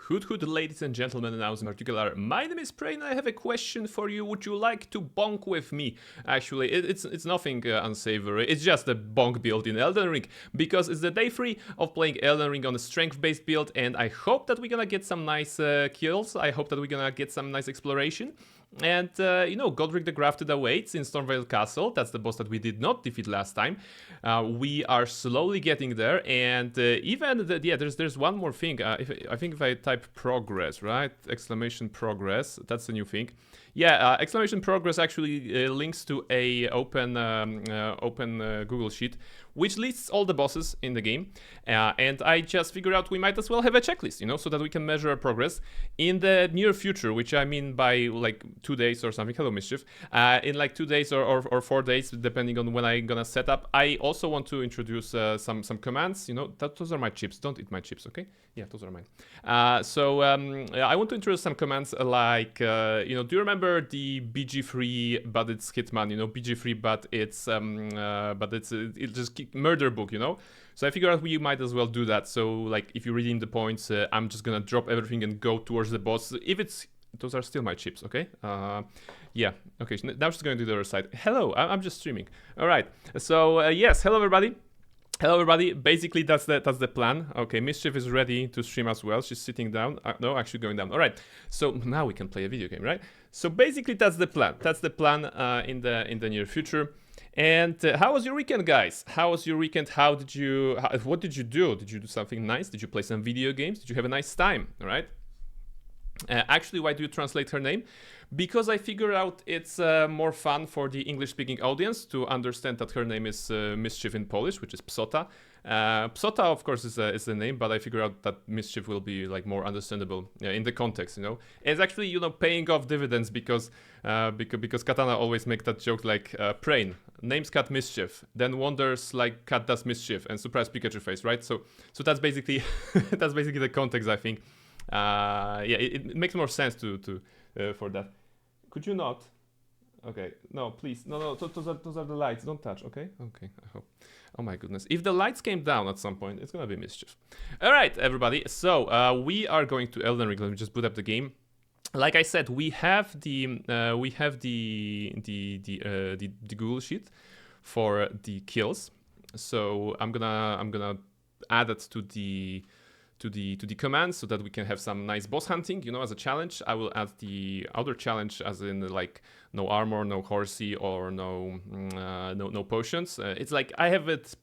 Hood, ladies and gentlemen, and in particular, my name is Prey, and I have a question for you. Would you like to bonk with me? Actually, it's nothing unsavory. It's just a bonk build in Elden Ring, because it's the day 3 of playing Elden Ring on a strength-based build, and I hope that we're gonna get some nice kills. I hope that we're gonna get some nice exploration. And, Godric the Grafted awaits in Stormveil Castle. That's the boss that we did not defeat last time. We are slowly getting there, and there's one more thing. I think if I type progress, right? Exclamation progress, that's the new thing. Yeah, exclamation progress actually links to a open Google Sheet, which lists all the bosses in the game. And I just figured out we might as well have a checklist, so that we can measure our progress in the near future, which I mean by like 2 days or something. Hello, Mischief. In like 2 days or 4 days, depending on when I'm gonna set up. I also want to introduce some commands. Those are my chips. Don't eat my chips, okay? Yeah, those are mine. I want to introduce some commands like, do you remember the BG3, but it's Hitman, BG3, but it's just murder book, So I figured out we might as well do that. So like if you're reading the points, I'm just gonna drop everything and go towards the boss. Those are still my chips, okay? Yeah, okay, so now she's going to the other side. Hello, I'm just streaming. All right, so yes, hello everybody. Hello everybody, basically that's the plan. Okay, Mischief is ready to stream as well. She's sitting down, no, actually going down. All right, so now we can play a video game, right? So basically that's the plan. That's the plan in the near future. And how was your weekend, guys? How was your weekend? What did you do? Did you do something nice? Did you play some video games? Did you have a nice time, all right? Actually, why do you translate her name? Because I figured out it's more fun for the English-speaking audience to understand that her name is Mischief in Polish, which is Psota. Psota, of course, is the name, but I figured out that Mischief will be like more understandable in the context, It's actually, paying off dividends because Katana always make that joke like, Prain, names cat Mischief, then wonders like cat does mischief, and surprise Pikachu face, right? So that's basically that's basically the context, I think. It makes more sense to for that. Could you not? Okay, no, please, no. Those are the lights. Don't touch. Okay. I hope. Oh my goodness! If the lights came down at some point, it's gonna be Mischief. All right, everybody. So we are going to Elden Ring. Let me just boot up the game. Like I said, we have the Google Sheet for the kills. So I'm gonna add it to the commands so that we can have some nice boss hunting, as a challenge. I will add the other challenge as in like no armor, no horsey, or no potions. It's like I have it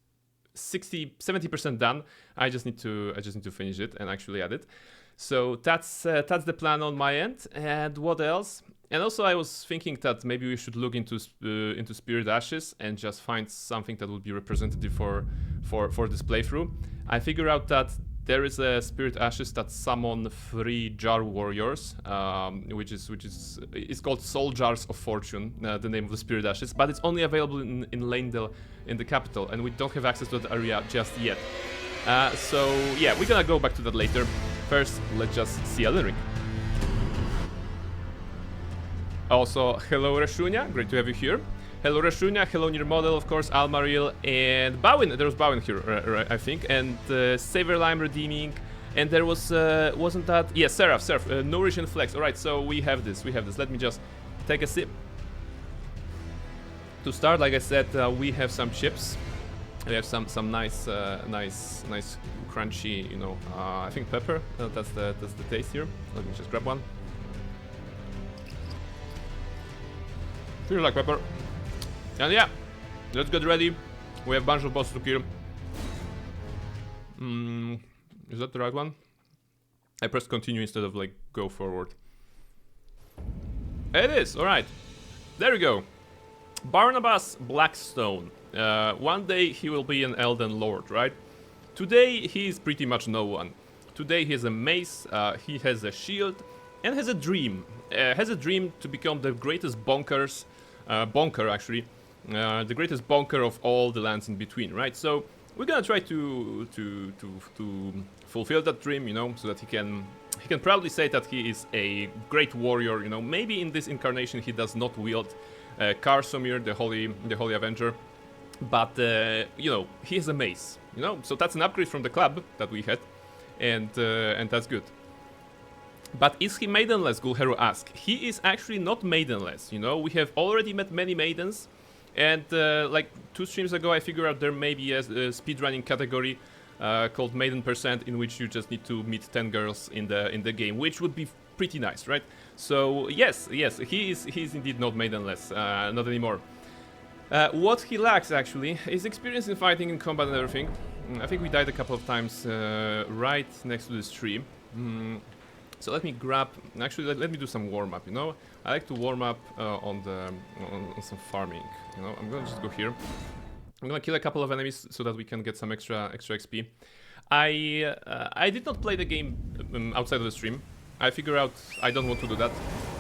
70% done. I just need to finish it and actually add it. So that's the plan on my end. And what else? And also I was thinking that maybe we should look into Spirit Ashes and just find something that would be representative for this playthrough. I figured out that there is a Spirit Ashes that summon 3 Jar Warriors, which is called Soul Jars of Fortune, the name of the Spirit Ashes, but it's only available in Leyndell, in the capital, and we don't have access to that area just yet. So yeah, we're gonna go back to that later. First, let's just see Elden Ring. Also, hello Reshunia, great to have you here. Hello Reshunia, hello Near Model, of course, Almaril, and Bowin. There was Bowin here, I think, and Saverlime redeeming, and there was, wasn't that? Yes, Seraph, Nourish and Flex. Alright, so we have this. Let me just take a sip. To start, like I said, we have some chips. We have some nice crunchy, I think pepper. That's the taste here. Let me just grab one. Feels like pepper. And yeah, let's get ready. We have a bunch of bosses to kill. Is that the right one? I pressed continue instead of like go forward. It is, alright. There we go. Barnabas Blackstone. One day he will be an Elden Lord, right? Today he is pretty much no one. Today he has a mace, he has a shield, and has a dream. Has a dream to become the greatest bonker actually. The greatest bonker of all the lands in between, right? So we're gonna try to fulfill that dream, so that he can proudly say that he is a great warrior. Maybe in this incarnation he does not wield Karsomir, the Holy Avenger, but he has a mace, So that's an upgrade from the club that we had, and that's good. But is he maidenless, Gulhero asks. He is actually not maidenless, you know? We have already met many maidens, and like 2 streams ago I figured out there may be a speedrunning category called Maiden Percent, in which you just need to meet 10 girls in the game, which would be pretty nice, right? So yes, he is indeed not maidenless, not anymore. What he lacks actually is experience in fighting, in combat and everything. I think we died a couple of times right next to this tree. So let me grab, actually let me do some warm up, you know? I like to warm up on some farming, you know? I'm gonna just go here. I'm gonna kill a couple of enemies so that we can get some extra XP. I did not play the game outside of the stream. I figure out I don't want to do that.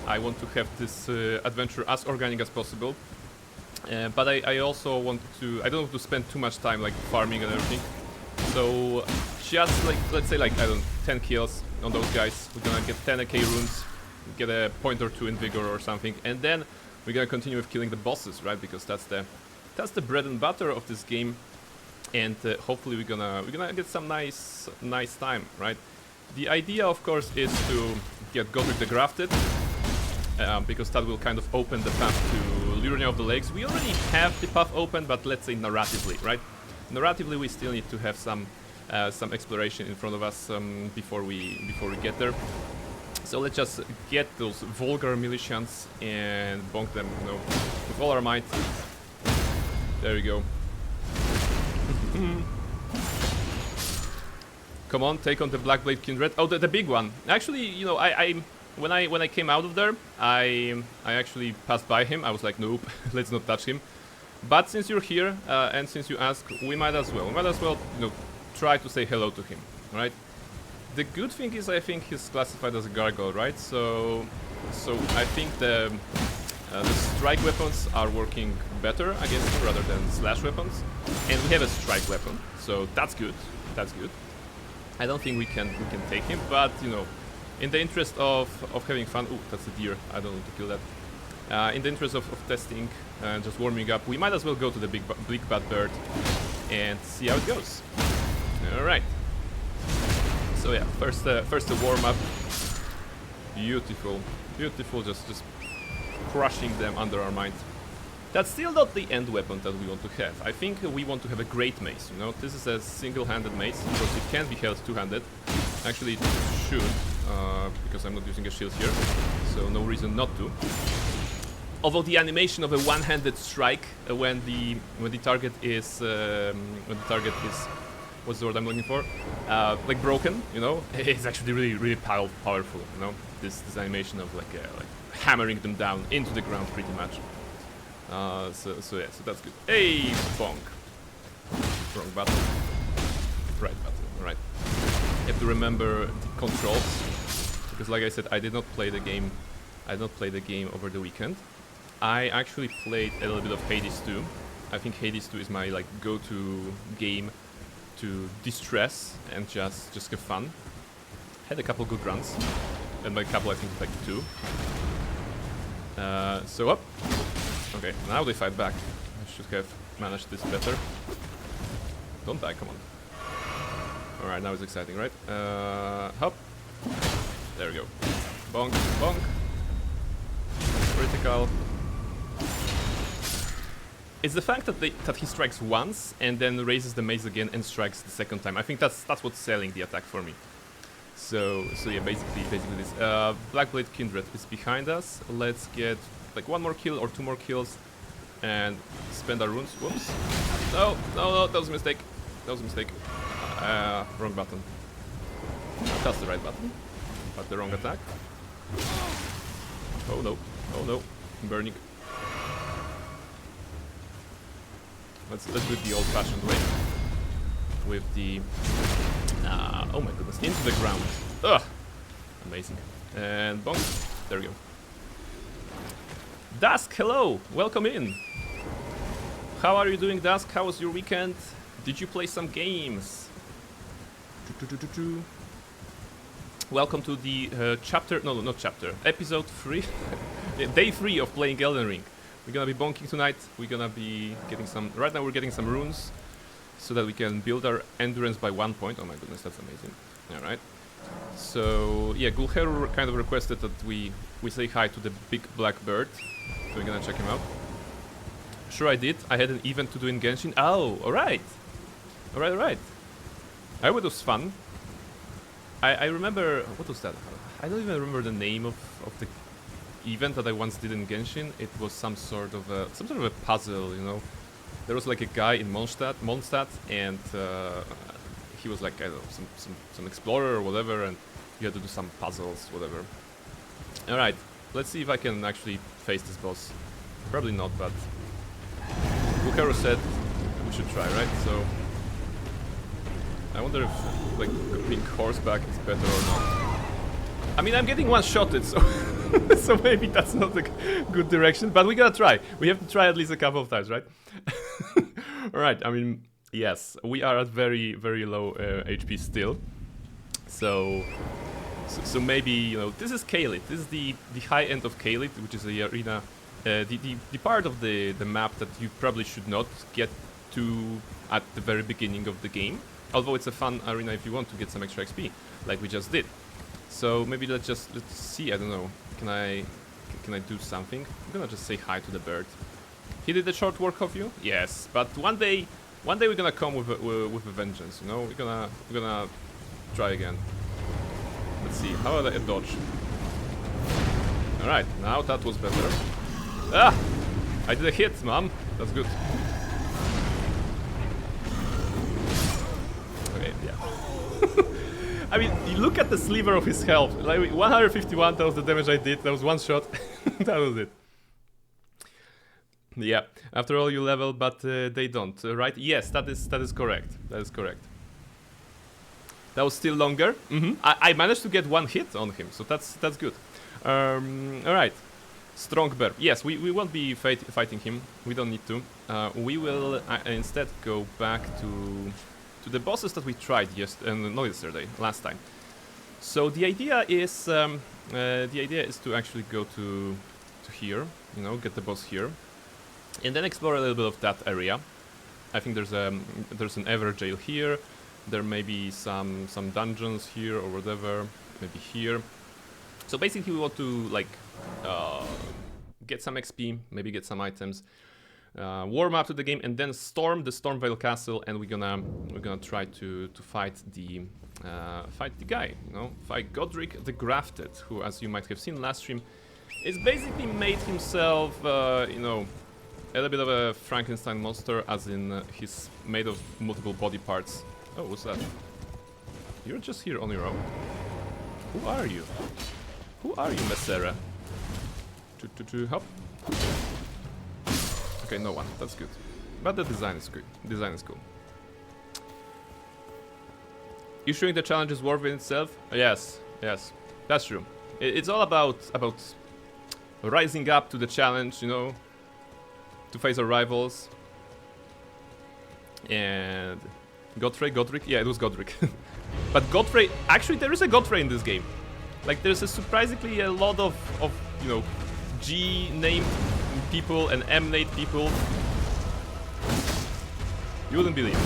I want to have this adventure as organic as possible. But I also want to, I don't want to spend too much time like farming and everything. So just like, let's say like, I don't know, 10 kills on those guys. We're gonna get 10 AK runes, get a point or 2 in vigor or something, and then we're gonna continue with killing the bosses, right? Because that's the bread and butter of this game, and hopefully we're gonna get some nice time, right? The idea, of course, is to get Godric the Grafted, because that will kind of open the path to Liurnia of the Lakes. We already have the path open, but let's say narratively, right? Narratively, we still need to have some exploration in front of us before we get there. So let's just get those vulgar militians and bonk them, you know, with all our might. There we go. Come on, take on the Blackblade Kindred. Oh, the big one. Actually, you know, when I came out of there, I actually passed by him. I was like, nope, let's not touch him. But since you're here and since you ask, we might as well, you know, try to say hello to him, right? The good thing is, I think he's classified as a gargoyle, right? So I think the strike weapons are working better against him rather than slash weapons, and we have a strike weapon, so that's good. That's good. I don't think we can take him, but you know, in the interest of having fun. Ooh, that's a deer. I don't want to kill that. In the interest of testing and just warming up, we might as well go to the big bad bird and see how it goes. All right. So yeah, first the warm up. Beautiful, just crushing them under our might. That's still not the end weapon that we want to have. I think we want to have a great mace, you know? This is a single-handed mace, because it can be held two-handed. Actually, it should, because I'm not using a shield here, so no reason not to. Although the animation of a one-handed strike when the target is what's the word I'm looking for? Like broken, you know? It's actually really powerful, you know? This animation of like hammering them down into the ground pretty much. So yeah, so that's good. Hey, bonk. Wrong button. Right button, right. You have to remember the controls, because like I said, I did not play the game over the weekend. I actually played a little bit of Hades 2. I think Hades 2 is my like go-to game to distress and just have fun. Had a couple good runs, and by couple I think it's like 2. So up. Okay, now they fight back. I should have managed this better. Don't die, come on. Alright, now it's exciting, right? Hop. There we go. Bonk, bonk. Critical. It's the fact that he strikes once and then raises the mace again and strikes the second time. I think that's what's selling the attack for me. So yeah, basically this. Blackblade Kindred is behind us. Let's get like 1 more kill or 2 more kills and spend our runes. Whoops. No, that was a mistake. Wrong button. That's the right button, but the wrong attack. Oh no, I'm burning. Let's do it the old-fashioned way. With the oh my goodness, into the ground. Ugh, amazing. And bonk. There we go. Dusk, hello! Welcome in! How are you doing, Dusk? How was your weekend? Did you play some games? Welcome to the episode 3, day 3 of playing Elden Ring. We're gonna be bonking tonight. We're gonna be getting some, right now we're getting some runes so that we can build our endurance by 1 point. Oh my goodness, that's amazing. Alright. So yeah, Gulheru kind of requested that we say hi to the big black bird. So we're gonna check him out. Sure, I did. I had an event to do in Genshin. Oh, alright. Alright. I hope it was fun. I remember, what was that? I don't even remember the name of the event that I once did in Genshin. It was some sort of a puzzle, you know. There was like a guy in Mondstadt, and he was like, I don't know, some explorer or whatever, and you had to do some puzzles, whatever. Alright, let's see if I can actually face this boss. Probably not, but Bukaru said we should try, right? So I wonder if like being horseback is better or not. I mean, I'm getting one-shotted, so so maybe that's not a good direction, but we gotta try. We have to try at least a couple of times, right? Alright, I mean, yes, we are at very, very low HP still. So maybe, you know, this is Kalit. This is the high end of Kalit, which is the arena, the part of the map that you probably should not get to at the very beginning of the game. Although it's a fun arena if you want to get some extra XP, like we just did. So maybe let's see. I don't know. Can I do something? I'm gonna just say hi to the bird. He did a short work of you, yes. But one day we're gonna come with a vengeance. You know, we're gonna try again. Let's see. How about a dodge? All right, now that was better. Ah, I did a hit, mom. That's good. Okay, yeah. I mean, you look at the sliver of his health. Like 151, that was the damage I did. That was one shot. That was it. Yeah. After all, you level, but they don't, right? Yes, that is correct. That is correct. That was still longer. I managed to get one hit on him, so that's good. All right. Strong bear. Yes, we won't be fighting him. We don't need to. We will instead go back to the bosses that we tried not yesterday, last time. So the idea is to actually go to here, you know, get the boss here, and then explore a little bit of that area. I think there's an Ever Jail here. There may be some dungeons here or whatever, maybe here. So basically, we want to like get some XP, maybe get some items. Warm up to the game and then storm the Stormvale Castle, and we're gonna try to fight the guy, you know, fight Godric the Grafted, who, as you might have seen last stream, is basically made himself, you know, a little bit of a Frankenstein monster, as in he's made of multiple body parts. Oh, what's that? You're just here on your own. Who are you? Who are you, Messera? Hop. Okay, no one. That's good. But the design is good. Design is cool. Issuing the challenge is worth in itself? Yes, that's true. It's all about rising up to the challenge, you know, to face our rivals. And Godric? Yeah, it was Godric. But Godfrey, actually there is a Godfrey in this game. Like, there's surprisingly a lot of you know, G named people and M named people. You wouldn't believe.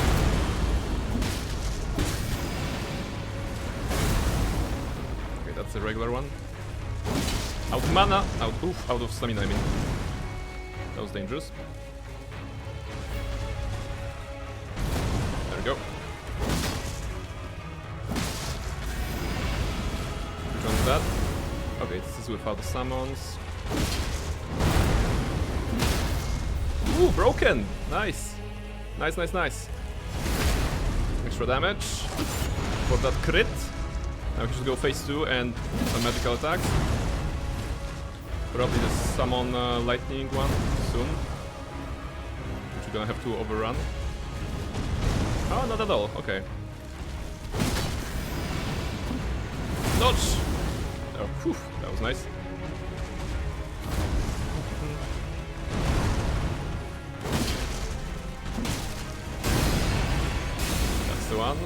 Okay, that's a regular one. Out of mana, out of stamina, I mean. That was dangerous. There we go. Which one's that? Okay, this is without the summons. Ooh, broken! Nice! Nice. Extra damage for that crit. Now we should go phase 2 and some magical attacks. Probably the summon lightning one soon, which we're gonna have to overrun. Oh, not at all. Okay. Dodge! Oh, whew, that was nice. That's the one.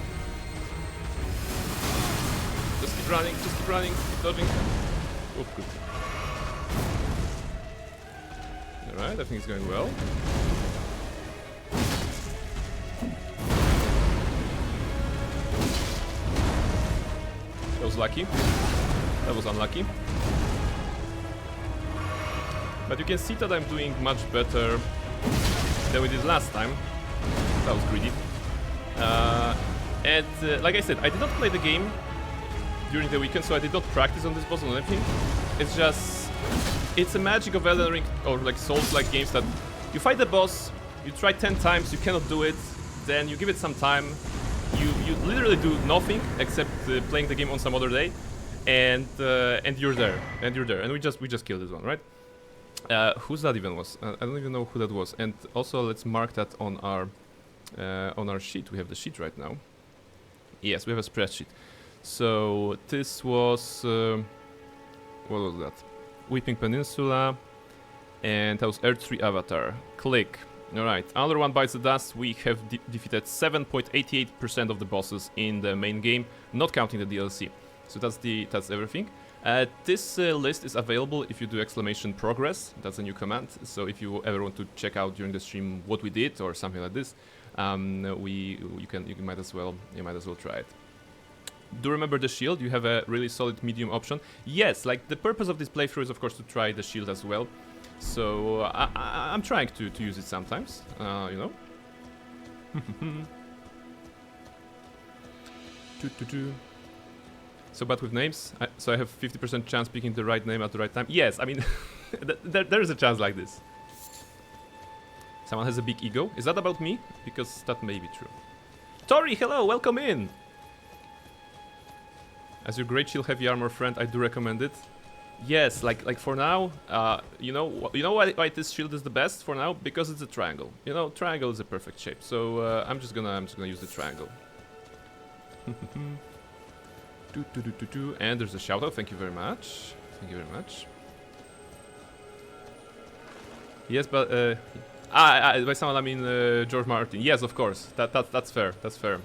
Just keep running, keep dodging. Oh, good. Alright, I think it's going well. That was lucky. That was unlucky. But you can see that I'm doing much better than we did last time. That was greedy. Like I said, I did not play the game during the weekend, so I did not practice on this boss or anything. It's just... it's a magic of Elden Ring or like Souls-like games that you fight the boss, you try 10 times, you cannot do it, then you give it some time, you literally do nothing except playing the game on some other day, and you're there, and we just killed this one, right? Whose that even was? I don't even know who that was. And also let's mark that on our sheet. We have the sheet right now. Yes, we have a spreadsheet. So this was what was that? Weeping Peninsula, and that was Earth 3 Avatar. Click. Alright, another one bites the dust. We have defeated 7.88% of the bosses in the main game, not counting the DLC. So that's everything. This list is available if you do ! That's a new command. So if you ever want to check out during the stream what we did or something like this, you might as well try it. Do remember the shield? You have a really solid medium option. Yes, like the purpose of this playthrough is of course to try the shield as well. So I'm trying to use it sometimes, you know. So bad with names. So I have 50% chance picking the right name at the right time. Yes, I mean, there is a chance like this. Someone has a big ego. Is that about me? Because that may be true. Tori, hello, welcome in. As your great shield heavy armor friend, I do recommend it. Yes, like for now, you know why this shield is the best for now? Because it's a triangle. You know, triangle is a perfect shape. So I'm just gonna use the triangle. And there's a shout out. Thank you very much. Thank you very much. Yes, but by someone I mean George Martin. Yes, of course. That's fair. That's fair.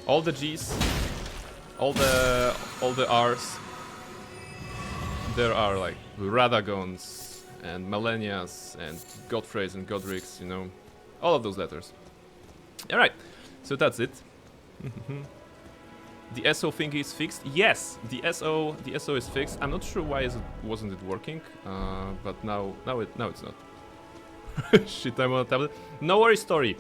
All the G's, all the R's. There are like Radagons and Malenias and Godfreys and Godric's, you know, all of those letters. All right, so that's it. The SO thing is fixed. Yes, the SO is fixed. I'm not sure why wasn't it working, but now it's not. Shit, I'm on a tablet. No worries, Tori.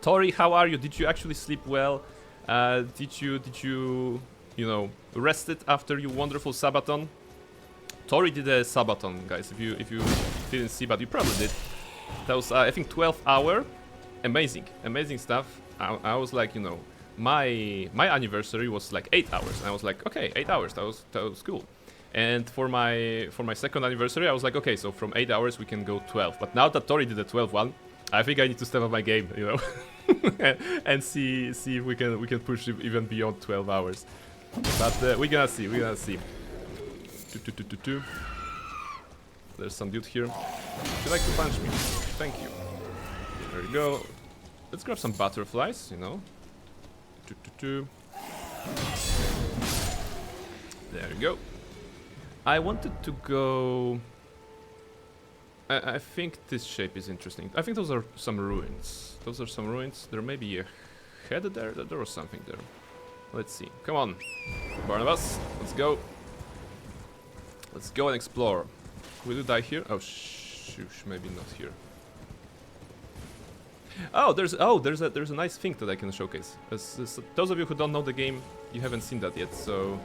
Tori, how are you? Did you actually sleep well? Did you know, rested after your wonderful Sabaton? Tori did a Sabaton, guys. If you didn't see, but you probably did. That was I think 12-hour. Amazing stuff. I was like, you know, my anniversary was like 8 hours, and I was like, okay, 8 hours. That was cool. And for my second anniversary, I was like, okay, so from 8 hours we can go 12. But now that Tori did the 12 one, I think I need to step up my game, you know, and see if we can push it even beyond 12 hours. But we're gonna see. There's some dude here. Would you like to punch me? Thank you. There we go. Let's grab some butterflies, you know. There we go. I wanted to go... I think this shape is interesting. I think those are some ruins. There may be a head there. There was something there. Let's see. Come on, Barnabas. Let's go. Let's go and explore. Will you die here? Oh, shoosh, maybe not here. Oh, there's a nice thing that I can showcase. Those of you who don't know the game, you haven't seen that yet, so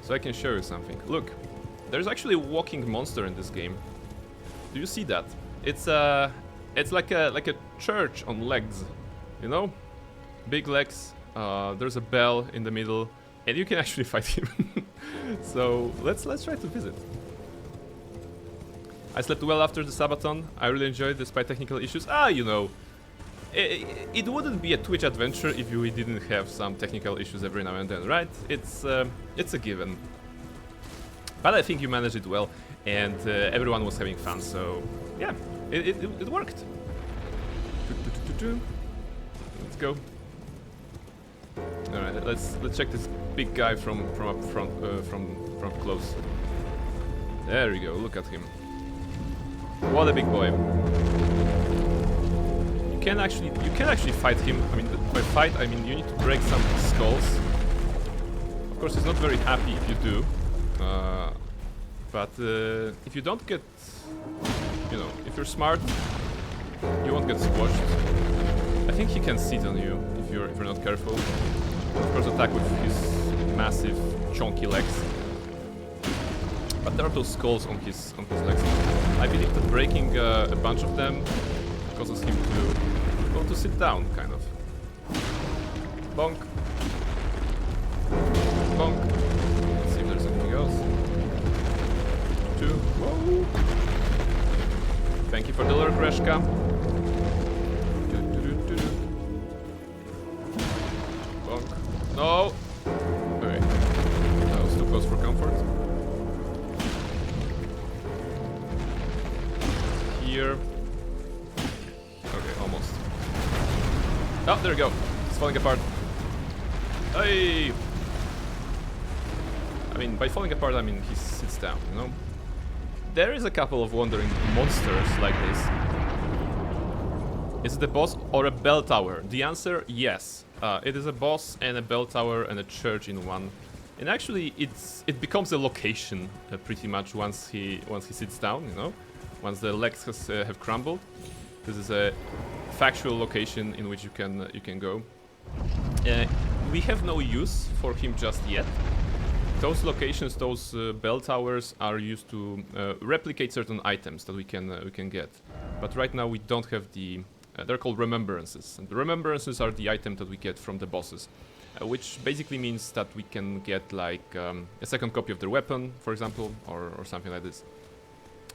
I can show you something. Look, there's actually a walking monster in this game. Do you see that? It's like a church on legs, you know, big legs. There's a bell in the middle, and you can actually fight him. So let's try to visit. I slept well after the Sabaton. I really enjoyed it despite technical issues. You know, it wouldn't be a Twitch adventure if we didn't have some technical issues every now and then, right? It's a given. But I think you managed it well, and everyone was having fun. So yeah, it worked. Let's go. All right, let's check this big guy from up front, from close. There we go. Look at him. What a big boy. You can actually fight him. I mean, by fight I mean you need to break some skulls. course, he's not very happy if you do. But if you don't get, you know, if you're smart, you won't get squashed. I think he can sit on you if you're not careful. Of course, attack with his massive, chunky legs. But there are those skulls on his legs. I believe that breaking a bunch of them causes him to sit down, kind of. Bonk. Bonk. Let's see if there's anything else. 2. Whoa. Thank you for the lure, Greshka. Bonk. No! Okay. That was too close for comfort. Here. Okay, almost. Oh, there we go. It's falling apart. Hey! I mean, by falling apart, I mean he sits down, you know? There is a couple of wandering monsters like this. Is it a boss or a bell tower? The answer, yes. It is a boss and a bell tower and a church in one. And actually, it becomes a location pretty much once he sits down, you know? Once the legs have crumbled. This is a factual location in which you can go. We have no use for him just yet. Those locations, those bell towers, are used to replicate certain items that we can get. But right now we don't have the. They're called remembrances, and the remembrances are the item that we get from the bosses, which basically means that we can get like a second copy of their weapon, for example, or something like this.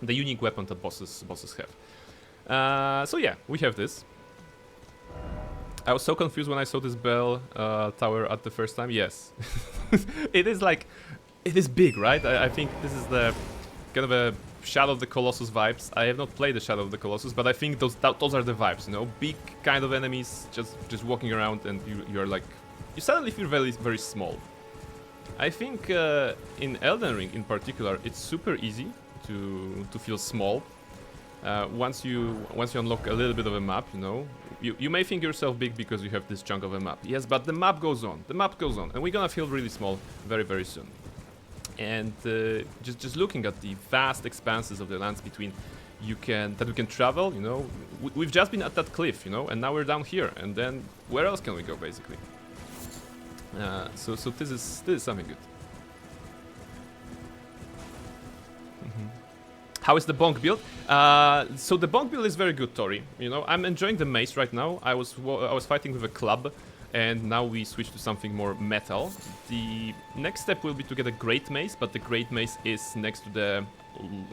The unique weapon that bosses have. So yeah, we have this. I was so confused when I saw this bell tower at the first time. Yes, it is big, right? I think this is the kind of a Shadow of the Colossus vibes. I have not played the Shadow of the Colossus, but I think those are the vibes. You know, big kind of enemies just walking around, and you're like, you suddenly feel very very small. I think in Elden Ring in particular, it's super easy to feel small. Once you unlock a little bit of a map, you know, you may think yourself big because you have this chunk of a map. Yes, but the map goes on. The map goes on, and we're gonna feel really small very very soon. And just looking at the vast expanses of the lands between that we can travel, you know, we've just been at that cliff, you know, and now we're down here, and then where else can we go, basically? So this is something good. How is the bonk build? So the bonk build is very good, Tori. You know, I'm enjoying the mace right now. I was fighting with a club, and now we switch to something more metal. The next step will be to get a great mace, but the great mace is next to the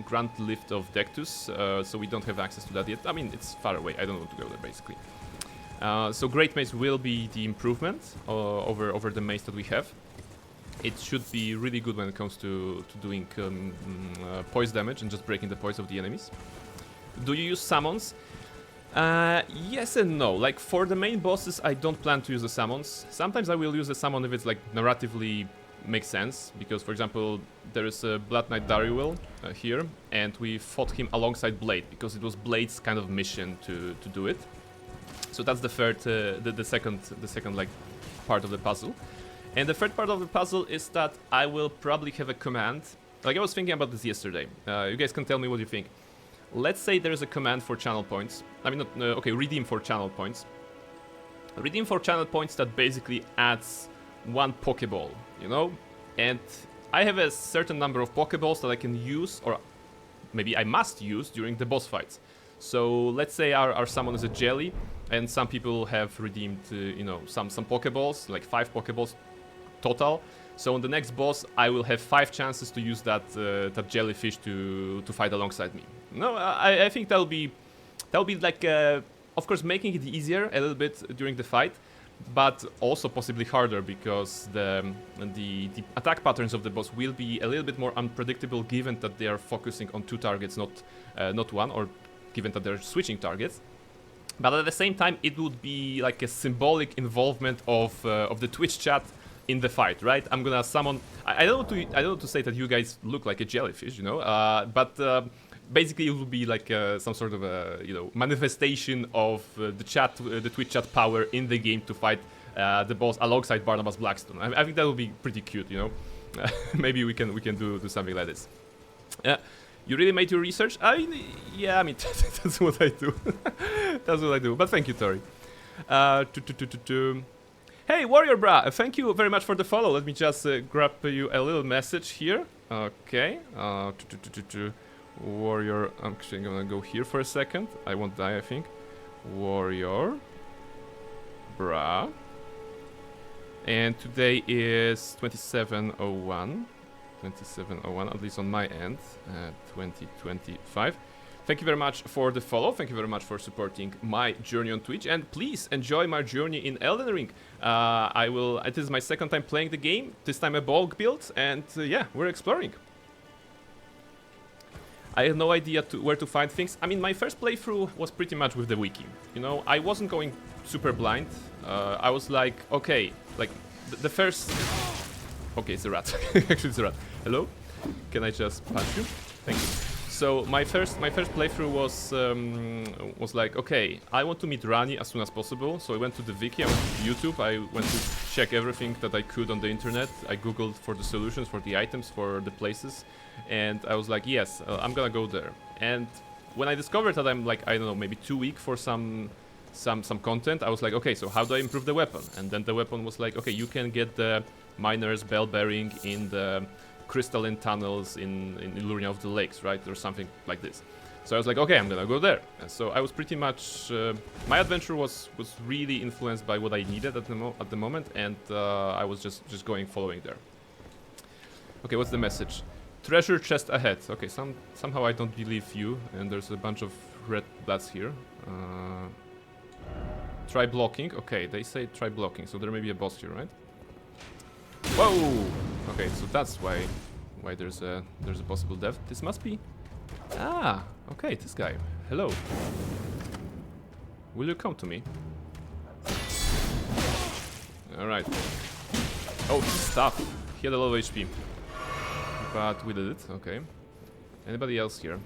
Grand Lift of Dectus, so we don't have access to that yet. I mean, it's far away. I don't want to go there, basically. So great mace will be the improvement over the mace that we have. It should be really good when it comes to doing poise damage and just breaking the poise of the enemies. Do you use summons? Yes and no. Like, for the main bosses, I don't plan to use the summons. Sometimes I will use a summon if it's like narratively makes sense, because for example there is a Blood Knight Dariel here, and we fought him alongside Blade because it was Blade's kind of mission to do it. So that's the third, the second like part of the puzzle. And the third part of the puzzle is that I will probably have a command. Like, I was thinking about this yesterday. You guys can tell me what you think. Let's say there's a command for channel points. I mean, not, okay, redeem for channel points. Redeem for channel points that basically adds one Pokeball, you know? And I have a certain number of Pokeballs that I can use, or maybe I must use during the boss fights. So let's say our summon is a jelly, and some people have redeemed, you know, some Pokeballs, like 5 Pokeballs total. So on the next boss, I will have 5 chances to use that jellyfish to fight alongside me. No, I think that'll be like, of course, making it easier a little bit during the fight, but also possibly harder, because the attack patterns of the boss will be a little bit more unpredictable, given that they are focusing on 2 targets, not one, or given that they're switching targets. But at the same time, it would be like a symbolic involvement of the Twitch chat in the fight, right? I'm gonna summon. I don't want to say that you guys look like a jellyfish, you know, but basically it will be like some sort of a, you know, manifestation of the Twitch chat power in the game to fight the boss alongside Barnabas Blackstone. I think that would be pretty cute, you know. Maybe we can do something like this. You really made your research? Yeah, I mean that's what I do. That's what I do. But thank you, Tori. Hey, Warrior Bra, thank you very much for the follow. Let me just grab you a little message here. Okay. Warrior, I'm actually gonna go here for a second. I won't die, I think. Warrior Bra. And today is 2701. 2701, at least on my end. 2025. Thank you very much for the follow. Thank you very much for supporting my journey on Twitch. And please enjoy my journey in Elden Ring. It is my second time playing the game. This time a Bonk build. And yeah, we're exploring. I had no idea where to find things. I mean, my first playthrough was pretty much with the wiki. You know, I wasn't going super blind. I was like, okay, like the first... Okay, it's a rat. Actually, it's a rat. Hello? Can I just punch you? Thank you. So my first playthrough was like, okay, I want to meet Rani as soon as possible. So I went to the wiki, I went to YouTube, I went to check everything that I could on the internet. I googled for the solutions, for the items, for the places, and I was like, yes, I'm gonna go there. And when I discovered that I'm like, I don't know, maybe too weak for some content, I was like, okay, so how do I improve the weapon? And then the weapon was like, okay, you can get the miner's bell bearing in the crystalline tunnels in Illuria of the Lakes, right? Or something like this. So I was like, okay, I'm gonna go there. And so I was pretty much... my adventure was really influenced by what I needed at the moment, and I was just following there. Okay, what's the message? Treasure chest ahead. Okay, somehow I don't believe you, and there's a bunch of red bloods here. Try blocking. Okay, they say try blocking, so there may be a boss here, right? Whoa! Okay, so that's why there's a possible death. This must be... Ah! Okay, this guy. Hello. Will you come to me? Alright. Oh, he's tough. He had a lot of HP. But we did it, okay. Anybody else here?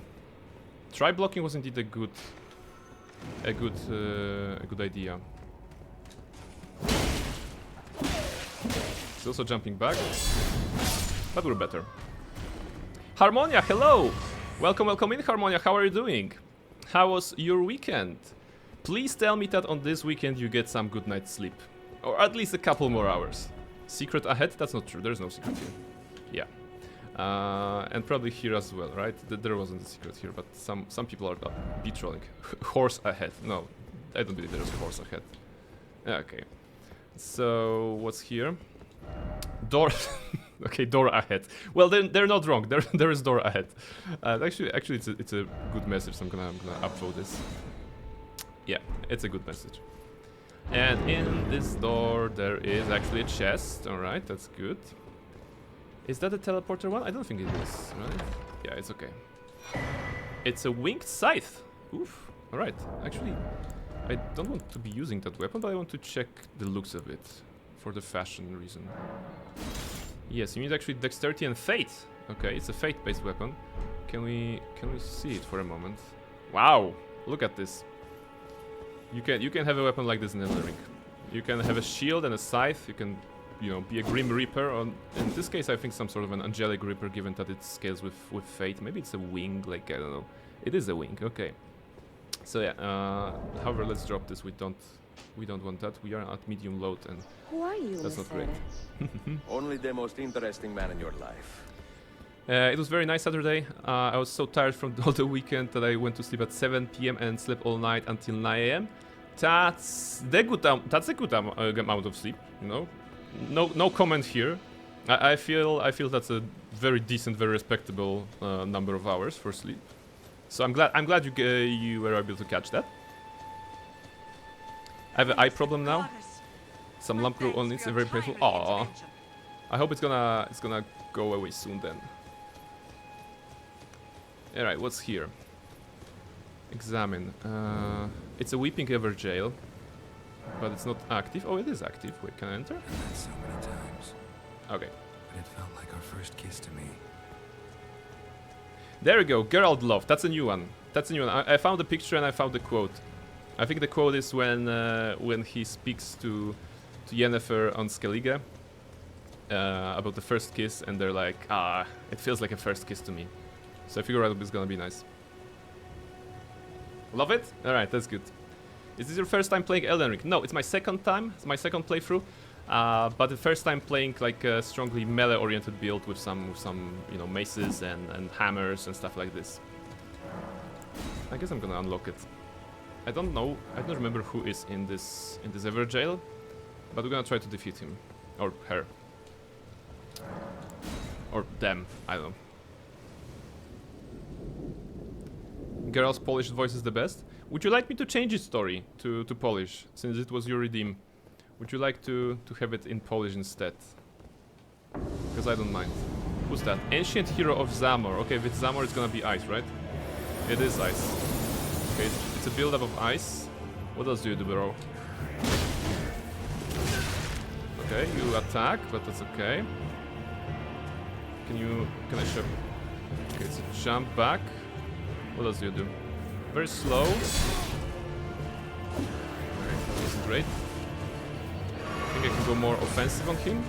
Try blocking was indeed a good idea. He's also jumping back, but we're better. Harmonia, hello! Welcome in, Harmonia. How are you doing? How was your weekend? Please tell me that on this weekend you get some good night's sleep. Or at least a couple more hours. Secret ahead? That's not true. There's no secret here. Yeah. And probably here as well, right? There wasn't a secret here, but some people are be-trolling. Horse ahead. No, I don't believe there's a horse ahead. Okay. So, what's here? Door. Okay, door ahead. Well, they're not wrong. There is door ahead. Actually, it's a good message. So I'm gonna upvote this. Yeah, it's a good message. And in this door there is actually a chest. All right, that's good. Is that a teleporter one? I don't think it is. Right? Yeah, it's okay. It's a winged scythe. Oof. All right. Actually, I don't want to be using that weapon, but I want to check the looks of it. For the fashion reason. Yes, you need actually dexterity and fate. Okay, it's a fate-based weapon. Can we see it for a moment? Wow, look at this. You can have a weapon like this in Elden Ring. You can have a shield and a scythe. You can, you know, be a Grim Reaper. Or in this case, I think some sort of an angelic Reaper, given that it scales with fate. Maybe it's a wing. Like I don't know. It is a wing. Okay. So yeah. However, let's drop this. We don't want that. We are at medium load, and who are you, that's not great. Only the most interesting man in your life. It was very nice Saturday. I was so tired from all the weekend that I went to sleep at 7 p.m. and slept all night until 9 a.m. That's a good amount of sleep. You know, no comment here. I feel that's a very decent, very respectable number of hours for sleep. So I'm glad you were able to catch that. I have an eye problem now. Some lump grew on it, very painful. Aww. I hope it's gonna go away soon then. Alright, what's here? Examine. It's a Weeping Ever jail, but it's not active. Oh, it is active. Wait, can I enter? I've met so many times. Okay. But it felt like our first kiss to me. There we go. Geralt Love. That's a new one. I found the picture and I found the quote. I think the quote is when he speaks to Yennefer on Skellige about the first kiss, and they're like, ah, it feels like a first kiss to me. So I figure out it's gonna be nice. Love it? Alright, that's good. Is this your first time playing Elden Ring? No, it's my second time. It's my second playthrough. But the first time playing like a strongly melee-oriented build with some you know, maces and hammers and stuff like this. I guess I'm gonna unlock it. I don't know. I don't remember who is in this Ever jail, but we're gonna try to defeat him or her or them. I don't know. Geralt's Polish voice is the best. Would you like me to change its story to Polish, since it was your redeem? Would you like to have it in Polish instead? Because I don't mind. Who's that? Ancient hero of Zamor. Okay, if it's Zamor, it's gonna be ice, right? It is ice. Okay, it's a build-up of ice. What else do you do, bro? Okay, you attack, but that's okay. Can I show? Okay, it's a jump back. What else do you do? Very slow. Alright, that wasn't great. I think I can go more offensive on him.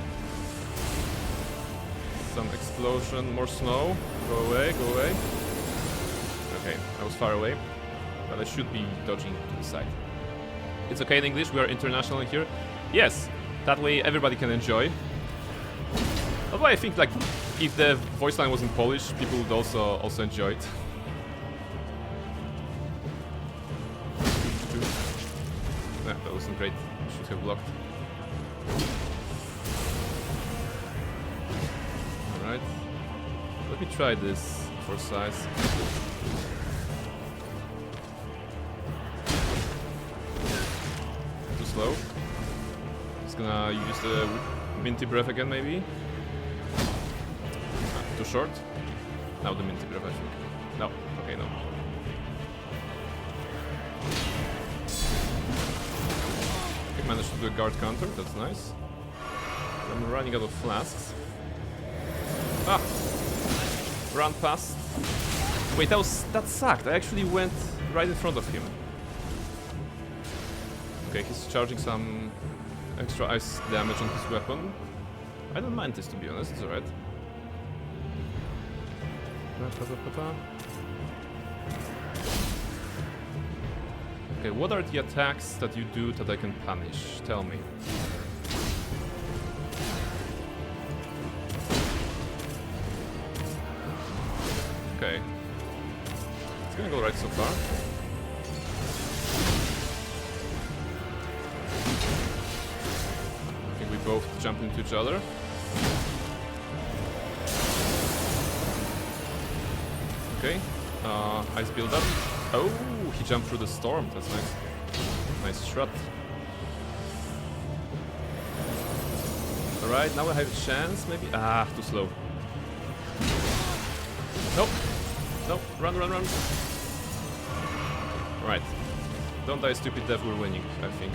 Some explosion, more snow. Go away, go away. Okay, I was far away, but I should be dodging to the side. It's okay in English, we are international here. Yes, that way everybody can enjoy. Although I think like if the voice line was in Polish, people would also enjoy it. Yeah, that wasn't great. Should have blocked. Alright. Let me try this for size. Too slow. Just gonna use the minty breath again, maybe. Too short. Now the minty breath, I think. No. Okay, no. Okay, managed to do a guard counter. That's nice. I'm running out of flasks. Ah! Run past. Wait, that sucked. I actually went right in front of him. Okay, he's charging some extra ice damage on his weapon. I don't mind this, to be honest. It's alright. Okay, what are the attacks that you do that I can punish? Tell me. Okay. It's gonna go right so far. I think we both jump into each other. Okay. Ice build up. Oh, he jumped through the storm. That's nice. Nice shot. Alright, now I have a chance, maybe? Ah, too slow. Nope. Nope. Run, run, run. Right. Don't die, stupid death. We're winning, I think.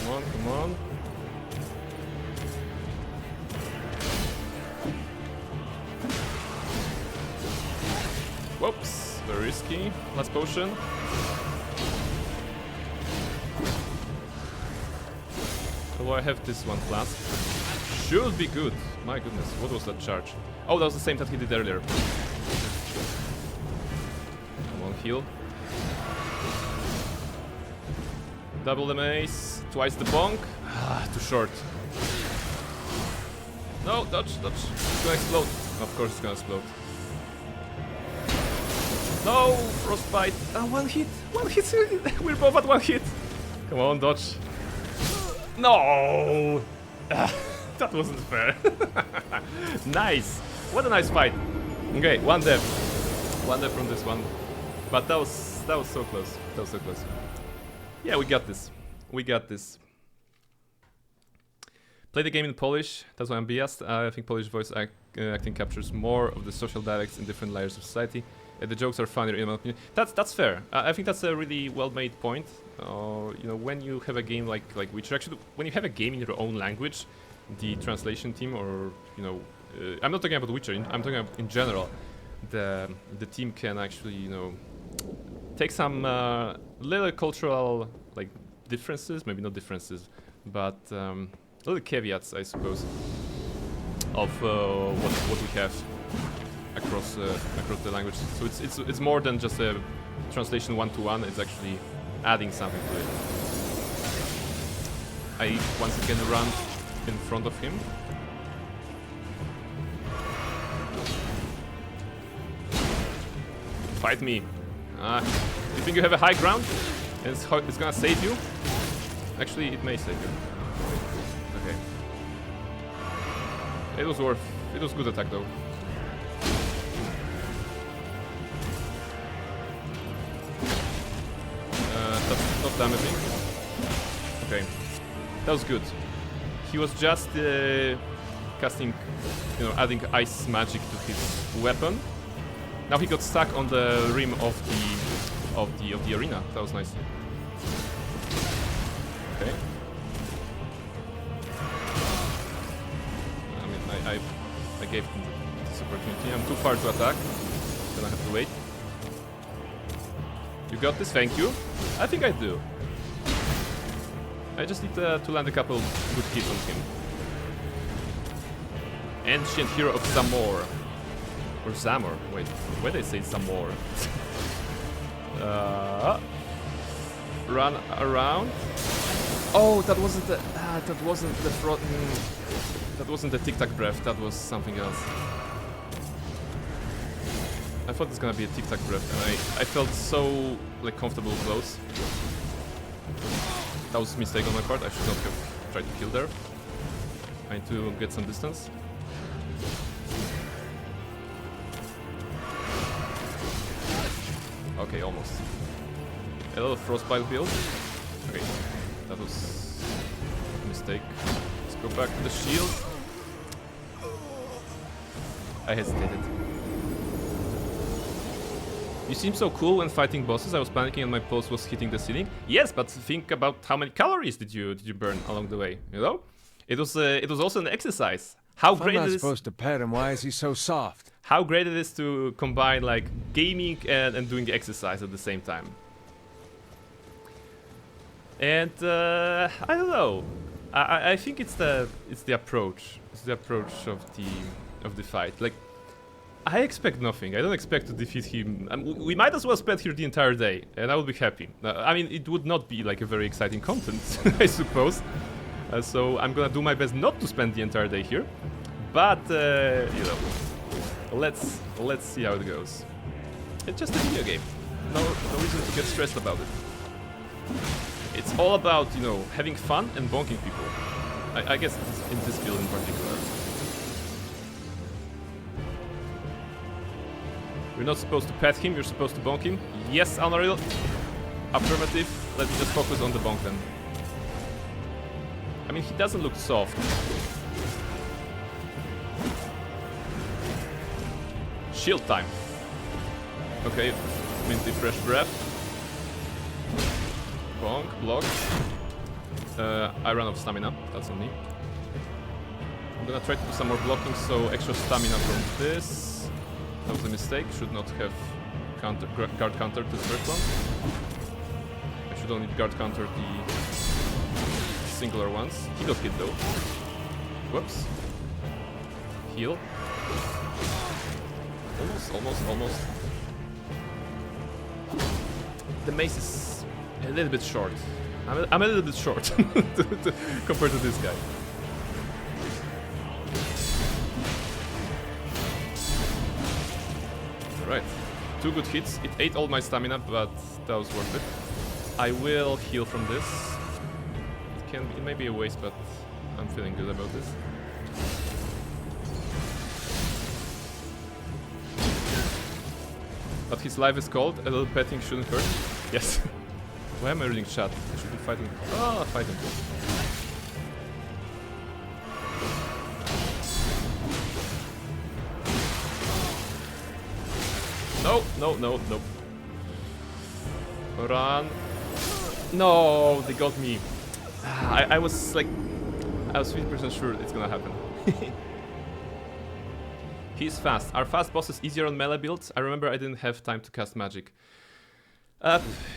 Come on, come on. Whoops. Very risky. Last potion. Although I have this one flask. Should be good. My goodness, what was that charge? Oh, that was the same that he did earlier. Come on, heal. Double the mace, twice the bonk. Ah, too short. No, dodge, dodge. It's gonna explode. Of course it's gonna explode. No, frostbite. Ah, one hit. One hit. We're both at one hit. Come on, dodge. No! That wasn't fair. Nice! What a nice fight. Okay, one death. One death from this one. But that was so close. That was so close. Yeah, we got this. We got this. Play the game in Polish. That's why I'm biased. I think Polish voice acting captures more of the social dialects in different layers of society. The jokes are funnier in my opinion. That's fair. I think that's a really well-made point. You know, when you have a game like Witcher, actually, when you have a game in your own language, the translation team, or you know, I'm not talking about Witcher. I'm talking about in general. the team can actually, you know, take some little cultural like differences, maybe not differences, but little caveats, I suppose, of what we have across the language. So it's more than just a translation one-to-one. It's actually adding something to it. I once again run in front of him. Fight me. You think you have a high ground? And it's gonna save you? Actually, it may save you. Okay. It was worth. It was good attack though. That's not damaging. Okay. That was good. He was just casting, you know, adding ice magic to his weapon. Now he got stuck on the rim of the arena. That was nice. Okay. I mean, I gave him this opportunity. I'm too far to attack. Then I have to wait. You got this? Thank you. I think I do. I just need to land a couple good hits on him. Ancient Hero of Zamor. Or Zamor. Wait, why did I say Zamor? Run around. Oh, that wasn't the that wasn't the Tic Tac breath. That was something else. I thought it's gonna be a Tic Tac breath, and I felt so like comfortable close. That was a mistake on my part. I should not have tried to kill there. I need to get some distance. Okay, almost. A little frostbite build. Okay, that was a mistake. Let's go back to the shield. I hesitated. You seem so cool when fighting bosses. I was panicking and my pulse was hitting the ceiling. Yes, but think about how many calories did you burn along the way. You know, it was also an exercise. How great I'm it not is! supposed to pet him. Why is he so soft? How great it is to combine like gaming and doing exercise at the same time. And I don't know. I think it's the approach. It's the approach of the fight. Like, I expect nothing. I don't expect to defeat him. We might as well spend here the entire day, and I would be happy. I mean, it would not be like a very exciting content, I suppose. So I'm gonna do my best not to spend the entire day here. But you know, let's see how it goes. It's just a video game. No reason to get stressed about it. It's all about, you know, having fun and bonking people. I guess in this build in particular. We're not supposed to pet him, you're supposed to bonk him. Yes, Unreal. Affirmative. Let's just focus on the bonk then. I mean, he doesn't look soft. Shield time. Okay, minty fresh breath. Bonk, block. I ran out of stamina, that's on me. I'm gonna try to do some more blocking, so extra stamina from this. That was a mistake, should not have guard countered this first one. I should only guard counter the singular ones. He got hit though. Whoops. Heal. Almost. The mace is a little bit short. I'm a little bit short compared to this guy. Alright, 2 good hits. It ate all my stamina, but that was worth it. I will heal from this. It may be a waste, but I'm feeling good about this. But his life is cold. A little petting shouldn't hurt. Yes. Why am I reading chat? I should be fighting. Oh, fighting. No. Run. No, they got me. I was like, I was 50% sure it's gonna happen. He's fast. Are fast bosses easier on melee builds? I remember I didn't have time to cast magic.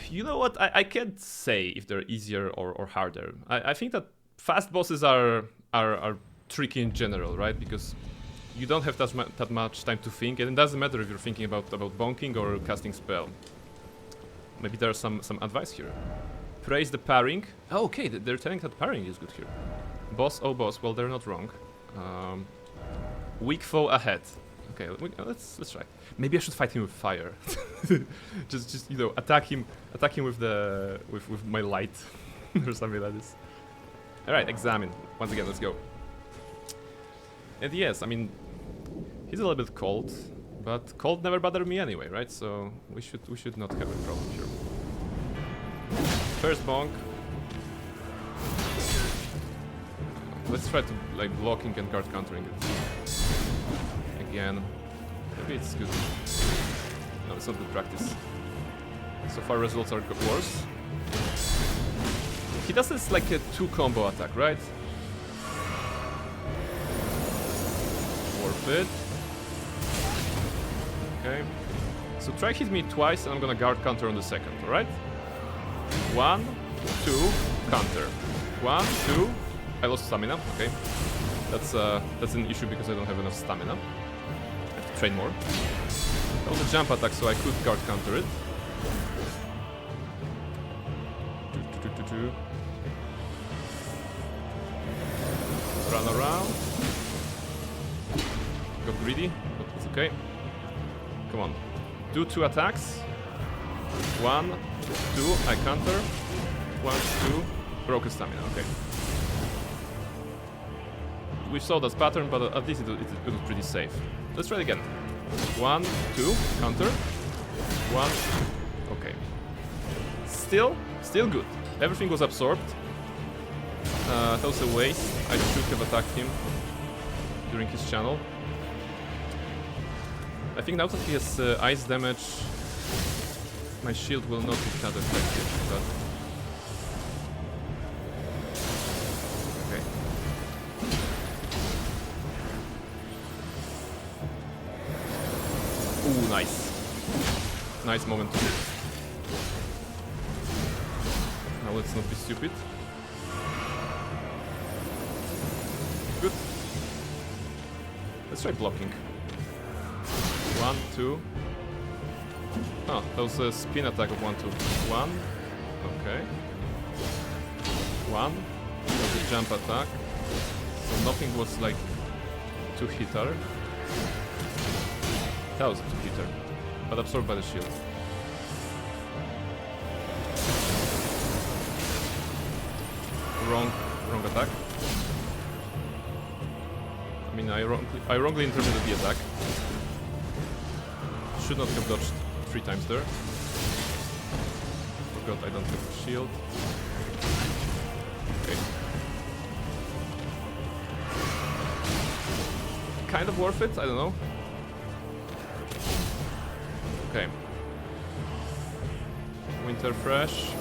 You know what? I can't say if they're easier or harder. I think that fast bosses are tricky in general, right? Because you don't have that much time to think, and it doesn't matter if you're thinking about bonking or casting spell. Maybe there's some advice here. Praise the parrying. Oh, okay, they're telling that parrying is good here. Boss, oh boss. Well, they're not wrong. Weak foe ahead. Okay, let's try. Maybe I should fight him with fire. just you know, attack him with my light or something like this. All right, examine. Once again, let's go. And yes, I mean, he's a little bit cold, but cold never bothered me anyway, right? So we should not have a problem here. First bonk. Let's try to like blocking and guard countering it. Again. Maybe it's good. No, it's not good practice. So far results are worse. He does this like a 2 combo attack, right? Worth it. Okay. So try hit me twice and I'm gonna guard counter on the second, alright? 1, 2, counter. 1, 2. I lost stamina, okay. That's an issue because I don't have enough stamina. I have to train more. That was a jump attack, so I could guard counter it. Run around. Got greedy, but it's okay. Come on. Do 2 attacks. 1, 2, I counter. 1, 2, broken stamina, okay. We saw this pattern, but at least it was pretty safe. Let's try it again. 1, 2, counter. 1, okay. Still good. Everything was absorbed. That was a waste. I should have attacked him during his channel. I think now that he has ice damage, my shield will not be that effective, but... Okay. Ooh, nice. Nice moment to hit. Now let's not be stupid. Good. Let's try blocking. 1, 2. Oh, that was a spin attack of 1, 2. 1. Okay. 1. That was a jump attack. So nothing was like 2-hitter. That was a 2-hitter. But absorbed by the shield. Wrong attack. I mean, I wrongly interpreted the attack. Should not have dodged 3 times there. Forgot I don't have a shield. Okay. Kind of worth it, I don't know. Okay. Winter Fresh.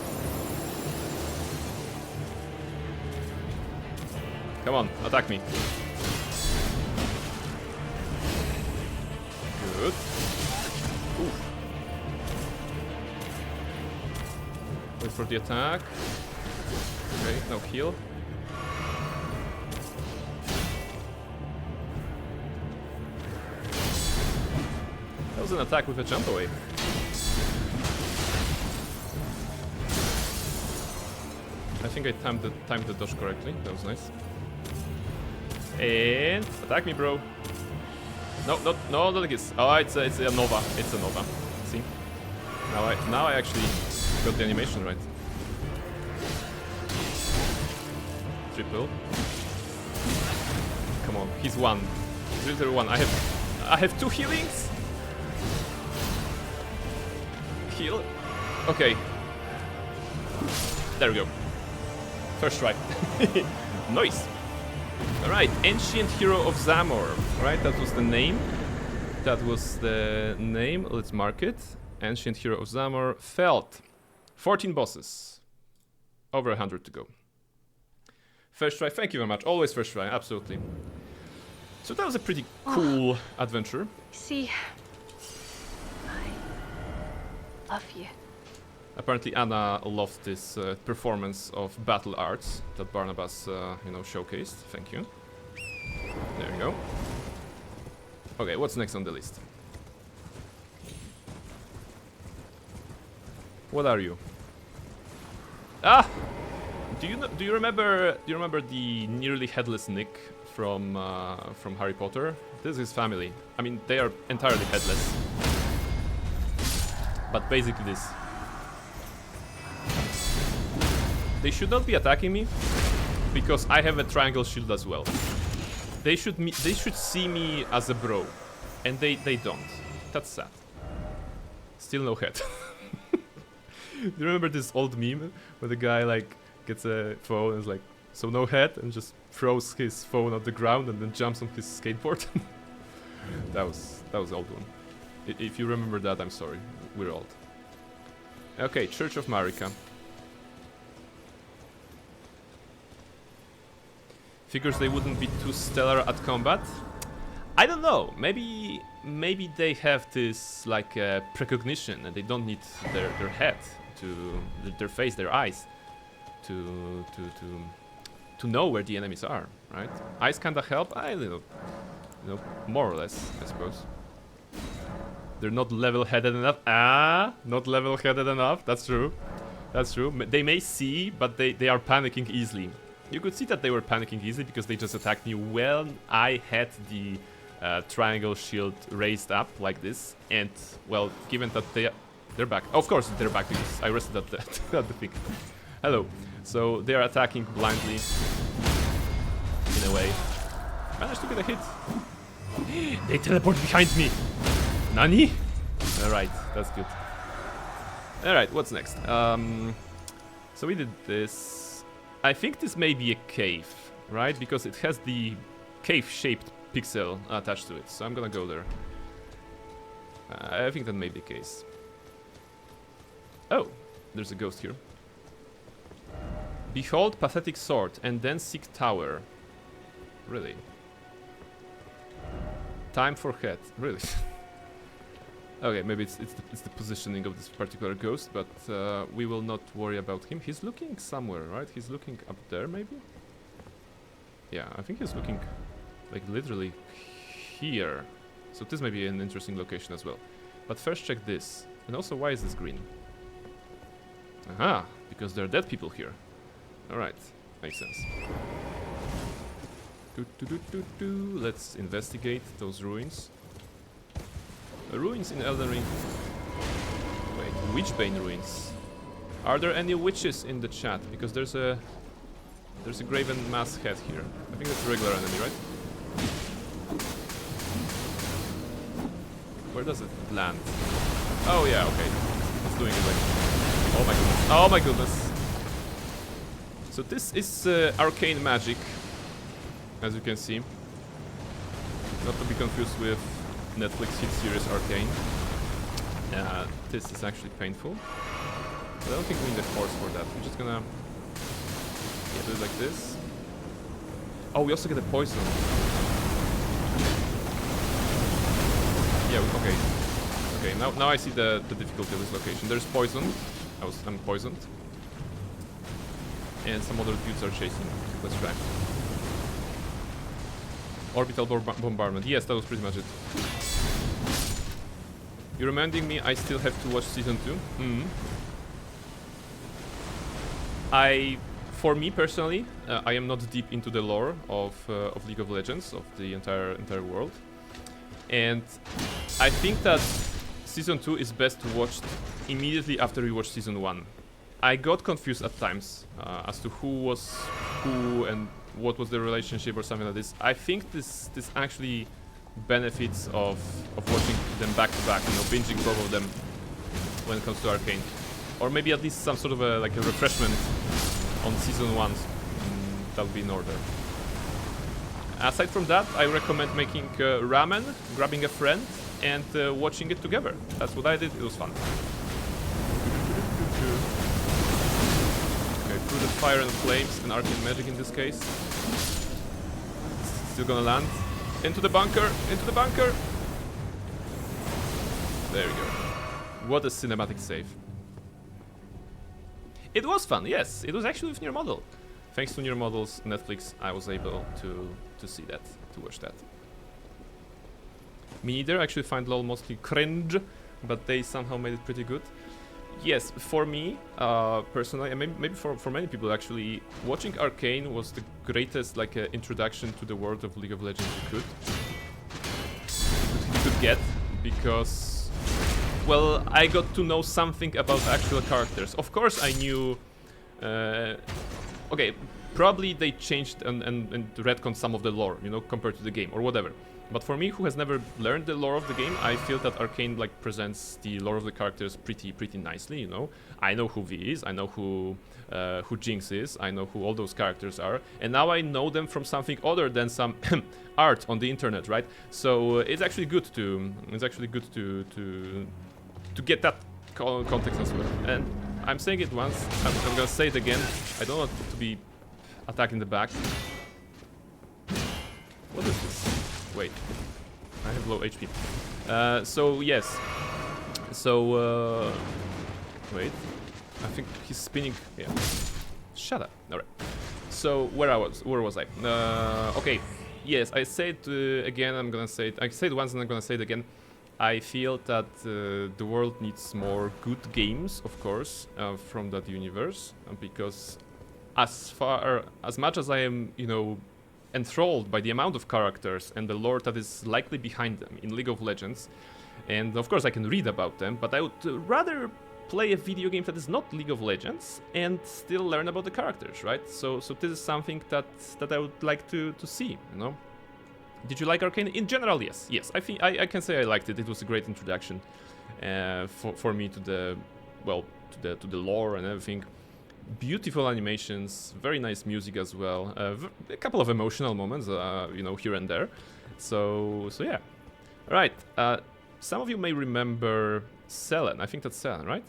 Come on, attack me. Good. Ooh. Wait for the attack. Okay, now heal. That was an attack with a jump away. I think I timed the dodge correctly. That was nice. And attack me, bro. No, not like this. Oh, it's a Nova. It's a Nova. See? Now I actually got the animation right. Triple. Come on, he's 1. He's literally 1. I have 2 healings. Heal. Okay. There we go. First try. Nice. Alright, Ancient Hero of Zamor. Right, that was the name. Let's mark it. Ancient Hero of Zamor. Felt. 14 bosses. Over 100 to go. First try, thank you very much. Always first try, absolutely. So that was a pretty cool adventure. See, I love you. Apparently Anna loved this performance of battle arts that Barnabas, you know, showcased. Thank you. There we go. Okay, what's next on the list? What are you? Ah! Do you remember the nearly headless Nick from Harry Potter? This is his family. I mean, they are entirely headless. But basically this. They should not be attacking me because I have a triangle shield as well. They should see me as a bro, and they don't. That's sad. Still no head. Do you remember this old meme where the guy like gets a phone and is like, so no head, and just throws his phone on the ground and then jumps on his skateboard? that was the old one. If you remember that, I'm sorry. We're old. Okay, Church of Marika. Figures they wouldn't be too stellar at combat. I don't know. Maybe they have this like precognition and they don't need their head to their face, their eyes to know where the enemies are, right? Eyes kinda help. I don't know, you know, more or less, I suppose. They're not level-headed enough. Not level-headed enough. That's true. That's true. They may see, but they are panicking easily. You could see that they were panicking easily because they just attacked me when I had the triangle shield raised up like this. And, well, given that they're back. Of course they're back because I rested at the, at the thing. Hello. So they are attacking blindly. In a way. Managed to get a hit. They teleport behind me. Nani? Alright, that's good. Alright, what's next? So we did this. I think this may be a cave, right? Because it has the cave-shaped pixel attached to it. So I'm gonna go there. I think that may be the case. Oh, there's a ghost here. Behold pathetic sword and then seek tower. Really? Time for head. Really? Okay, maybe it's the positioning of this particular ghost, but we will not worry about him. He's looking somewhere, right? He's looking up there, maybe? Yeah, I think he's looking, like, literally here. So this may be an interesting location as well. But first check this. And also, why is this green? Aha! Because there are dead people here. Alright, makes sense. Let's investigate those ruins. Ruins in Elden Ring. Wait, Witchbane ruins. Are there any witches in the chat? Because there's a graven mass head here. I think that's a regular enemy, right? Where does it land? Oh yeah, okay. It's doing it like. Oh my goodness. Oh my goodness. So this is arcane magic, as you can see. Not to be confused with Netflix hit series Arcane. This is actually painful. But I don't think we need a force for that. We're just gonna do it like this. Oh, we also get a poison. Yeah, okay. Okay, now I see the difficulty of this location. There's poison. I'm poisoned. And some other dudes are chasing me. Let's try. Orbital bombardment. Yes, that was pretty much it. You're reminding me I still have to watch season 2. For me personally, I am not deep into the lore of League of Legends, of the entire world, and I think that season 2 is best watched immediately after we watch season 1. I got confused at times as to who was who and what was the relationship or something like this. I think this actually benefits of watching them back to back, you know, binging both of them when it comes to Arcane, or maybe at least some sort of a refreshment on season 1. That would be in order. Aside from that, I recommend making ramen, grabbing a friend, and watching it together. That's what I did. It was fun. Okay, through the fire and flames and arcane magic in this case. Still gonna land. Into the bunker! Into the bunker! There we go. What a cinematic save. It was fun, yes. It was actually with Near Model. Thanks to Near Model's Netflix, I was able to see that, to watch that. Me neither. I actually find LoL mostly cringe, but they somehow made it pretty good. Yes, for me, personally, and maybe for many people actually, watching Arcane was the greatest like introduction to the world of League of Legends you could get, because, well, I got to know something about actual characters. Of course, I knew. Okay, probably they changed and retconned some of the lore, you know, compared to the game or whatever. But for me, who has never learned the lore of the game, I feel that Arcane like presents the lore of the characters pretty nicely, you know. I know who V is, I know who Jinx is, I know who all those characters are, and now I know them from something other than some art on the internet, right? So it's actually good to get that context as well. And I'm saying it once, I'm gonna say it again. I don't want to be attacked in the back. What is this? Wait, I have low HP. So yes. So wait, I think he's spinning. Yeah. Shut up. All right. So where was I? Okay. Yes, I said again. I'm gonna say it. I said once and I'm gonna say it again. I feel that the world needs more good games, of course, from that universe, because as much as I am, you know, enthralled by the amount of characters and the lore that is likely behind them in League of Legends, and of course I can read about them, but I would rather play a video game that is not League of Legends and still learn about the characters, right? So this is something that I would like to see, you know. Did you like Arcane? In general, yes. Yes, I think I can say I liked it. It was a great introduction for me to the lore and everything. Beautiful animations, very nice music as well. A couple of emotional moments, you know, here and there. So yeah. All right. Some of you may remember Selen. I think that's Selen, right?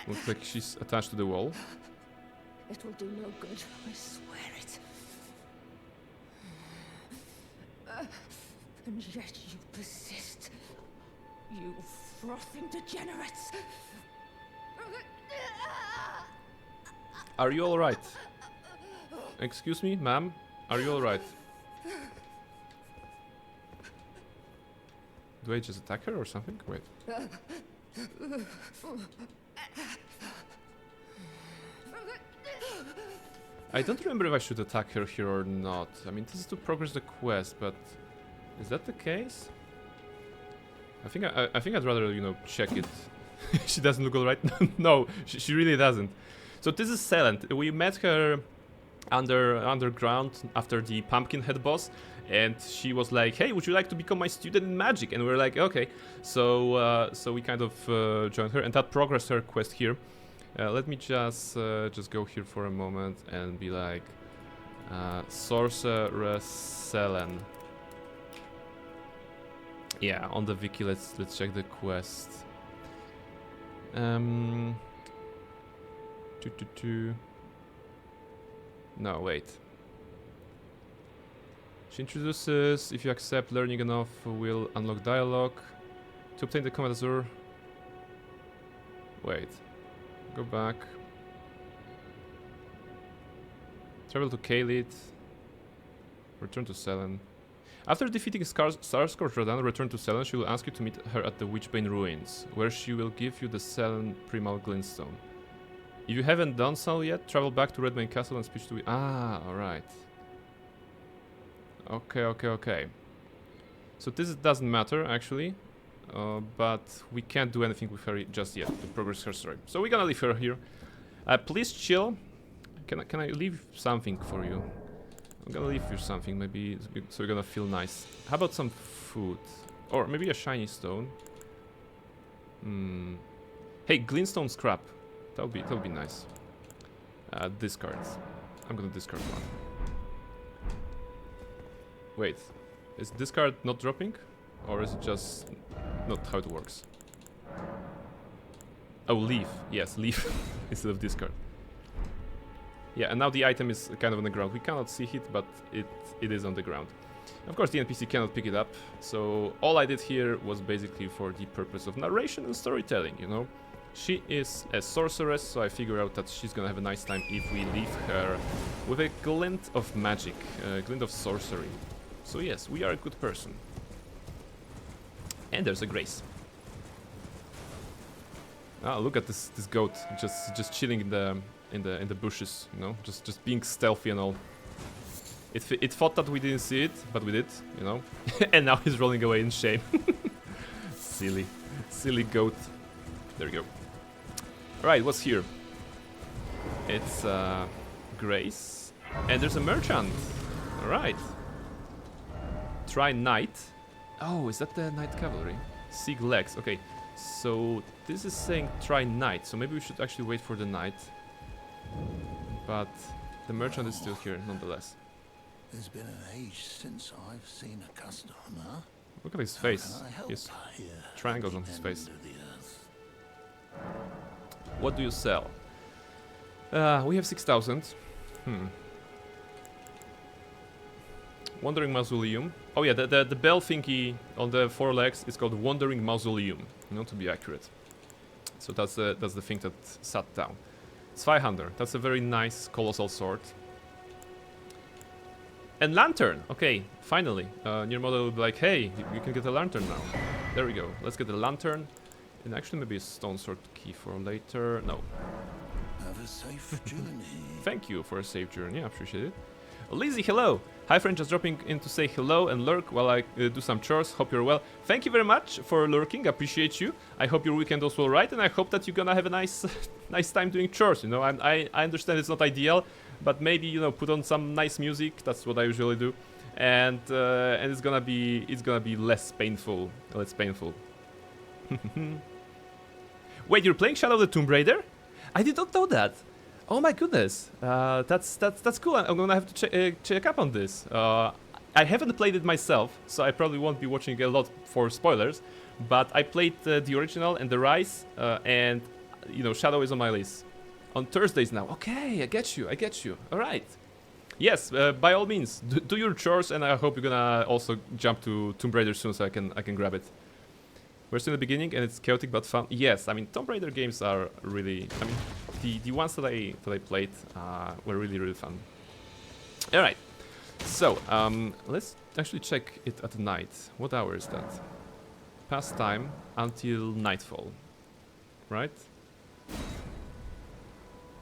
Looks like she's attached to the wall. It will do no good, I swear it. And yet you persist. You frothing degenerates. Are you alright? Excuse me, ma'am? Are you alright? Do I just attack her or something? Wait. I don't remember if I should attack her here or not. I mean, this is to progress the quest, but is that the case? I think I'd rather, you know, check it. She doesn't look alright. No, she really doesn't. So this is Selen. We met her underground after the Pumpkinhead boss, and she was like, "Hey, would you like to become my student in magic?" And we were like, "Okay." So we kind of joined her, and that progressed her quest here. Let me just go here for a moment and be like, Sorceress Selen. Yeah, on the wiki. Let's check the quest. No, wait. She introduces, if you accept learning enough, will unlock dialogue. To obtain the Command Azure. Wait. Go back. Travel to Khalid. Return to Selen. After defeating Starscourge Radan, return to Selen. She will ask you to meet her at the Witchbane Ruins, where she will give you the Selen Primal Glintstone. If you haven't done so yet, travel back to Redbane Castle and speak to... Ah, alright. Okay. So this doesn't matter, actually. But we can't do anything with her just yet to progress her story. So we're gonna leave her here. Please chill. Can I leave something for you? I'm gonna leave you something, maybe, so you're gonna feel nice. How about some food? Or maybe a shiny stone. Hey, glintstone scrap. That would be nice. Discard. I'm gonna discard one. Wait, is discard not dropping? Or is it just not how it works? Oh, leave. Yes, leave instead of discard. Yeah, and now the item is kind of on the ground. We cannot see it, but it is on the ground. Of course, the NPC cannot pick it up, so all I did here was basically for the purpose of narration and storytelling, you know? She is a sorceress, so I figure out that she's gonna have a nice time if we leave her with a glint of magic, a glint of sorcery. So yes, we are a good person. And there's a Grace. Ah, look at this goat, just chilling in the bushes, you know, just being stealthy and all. It thought that we didn't see it, but we did, you know. And now he's rolling away in shame. Silly goat. There we go. Alright, what's here? It's Grace. And there's a merchant. Alright. Try knight. Oh, is that the knight cavalry? Seek legs. Okay, so this is saying try knight, so maybe we should actually wait for the knight. But the merchant is still here, nonetheless. There's been an age since I've seen a customer. Look at his face. He has Here, triangles on at the his end face. of the earth. What do you sell? We have 6,000. Wandering Mausoleum. Oh yeah, the bell thingy on the 4 legs is called Wandering Mausoleum, you know, to be accurate. So that's the thing that sat down. It's 500. That's a very nice colossal sword. And lantern. Okay, finally. Near model will be like, hey, you can get a lantern now. There we go. Let's get a lantern. And actually maybe a stone sword key for later. No. Have a safe journey. Thank you for a safe journey. I appreciate it. Lizzie, hello. Hi friend, just dropping in to say hello and lurk while I do some chores. Hope you're well. Thank you very much for lurking. Appreciate you. I hope your weekend was all right, and I hope that you're gonna have a nice time doing chores. You know, I understand it's not ideal, but maybe, you know, put on some nice music. That's what I usually do, and it's gonna be less painful. Wait, you're playing Shadow of the Tomb Raider? I did not know that. Oh my goodness, that's cool. I'm gonna have to check up on this. I haven't played it myself, so I probably won't be watching a lot for spoilers. But I played the original and the Rise, and you know, Shadow is on my list. On Thursdays now. Okay, I get you. All right. Yes, by all means, do your chores, and I hope you're gonna also jump to Tomb Raider soon, so I can grab it. We're still in the beginning, and it's chaotic but fun. Yes, I mean, Tomb Raider games are really. I mean, the ones that I played were really fun. All right. So let's actually check it at night. What hour is that? Past time until nightfall, right?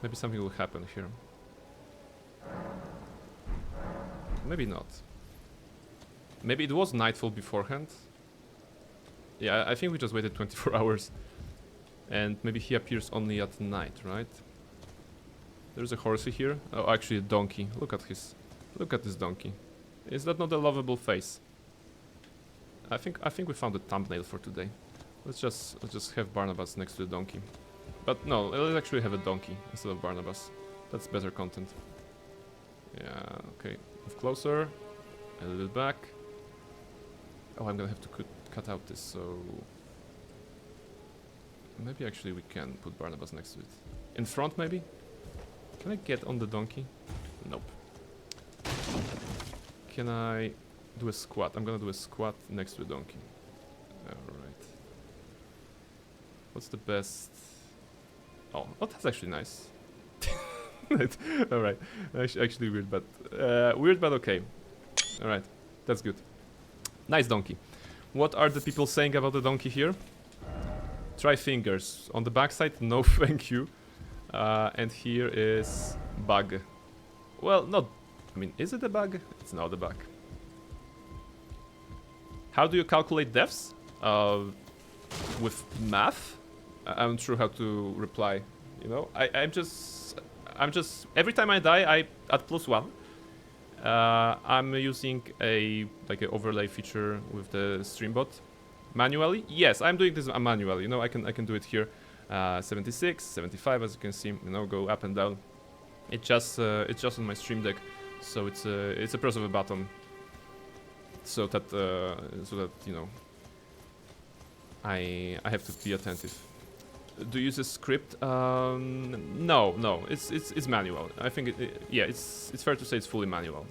Maybe something will happen here. Maybe not. Maybe it was nightfall beforehand. Yeah, I think we just waited 24 hours. And maybe he appears only at night, right? There's a horsey here. Oh, actually a donkey. Look at this donkey. Is that not a lovable face? I think we found a thumbnail for today. Let's just have Barnabas next to the donkey. But no, let's actually have a donkey instead of Barnabas. That's better content. Yeah, okay. Move closer. A little back. Oh, I'm gonna have to cut out this, so... Maybe actually we can put Barnabas next to it. In front, maybe? Can I get on the donkey? Nope. Can I do a squat? I'm gonna do a squat next to the donkey. Alright. What's the best... Oh, that's actually nice. Alright. Actually weird, but okay. Alright. That's good. Nice donkey. What are the people saying about the donkey here? Try fingers. On the backside, no thank you. And here is bug. Well, not... I mean, is it a bug? It's not a bug. How do you calculate deaths? With math? I'm not sure how to reply. You know, I'm just... Every time I die, I add +1. I'm using an overlay feature with the streambot. Manually? Yes, I'm doing this manually. You know, I can do it here. 76, 75, as you can see. You know, go up and down. It's just on my stream deck, so it's a press of a button. So that you know, I have to be attentive. do you use a script? No, it's manual. I think yeah, it's fair to say it's fully manual.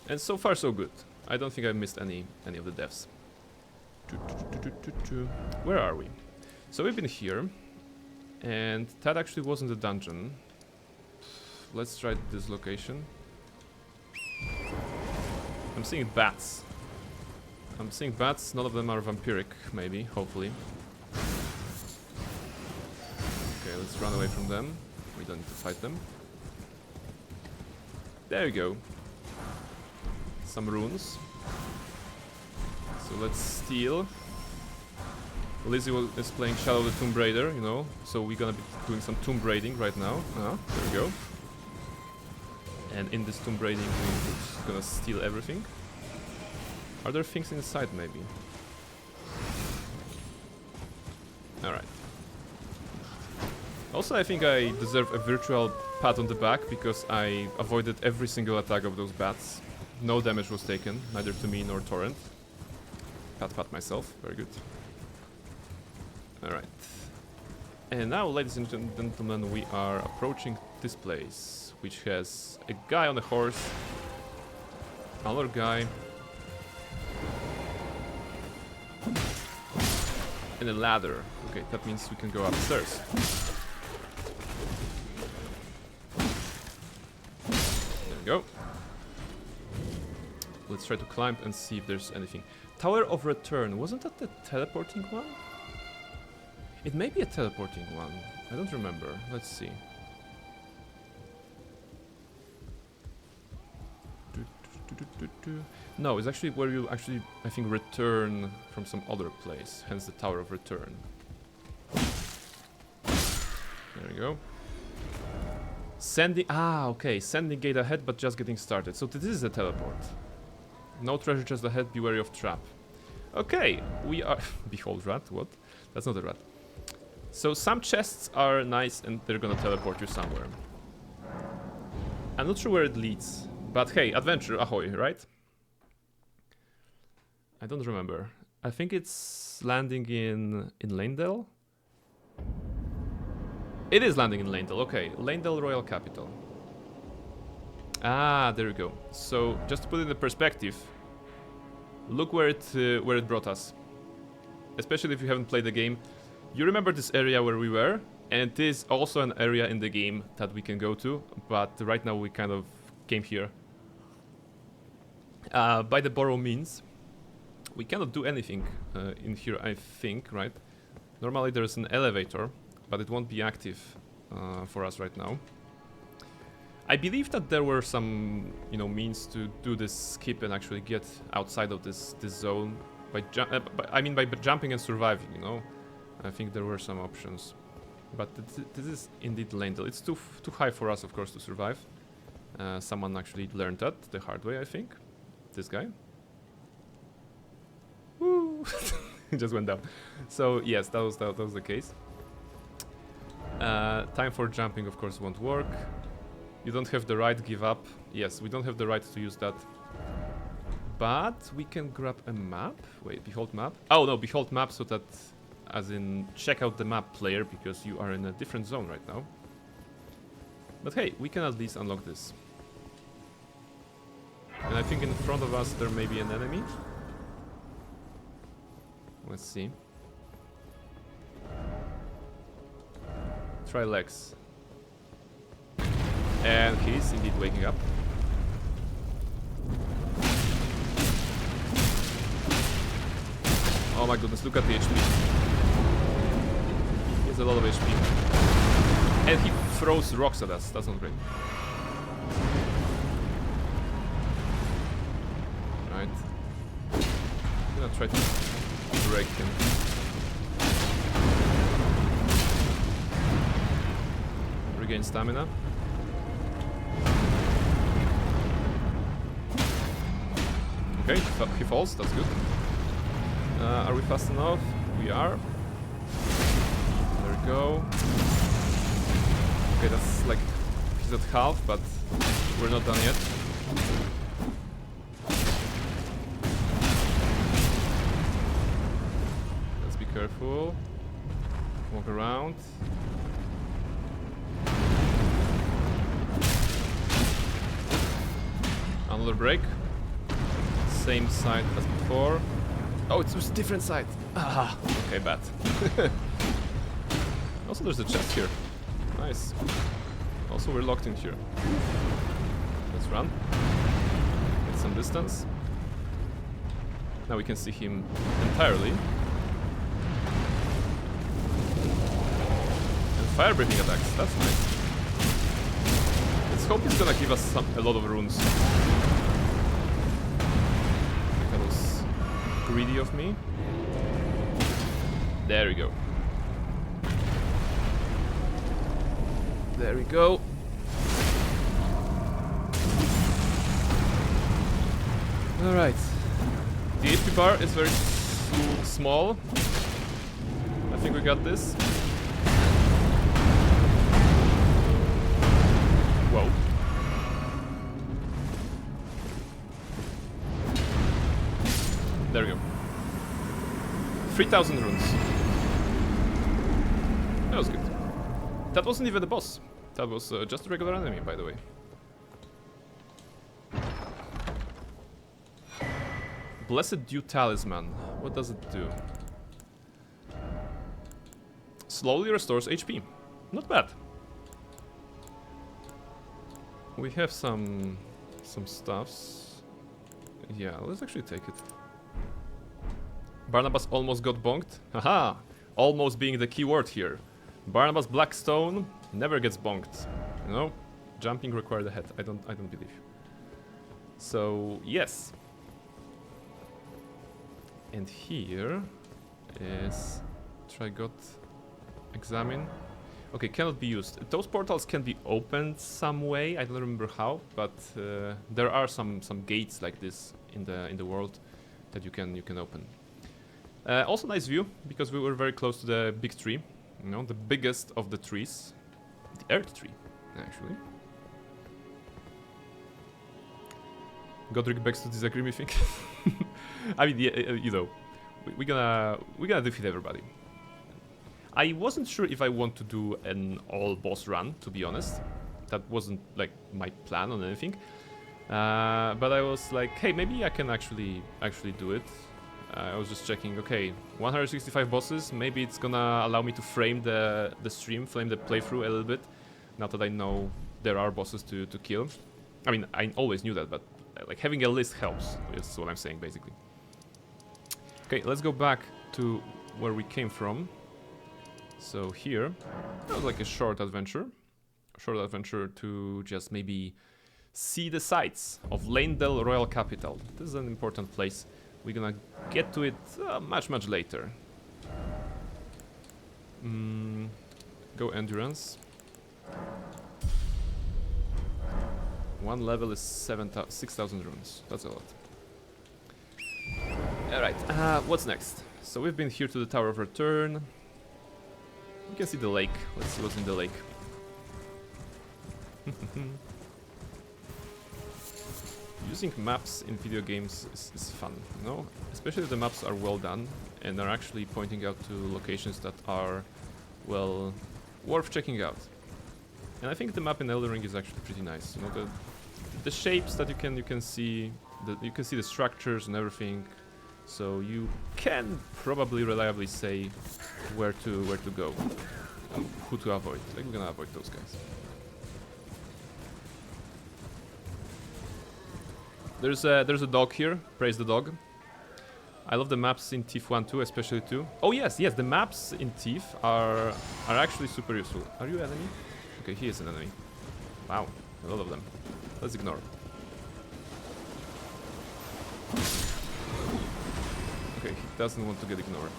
And so far so good. I don't think I missed any of the deaths. Where are we? So we've been here, and that actually wasn't a dungeon. Let's try this location. I'm seeing bats. I'm seeing bats. None of them are vampiric, maybe, hopefully. Okay, let's run away from them. We don't need to fight them. There you go. Some runes. So let's steal. Lizzie is playing Shadow of the Tomb Raider, you know, so we're gonna be doing some tomb raiding right now. There we go. And in this tomb raiding, we're just gonna steal everything. Are there things inside, maybe? Alright. Also, I think I deserve a virtual pat on the back because I avoided every single attack of those bats. No damage was taken, neither to me nor Torrent. Pat myself, very good. Alright. And now, ladies and gentlemen, we are approaching this place, which has a guy on a horse, another guy, and a ladder. Okay, that means we can go upstairs. There we go. Let's try to climb and see if there's anything. Tower of Return, wasn't that the teleporting one? It may be a teleporting one. I don't remember. Let's see. No, it's actually where you actually, I think, return from some other place. Hence the Tower of Return. There we go. Sending... Ah, okay. Sending gate ahead, but just getting started. So this is a teleport. No treasure chest ahead, be wary of trap. Okay, we are... Behold rat, what? That's not a rat. So some chests are nice and they're gonna teleport you somewhere. I'm not sure where it leads. But hey, adventure, ahoy, right? I don't remember. I think it's landing in Lanedale? It is landing in Lanedale, okay. Lanedale Royal Capital. Ah, there we go. So, just to put it in the perspective, look where it brought us. Especially if you haven't played the game. You remember this area where we were, and it is also an area in the game that we can go to, but right now we kind of came here. By the borrow means, we cannot do anything in here, I think, right? Normally there's an elevator, but it won't be active for us right now. I believe that there were some, you know, means to do this skip and actually get outside of this zone by jumping and surviving, you know. I think there were some options, but this is indeed Lanedale. It's too high for us, of course, to survive. Someone actually learned that the hard way, I think. This guy. Woo! He just went down. So yes, that was the case. Time for jumping, of course, won't work. You don't have the right, give up. Yes, we don't have the right to use that. But we can grab a map. Wait, behold map. Oh no, behold map, so that, as in, check out the map, player, because you are in a different zone right now. But hey, we can at least unlock this. And I think in front of us there may be an enemy. Let's see. Try Lex. And he's indeed waking up. Oh my goodness, look at the HP. He has a lot of HP. And he throws rocks at us, that's not great. Right. I'm gonna try to break him. Regain stamina. Okay, he falls, that's good. Are we fast enough? We are. There we go. Okay, that's like, he's at half, but we're not done yet. Let's be careful. Walk around. Another break. Same side as before. Oh, it's a different side. Ah, okay, bad. Also, there's a chest here. Nice. Also, we're locked in here. Let's run. Get some distance. Now we can see him entirely. And fire breathing attacks. That's nice. Let's hope he's gonna give us a lot of runes. That was greedy of me. There we go. There we go. Alright. The HP bar is very small. I think we got this. Whoa. There we go. 3,000 runes. That was good. That wasn't even the boss. That was just a regular enemy, by the way. Blessed Dew Talisman. What does it do? Slowly restores HP. Not bad. We have some stuffs. Yeah, let's actually take it. Barnabas almost got bonked. Haha! Almost being the key word here. Barnabas Blackstone never gets bonked. You know? Jumping required a head. I don't believe. So yes. And here is Trigot Examine. Okay, cannot be used. Those portals can be opened some way. I don't remember how, but there are some gates like this in the world that you can open. Also nice view because we were very close to the big tree. You know, the biggest of the trees, the Earth tree, actually. Godric begs to disagree, me think. I mean, yeah, you know, we're gonna defeat everybody. I wasn't sure if I want to do an all boss run, to be honest. That wasn't like my plan on anything. But I was like, hey, maybe I can actually do it. I was just checking. Okay, 165 bosses. Maybe it's gonna allow me to frame the stream, frame the playthrough a little bit. Now that I know there are bosses to kill. I mean, I always knew that, but like having a list helps. Is what I'm saying, basically. Okay, let's go back to where we came from. So here, that was like a short adventure to just maybe see the sights of Lanedale Royal Capital. This is an important place. We're gonna get to it much later. Go endurance. One level is 6,000 runes. That's a lot. Alright, what's next? So we've been here to the Tower of Return. You can see the lake. Let's see what's in the lake. Using maps in video games is fun, you know? Especially if the maps are well done and are actually pointing out to locations that are, well, worth checking out. And I think the map in Elden Ring is actually pretty nice. You know, the shapes that you can see, you can see the structures and everything. So you can probably reliably say where to go and who to avoid. Like, we're gonna avoid those guys. There's a dog here. Praise the dog. I love the maps in Thief 1 too, especially 2. Oh yes, the maps in Thief are actually super useful. Are you enemy? Okay, he is an enemy. Wow, a lot of them. Let's ignore. Okay, he doesn't want to get ignored.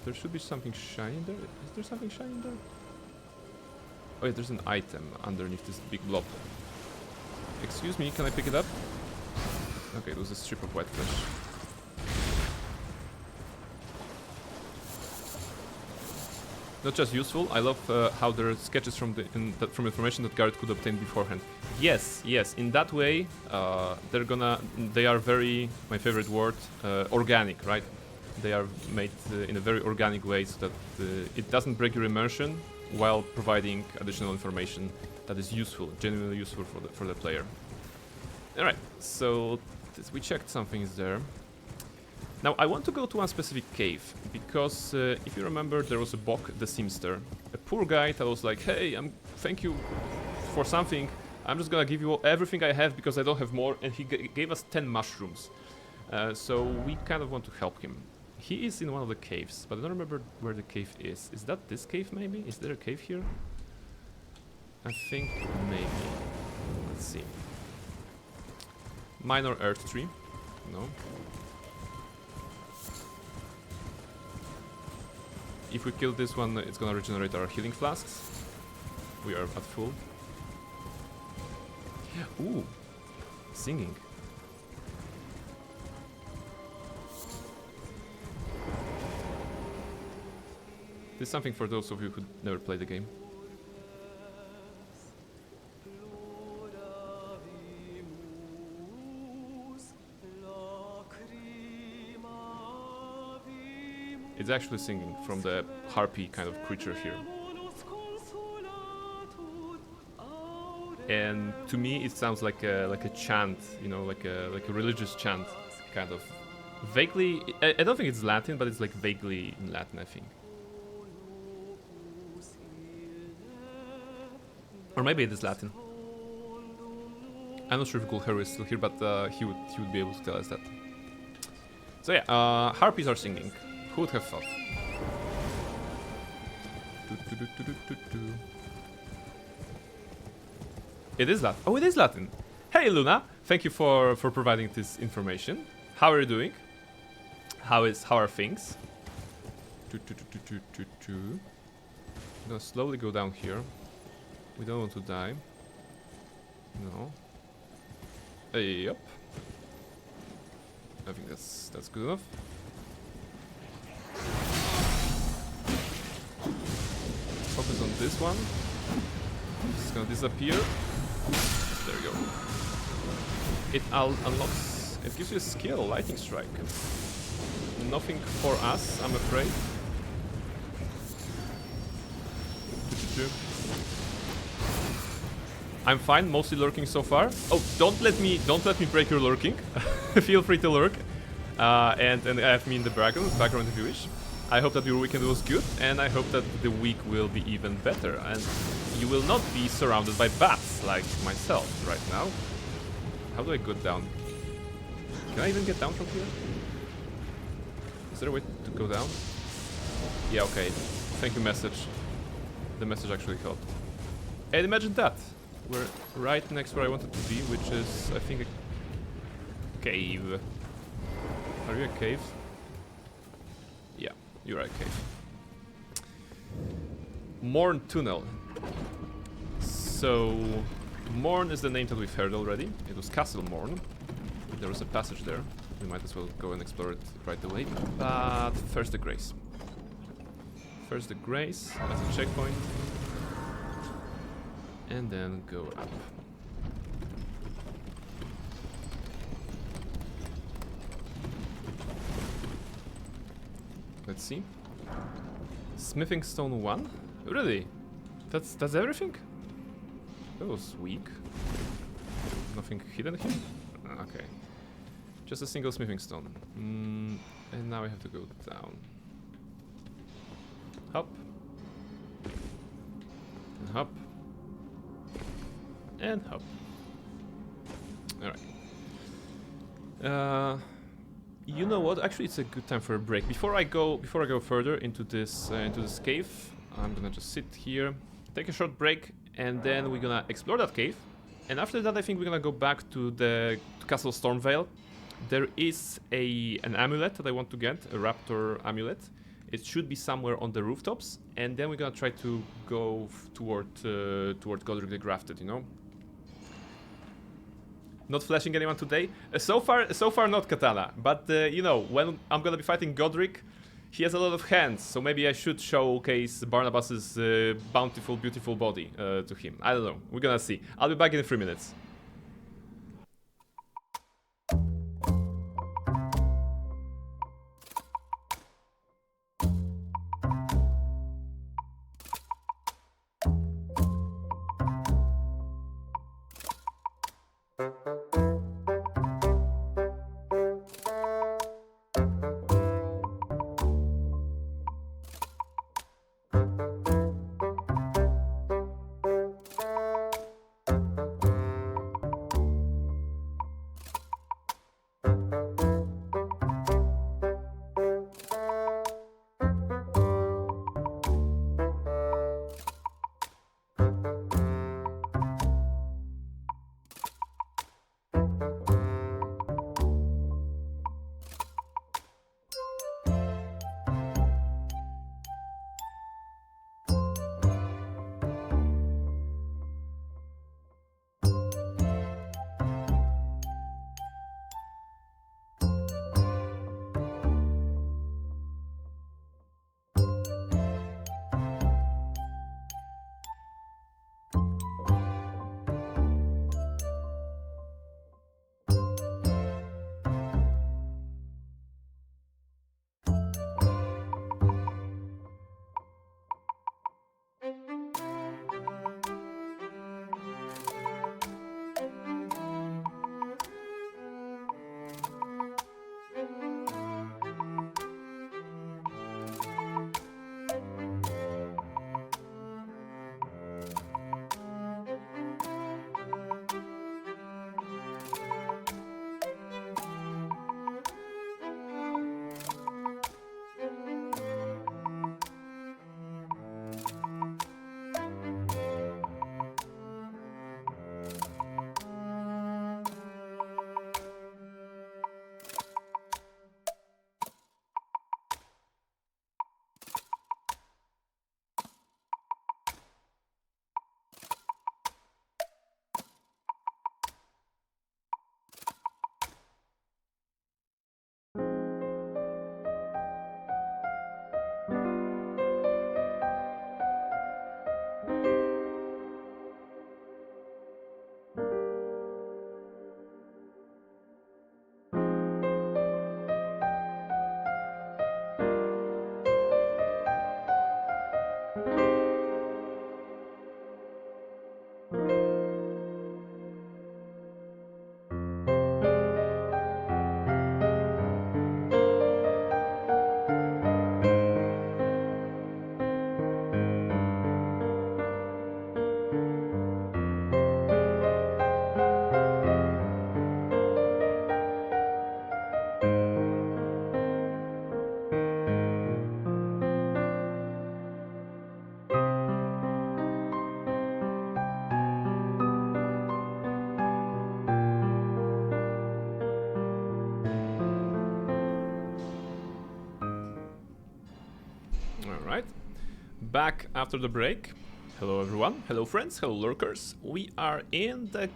There should be something shiny there. Is there something shiny there? Oh yeah, there's an item underneath this big blob. Excuse me, can I pick it up? Okay, it was a strip of white flesh. Not just useful, I love how there are sketches from information that Garrett could obtain beforehand. Yes, in that way, they are very, my favorite word, organic, right? They are made in a very organic way so that it doesn't break your immersion while providing additional information that is useful, genuinely useful for the player. Alright, so we checked some things there. Now I want to go to one specific cave, because if you remember, there was a Bonk the Seamster, a poor guy that was like, hey, thank you for something, I'm just gonna give you everything I have because I don't have more, and he gave us 10 mushrooms. So we kind of want to help him. He is in one of the caves, but I don't remember where the cave is. Is that this cave maybe? Is there a cave here? I think maybe. Let's see. Minor earth tree. No. If we kill this one, it's gonna regenerate our healing flasks. We are at full. Ooh, singing. This is something for those of you who never played the game. It's actually singing from the harpy kind of creature here. And to me it sounds like a chant, you know, like a religious chant, kind of. Vaguely, I don't think it's Latin, but it's like vaguely in Latin, I think. Or maybe it is Latin. I'm not sure if Gulharu is still here, but he would be able to tell us that. So yeah, harpies are singing. Who would have thought? It is Latin. Oh, it is Latin. Hey, Luna. Thank you for providing this information. How are you doing? How are things? I'm gonna slowly go down here. We don't want to die. No. Yep. I think that's good enough. Focus on this one. It's gonna disappear. There we go. It unlocks. It gives you a skill, lightning strike. Nothing for us, I'm afraid. I'm fine, mostly lurking so far. Oh, don't let me break your lurking. Feel free to lurk, and have me in the background if you wish. I hope that your weekend was good, and I hope that the week will be even better, and you will not be surrounded by bats like myself right now. How do I go down? Can I even get down from here? Is there a way to go down? Yeah, okay. Thank you, message. The message actually helped. And imagine that. We're right next where I wanted to be, which is, I think, a cave. Are you a cave? Yeah, you're a cave. Morn Tunnel. So, Morn is the name that we've heard already. It was Castle Morn. There was a passage there. We might as well go and explore it right away. But first the Grace. First the Grace as a checkpoint. And then go up. Let's see. Smithing Stone 1? Really? That's everything? That was weak. Nothing hidden here? Okay. Just a single smithing stone. And now I have to go down. Hop. And hop. And hop. Alright. You know what? Actually, it's a good time for a break. Before I go further into this cave, I'm gonna just sit here, take a short break, and then we're gonna explore that cave. And after that, I think we're gonna go back to Castle Stormvale. There is an amulet that I want to get, a raptor amulet. It should be somewhere on the rooftops, and then we're gonna try to go toward Godric the Grafted, you know. Not flashing anyone today. So far not Katana, but you know, when I'm gonna be fighting Godric, he has a lot of hands, so maybe I should showcase Barnabas's bountiful, beautiful body to him. I don't know. We're gonna see. I'll be back in 3 minutes. Alright, back after the break. Hello everyone, hello friends, hello lurkers. We are in the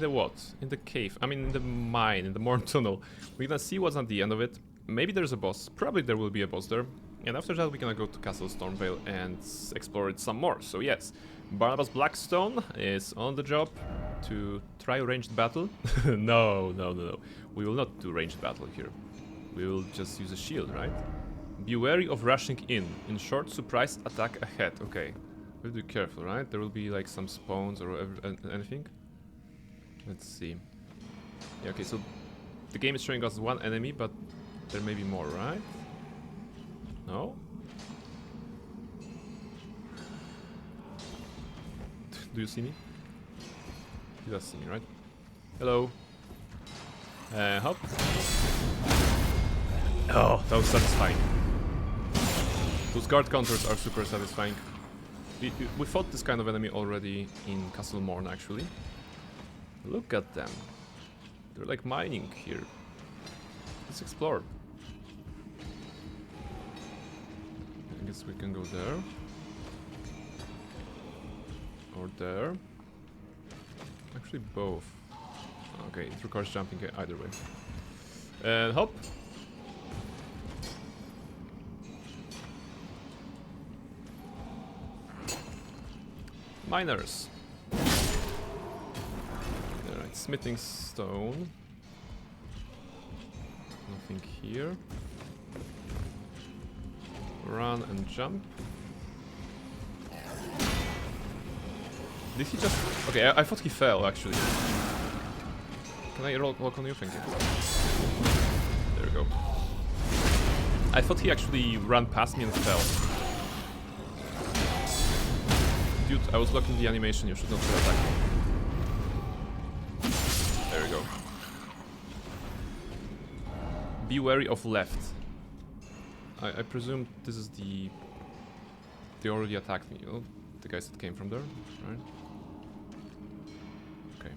what? In the cave, I mean in the mine, in the Morn tunnel. We're gonna see what's at the end of it. Maybe there's a boss, probably there will be a boss there. And after that we're gonna go to Castle Stormvale and explore it some more. So yes, Barnabas Blackstone is on the job to try ranged battle. No. We will not do ranged battle here. We will just use a shield, right? Be wary of rushing in. In short, surprise attack ahead. Okay. We'll be careful, right? There will be like some spawns or anything. Let's see. Yeah, okay, so the game is showing us one enemy, but there may be more, right? No? Do you see me? He does see me, right? Hello. Hop. Oh, that was satisfying. Those guard counters are super satisfying. We fought this kind of enemy already in Castle Morn, actually. Look at them. They're like mining here. Let's explore. I guess we can go there. Or there. Actually both. Okay, it requires jumping either way. And hop. Miners. Alright, smithing stone. Nothing here. Run and jump. Did he just... Okay, I thought he fell, actually. Can I walk on you? Thank you. There we go. I thought he actually ran past me and fell. Dude, I was blocking the animation, you should not attack me. There we go. Be wary of left. I presume this is the... They already attacked me, you know? The guys that came from there, right? Okay.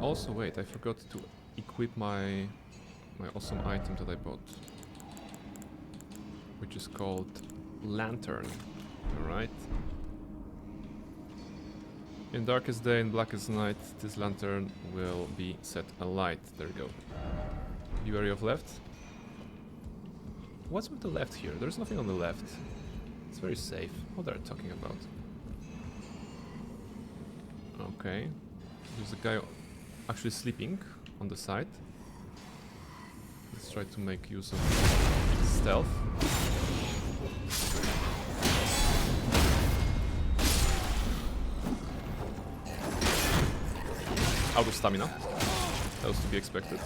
Also, wait, I forgot to equip my awesome item that I bought. Which is called Lantern. Alright. In darkest day and blackest night, this lantern will be set alight. There we go. Be wary of left. What's with the left here? There's nothing on the left. It's very safe. What are they talking about? Okay. There's a guy actually sleeping on the side. Let's try to make use of stealth. Out of stamina. That was to be expected.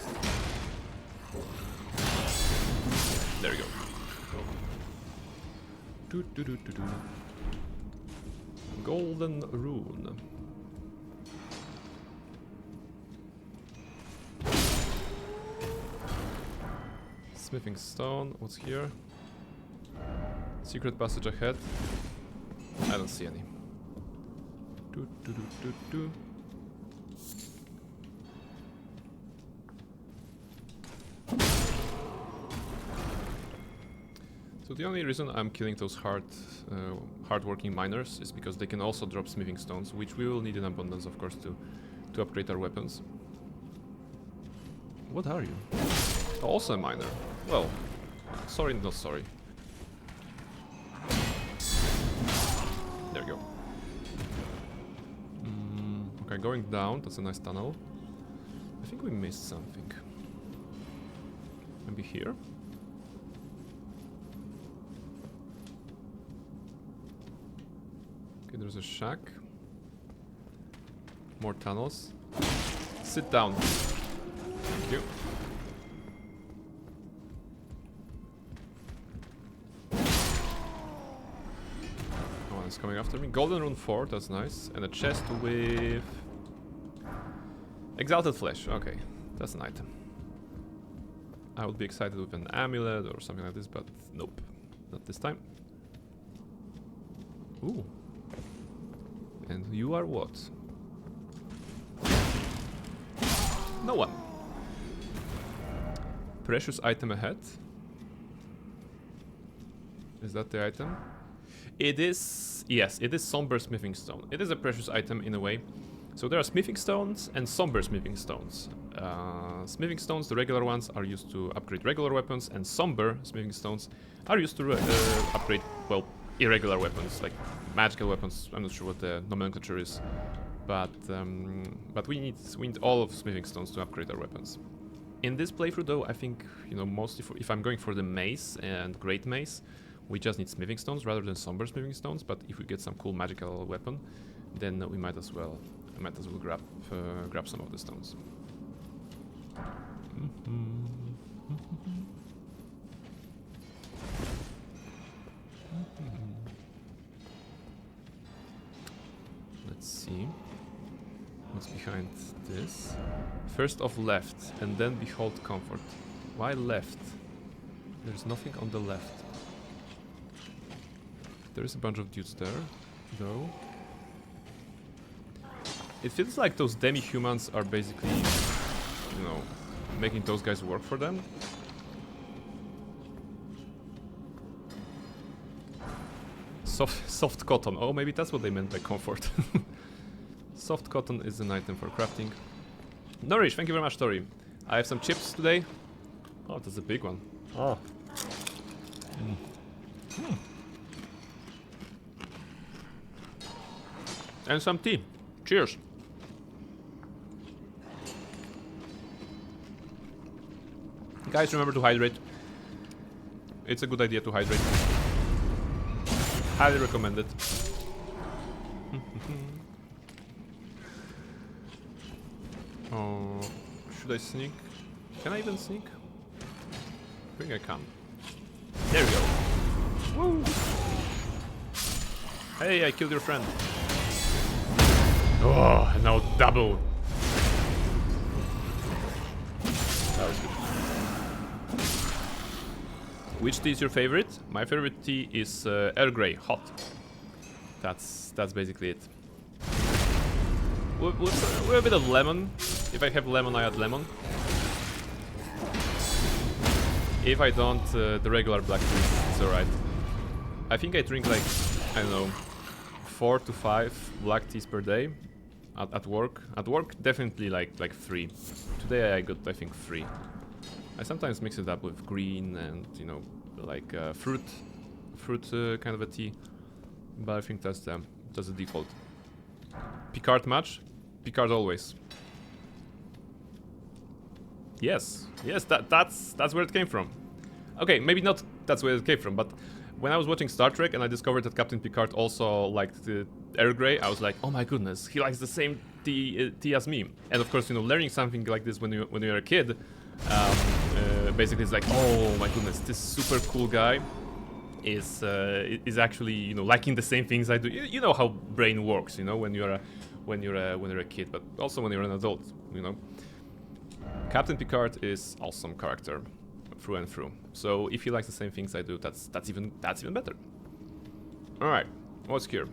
There we go. Golden rune. Smithing stone. What's here? Secret passage ahead. I don't see any. So the only reason I'm killing those hard-working miners is because they can also drop smithing stones, which we will need in abundance, of course, to upgrade our weapons. What are you? Also a miner. Well, sorry, not sorry. There we go. Okay, going down. That's a nice tunnel. I think we missed something. Maybe here? Okay, there's a shack. More tunnels. Sit down. Thank you. No one is coming after me. Golden rune 4, that's nice. And a chest with... Exalted flesh. Okay, that's an item. I would be excited with an amulet or something like this, but nope. Not this time. Ooh. And you are what? No one. Precious item ahead. Is that the item? It is... Yes, it is somber smithing stone. It is a precious item in a way. So there are smithing stones and somber smithing stones. Smithing stones, the regular ones, are used to upgrade regular weapons, and somber smithing stones are used to upgrade, well, irregular weapons, like magical weapons. I'm not sure what the nomenclature is, but we need all of smithing stones to upgrade our weapons. In this playthrough, though, I think, you know, mostly if I'm going for the mace and great mace, we just need smithing stones rather than somber smithing stones. But if we get some cool magical weapon, then we might as well grab some of the stones. Let's see what's behind this. First off left, and then behold comfort. Why left? There's nothing on the left. There's a bunch of dudes there, though. It feels like those demi-humans are basically, you know, making those guys work for them. Soft cotton. Oh, maybe that's what they meant by comfort. Soft cotton is an item for crafting. Nourish, thank you very much, Tori. I have some chips today. Oh, that's a big one. Oh. And some tea. Cheers. Guys, remember to hydrate. It's a good idea to hydrate. Highly recommend it. Oh, should I sneak? Can I even sneak? I think I can. There we go. Woo! Hey, I killed your friend. Oh, and now double. That was good. Which tea is your favorite? My favorite tea is Earl Grey, hot. That's basically it. With a bit of lemon. If I have lemon, I add lemon. If I don't, the regular black tea, it's alright. I think I drink like, I don't know, 4 to 5 black teas per day at work. At work, definitely like 3. Today I got, I think, 3. I sometimes mix it up with green and, you know, like fruit kind of a tea. But I think that's the default. Picard match? Picard always. Yes, that's where it came from. Okay, maybe not that's where it came from, but when I was watching Star Trek and I discovered that Captain Picard also liked the Earl Grey, I was like, oh my goodness, he likes the same tea as me. And of course, you know, learning something like this when you're a kid, basically it's like, oh my goodness, this super cool guy is actually, you know, liking the same things I do. You know how brain works, you know, when you're a kid, but also when you're an adult, you know. Captain Picard is awesome character, through and through. So if he likes the same things I do, that's even better. All right, what's here?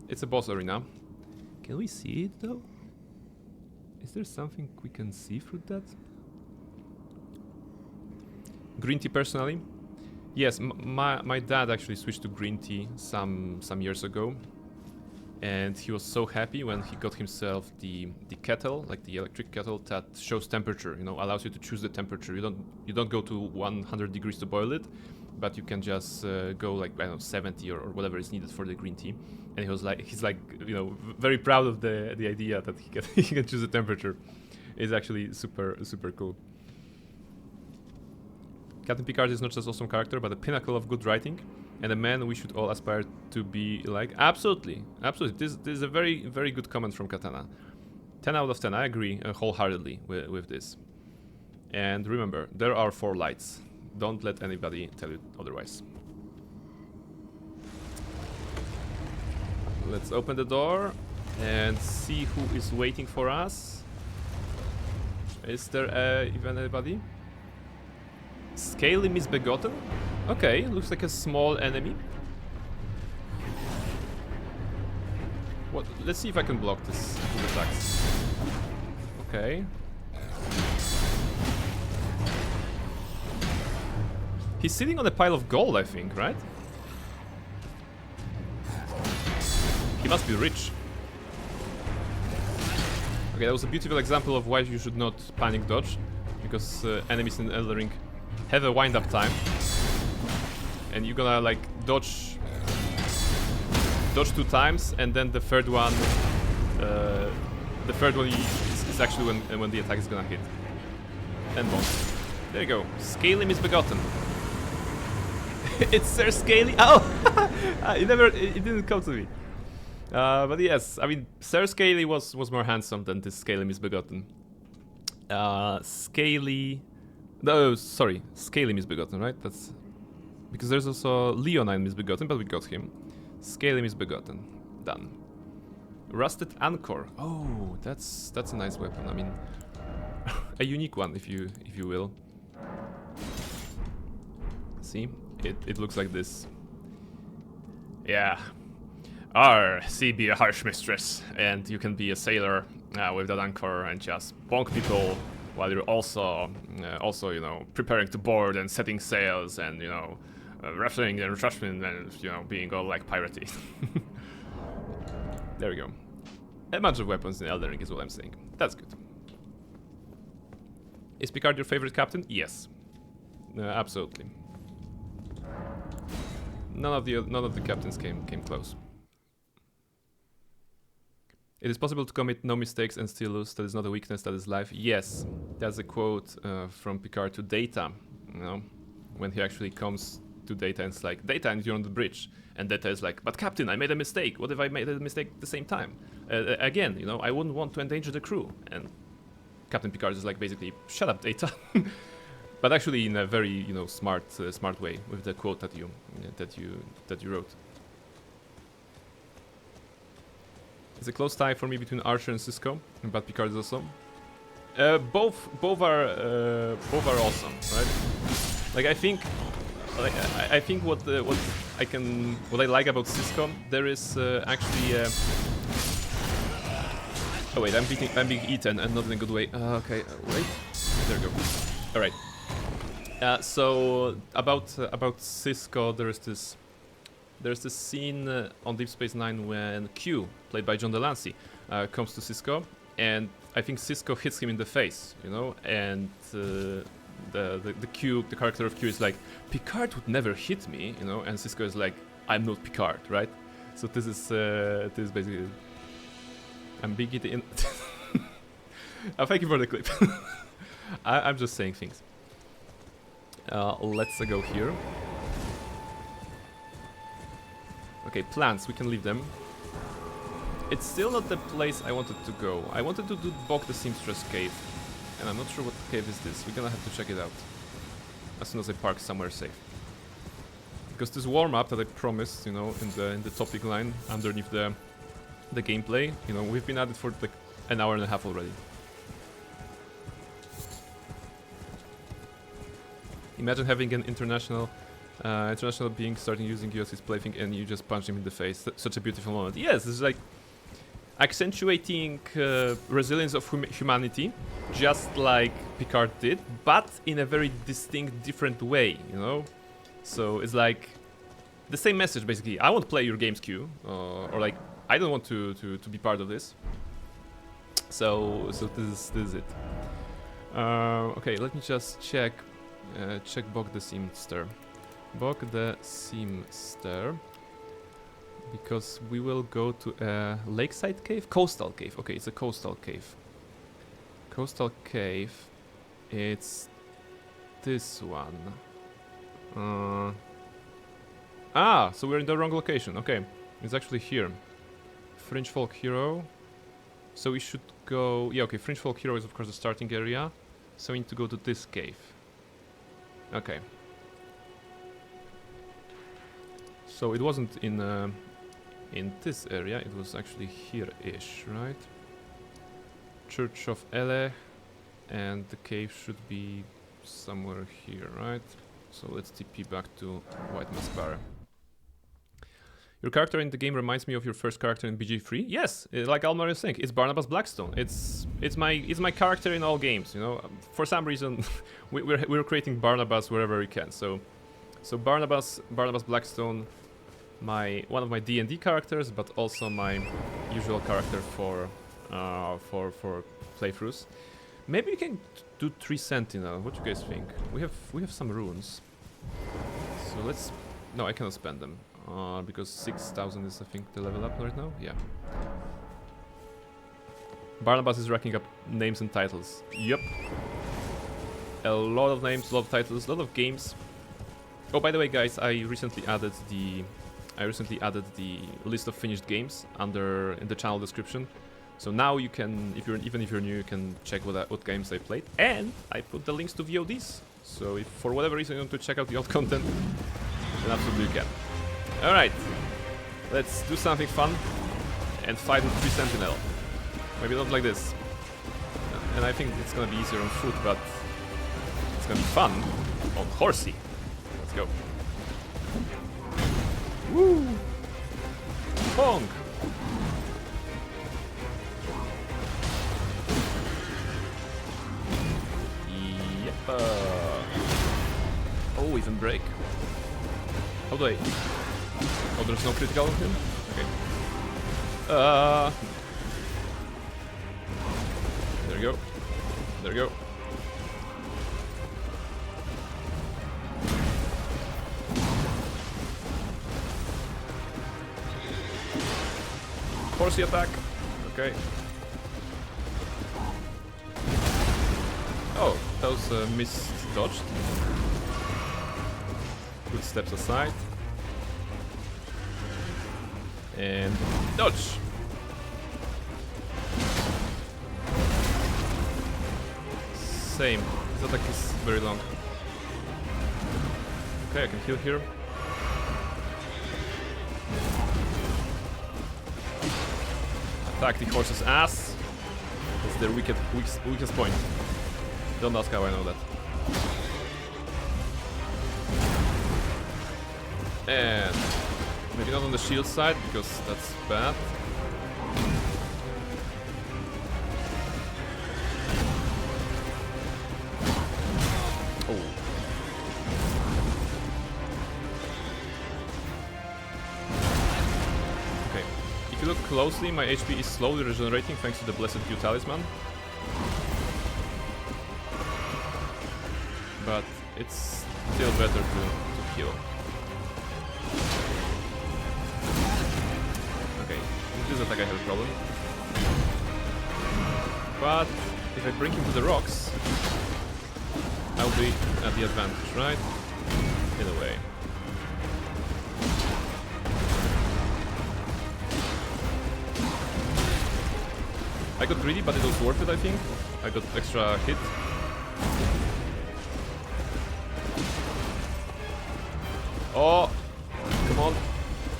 It's a boss arena. Can we see it though? Is there something we can see through that? Green tea personally? Yes, my dad actually switched to green tea some years ago. And he was so happy when he got himself the kettle, like the electric kettle that shows temperature, you know, allows you to choose the temperature. You don't go to 100 degrees to boil it, but you can just go like, I don't know, 70 or whatever is needed for the green tea. And he's like, you know, very proud of the idea that he can choose the temperature. It's actually super cool. Captain Picard is not just an awesome character, but a pinnacle of good writing. And a man we should all aspire to be like. Absolutely. This is a very, very good comment from Katana. 10 out of 10, I agree wholeheartedly with this. And remember, there are 4 lights. Don't let anybody tell you otherwise. Let's open the door and see who is waiting for us. Is there even anybody? Scaly Misbegotten? Okay, looks like a small enemy. What? Let's see if I can block this attacks. Okay. He's sitting on a pile of gold, I think, right? He must be rich. Okay, that was a beautiful example of why you should not panic dodge, because enemies in Elden Ring have a wind-up time. And you're gonna like dodge 2 times, and then the third one is actually when the attack is gonna hit. And bonk. There you go. Scaly Misbegotten. It's Sir Scaly. Oh, it didn't come to me. But yes, I mean, Sir Scaly was more handsome than this Scaly Misbegotten. Scaly Misbegotten, right? That's because there's also Leonine Misbegotten, but we got him. Scaly Misbegotten. Done. Rusted Anchor. Oh, that's a nice weapon. I mean, a unique one, if you will. See, it looks like this. Yeah. See, be a harsh mistress, and you can be a sailor with that anchor and just bonk people while you're also, you know, preparing to board and setting sails and, you know, rushing and you know, being all like piratey. There we go. A bunch of weapons in Elden Ring is what I'm saying. That's good. Is Picard your favorite captain? Yes. Absolutely. None of the captains came close. It is possible to commit no mistakes and still lose. That is not a weakness, that is life. Yes, that's a quote from Picard to Data. You know, when he actually comes to Data and it's like, Data, and you're on the bridge. And Data is like, but Captain, I made a mistake. What if I made a mistake at the same time? Again, you know, I wouldn't want to endanger the crew. And Captain Picard is like basically, shut up, Data. But actually in a very, you know, smart way with the quote that you wrote. It's a close tie for me between Archer and Cisco, but Picard is awesome. Both are awesome, right? Like I think what I like about Cisco, there is actually. Oh wait, I'm being eaten and not in a good way. Okay, wait. There we go. All right. So about Cisco, there's this scene on Deep Space Nine when Q, played by John Delancey, comes to Cisco, and I think Cisco hits him in the face, you know, and the Q, the character of Q, is like, Picard would never hit me, you know, and Cisco is like, I'm not Picard, right? So this is basically. I'm big it in. Thank you for the clip. I'm just saying things. Let's go here. Okay, plants, we can leave them. It's still not the place I wanted to go. I wanted to do Bonk the Seamstress cave, and I'm not sure what cave is this. We're gonna have to check it out as soon as I park somewhere safe. Because this warm-up that I promised, you know, in the topic line underneath the gameplay, you know, we've been at it for like an hour and a half already. Imagine having an international being starting using you as his plaything and you just punch him in the face. Such a beautiful moment. Yes, it's like accentuating resilience of humanity, just like Picard did, but in a very distinct, different way, you know? So it's like the same message, basically. I won't play your games, Q, or like, I don't want to be part of this. So this is it. Okay, let me just check Bonk the Seamster. Bonk the Seamster. Because we will go to a lakeside cave? Coastal cave. Okay, it's a coastal cave. Coastal cave. It's this one. So we're in the wrong location. Okay, it's actually here. Fringe Folk Hero. So we should go. Yeah, okay, Fringe Folk Hero is of course the starting area. So we need to go to this cave. Okay. So it wasn't in this area, it was actually here-ish, right? Church of Ele, and the cave should be somewhere here, right? So let's TP back to White Maspara. Your character in the game reminds me of your first character in BG3. Yes, like Almar is saying, it's Barnabas Blackstone. It's my character in all games. You know, for some reason, we're creating Barnabas wherever we can. So Barnabas Blackstone, one of my D&D characters, but also my usual character for playthroughs. Maybe we can do 3 Sentinel. What do you guys think? We have some runes. So let's. No, I cannot spend them. Because 6,000 is, I think, the level up right now. Yeah. Barnabas is racking up names and titles. Yup. A lot of names, a lot of titles, a lot of games. Oh, by the way, guys, I recently added the list of finished games in the channel description. So now you can, even if you're new, you can check what games I played, and I put the links to VODs. So if for whatever reason you want to check out the old content, then absolutely you can. Alright, let's do something fun and fight with 3 Sentinel. Maybe not like this. And I think it's gonna be easier on foot, but it's gonna be fun on horsey. Let's go. Woo! Bonk! Yep. Oh, even break. How do I? Oh, there's no critical on him? Okay. There we go. There we go. Horsey attack. Okay. Oh, that was missed dodged. Good steps aside. And dodge. same. His attack is very long. Okay, I can heal here. Attack the horse's ass. That's their weakest point. Don't ask how I know that. And maybe not on the shield side, because that's bad. Oh. Okay. If you look closely, my HP is slowly regenerating thanks to the Blessed Dew Talisman. But it's still better to heal. Okay, with this attack I have a problem. But if I bring him to the rocks, I'll be at the advantage, right? In a way. I got greedy, but it was worth it, I think. I got extra hit. Oh, come on.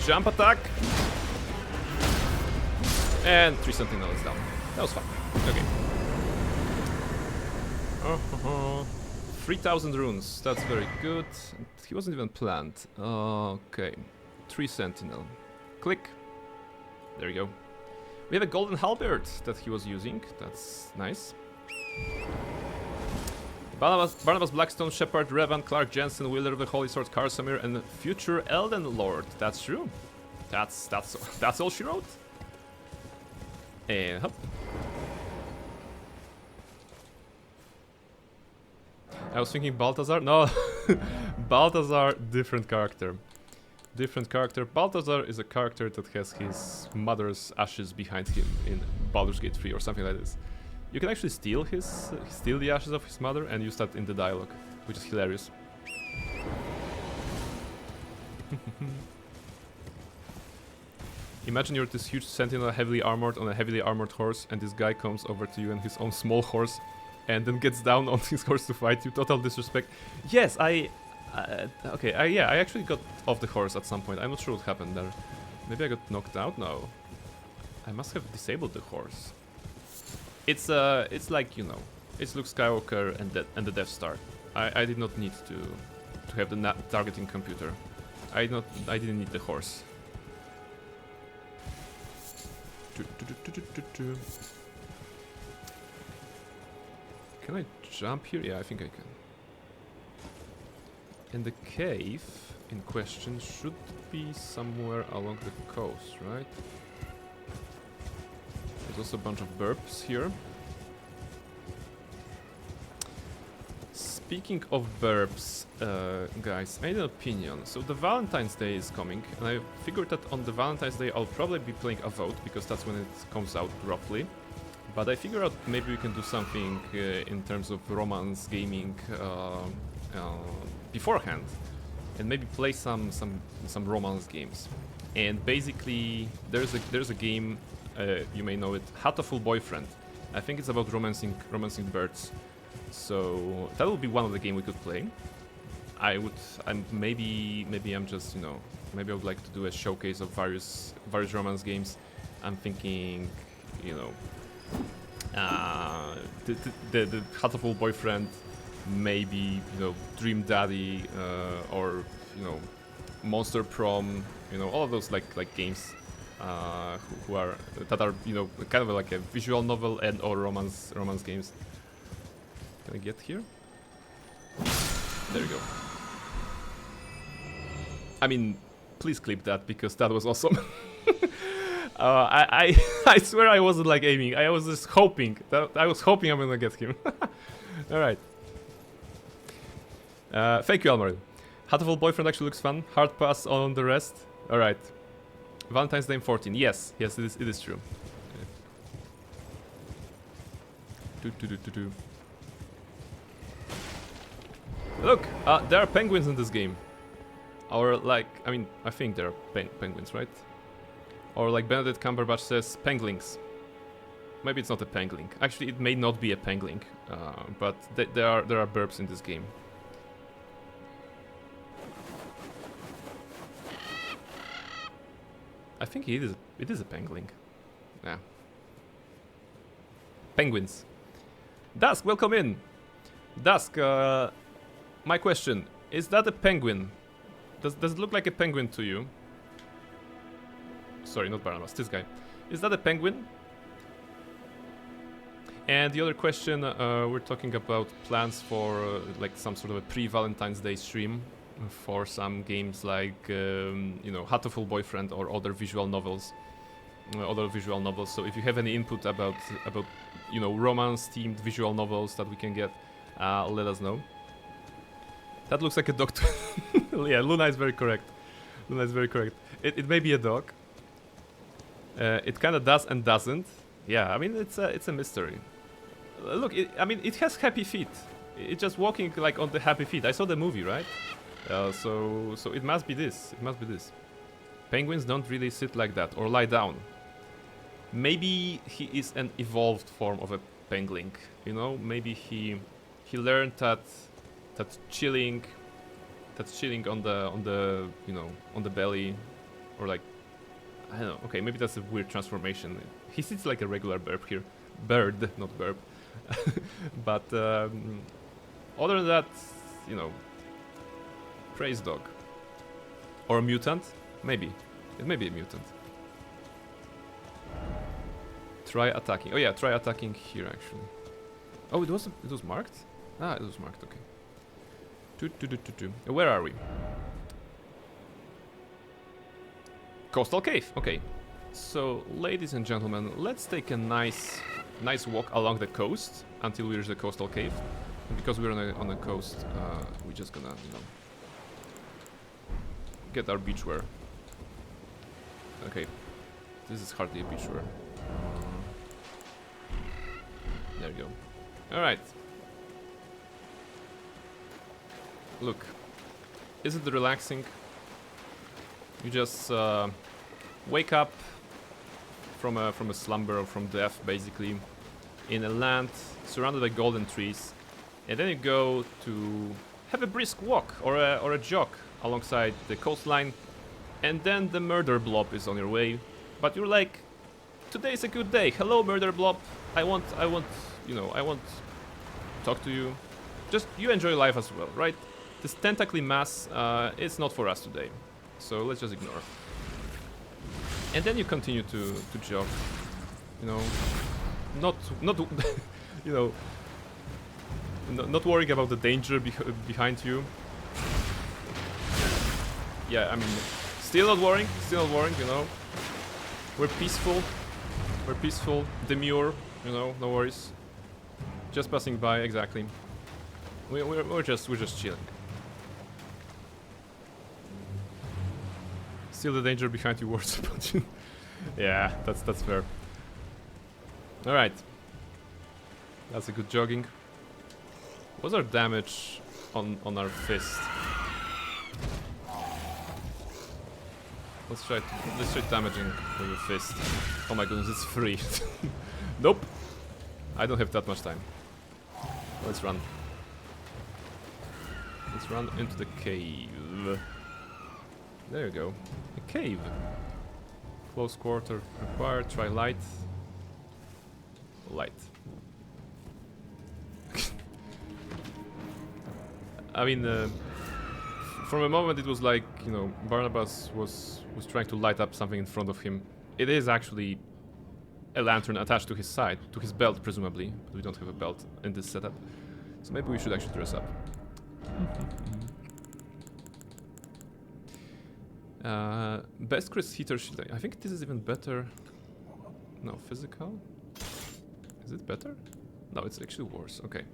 Jump attack. And 3 sentinels down. That was fun. Okay. 3,000 runes. That's very good. He wasn't even planned. Okay. 3 sentinel. Click. There you go. We have a golden halberd that he was using. That's nice. Barnabas Blackstone, Shepard, Revan, Clark Jensen, Wielder of the Holy Sword, Karsamir, and future Elden Lord. That's true. That's all she wrote. And hop. I was thinking Balthazar. No, Balthazar, different character. Different character. Balthazar is a character that has his mother's ashes behind him in Baldur's Gate 3 or something like this. You can actually steal the ashes of his mother and use that in the dialogue, which is hilarious. Imagine you're this huge sentinel heavily armored on a heavily armored horse, and this guy comes over to you on his own small horse and then gets down on his horse to fight you. Total disrespect. Yes, I actually got off the horse at some point. I'm not sure what happened there. Maybe I got knocked out? No. I must have disabled the horse. It's like, you know, it's Luke Skywalker and the Death Star. I did not need to have the targeting computer. I didn't need the horse. Can I jump here? Yeah, I think I can. And the cave in question should be somewhere along the coast, right? There's also a bunch of burps here. Speaking of burps, guys, I had an opinion. So the Valentine's Day is coming, and I figured that on the Valentine's Day I'll probably be playing a vote, because that's when it comes out roughly. But I figured out maybe we can do something in terms of romance gaming beforehand, and maybe play some romance games. And basically, there's a game, you may know it, Hatoful Boyfriend. I think it's about romancing birds. So that would be one of the game we could play. Maybe I'm just, you know, maybe I would like to do a showcase of various romance games. I'm thinking, you know, the Hatoful Boyfriend, maybe, you know, Dream Daddy, or, you know, Monster Prom, you know, all of those like games that are, you know, kind of like a visual novel and or romance games. Can I get here? There we go. I mean, please clip that, because that was awesome. I swear I wasn't like aiming. I was just hoping. I was hoping I'm gonna get him. Alright. Thank you, Almarin. Hatoful Boyfriend actually looks fun. Hard pass on the rest. Alright. Valentine's Day 14. Yes, it is true. Look, there are penguins in this game. Or like, I mean, I think there are penguins, right? Or like Benedict Cumberbatch says, penglings. Maybe it's not a pangolin. Actually, it may not be a pangolin, but there are burps in this game. I think it is a pangolin. Yeah. Penguins. Dusk, welcome in. Dusk, my question, is that a penguin? Does it look like a penguin to you? Sorry, not Barnabas, this guy. Is that a penguin? And the other question, we're talking about plans for like some sort of a pre-Valentine's Day stream for some games like, you know, Hatoful Boyfriend or other visual novels. So if you have any input about you know, romance-themed visual novels that we can get, let us know. That looks like a dog. Yeah, Luna is very correct. It may be a dog. It kind of does and doesn't. Yeah, I mean it's a mystery. Look, I mean it has happy feet. It's just walking like on the happy feet. I saw the movie, right? So it must be this. Penguins don't really sit like that or lie down. Maybe he is an evolved form of a pangolin. You know, maybe he learned that chilling on the you know, on the belly, or like, I don't know. Okay, maybe that's a weird transformation. He sits like a regular bird, not burp. But other than that, you know, praise dog or a mutant, maybe it may be a mutant. Try attacking. Oh yeah, try attacking here actually. Oh, it was marked. Ah, it was marked. Okay. Where are we? Coastal cave. Okay. So, ladies and gentlemen, let's take a nice walk along the coast until we reach the coastal cave. And because we're on the coast, we're just gonna, you know, get our beachwear. Okay. This is hardly a beachwear. There you go. All right. Look, is it relaxing? You just wake up from a slumber or from death, basically, in a land surrounded by golden trees, and then you go to have a brisk walk or a jog alongside the coastline, and then the murder blob is on your way. But you're like, today's a good day. Hello, murder blob. I want, you know, I want to talk to you. Just you enjoy life as well, right? This tentacly mass, it's not for us today, so let's just ignore. And then you continue to jog, you know, not you know, not worrying about the danger behind you. Yeah, I mean, still not worrying, you know. We're peaceful, demure, you know, no worries. Just passing by, exactly. We're just chilling. Still the danger behind you worries about you. Yeah, that's fair. Alright. That's a good jogging. What's our damage on our fist? Let's try damaging with the fist. Oh my goodness, it's free. Nope. I don't have that much time. Let's run. Let's run into the cave. There you go. A cave. Close quarter required. Try light. Light. I mean, from a moment it was like, you know, Barnabas was trying to light up something in front of him. It is actually a lantern attached to his side, to his belt presumably, but we don't have a belt in this setup. So maybe we should actually dress up. Best Chris heater shield. I think this is even better. No, physical? Is it better? No, it's actually worse. Okay.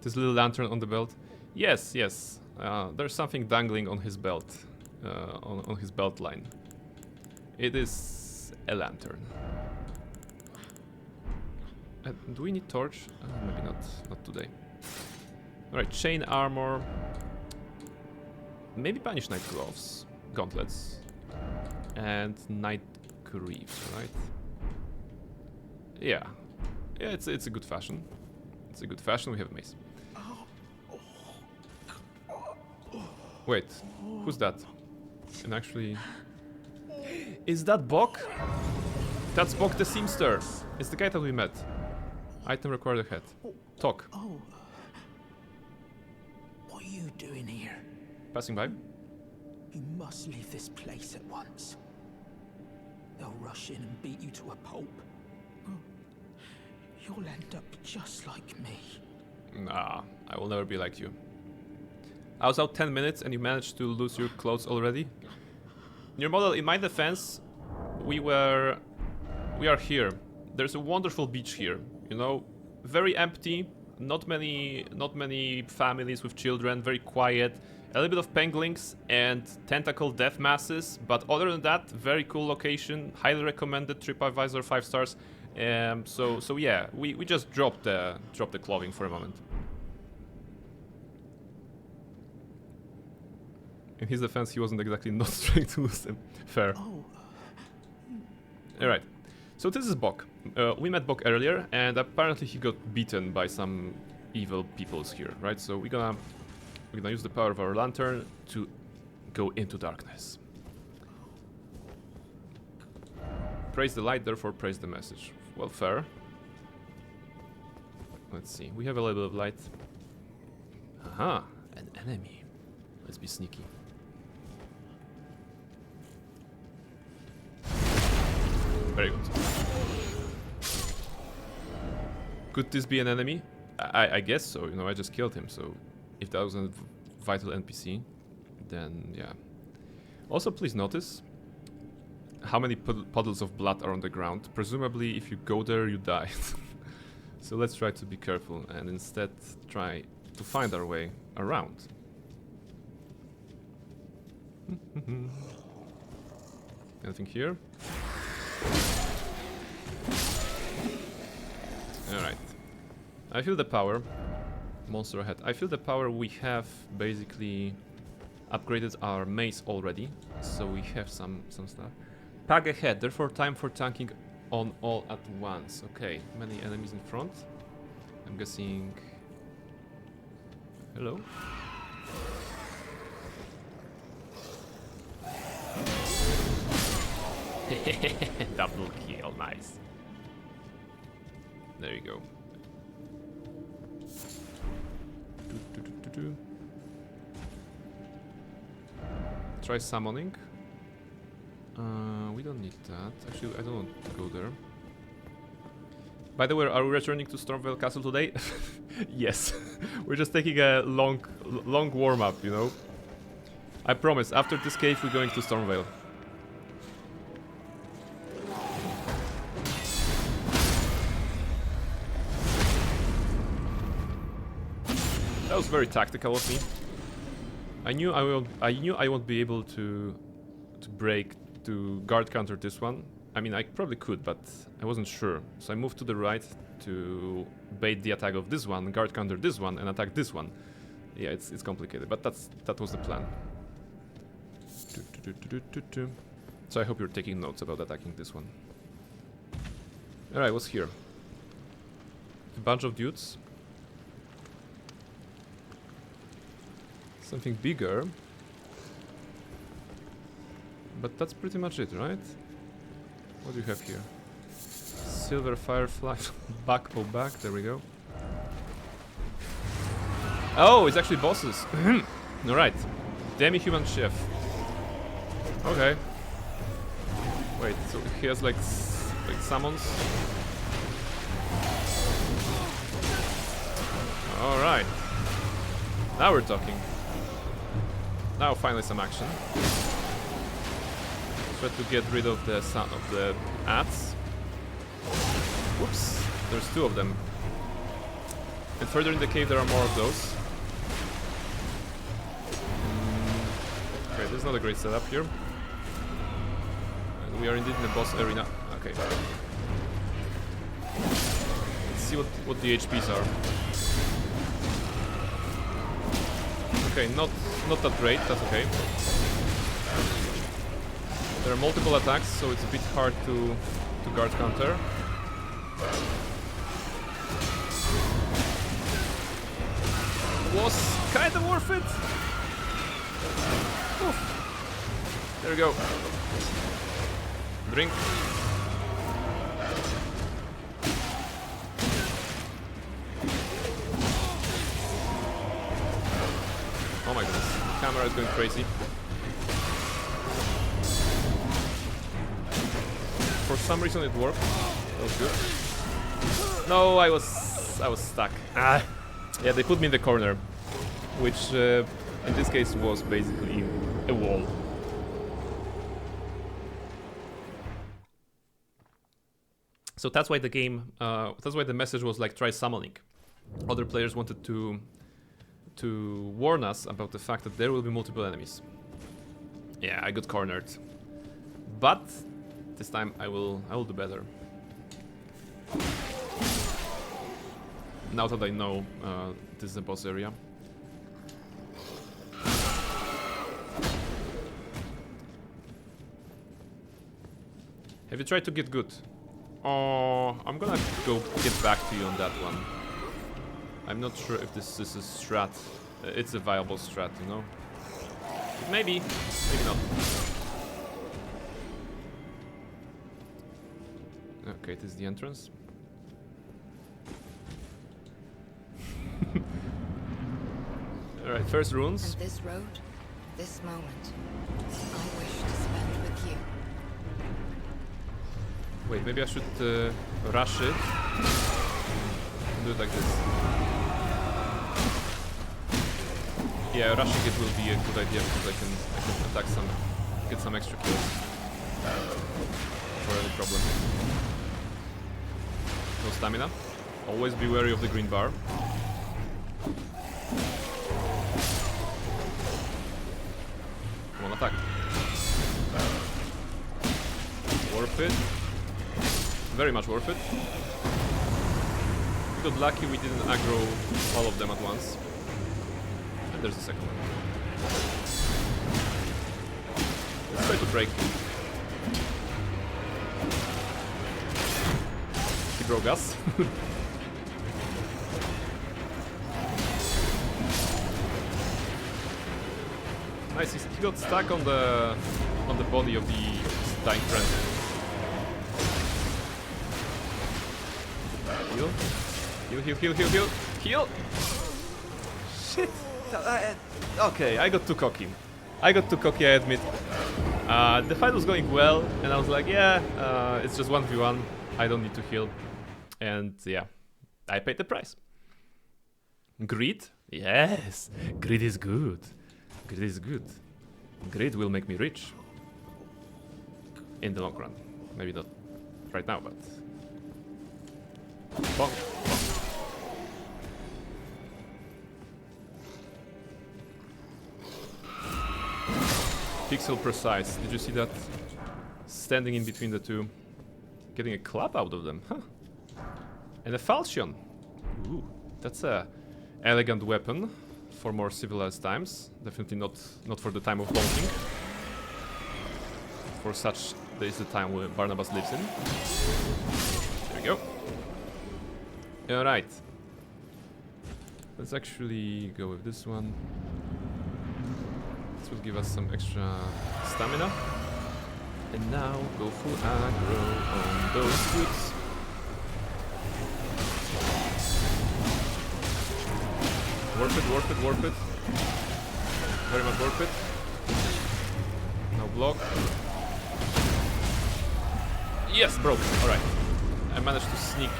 This little lantern on the belt. Yes, yes. There's something dangling on his belt. On his belt line. It is a lantern. Do we need torch? Maybe not today. Alright, chain armor. Maybe Banish Knight gloves. Gauntlets. And Knight greaves, right? Yeah. Yeah, it's a good fashion. It's a good fashion, we have mace. Wait, who's that? And actually... Is that Bonk? That's Bonk the Seamster. It's the guy that we met. Item required ahead. Talk. Oh. What are you doing here? Passing by. You must leave this place at once. They'll rush in and beat you to a pulp. You'll end up just like me. Nah, I will never be like you. I was out 10 minutes and you managed to lose your clothes already? Your model, in my defense, we are here. There's a wonderful beach here, you know, very empty, not many families with children, very quiet, a little bit of penguins and tentacle death masses, but other than that, very cool location, highly recommended, TripAdvisor 5 stars. So yeah, we just dropped the clothing for a moment. In his defense, he wasn't exactly not trying to lose them. Fair. Oh. Alright, so this is Bonk. We met Bonk earlier, and apparently he got beaten by some evil peoples here, right? So we're gonna use the power of our lantern to go into darkness. Praise the light, therefore praise the message. Well, fair. Let's see, we have a little bit of light. Aha, an enemy. Let's be sneaky. Very good. Could this be an enemy? I guess so, you know, I just killed him, so if that was a vital NPC, then yeah. Also, please notice how many puddles of blood are on the ground. Presumably, if you go there, you die. So let's try to be careful and instead try to find our way around. Anything here? Alright. I feel the power. Monster ahead. I feel the power. We have basically upgraded our mace already, so we have some stuff. Pack ahead, therefore time for tanking on all at once. Okay, many enemies in front. I'm guessing... Hello? Double kill, nice. There you go. Try summoning. We don't need that. Actually, I don't want to go there. By the way, are we returning to Stormvale Castle today? Yes. We're just taking a long warm-up, you know? I promise, after this cave we're going to Stormvale. That was very tactical of me. I knew I won't be able to break to guard counter this one. I mean, I probably could, but I wasn't sure. So I moved to the right to bait the attack of this one, guard counter this one, and attack this one. Yeah, it's complicated, but that was the plan. So I hope you're taking notes about attacking this one. Alright, what's here? A bunch of dudes. Something bigger. But that's pretty much it, right? What do you have here? Silver Firefly. Back, pull back, there we go. Oh, it's actually bosses. Alright. Demi-human chef. Okay. Wait, so he has like summons? Alright. Now we're talking. Now finally some action. Try to get rid of the ants. Whoops, there's two of them. And further in the cave there are more of those. Okay, this is not a great setup here. And we are indeed in the boss arena. Okay. Let's see what the HPs are. Okay, not that great, that's okay. There are multiple attacks, so it's a bit hard to guard counter. Was kind of worth it. Oof. There we go. Drink. Oh my goodness, the camera is going crazy. For some reason it worked. That was good. No, I was stuck. Ah. Yeah, they put me in the corner, which in this case was basically a wall. So that's why the game, that's why the message was like try summoning. Other players wanted to warn us about the fact that there will be multiple enemies. Yeah, I got cornered, but this time I will do better. Now that I know this is a boss area. Have you tried to get good? Oh, I'm gonna go get back to you on that one. I'm not sure if this is a strat. It's a viable strat, you know? Maybe, maybe not. Okay, this is the entrance. Alright, first runes. And this road, this moment, I wish to spend with you. Wait, maybe I should rush it. Do it like this. Yeah, rushing it will be a good idea because I can attack some, get some extra kills. For any problem. No stamina. Always be wary of the green bar. Come on, attack. Worth it. Very much worth it. We got lucky we didn't aggro all of them at once. And there's a second one. Let's try to break. He broke us. Nice, he got stuck on the body of the dying friend. Heal. Heal, heal, heal, heal, heal. Heal! Shit! Okay, I got too cocky. I admit. The fight was going well, and I was like, yeah, it's just 1v1. I don't need to heal. And yeah, I paid the price. Greed? Yes! Greed is good. Greed is good. Greed will make me rich. In the long run. Maybe not right now, but... Bonk. Pixel precise. Did you see that? Standing in between the two. Getting a club out of them. Huh. And a falchion. Ooh, that's a elegant weapon for more civilized times. Definitely not for the time of bonking. For such, there is the time where Barnabas lives in. There we go. Alright. Let's actually go with this one. This will give us some extra stamina. And now go full aggro on those goods. Worth it, worth it, worth it. Very much worth it. Now block. Yes, broke. Alright. I managed to sneak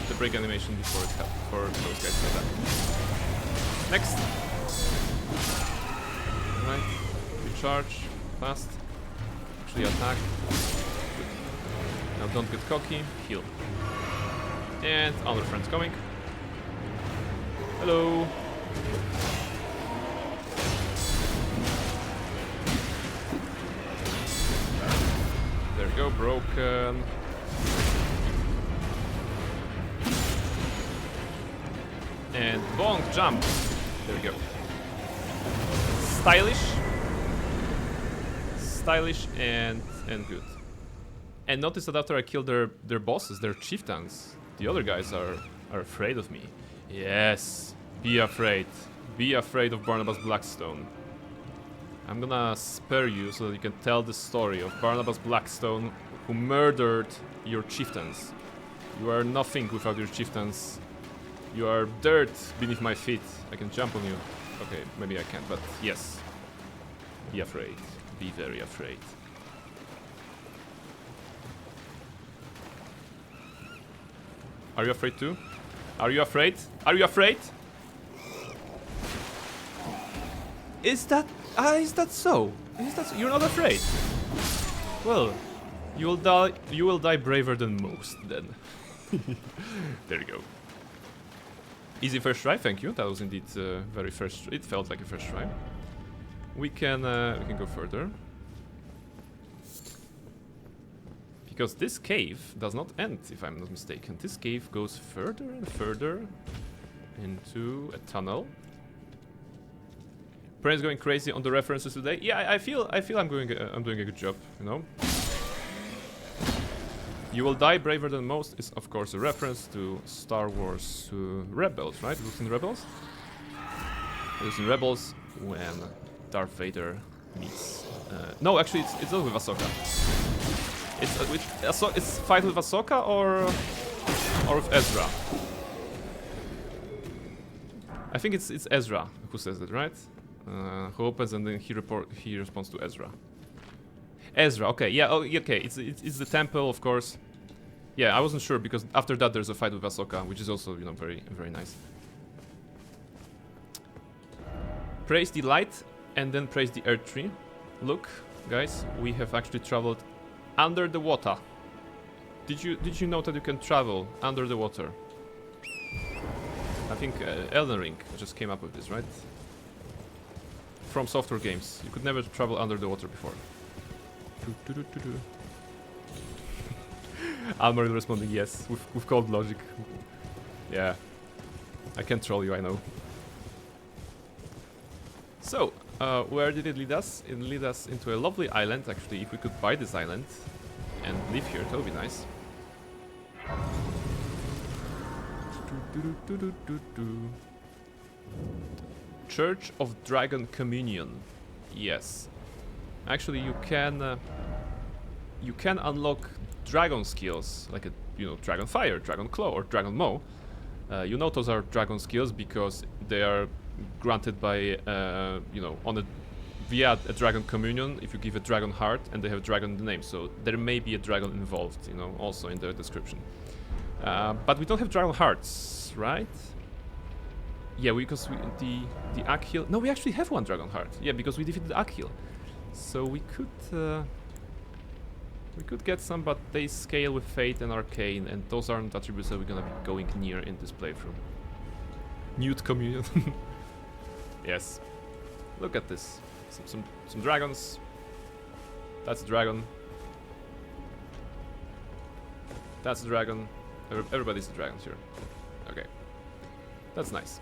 the break animation before it happened, for those guys to attack. Next. Right. Recharge. Fast. Actually attack. Good. Now don't get cocky. Heal. And other friends coming. Hello. There we go, broken. And bonk, jump. There we go. Stylish. Stylish and good. And notice that after I kill their bosses, their chieftains, the other guys are afraid of me. Yes, be afraid. Be afraid of Barnabas Blackstone. I'm gonna spare you so that you can tell the story of Barnabas Blackstone who murdered your chieftains. You are nothing without your chieftains. You are dirt beneath my feet. I can jump on you. Okay, maybe I can't, but yes. Be afraid. Be very afraid. Are you afraid too? Are you afraid? Are you afraid? Is that so? Is that so? You're not afraid? Well, you will die braver than most then. There you go. Easy first try, thank you. That was indeed very first. It felt like a first try. We can go further. Because this cave does not end, if I'm not mistaken. This cave goes further and further into a tunnel. Brain's going crazy on the references today. Yeah, I feel I'm doing a good job, you know. You will die braver than most is of course a reference to Star Wars Rebels, right? You've seen Rebels? You've seen Rebels when Darth Vader meets. No, actually, it's not with Ahsoka. It's fight with Ahsoka or with Ezra. I think it's Ezra who says that, right? Who opens and then he responds to Ezra. Ezra, okay, yeah, oh, okay, it's the temple, of course. Yeah, I wasn't sure because after that there's a fight with Ahsoka, which is also, you know, very, very nice. Praise the light and then praise the earth tree. Look, guys, we have actually traveled under the water. Did you know that you can travel under the water? I think Elden Ring just came up with this, right? From Software Games. You could never travel under the water before. Almar responding yes, with cold logic. Yeah. I can't troll you, I know. So, where did it lead us? It led us into a lovely island, actually. If we could buy this island and live here, that would be nice. Church of Dragon Communion. Yes. Actually, you can unlock dragon skills, like Dragon Fire, Dragon Claw, or Dragon Maw. You know those are dragon skills because they are granted by, via a Dragon Communion if you give a Dragon Heart and they have Dragon in the name. So there may be a dragon involved, also in the description. But we don't have Dragon Hearts, right? Yeah, because the Akhil... No, we actually have one Dragon Heart. Yeah, because we defeated Akhil. So we could get some, but they scale with Fate and Arcane, and those aren't attributes that we're gonna be going near in this playthrough. Newt Communion. Yes. Look at this. Some dragons. That's a dragon. That's a dragon. Everybody's a dragon here. Okay. That's nice.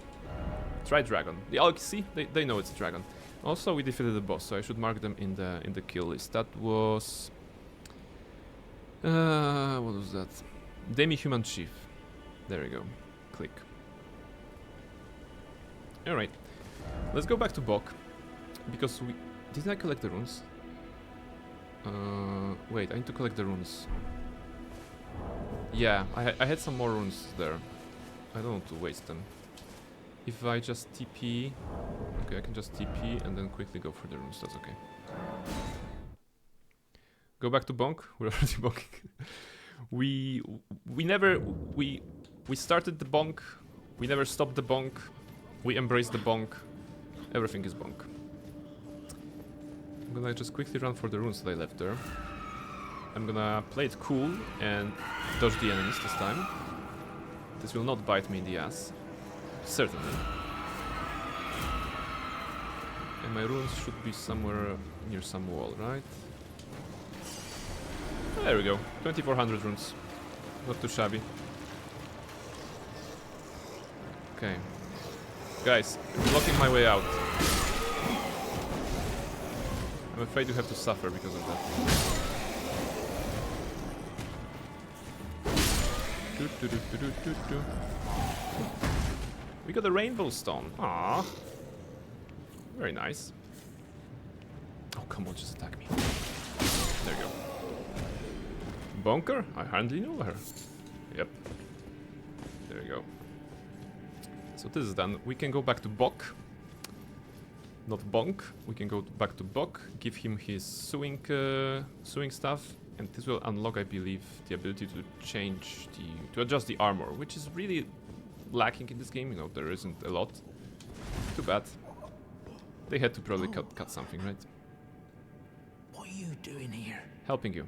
Try dragon. Oh, see? They know it's a dragon. Also, we defeated the boss, so I should mark them in the kill list. That was... what was that? Demi-Human Chief. There we go. Click. Alright. Let's go back to Bonk. Because we... Did I collect the runes? Wait, I need to collect the runes. Yeah, I had some more runes there. I don't want to waste them. If I just TP... Okay, I can just TP and then quickly go for the runes, that's okay. Go back to Bonk. We're already bonking. We started the Bonk. We never stopped the Bonk. We embraced the Bonk. Everything is Bonk. I'm gonna just quickly run for the runes that I left there. I'm gonna play it cool and dodge the enemies this time. This will not bite me in the ass. Certainly. And my runes should be somewhere near some wall, right? There we go. 2400 runes. Not too shabby. Okay. Guys, I'm blocking my way out. I'm afraid you have to suffer because of that. We got a rainbow stone. Ah, very nice. Oh, come on, just attack me. There you go. Bonker? I hardly know her. Yep. There you go. So this is done. We can go back to Bok. Not Bonk. We can go back to Bok, give him his sewing stuff, and this will unlock, I believe, the ability to change to adjust the armor, which is really lacking in this game. You know, there isn't a lot. Too bad. They had to probably cut something, right? What are you doing here? Helping you.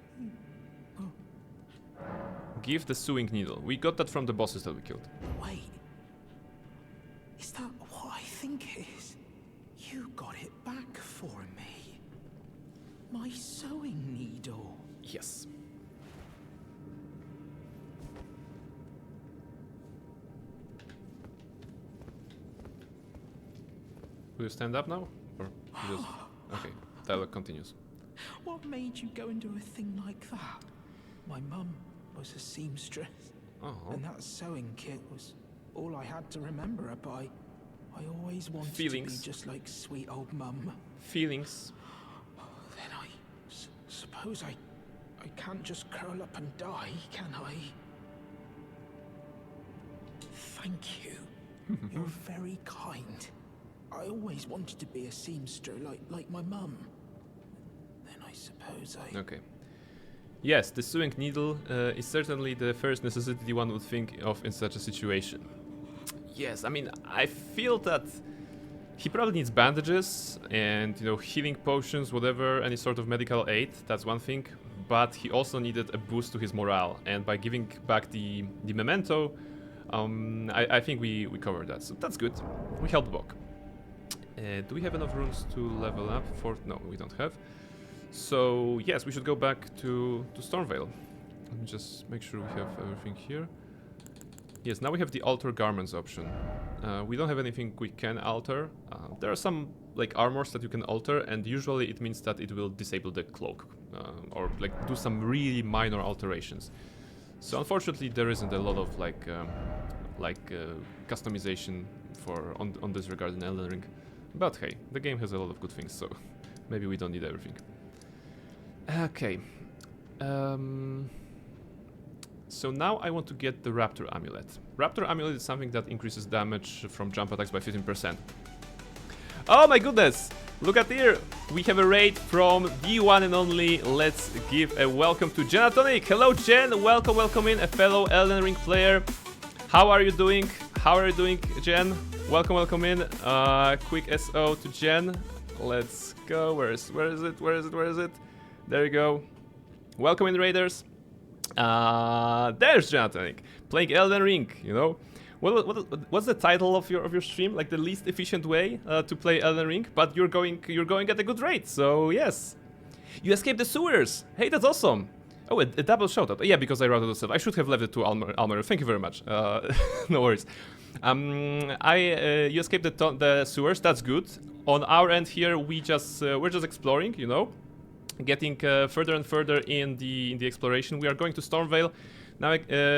Give the sewing needle. We got that from the bosses that we killed. Wait. Is that what I think it is? You got it back for me. My sewing needle. Yes. Will you stand up now? Or you just... Okay, dialogue continues. What made you go and do a thing like that? My mum was a seamstress, Oh. and that sewing kit was all I had to remember her by. I always wanted Feelings. to be just like sweet old mum. Feelings. Then I suppose I can't just curl up and die, can I? Thank you. You're very kind. I always wanted to be a seamster like my mum. Then I suppose I... Okay. Yes, the sewing needle is certainly the first necessity one would think of in such a situation. Yes, I mean, I feel that he probably needs bandages and, you know, healing potions, whatever, any sort of medical aid, that's one thing. But he also needed a boost to his morale, and by giving back the memento, I think we covered that, so that's good. We helped Bok. Do we have enough runes to level up? No, we don't have. So yes, we should go back to Stormvale. Let me just make sure we have everything here. Yes, now we have the alter garments option. We don't have anything we can alter. There are some like armors that you can alter, and usually it means that it will disable the cloak or like do some really minor alterations. So unfortunately, there isn't a lot of customization for on this regard in Elden Ring. But hey, the game has a lot of good things, so maybe we don't need everything. Okay. So now I want to get the Raptor Amulet. Raptor Amulet is something that increases damage from jump attacks by 15%. Oh my goodness! Look at here! We have a raid from the one and only. Let's give a welcome to Genatonic. Hello Jen! Welcome in, a fellow Elden Ring player. How are you doing? Jen? Welcome in. Quick SO to Jen. Let's go. Where is it? There you go. Welcome in, Raiders. There's Genatonic playing Elden Ring. You know, what's the title of your stream? Like the least efficient way to play Elden Ring, but you're going at a good rate. So yes, you escaped the sewers. Hey, that's awesome. Oh, a double shout out. Yeah, because I routed the stuff. I should have left it to Almer. Thank you very much. No worries. You escaped the sewers. That's good. On our end here, we're just exploring. You know, getting further and further in the exploration. We are going to Stormvale. Now,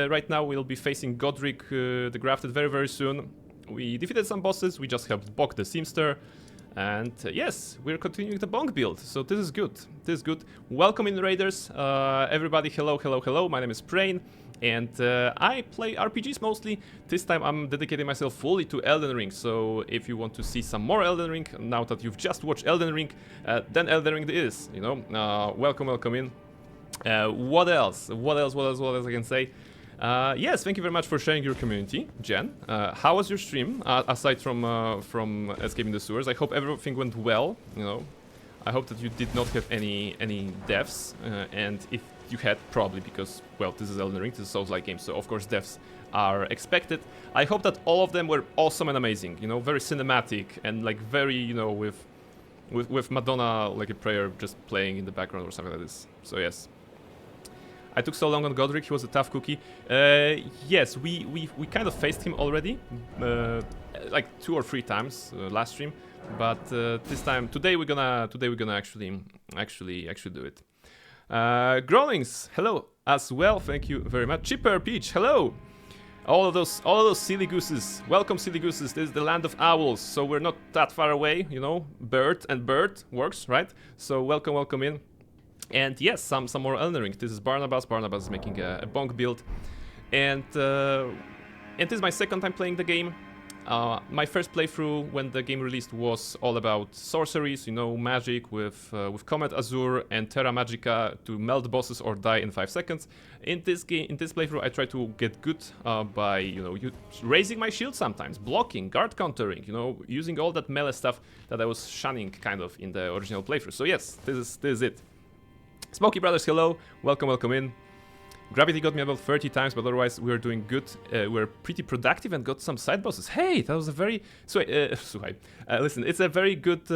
right now we'll be facing Godric the Grafted very soon. We defeated some bosses. We just helped Bok the Seamster. And yes, we're continuing the Bonk build, so this is good. Welcome in, Raiders. Everybody, hello. My name is Prain, and I play RPGs mostly. This time I'm dedicating myself fully to Elden Ring, so if you want to see some more Elden Ring, now that you've just watched Elden Ring, then Elden Ring is, you know. Welcome in. What else I can say? Yes, thank you very much for sharing your community, Jen. How was your stream, aside from escaping the sewers? I hope everything went well, you know. I hope that you did not have any deaths, and if you had, probably because, well, this is Elden Ring, this is a Souls-like game, so of course deaths are expected. I hope that all of them were awesome and amazing, you know, very cinematic, and like very, you know, with Madonna, like a prayer just playing in the background or something like this, so yes. I took so long on Godric, he was a tough cookie. Yes, we kind of faced him already, like 2 or 3 times last stream, but today we're gonna actually do it. Groanings, hello. as well. Thank you very much. Chipper Peach, hello. All of those silly gooses. Welcome, silly gooses. This is the land of owls, so we're not that far away, you know. Bird works, right? So welcome in. And yes, some more Elden Ring. This is Barnabas. Barnabas is making a bonk build, and this is my second time playing the game. My first playthrough when the game released was all about sorceries, you know, magic with Comet Azure and Terra Magica to melt bosses or die in 5 seconds. In this playthrough, I try to get good by, you know, raising my shield sometimes, blocking, guard countering, you know, using all that melee stuff that I was shunning kind of in the original playthrough. So yes, this is it. Smoky Brothers, hello, welcome in. Gravity got me about 30 times, but otherwise we're doing good. We're pretty productive and got some side bosses. Hey, that was a very listen, it's a very good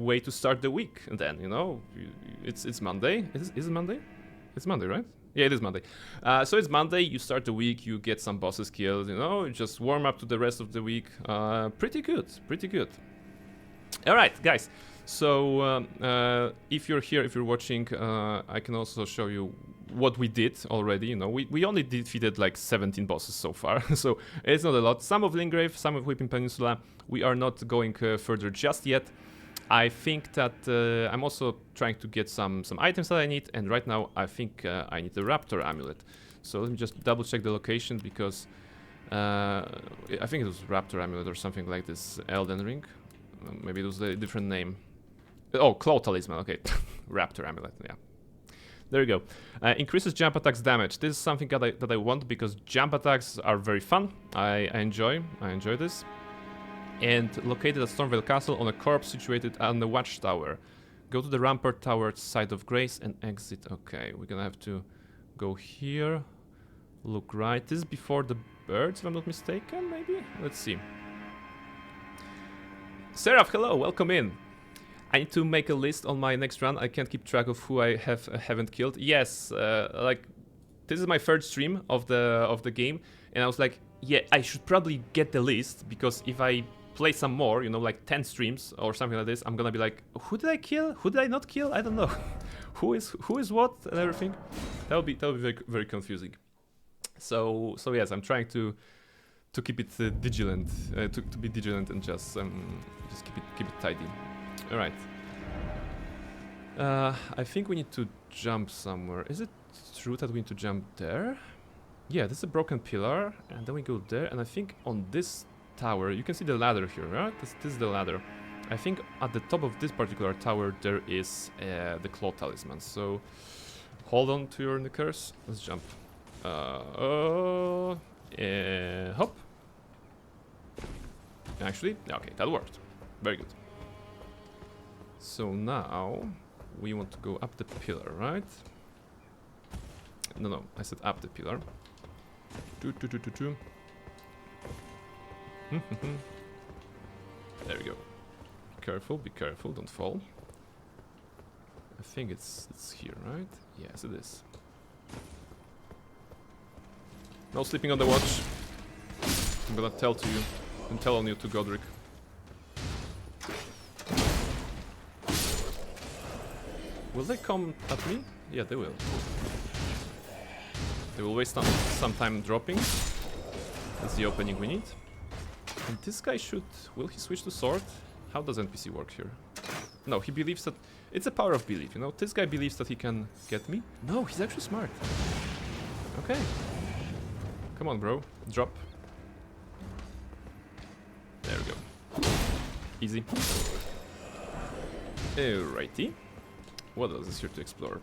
way to start the week. And then, you know, it's Monday. Is it Monday? It's Monday, right? Yeah, it is Monday. So it's Monday. You start the week. You get some bosses killed. You know, just warm up to the rest of the week. Pretty good. All right, guys. So if you're here, if you're watching, I can also show you what we did already. You know, we only defeated like 17 bosses so far, so it's not a lot. Some of Lingrave, some of Weeping Peninsula. We are not going further just yet. I think that I'm also trying to get some items that I need, and right now I think I need the Raptor Amulet. So let me just double check the location, because I think it was Raptor Amulet or something like this. Elden Ring. Maybe it was a different name. Oh, Claw Talisman, okay. Raptor Amulet, yeah. There you go. Increases jump attacks damage. This is something that I want, because jump attacks are very fun. I enjoy this. And located at Stormvale Castle on a corpse situated on the watchtower. Go to the Rampart Tower side of Grace and exit. Okay, we're gonna have to go here. Look right. This is before the birds, if I'm not mistaken, maybe? Let's see. Seraph, hello, welcome in. I need to make a list on my next run. I can't keep track of who I haven't killed. Yes, like this is my third stream of the game, and I was like, yeah, I should probably get the list, because if I play some more, you know, like 10 streams or something like this, I'm gonna be like, who did I kill? Who did I not kill? I don't know. who is what and everything. That would be very, very confusing. So yes, I'm trying to keep it vigilant, to be vigilant and just keep it tidy. All right. I think we need to jump somewhere. Is it true that we need to jump there? Yeah, this is a broken pillar, and then we go there. And I think on this tower, you can see the ladder here, right? This is the ladder. I think at the top of this particular tower there is the Claw Talisman. So hold on to your knickers. Let's jump. Hop. Actually, okay, that worked. Very good. So now we want to go up the pillar, right? No, I said up the pillar. There we go. Be careful, don't fall. I think it's here, right? Yes, it is. No sleeping on the watch. I'm gonna tell on you to Godric. Will they come at me? Yeah, they will. They will waste some time dropping. That's the opening we need. And this guy should... Will he switch to sword? How does NPC work here? No, he believes that... It's a power of belief, you know? This guy believes that he can get me. No, he's actually smart. Okay. Come on, bro. Drop. There we go. Easy. Alrighty. What else is here to explore?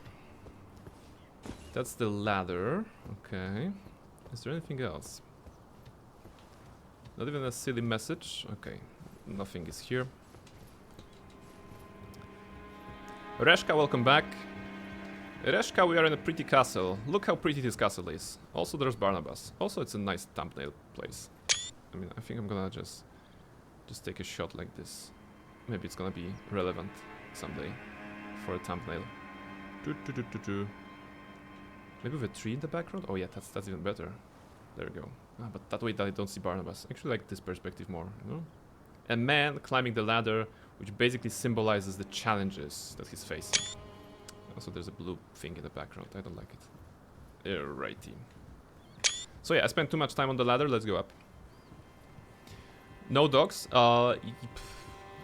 That's the ladder. Okay. Is there anything else? Not even a silly message. Okay. Nothing is here. Reshka, welcome back. Reshka, we are in a pretty castle. Look how pretty this castle is. Also, there's Barnabas. Also, it's a nice thumbnail place. I mean, I think I'm gonna just take a shot like this. Maybe it's gonna be relevant someday for a thumbnail. Maybe with a tree in the background? Oh yeah, that's even better. There we go. But that way that I don't see Barnabas. I actually like this perspective more, you know? A man climbing the ladder, which basically symbolizes the challenges that he's facing. Also, there's a blue thing in the background. I don't like it. Alrighty. So yeah, I spent too much time on the ladder. Let's go up. No dogs.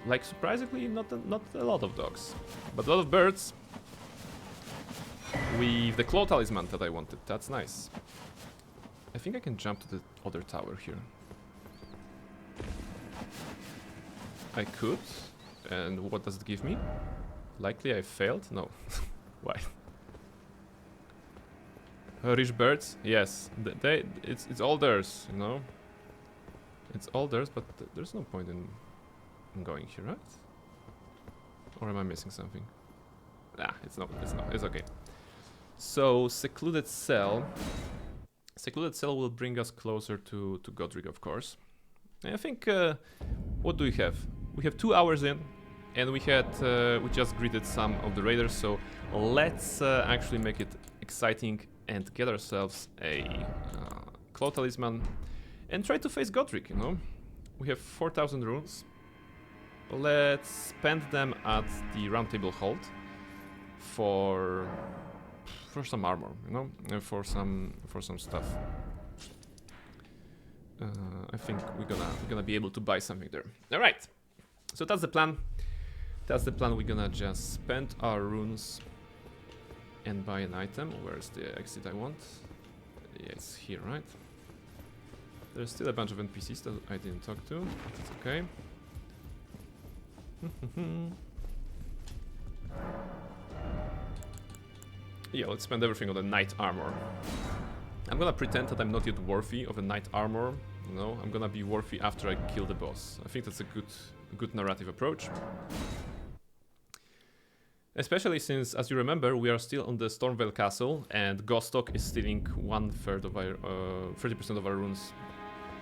Like surprisingly, not a lot of dogs, but a lot of birds. With the claw talisman that I wanted. That's nice. I think I can jump to the other tower here. I could. And what does it give me? Likely I failed? No. Why? Rich birds? Yes. It's all theirs, you know? It's all theirs, but there's no point in going here, right? Or am I missing something? Ah, it's not. It's okay. So, secluded cell. Secluded cell will bring us closer to Godric, of course. And I think, what do we have? We have 2 hours in, and we just greeted some of the raiders. So let's actually make it exciting and get ourselves a claw talisman and try to face Godric. You know, we have 4,000 runes. Let's spend them at the Round Table Hold for some armor, you know, and for some stuff. I think we're gonna be able to buy something there. All right, so that's the plan. That's the plan. We're gonna just spend our runes and buy an item. Where's the exit I want? Yeah, it's here, right? There's still a bunch of NPCs that I didn't talk to. That's okay. Yeah, let's spend everything on the knight armor. I'm gonna pretend that I'm not yet worthy of a knight armor. You know, I'm gonna be worthy after I kill the boss. I think that's a good narrative approach. Especially since, as you remember, we are still on the Stormvale Castle, and Gostok is stealing 1/3 of our 30% of our runes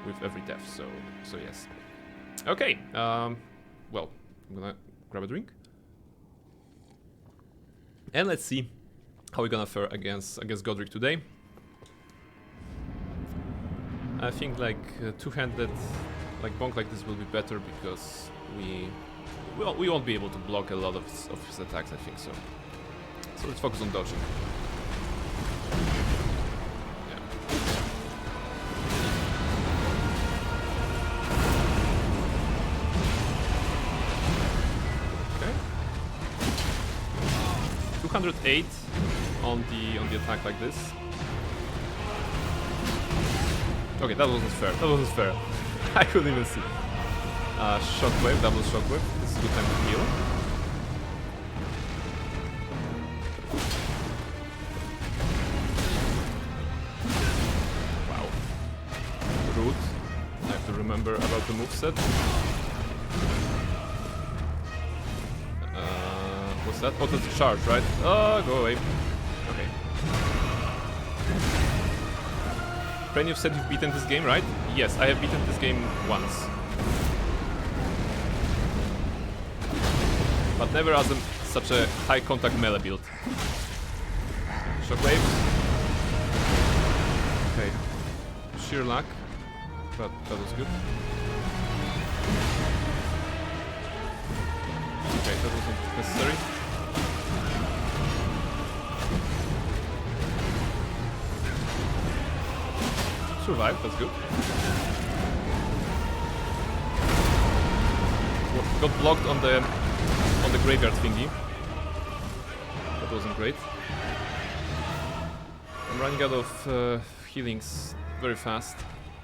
with every death. So yes. Okay. Well, I'm gonna grab a drink, and let's see how we're gonna fare against Godric today. I think like two-handed, like bonk like this will be better because we won't be able to block a lot of his attacks. I think so. So let's focus on dodging. Yeah. Okay. 208 on the attack like this. Okay, that wasn't fair. That wasn't fair. I couldn't even see. Shockwave, double shockwave. This is a good time to heal. Wow. Rude. I have to remember about the moveset. What's that? Oh, that's a charge, right? Oh, go away. Okay. Friend, you've said you've beaten this game, right? Yes, I have beaten this game once. But never as such a high contact melee build. Shockwave. Okay. Sheer luck. But that was good. Okay, that wasn't necessary. Survived, that's good. Got blocked on the graveyard thingy. That wasn't great. I'm running out of healings very fast.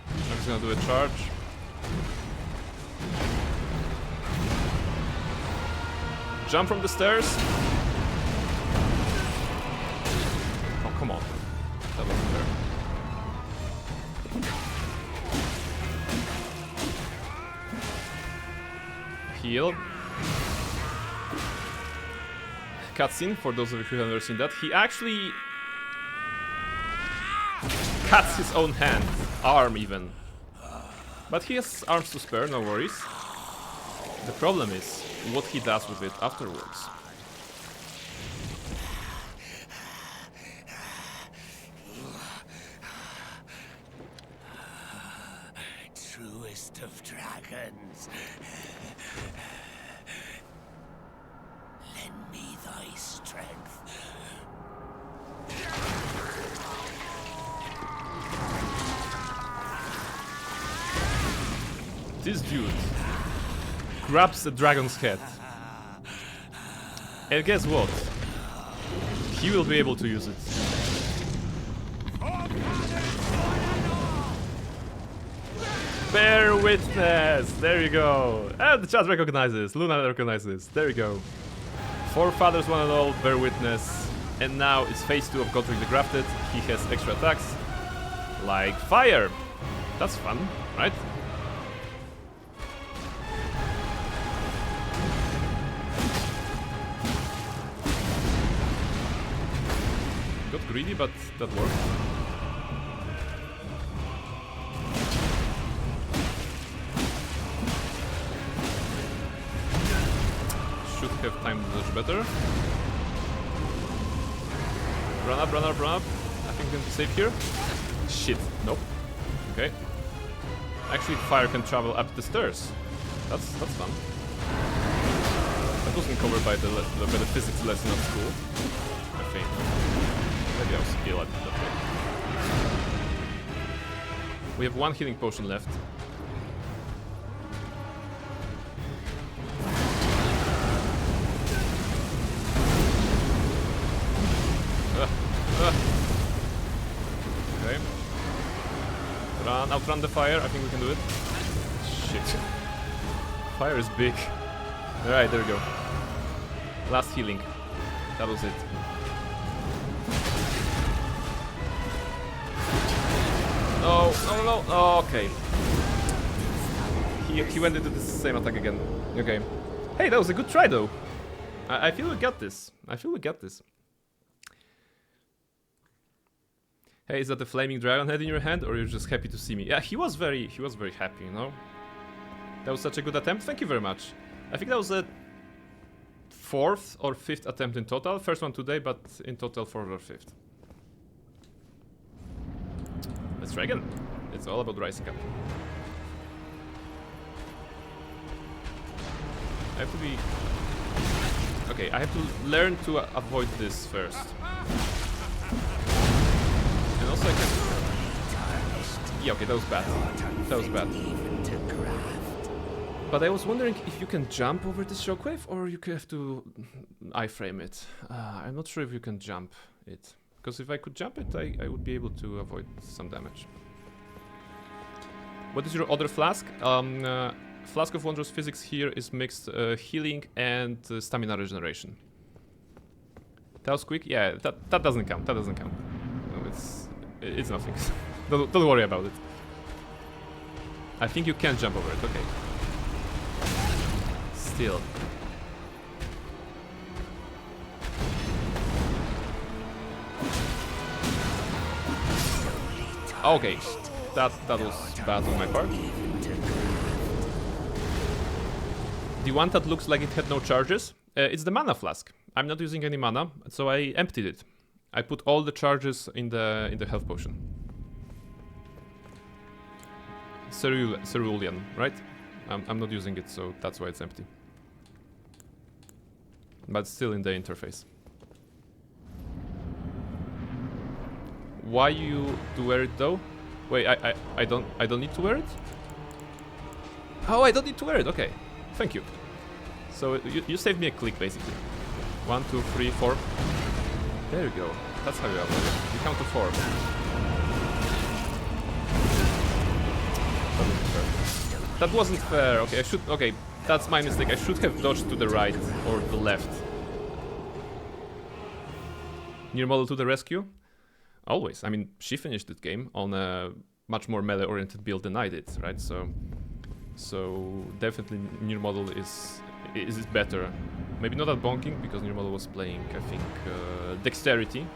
I'm just gonna do a charge. Jump from the stairs. Oh, come on. That wasn't fair. Heal. Cutscene, for those of you who have never seen that. He actually cuts his own hand, arm even. But he has arms to spare, no worries. The problem is what he does with it afterwards. Truest of dragons. Lend me thy strength, this dude grabs the dragon's head. And guess what? He will be able to use it. Bear witness! There you go. And the chat recognizes. Luna recognizes. There you go. Forefathers one and all, bear witness. And now it's phase 2 of Godric the Grafted. He has extra attacks. Like fire. That's fun, right? Got greedy, but that worked. Should have timed the dodge better. Run up, run up, run up. I think we can be safe here. Shit, nope. Okay. Actually, fire can travel up the stairs. That's fun. That wasn't covered by the physics lesson at school, I think. Maybe I'll skill at that way. We have 1 healing potion left. Okay. Outrun the fire. I think we can do it. Shit. Fire is big. Alright, there we go. Last healing. That was it. No, no, no, no. Okay. He went into the same attack again. Okay. Hey, that was a good try though. I feel we got this. I feel we got this. Hey, is that the flaming dragon head in your hand, or you're just happy to see me? Yeah, he was very happy, you know? That was such a good attempt. Thank you very much. I think that was a 4th or 5th attempt in total. First one today, but in total 4th or 5th. Let's try again. It's all about rising up. I have to be... Okay, I have to learn to avoid this first. And also I can... Yeah, okay, that was bad. That was bad. But I was wondering if you can jump over this shockwave, or you have to iframe it. I'm not sure if you can jump it. Because if I could jump it, I would be able to avoid some damage. What is your other flask? Flask of Wondrous Physics here is mixed healing and stamina regeneration. That was quick? Yeah, that doesn't count. That doesn't count. No, it's nothing. don't worry about it. I think you can jump over it. Okay. Still. Okay, that was bad on my part. The one that looks like it had no charges, it's the mana flask. I'm not using any mana, so I emptied it. I put all the charges in the health potion. Cerulean, right? I'm not using it, so that's why it's empty. But still in the interface. Why you to wear it though? Wait, I don't need to wear it? Oh, I don't need to wear it. Okay, thank you. So you saved me a click basically. 1, 2, 3, 4. There you go. That's how you avoid it. You count to 4. That wasn't fair. Okay, I should. Okay, that's my mistake. I should have dodged to the right or the left. Near model to the rescue. Always. I mean, she finished the game on a much more melee-oriented build than I did, right? So definitely near model is better. Maybe not at bonking because near model was playing, I think, dexterity.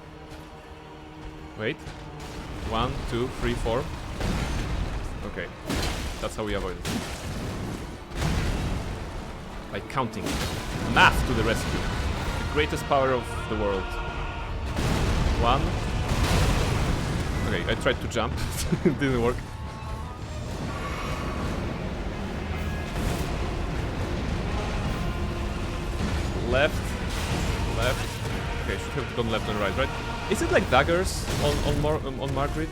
Wait. 1, 2, 3, 4. Okay, that's how we avoid it. By counting. Math to the rescue. The greatest power of the world. 1. Okay, I tried to jump. It didn't work. Left. Okay, should have gone left and right? Is it like daggers on Margaret?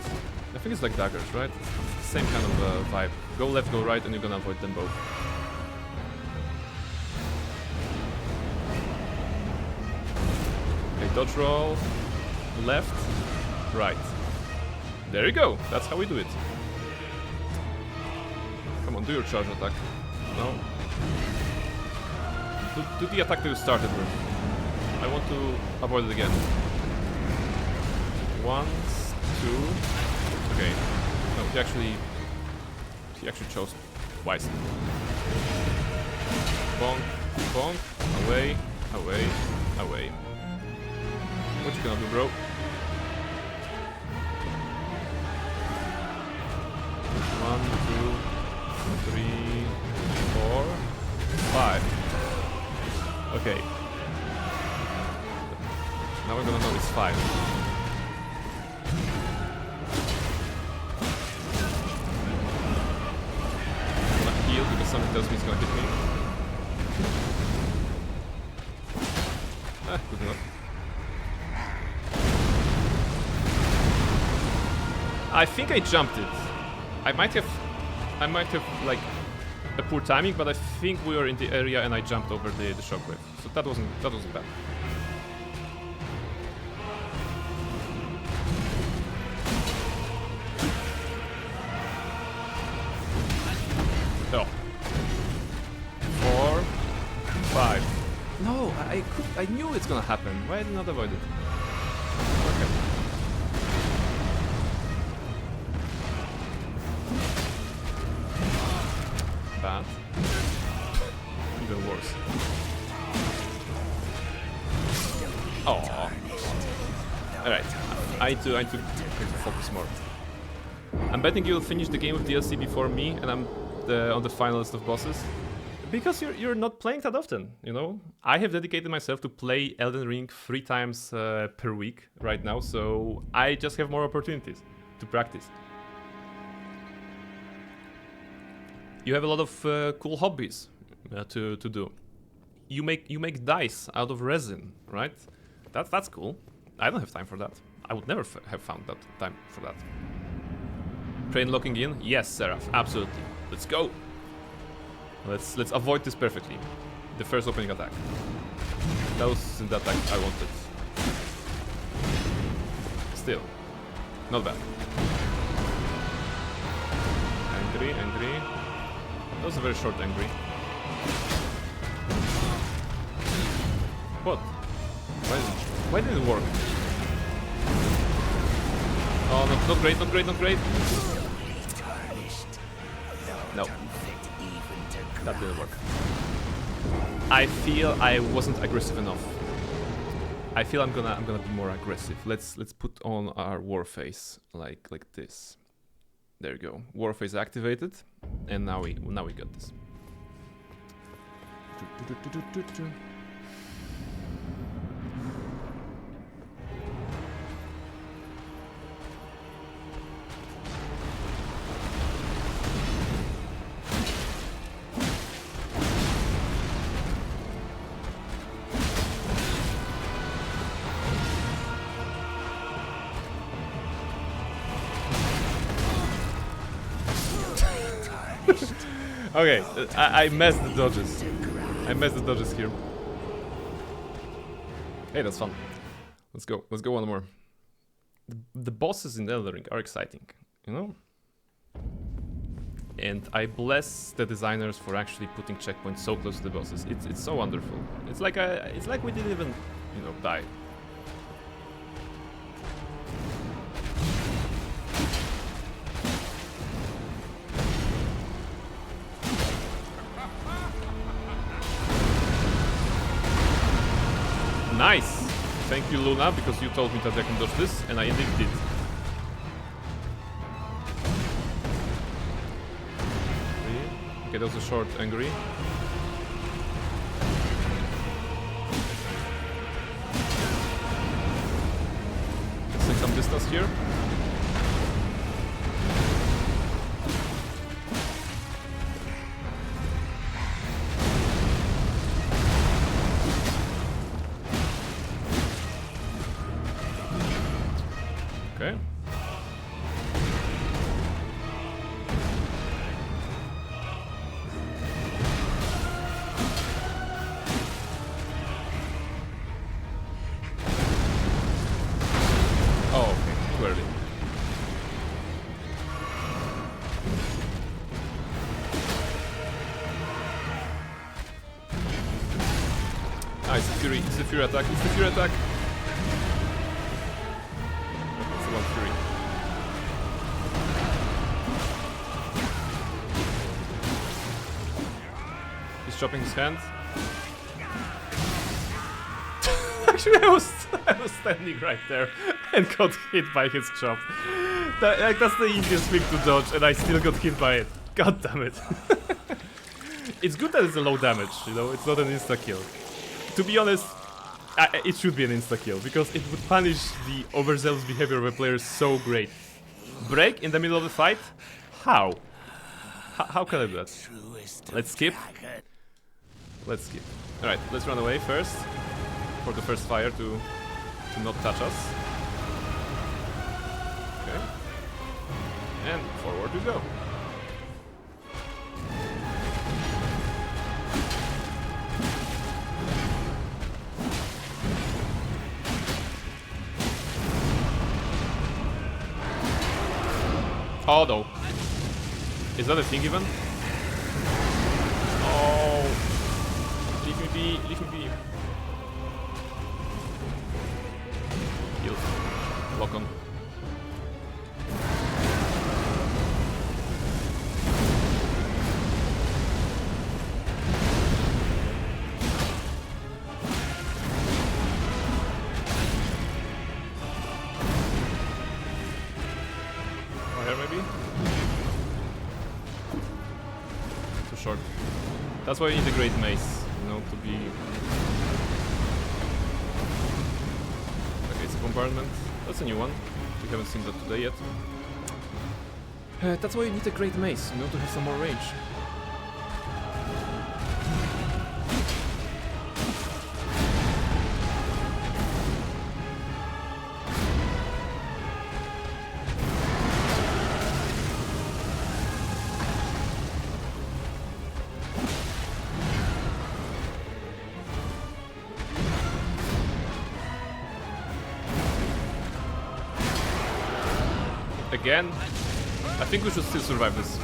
I think it's like daggers, right? same kind of vibe. Go left, go right, and you're gonna avoid them both. Okay, dodge roll. Left, right. There you go. That's how we do it. Come on, do your charge attack. No. Do the attack that you started with. I want to avoid it again. 1, 2. Okay. No, he actually chose wisely. Bonk, bonk, away, away, away. What you gonna do, bro? 1, 2, 3, 4, 5. Okay. Now we're gonna know it's 5. I'm gonna heal because something tells me it's gonna hit me. Ah, good enough. I think I jumped it. I might have like a poor timing, but I think we were in the area and I jumped over the shockwave. So that wasn't bad. Oh. 4, 5. No, I knew it's gonna happen. Why did I not avoid it? Okay. Bad. Even worse. Oh. Alright. I need to focus more. I'm betting you'll finish the game with DLC before me, and I'm on the final list of bosses. Because you're not playing that often, you know? I have dedicated myself to play Elden Ring 3 times per week right now, so I just have more opportunities to practice. You have a lot of cool hobbies to do. You make dice out of resin, right? That's cool. I don't have time for that. I would never have found that time for that. Train locking in? Yes, Seraph, absolutely. Let's go. Let's avoid this perfectly. The first opening attack. That wasn't the attack I wanted. Still, not bad. Angry, angry. That was a very short angry. What? Why did it work? Oh, not great, not great, not great. No. That didn't work. I feel I wasn't aggressive enough. I feel I'm gonna be more aggressive. Let's put on our war face like this. There you go. War face activated, and now we got this. Okay, I messed the dodges. I messed the dodges here. Hey, that's fun. Let's go one more. The bosses in Elden Ring are exciting, you know? And I bless the designers for actually putting checkpoints so close to the bosses. It's so wonderful. It's like we didn't even, you know, die. Nice! Thank you, Luna, because you told me that I can dodge this, and I indeed did. Okay, that was a short angry. Let's take some distance here. Okay. early. Ah, it's the Fury. It's the Fury attack. It's the Fury attack. It's the one Fury. He's chopping his hand. Actually, I was standing right there and got hit by his chop. That's the easiest thing to dodge, and I still got hit by it. God damn it. It's good that it's a low damage, you know, it's not an insta-kill. To be honest, it should be an insta-kill, because it would punish the overzealous behavior of a player so great. Break in the middle of the fight? How? How can I do that? Let's skip. Let's skip. Alright, let's run away first. For the first fire to not touch us. Okay. And forward we go. Oh no. Is that a thing even? Oh. Leave me be, leave me be. Heal. Lock on. Fire maybe? Too short. That's why you need a great mace, you know, to be... Okay, it's a bombardment. That's a new one. We haven't seen that today yet. That's why you need a great mace, you know, to have some more range. Again, I think we should still survive this.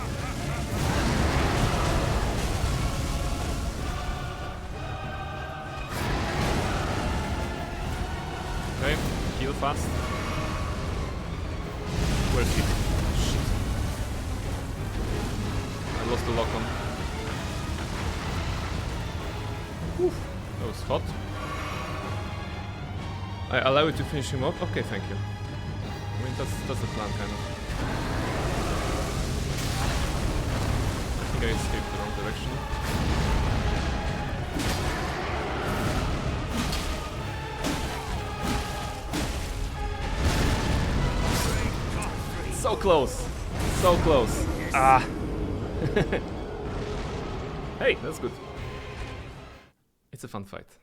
Okay, heal fast. Where's he? Shit. I lost the lock on. Oof, that was hot. I allow you to finish him up? Okay, thank you. I mean, that's the plan, kind of. I think I escaped the wrong direction. So close! So close! Ah! Hey, that's good. It's a fun fight.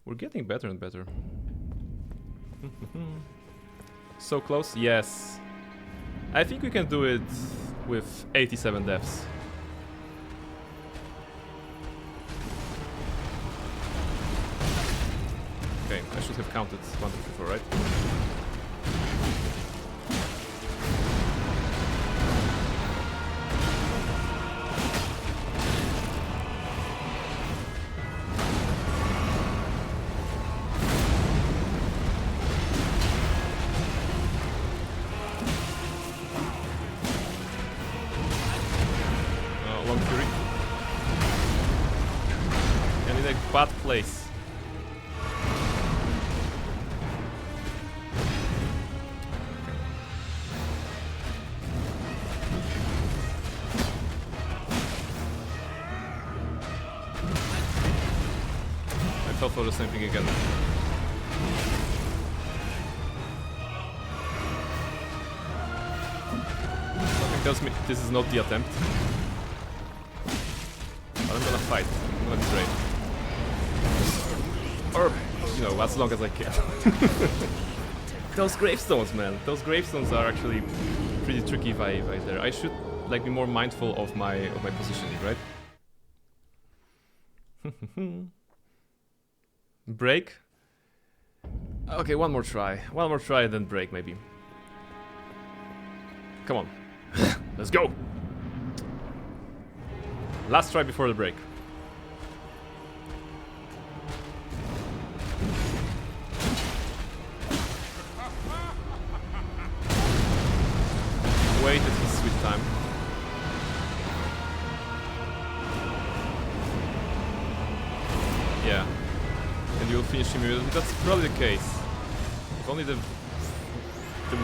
We're getting better and better. So close? Yes. I think we can do it with 87 deaths. Okay, I should have counted 1, 2, 3, 4, right? Bad place. I fell for the same thing again. Something tells me this is not the attempt. But I'm gonna fight. I'm gonna be brave. Or, you know, as long as I can. Those gravestones, man. Those gravestones are actually pretty tricky if I there. I should like be more mindful of my positioning, right? Break. Okay, one more try. One more try, then break, maybe. Come on. Let's go! Last try before the break. Wait, it's his sweet time. Yeah. And you'll finish him immediately. That's probably the case. If only the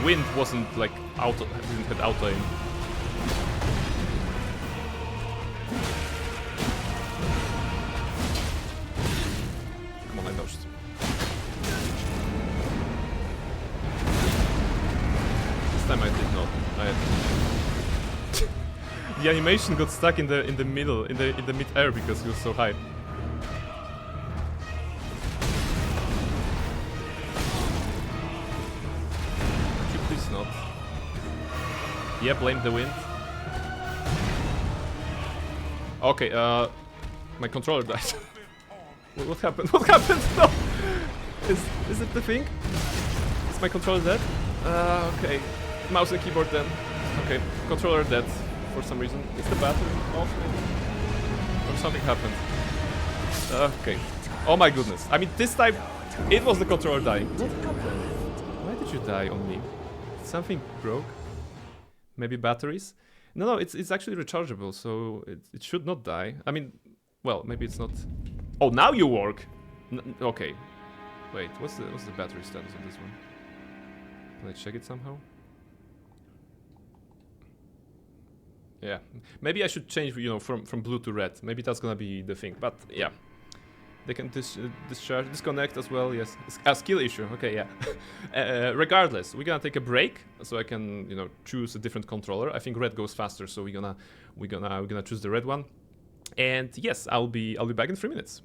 wind wasn't like auto, didn't hit auto aim. Come on, I dodged. This time I did not. The animation got stuck in the middle, in the mid-air because he was so high. Could you please not? Yeah, blame the wind. Okay, my controller died. What happened? What happened? No! Is it the thing? Is my controller dead? Okay. Mouse and keyboard then. Okay, controller dead for some reason. Is the battery off maybe? Or something happened. Okay. Oh my goodness. I mean, this time it was the controller dying. What happened? Why did you die on me? Something broke? Maybe batteries? No, it's actually rechargeable, so it should not die. I mean, well, maybe it's not. Oh, now you work. Okay. Wait, what's the battery status on this one? Can I check it somehow? Yeah, maybe I should change, you know, from blue to red. Maybe that's gonna be the thing. But yeah, they can discharge, disconnect as well. Yes, a skill issue. Okay, yeah. Regardless, we're gonna take a break so I can, you know, choose a different controller. I think red goes faster, so we're gonna choose the red one. And yes, I'll be back in 3 minutes.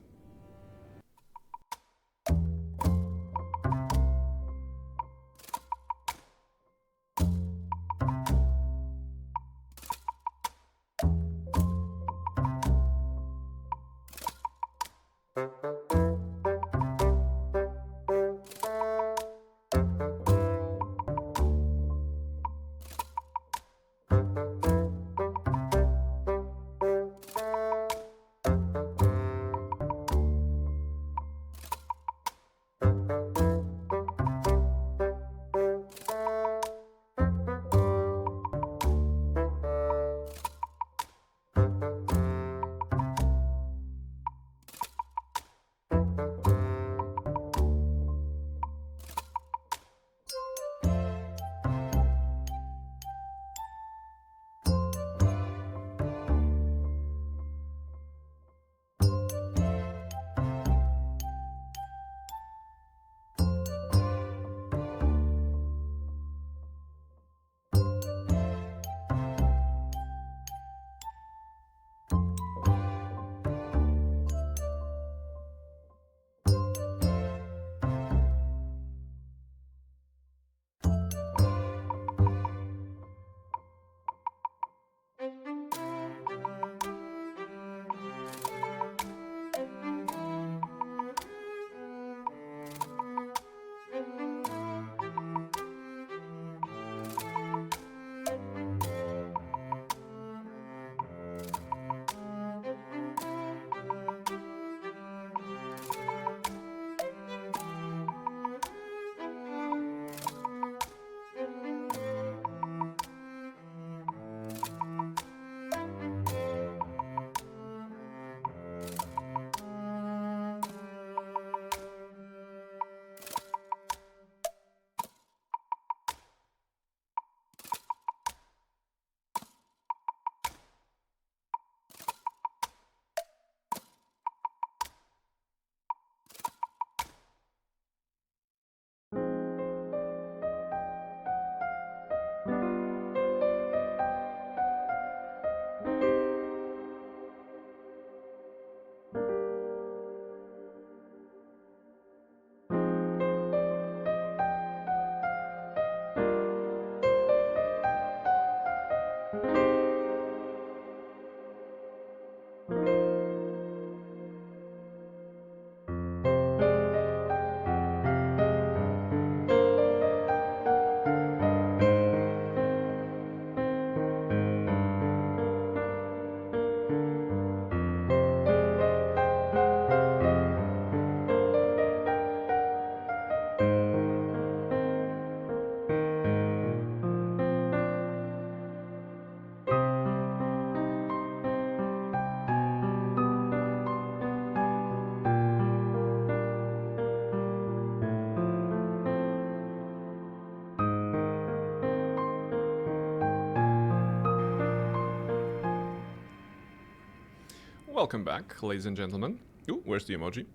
welcome back, ladies and gentlemen. Ooh, where's the emoji?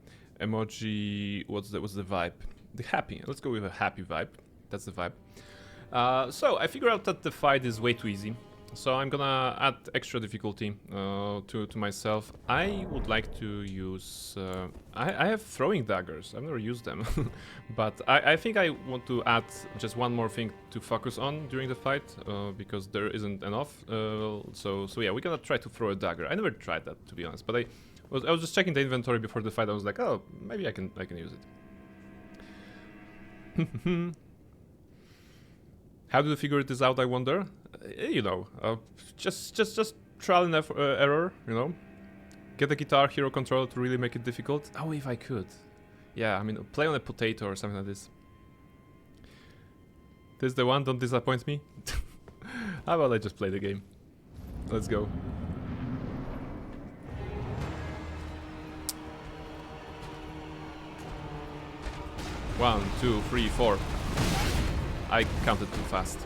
Emoji, what's the vibe? The happy. Let's go with a happy vibe. That's the vibe. So I figured out that the fight is way too easy. So I'm gonna add extra difficulty to myself. I would like to use... I have throwing daggers. I've never used them. But I think I want to add just one more thing to focus on during the fight. Because there isn't enough. So yeah, we're gonna try to throw a dagger. I never tried that, to be honest. But I was just checking the inventory before the fight. I was like, oh, maybe I can use it. How do you figure this out, I wonder? You know, just trial and error, you know? Get the Guitar Hero controller to really make it difficult. Oh, if I could. Yeah, I mean, play on a potato or something like this. This is the one, don't disappoint me. How about I just play the game? Let's go. One, two, three, four. I counted too fast.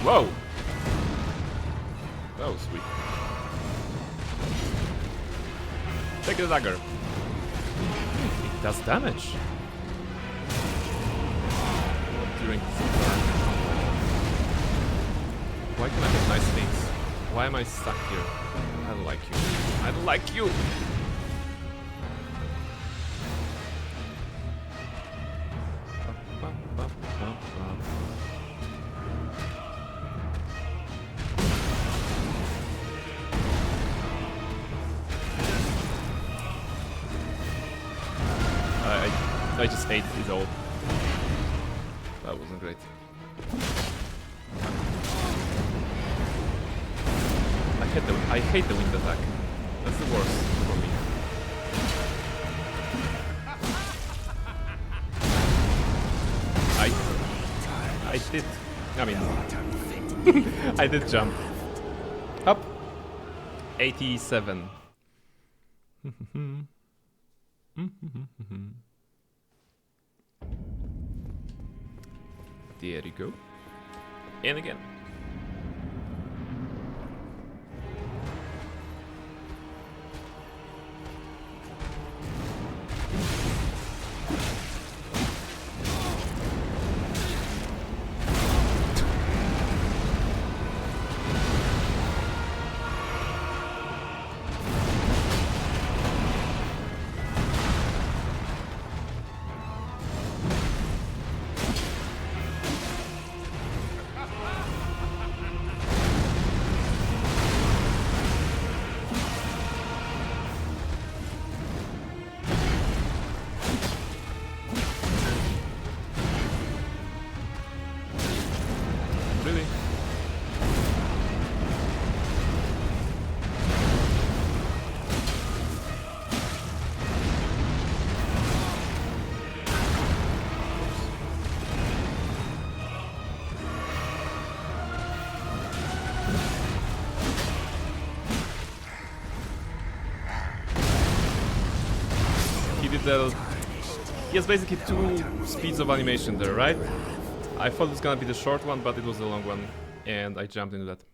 Whoa! That was sweet. Take the dagger. It does damage. During the turn. Why can I get nice things? Why am I stuck here? I don't like you. I don't like you! I just ate it all. That wasn't great. I hate the wind attack. That's the worst for me. I did. I mean, I did jump. Up. 87. There you go. And again. He has basically two speeds of animation there, right? I thought it was gonna be the short one, but it was the long one, and I jumped into that.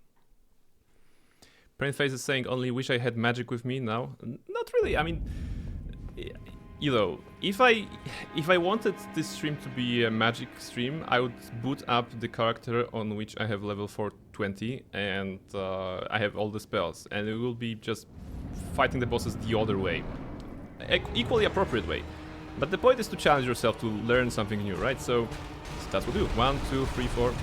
Brainface is saying, only wish I had magic with me now. Not really, I mean, you know, if I wanted this stream to be a magic stream, I would boot up the character on which I have level 420, and I have all the spells, and it will be just fighting the bosses the other way. Equally appropriate way. But the point is to challenge yourself to learn something new, right? So that's what we do. 1, 2, 3, 4. Okay.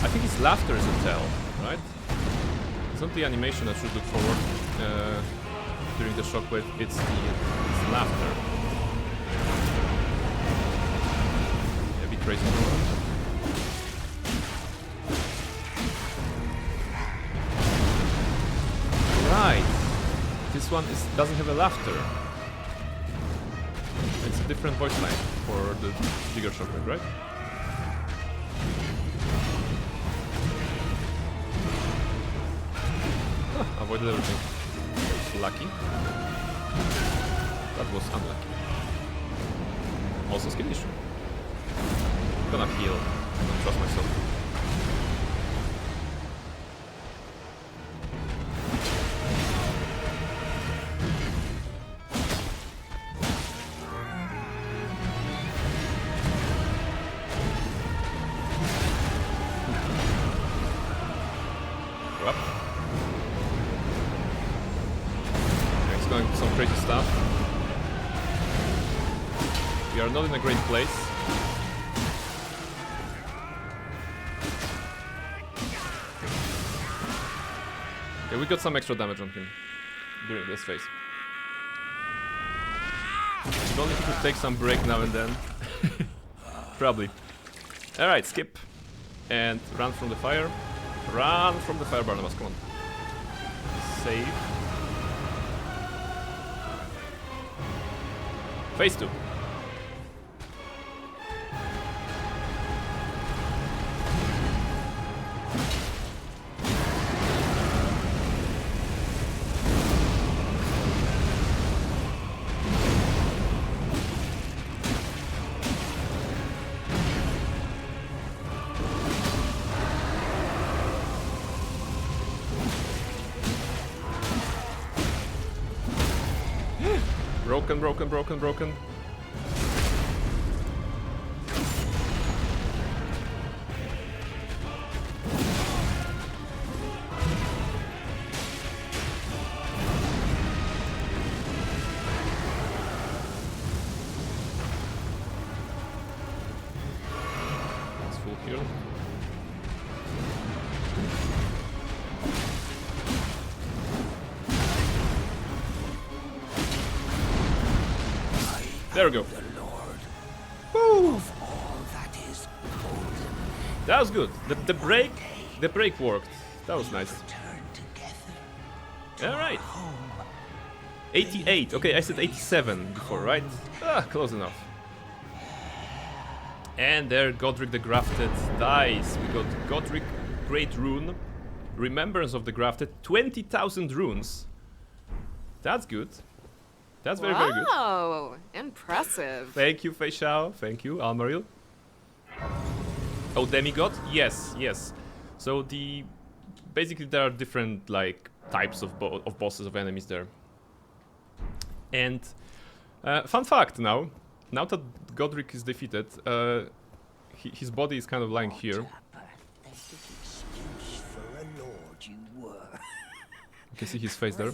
I think his laughter is a tell, right? It's not the animation that should look forward during the shockwave, it's the laughter. Crazy. Right. This one doesn't have a laughter. It's a different voice line for the bigger shockwave, right? avoided everything. That was lucky. That was unlucky. Also skill issue. I'm gonna heal. I don't trust myself. Up. It's going some crazy stuff. We are not in a great place. Okay, we got some extra damage on him during this phase. If only he could take some break now and then. Probably. Alright, skip. And run from the fire. Run from the fire, Barnabas, come on. Save. Phase 2. Broken. That's full heal. There we go. Woo! That was good. The break worked. That was nice. All right. 88. Okay, I said 87 before, right? Ah, close enough. And there, Godric the Grafted dies. We got Godric Great Rune, Remembrance of the Grafted, 20,000 runes. That's good. That's very good. Wow, impressive. Thank you, Fei Shao. Thank you, Almaril. Oh, demigod? Yes. So basically there are different like types of bosses, of enemies there. And fun fact now that Godric is defeated, his body is kind of lying here. You can see his face there.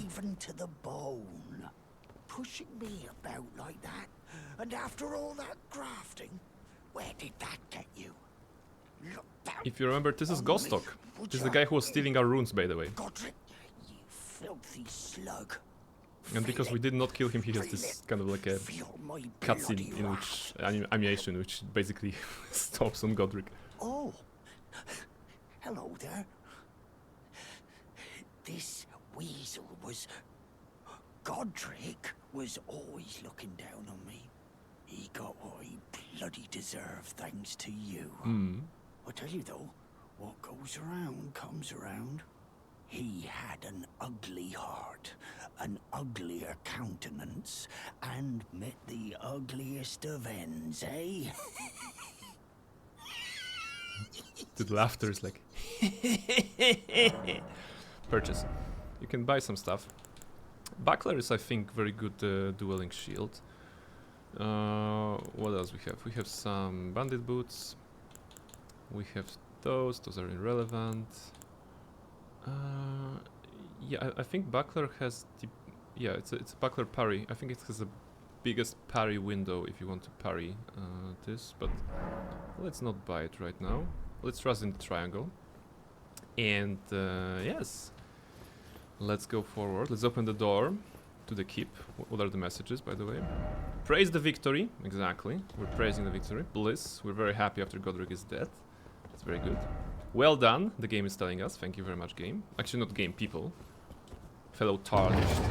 Pushing me about like that, and after all that grafting, where did that get you? Look down. If you remember, this is Gostok. This is the guy who was stealing our runes, by the way. Godric, you filthy slug. And because we did not kill him, he has this kind of like a cutscene in which animation, which basically stops on Godric. Oh, hello there. This weasel was... Godric was always looking down on me. He got what he bloody deserved thanks to you. I tell you though, what goes around comes around. He had an ugly heart, an uglier countenance, and met the ugliest of ends, eh? The laughter is like... Purchase. You can buy some stuff. Buckler is, I think, very good dueling shield. What else we have? We have some bandit boots. We have those are irrelevant. Yeah, I think Buckler has the... Yeah, it's a Buckler parry. I think it has the biggest parry window if you want to parry this, but let's not buy it right now. Let's trust in the triangle. And yes. Let's go forward. Let's open the door to the keep. What are the messages, by the way? Praise the victory. Exactly. We're praising the victory. Bliss. We're very happy after Godric is dead. That's very good. Well done, the game is telling us. Thank you very much, game. Actually, not game, people. Fellow tarnished.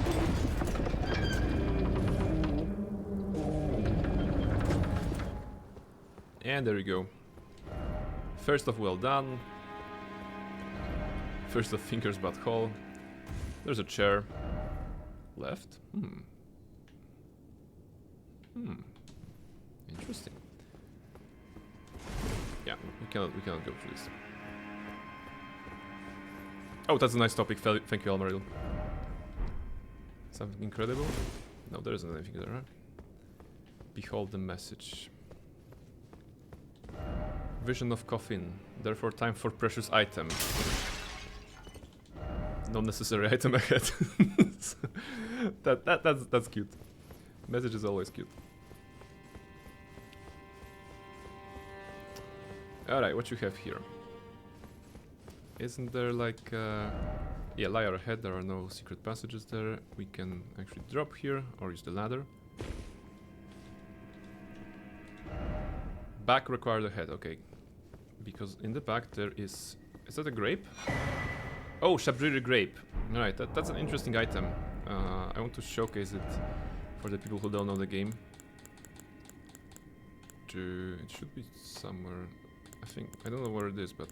And there we go. First of well done. First of fingers but whole. There's a chair. Left? Interesting. Yeah, we cannot go through this. Oh, that's a nice topic. Thank you, Almaril. Something incredible? No, there isn't anything there, right? Behold the message. Vision of coffin. Therefore, time for precious item. No necessary item ahead. That's cute. Message is always cute. Alright, what you have here? Isn't there like... yeah, liar ahead, there are no secret passages there. We can actually drop here, or use the ladder. Back required ahead, okay. Because in the back there is... Is that a grape? Oh, Shabriri grape. Alright, that's an interesting item. I want to showcase it for the people who don't know the game. It should be somewhere... I don't know where it is, but...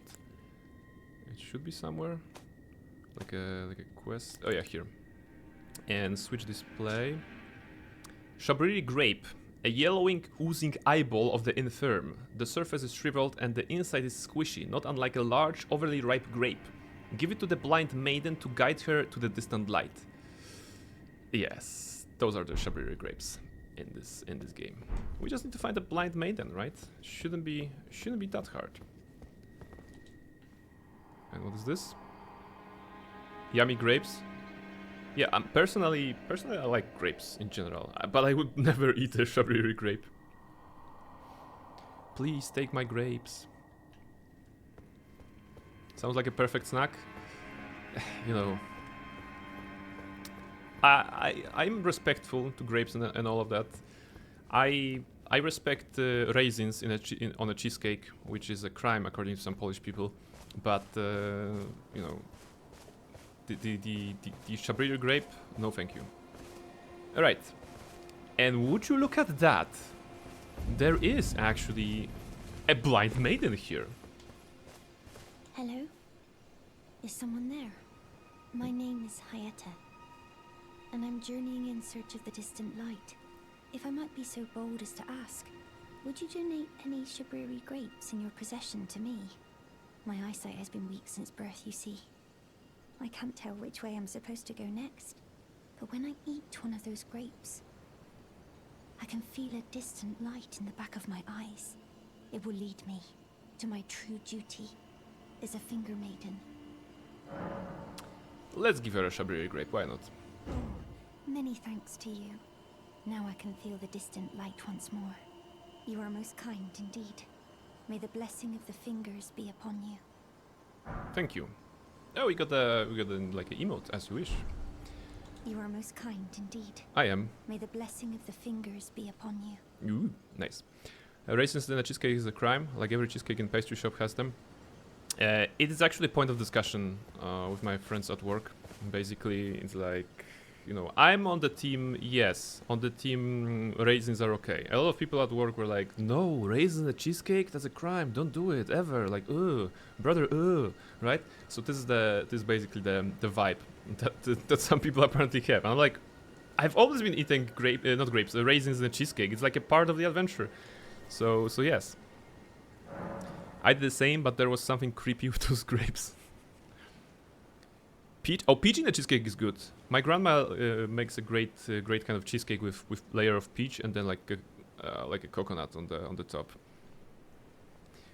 It should be somewhere. Like a quest. Oh yeah, here. And switch display. Shabriri grape. A yellowing, oozing eyeball of the infirm. The surface is shriveled and the inside is squishy, not unlike a large, overly ripe grape. Give it to the blind maiden to guide her to the distant light. Yes, those are the Shabriri grapes in this game. We just need to find a blind maiden, right? Shouldn't be that hard. And what is this? Yummy grapes. Yeah, personally I like grapes in general, but I would never eat a Shabriri grape. Please take my grapes. Sounds like a perfect snack. You know, I'm respectful to grapes and all of that. I respect raisins on a cheesecake, which is a crime according to some Polish people. But you know, the Shabriri grape, no thank you. All right, and would you look at that? There is actually a blind maiden here. Hello? Is someone there? My name is Hayata, and I'm journeying in search of the distant light. If I might be so bold as to ask, would you donate any Shabriri grapes in your possession to me? My eyesight has been weak since birth, you see. I can't tell which way I'm supposed to go next, but when I eat one of those grapes, I can feel a distant light in the back of my eyes. It will lead me to my true duty as a finger maiden. Let's give her a Shabriri grape, why not? Oh, many thanks to you. Now I can feel the distant light once more. You are most kind indeed. May the blessing of the fingers be upon you. Thank you. Oh, we got like an emote, as you wish. You are most kind indeed. I am. May the blessing of the fingers be upon you. Ooh, nice. Raisins in a cheesecake is a crime. Like every cheesecake in pastry shop has them. It is actually a point of discussion with my friends at work. Basically, it's like, you know, I'm on the team, yes, on the team raisins are okay. A lot of people at work were like, no, raisins in a cheesecake, that's a crime, don't do it, ever. Like, brother, right? So this is basically the vibe that some people apparently have. And I'm like, I've always been eating raisins in a cheesecake. It's like a part of the adventure. So yes. I did the same, but there was something creepy with those grapes. Peach in a cheesecake is good. My grandma makes a great kind of cheesecake with layer of peach and then like a coconut on the top.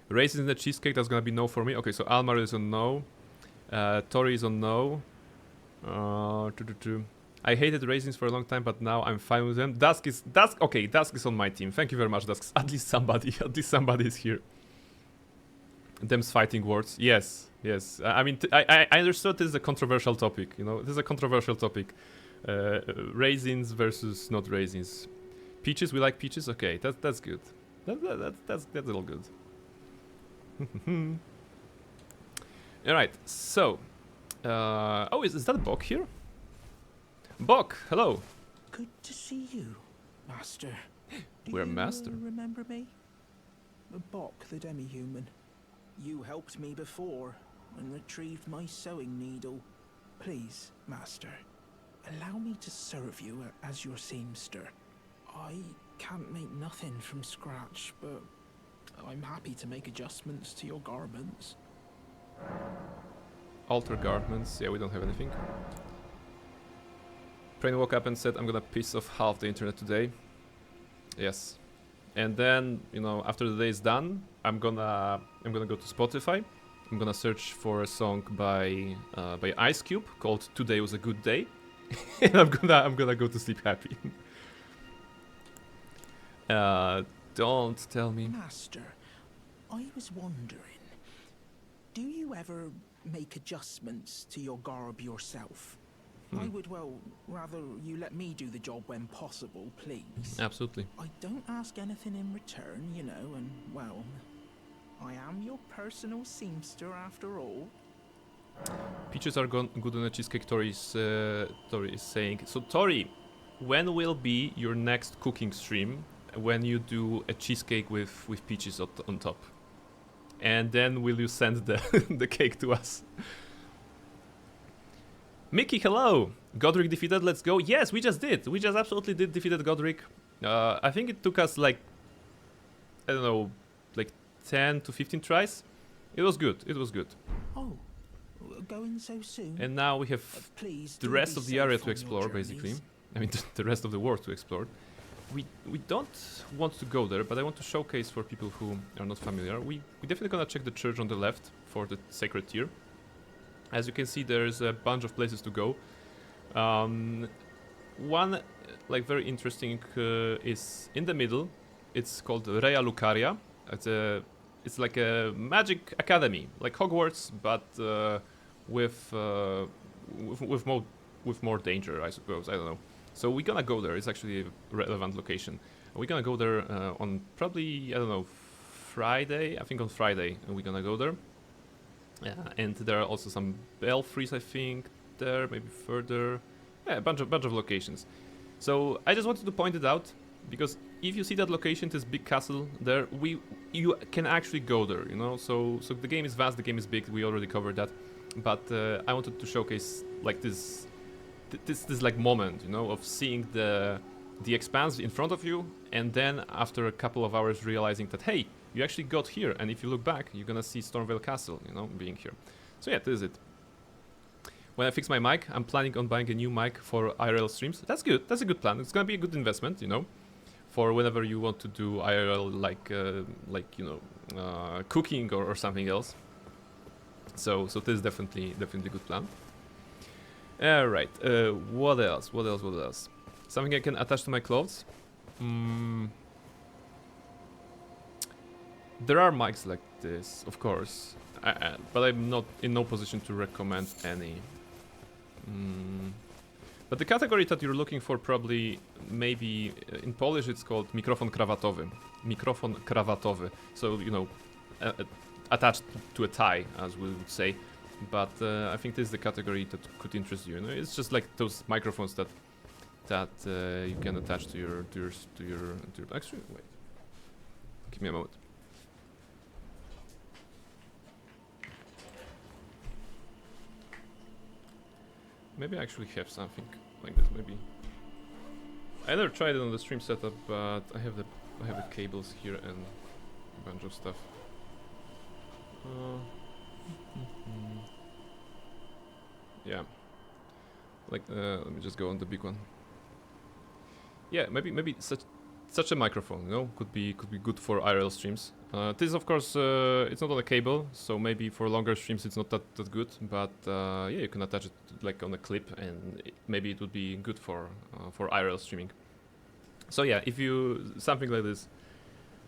Raisins in the cheesecake, that's gonna be no for me. Okay, so Almar is on no. Tori is on no. I hated raisins for a long time, but now I'm fine with them. Dusk is on my team. Thank you very much, Dusk. At least somebody is here. Them's fighting words. Yes. I mean, I understood this is a controversial topic. You know, this is a controversial topic. Raisins versus not raisins. Peaches, we like peaches. Okay, that's good. That's all good. All right. So, is that Bonk here? Bonk, hello. Good to see you, Master. We're Master. Remember me? Bonk, the demi-human. You helped me before and retrieved my sewing needle. Please, master, allow me to serve you as your seamster. I can't make nothing from scratch, but I'm happy to make adjustments to your garments. Alter garments. Yeah, we don't have anything. Prain woke up and said, I'm gonna piss off half the internet today. Yes. And then, you know, after the day is done, I'm gonna go to Spotify. I'm gonna search for a song by Ice Cube called "Today Was a Good Day," and I'm gonna go to sleep happy. Don't tell me. Master, I was wondering, do you ever make adjustments to your garb yourself? I would, well, rather you let me do the job when possible, please. Absolutely. I don't ask anything in return, you know, and, well, I am your personal seamster after all. Peaches are good on a cheesecake, Tori is saying. So, Tori, when will be your next cooking stream when you do a cheesecake with peaches on top? And then will you send the, the cake to us? Mickey, hello! Godric defeated, let's go. Yes, we just did. We just absolutely did defeated Godric. I think it took us like, I don't know, like 10 to 15 tries. It was good, it was good. Oh, going so soon? And now we have please the rest of the area to explore, basically. I mean, the rest of the world to explore. We don't want to go there, but I want to showcase for people who are not familiar. We definitely gonna check the church on the left for the sacred tier. As you can see, there's a bunch of places to go. One, like, very interesting is in the middle. It's called Rea Lucaria. It's like a magic academy, like Hogwarts, but with more danger, I suppose. I don't know. So we're gonna go there. It's actually a relevant location. We're gonna go there on probably, I don't know, Friday. I think on Friday we're gonna go there. And there are also some belfries, I think, there, maybe further. Yeah, a bunch of locations. So I just wanted to point it out, because if you see that location, this big castle there, you can actually go there, you know. So the game is vast, the game is big. We already covered that, but I wanted to showcase like this like moment, you know, of seeing the expanse in front of you, and then after a couple of hours realizing that, hey, you actually got here, and if you look back, you're gonna see Stormvale Castle, you know, being here. So yeah, this is it. When I fix my mic, I'm planning on buying a new mic for IRL streams. That's good. That's a good plan. It's gonna be a good investment, you know, for whenever you want to do IRL, like you know, cooking or something else. So this is definitely a good plan. All right. What else? What else? Something I can attach to my clothes. There are mics like this, of course, but I'm not in no position to recommend any. But the category that you're looking for, probably, maybe in Polish it's called mikrofon krawatowy. Mikrofon krawatowy. So, you know, attached to a tie, as we would say. But I think this is the category that could interest you. You know, it's just like those microphones that you can attach to your. Actually, wait. Give me a moment. Maybe I actually have something like this. Maybe I never tried it on the stream setup, but I have the cables here and a bunch of stuff. Yeah, like let me just go on the big one. Yeah, maybe such a microphone, you know, could be good for IRL streams. This, of course, it's not on a cable, so maybe for longer streams it's not that good. But yeah, you can attach it like on a clip, and maybe it would be good for IRL streaming. So yeah, if you something like this,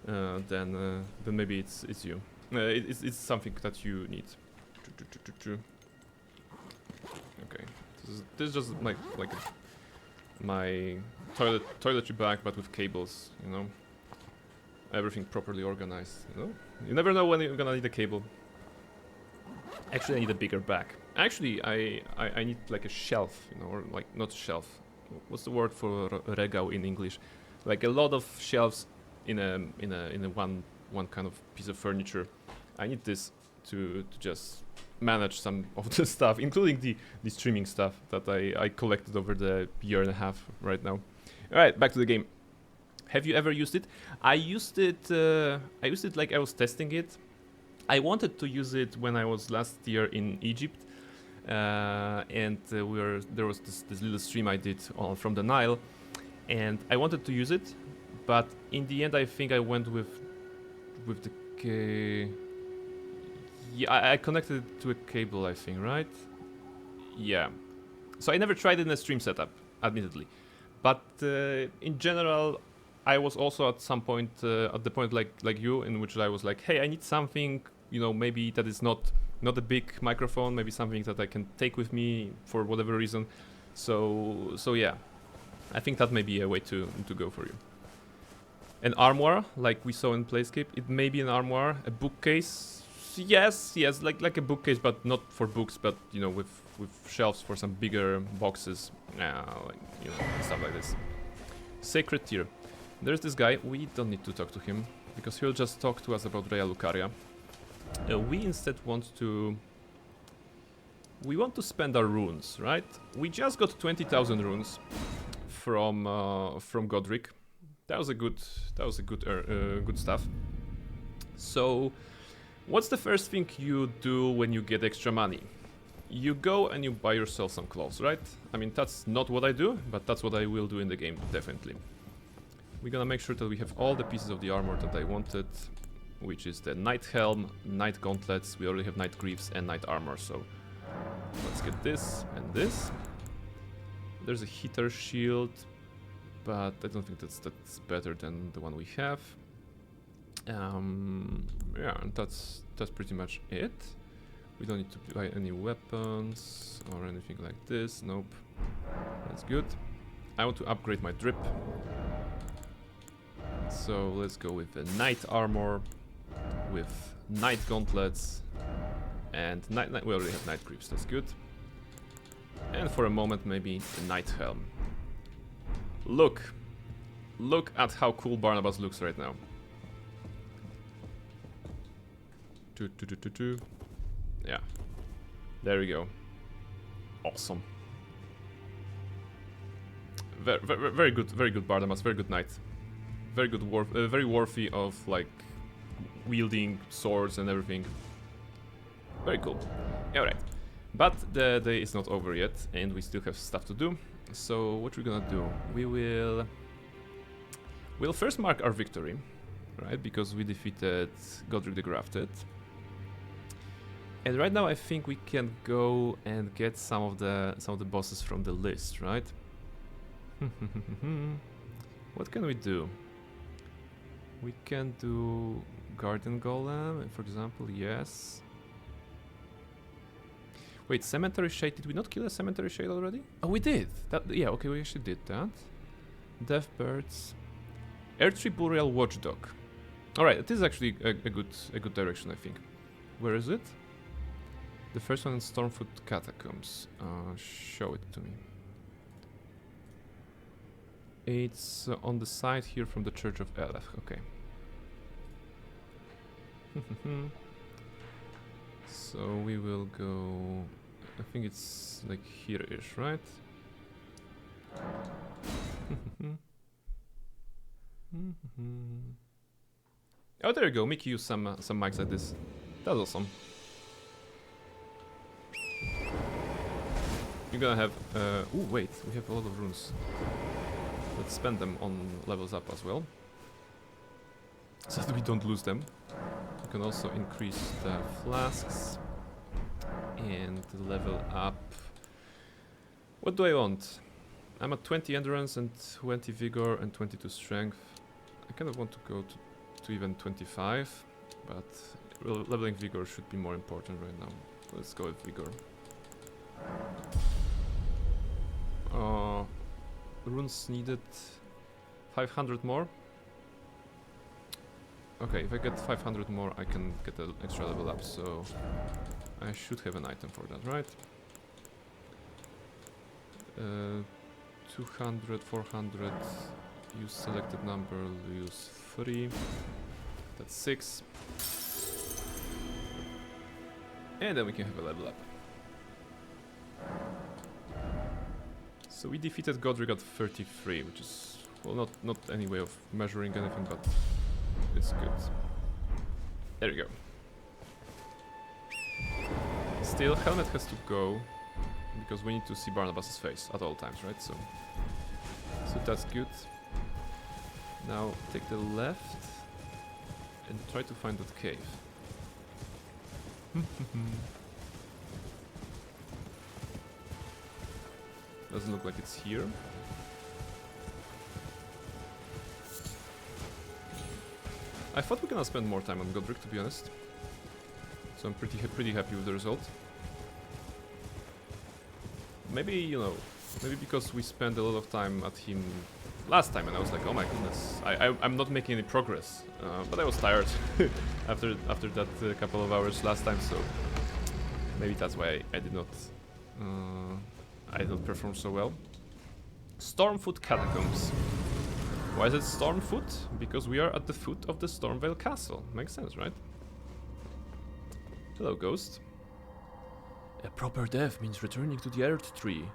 then maybe it's you. It's something that you need. Okay, this is just like my toiletry bag, but with cables, you know. Everything properly organized, you know. You never know when you're gonna need a cable. Actually, I need a bigger bag. Actually, I need like a shelf, you know, or like not shelf. What's the word for regał in English? Like a lot of shelves in a one kind of piece of furniture. I need this to just manage some of the stuff, including the streaming stuff that I collected over the year and a half right now. All right, back to the game. Have you ever used it? I used it like I was testing it. I wanted to use it when I was last year in Egypt, and there was this little stream I did from the Nile, and I wanted to use it, but in the end I think I went with the yeah, I connected it to a cable, I think, right? Yeah. So I never tried it in a stream setup, admittedly, but in general, I was also at some point at the point like you, in which I was like, hey, I need something, you know, maybe that is not a big microphone, maybe something that I can take with me for whatever reason. So yeah, I think that may be a way to go for you. An armoire, like we saw in Playscape, it may be an armoire, a bookcase. Yes, like a bookcase, but not for books, but you know, with shelves for some bigger boxes, like, you know, stuff like this. Sacred Tier. There's this guy. We don't need to talk to him because he'll just talk to us about Rea Lucaria. We instead want to spend our runes, right? We just got 20,000 runes from Godric. That was a good stuff. So, what's the first thing you do when you get extra money? You go and you buy yourself some clothes, right? I mean, that's not what I do, but that's what I will do in the game, definitely. We're gonna make sure that we have all the pieces of the armor that I wanted, which is the Knight Helm, Knight Gauntlets, we already have Knight Greaves and Knight Armor, so let's get this and this. There's a Heater Shield, but I don't think that's better than the one we have. Yeah, and that's pretty much it. We don't need to buy any weapons or anything like this, nope. That's good. I want to upgrade my drip. So let's go with the Knight Armor, with Knight Gauntlets, and we already have Knight Greaves, that's good. And for a moment maybe the Knight Helm. Look at how cool Barnabas looks right now. Yeah, there we go. Awesome. Very good Barnabas, very good knight. Very good, very worthy of like wielding swords and everything. Very cool. Alright, but the day is not over yet, and we still have stuff to do. So what we're gonna do? We'll first mark our victory, right? Because we defeated Godric the Grafted. And right now I think we can go and get some of the bosses from the list, right? What can we do? We can do Guardian Golem, for example, yes. Wait, Cemetery Shade, did we not kill a Cemetery Shade already? Oh, we did! Yeah, okay, we actually did that. Death Birds. Earthtree Burial Watchdog. Alright, this is actually a good direction, I think. Where is it? The first one in Stormfoot Catacombs. Show it to me. It's on the side here from the Church of Elef. Okay. So we will go. I think it's like here-ish, right? Oh, there you go. Mickey used some mics like this. That's awesome. You're gonna have. Oh wait, we have a lot of runes. Let's spend them on levels up as well, so that we don't lose them. You can also increase the flasks and level up. What do I want? I'm at 20 endurance and 20 vigor and 22 strength. I kind of want to go to even 25, but leveling vigor should be more important right now. Let's go with vigor. Runes needed 500 more. Okay, if I get 500 more, I can get an extra level up, so I should have an item for that, right? 200, 400, use selected number, use 3, that's 6. And then we can have a level up. So we defeated Godric at 33, which is, well, not any way of measuring anything, but it's good. There we go. Still, helmet has to go, because we need to see Barnabas's face at all times, right? So that's good. Now take the left and try to find that cave. Doesn't look like it's here. I thought we were gonna spend more time on Godric, to be honest. So I'm pretty happy with the result. Maybe, you know, maybe because we spent a lot of time at him last time, and I was like, oh my goodness, I'm not making any progress. But I was tired after that couple of hours last time, so maybe that's why I did not perform so well. Stormfoot Catacombs. Why is it Stormfoot? Because we are at the foot of the Stormvale Castle. Makes sense, right? Hello, Ghost. A proper death means returning to the Earth Tree.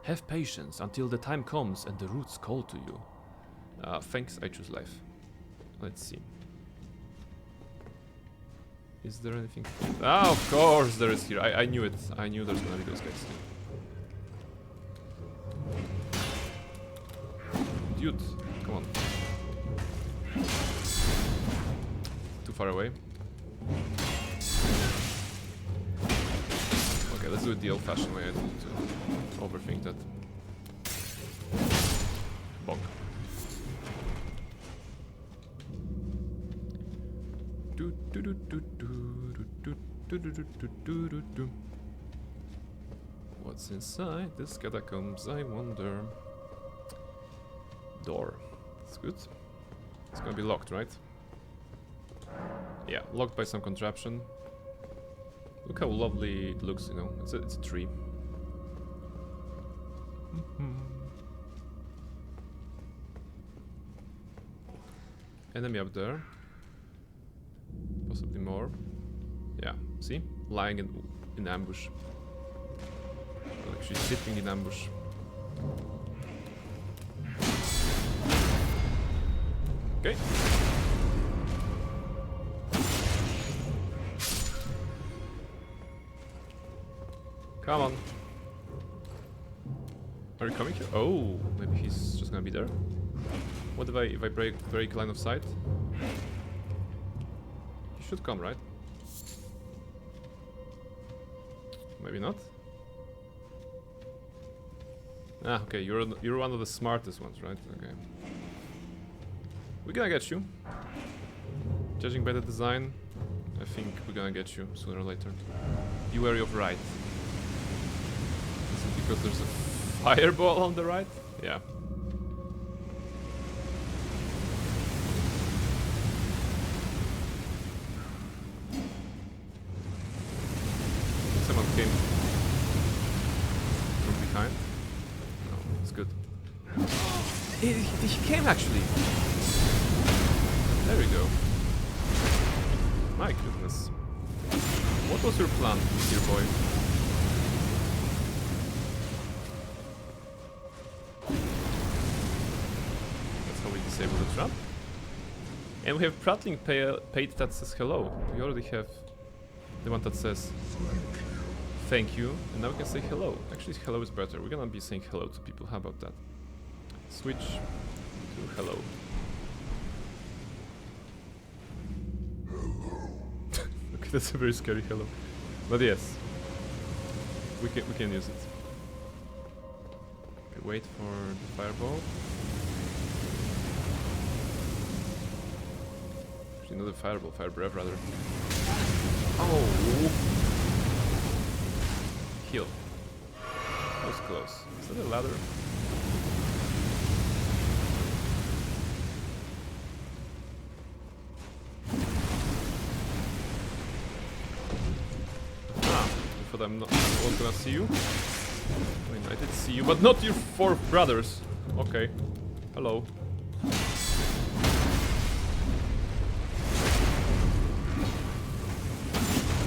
Have patience until the time comes and the roots call to you. Thanks, I choose life. Let's see. Is there anything? Ah, of course there is here. I knew it. I knew there's gonna be those guys. Dude, come on. Too far away. Okay, let's do it the old-fashioned way. I don't need to overthink that. Bonk. What's inside this catacombs, I wonder? Door. That's good. It's gonna be locked, right? Yeah, locked by some contraption. Look how lovely it looks, you know. It's a tree. Enemy up there. Possibly more. Yeah, see? Lying in ambush. Well, actually sitting in ambush. Okay. Come on. Are you coming here? Oh, maybe he's just gonna be there. What if I break line of sight? He should come, right? Maybe not. Ah, okay. You're one of the smartest ones, right? Okay. We're gonna get you. Judging by the design, I think we're gonna get you sooner or later. Be wary of right. Is it because there's a fireball on the right? Yeah. Someone came from behind. No, it's good. He came actually. There we go. My goodness. What was your plan, dear boy? That's how we disable the trap. And we have Prattling Pate that says hello. We already have the one that says thank you. And now we can say hello. Actually, hello is better. We're gonna be saying hello to people. How about that? Switch to hello. That's a very scary hello. But yes. We can use it. Okay, wait for the fireball. Actually not the fireball, fire breath rather. Oh, heal. That was close. Is that a ladder? But I was gonna see you. I mean, I did see you, but not your four brothers. Okay. Hello.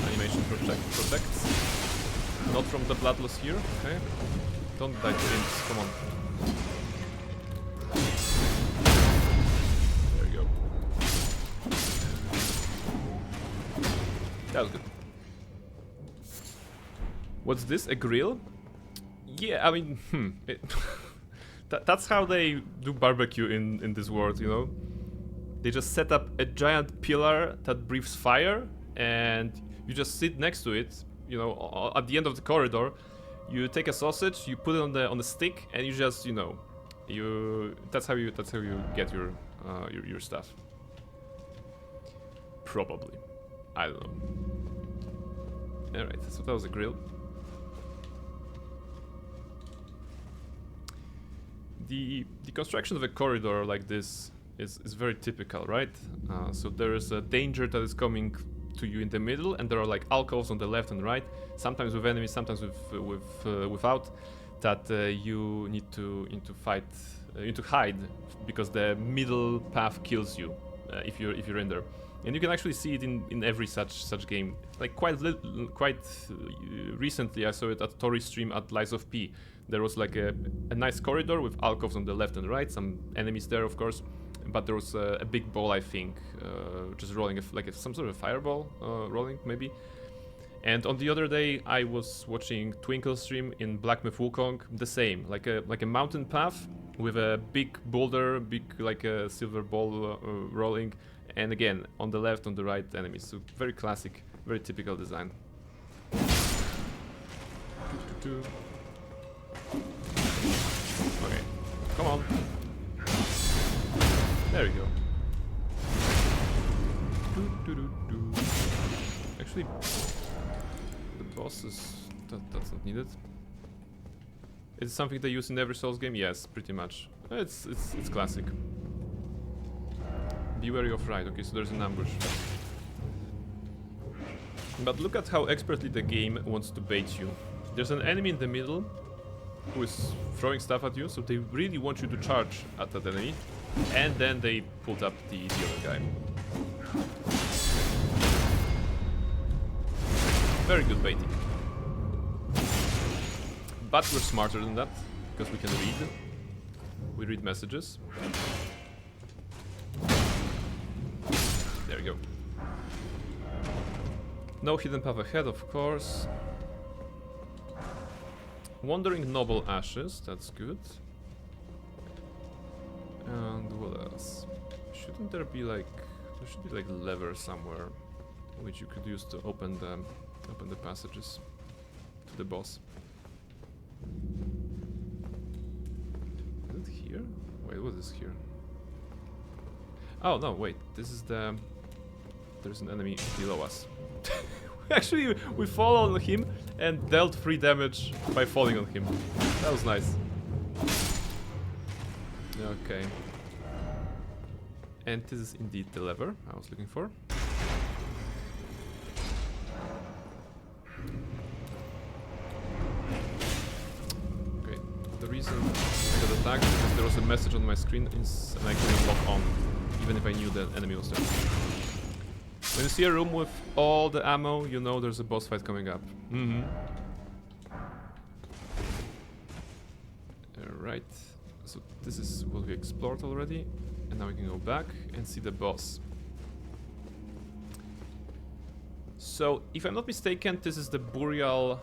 Animation protects. Not from the bloodless here, okay. Don't die to imps, come on. There you go. That was good. What's this? A grill? Yeah, I mean, that's how they do barbecue in this world, you know? They just set up a giant pillar that breathes fire, and you just sit next to it, you know, at the end of the corridor. You take a sausage, you put it on the stick, and you just, you know, that's how you get your stuff. Probably. I don't know. Alright, so that was a grill. The construction of a corridor like this is very typical, right? So there is a danger that is coming to you in the middle, and there are like alcoves on the left and right, sometimes with enemies, sometimes without, that you need to fight, you need to hide, because the middle path kills you if you're in there. And you can actually see it in every such game. Like quite recently, I saw it at Tori's stream at Lies of P. There was like a nice corridor with alcoves on the left and right, some enemies there, of course, but there was a big ball, I think, just rolling some sort of fireball, rolling maybe. And on the other day, I was watching Twinkle stream in Black Myth Wukong, the same, like a mountain path with a big boulder, like a silver ball rolling, and again on the left, on the right, enemies. So very classic, very typical design. Okay, come on. There we go. Actually, the boss is... that's not needed. It's something they use in every Souls game? Yes, pretty much. It's classic. Be wary of right. Okay, so there's an ambush. But look at how expertly the game wants to bait you. There's an enemy in the middle who is throwing stuff at you, so they really want you to charge at that enemy, and then they pulled up the other guy. Very good baiting. But we're smarter than that, because we can read. We read messages. There we go. No hidden path ahead, of course. Wandering Noble Ashes, that's good. And what else? Shouldn't there be like... there should be like lever somewhere which you could use to open the passages to the boss. Is it here? Wait, what is here? Oh no, wait, this is the... there's an enemy below us. Actually, we fall on him and dealt 3 damage by falling on him. That was nice. Okay. And this is indeed the lever I was looking for. Okay, the reason I got attacked is because there was a message on my screen and I couldn't lock on, even if I knew the enemy was there. When you see a room with all the ammo, you know there's a boss fight coming up. Alright, so this is what we explored already, and now we can go back and see the boss. So, if I'm not mistaken, this is the Burial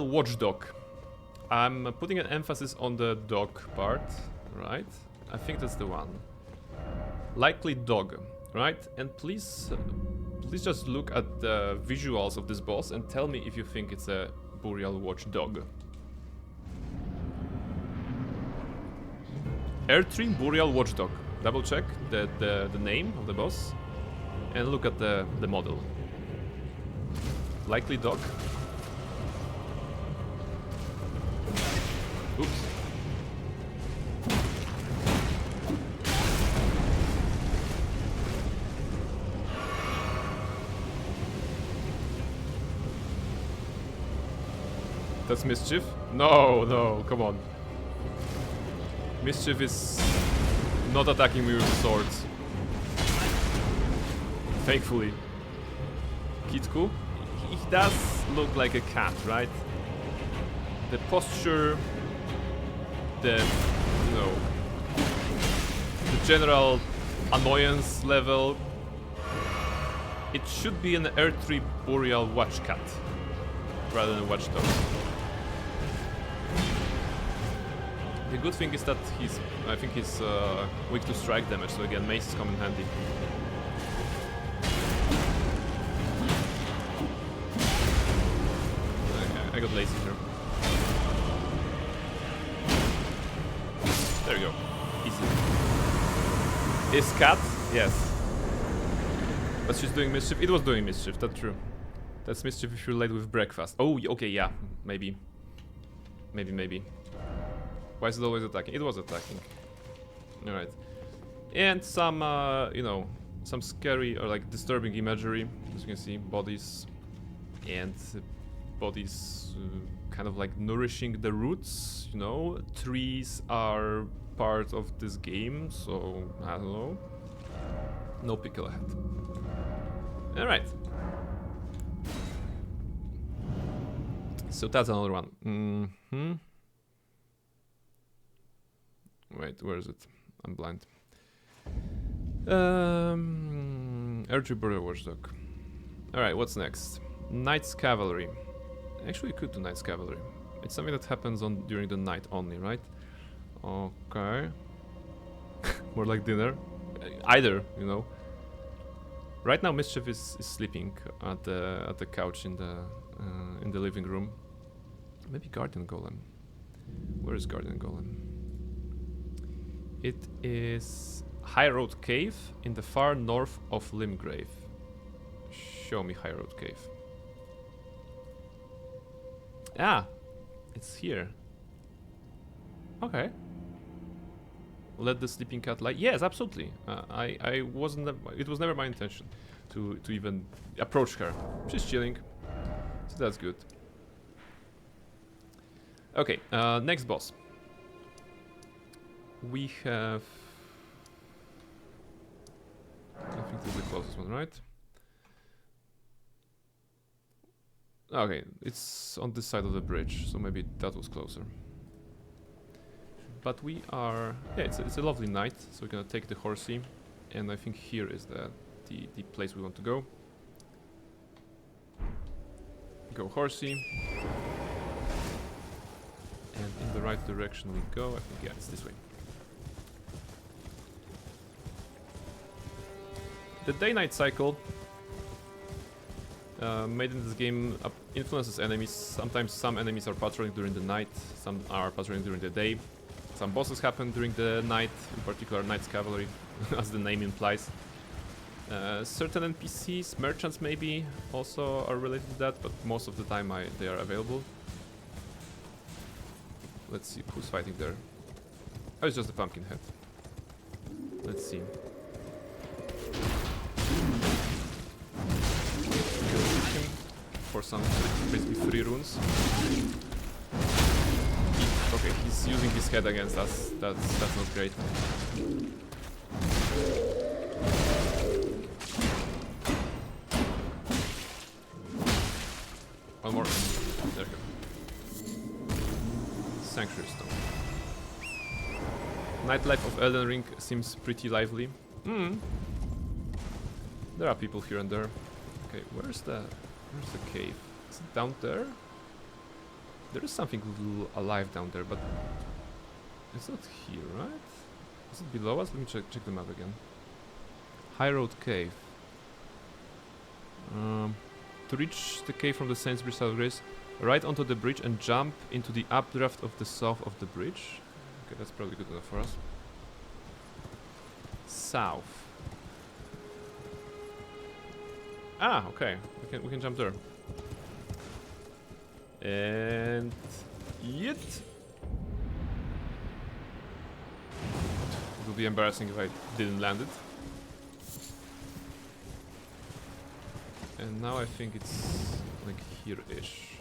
Watchdog. I'm putting an emphasis on the dog part, right? I think that's the one. Likely dog, right? And please just look at the visuals of this boss and tell me if you think it's a Burial Watchdog. Airstream Burial Watchdog. Double check the name of the boss and look at the model. Likely dog. Oops. That's Mischief? No, come on. Mischief is not attacking me with swords. Thankfully. Kitku? he does look like a cat, right? The posture, the, you know, the general annoyance level. It should be an R3 Boreal watch cat rather than watchdog. The good thing is that I think he's weak to strike damage, so again, maces come in handy. I got lazy here. There you go. Easy. Is cat? Yes. But she's doing mischief. It was doing mischief, that's true. That's mischief if you're late with breakfast. Oh, okay, yeah. Maybe. Maybe. Why is it always attacking? It was attacking. Alright. And some, you know, some scary or like disturbing imagery. As you can see, bodies. And bodies kind of like nourishing the roots, you know. Trees are part of this game, so I don't know. No pickle ahead. Alright. So that's another one. Wait, where is it? I'm blind. R3 Boreal Watchdog. Alright, what's next? Knight's Cavalry. Actually, we could do Knight's Cavalry. It's something that happens during the night only, right? Okay. More like dinner. Either, you know. Right now, Mischief is sleeping at the couch in the living room. Maybe Guardian Golem. Where is Guardian Golem? It is High Road Cave in the far north of Limgrave. Show me High Road Cave. Ah, it's here. Okay. Let the sleeping cat lie. Yes, absolutely. I wasn't. It was never my intention to even approach her. She's chilling, so that's good. Okay, next boss. We have. I think this is the closest one, right? Okay, it's on this side of the bridge, so maybe that was closer. But we are... Yeah, it's a lovely night, so we're gonna take the horsey. And I think here is the place we want to go. Go horsey. And in the right direction we go. I think, yeah, it's this way. The day-night cycle made in this game influences enemies. Sometimes some enemies are patrolling during the night, some are patrolling during the day. Some bosses happen during the night, in particular Knight's Cavalry, as the name implies. Certain NPCs, merchants maybe, also are related to that, but most of the time they are available. Let's see, who's fighting there? Oh, it's just a pumpkin head. Let's see. For some basically 3 runes. Okay, he's using his head against us. That's not great. One more. There we go. Sanctuary Stone. Nightlife of Elden Ring seems pretty lively. There are people here and there. Okay, where's the cave? Is it down there? There is something alive down there, but it's not here, right? Is it below us? Let me check the map again. High Road Cave. To reach the cave from the Saints' Side of Grace, right onto the bridge and jump into the updraft of the south of the bridge. Okay, that's probably good enough for us. South. Ah, okay. We can jump there. And yet it would be embarrassing if I didn't land it. And now I think it's like here-ish.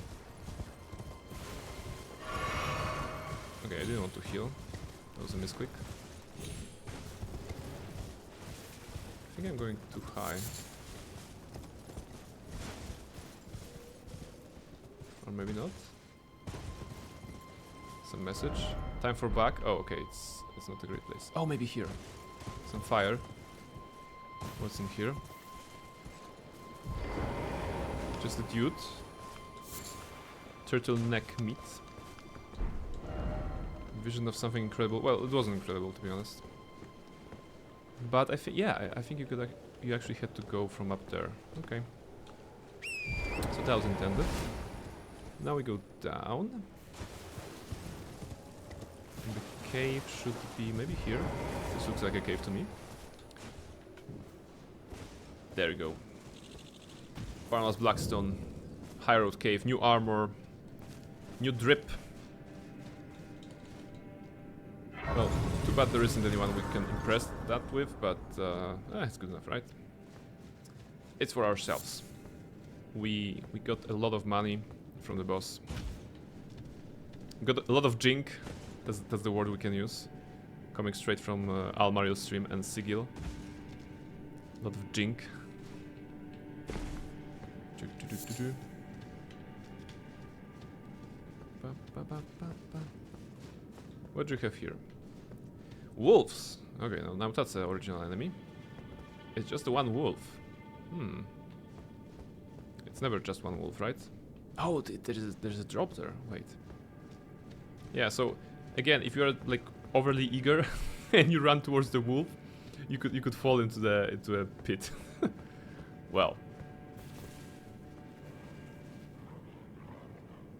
Okay, I didn't want to heal. That was a misclick. I think I'm going too high. Or maybe not. Some message. Time for back. Oh, okay, it's not a great place. Oh, maybe here. Some fire. What's in here? Just a dude. Turtleneck meat. Vision of something incredible. Well, it wasn't incredible, to be honest. But I think, yeah, I think you actually had to go from up there. Okay. So that was intended. Now we go down. And the cave should be maybe here. This looks like a cave to me. There we go. Barnabas Blackstone. High Road Cave. New armor. New drip. Well, too bad there isn't anyone we can impress that with, but it's good enough, right? It's for ourselves. We got a lot of money from the boss. Got a lot of jink. That's the word we can use. Coming straight from Almario's stream and Sigil. A lot of jink. What do you have here? Wolves! Okay, now that's the original enemy. It's just the one wolf. It's never just one wolf, right? Oh, there's a drop there. Wait. Yeah, so again, if you're like overly eager and you run towards the wolf, you could fall into a pit. Well.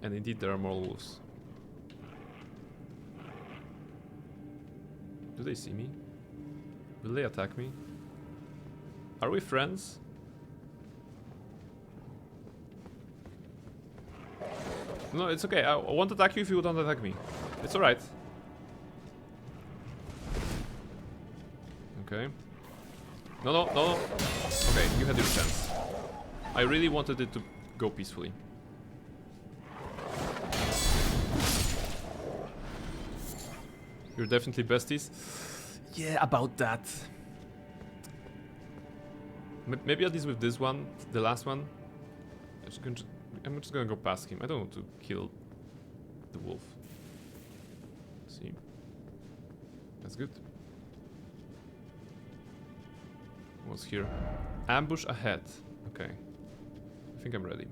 And indeed there are more wolves. Do they see me? Will they attack me? Are we friends? No, it's okay. I won't attack you if you don't attack me. It's alright. Okay. No. Okay, you had your chance. I really wanted it to go peacefully. You're definitely besties. Yeah, about that. Maybe at least with this one, the last one. I'm just gonna go past him. I don't want to kill the wolf. See? That's good. What's here? Ambush ahead. Okay. I think I'm ready.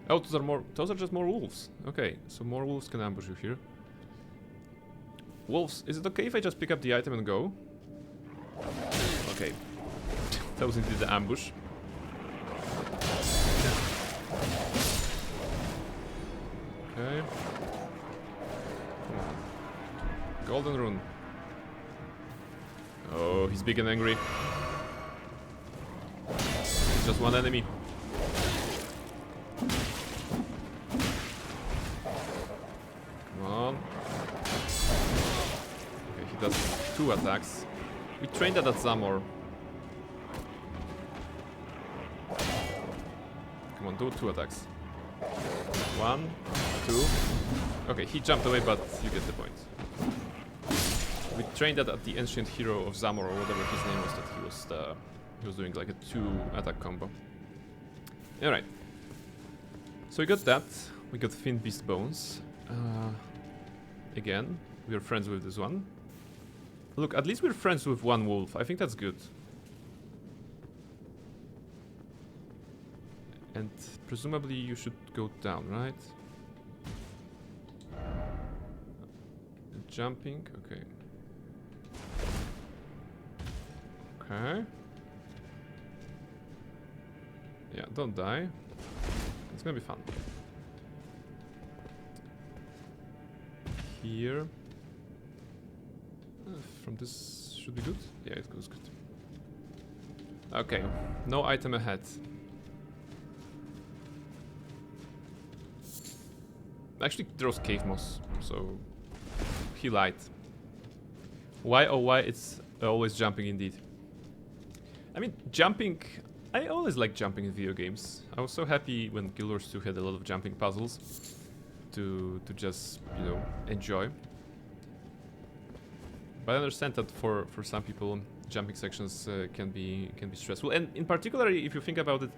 Oh, those are just more wolves. Okay, so more wolves can ambush you here. Wolves, is it okay if I just pick up the item and go? Okay. That was indeed the ambush. Okay. Come on. Golden rune. Oh, he's big and angry. It's just one enemy. Does 2 attacks. We trained that at Zamor. Come on, do 2 attacks. 1, 2. Okay, he jumped away, but you get the point. We trained that at the ancient hero of Zamor, or whatever his name was. That he was doing like a 2 attack combo. All right. So we got that. We got Thin Beast Bones. Again, we are friends with this one. Look, at least we're friends with one wolf. I think that's good. And presumably you should go down, right? Jumping, okay. Okay. Yeah, don't die. It's gonna be fun. Here. From this should be good. Yeah, it goes good. Okay, no item ahead. Actually, there's cave moss, so he lied. Why oh why it's always jumping indeed. I mean, jumping. I always like jumping in video games. I was so happy when Guild Wars 2 had a lot of jumping puzzles to just, you know, enjoy. But I understand that for some people jumping sections can be stressful, and in particular, if you think about it,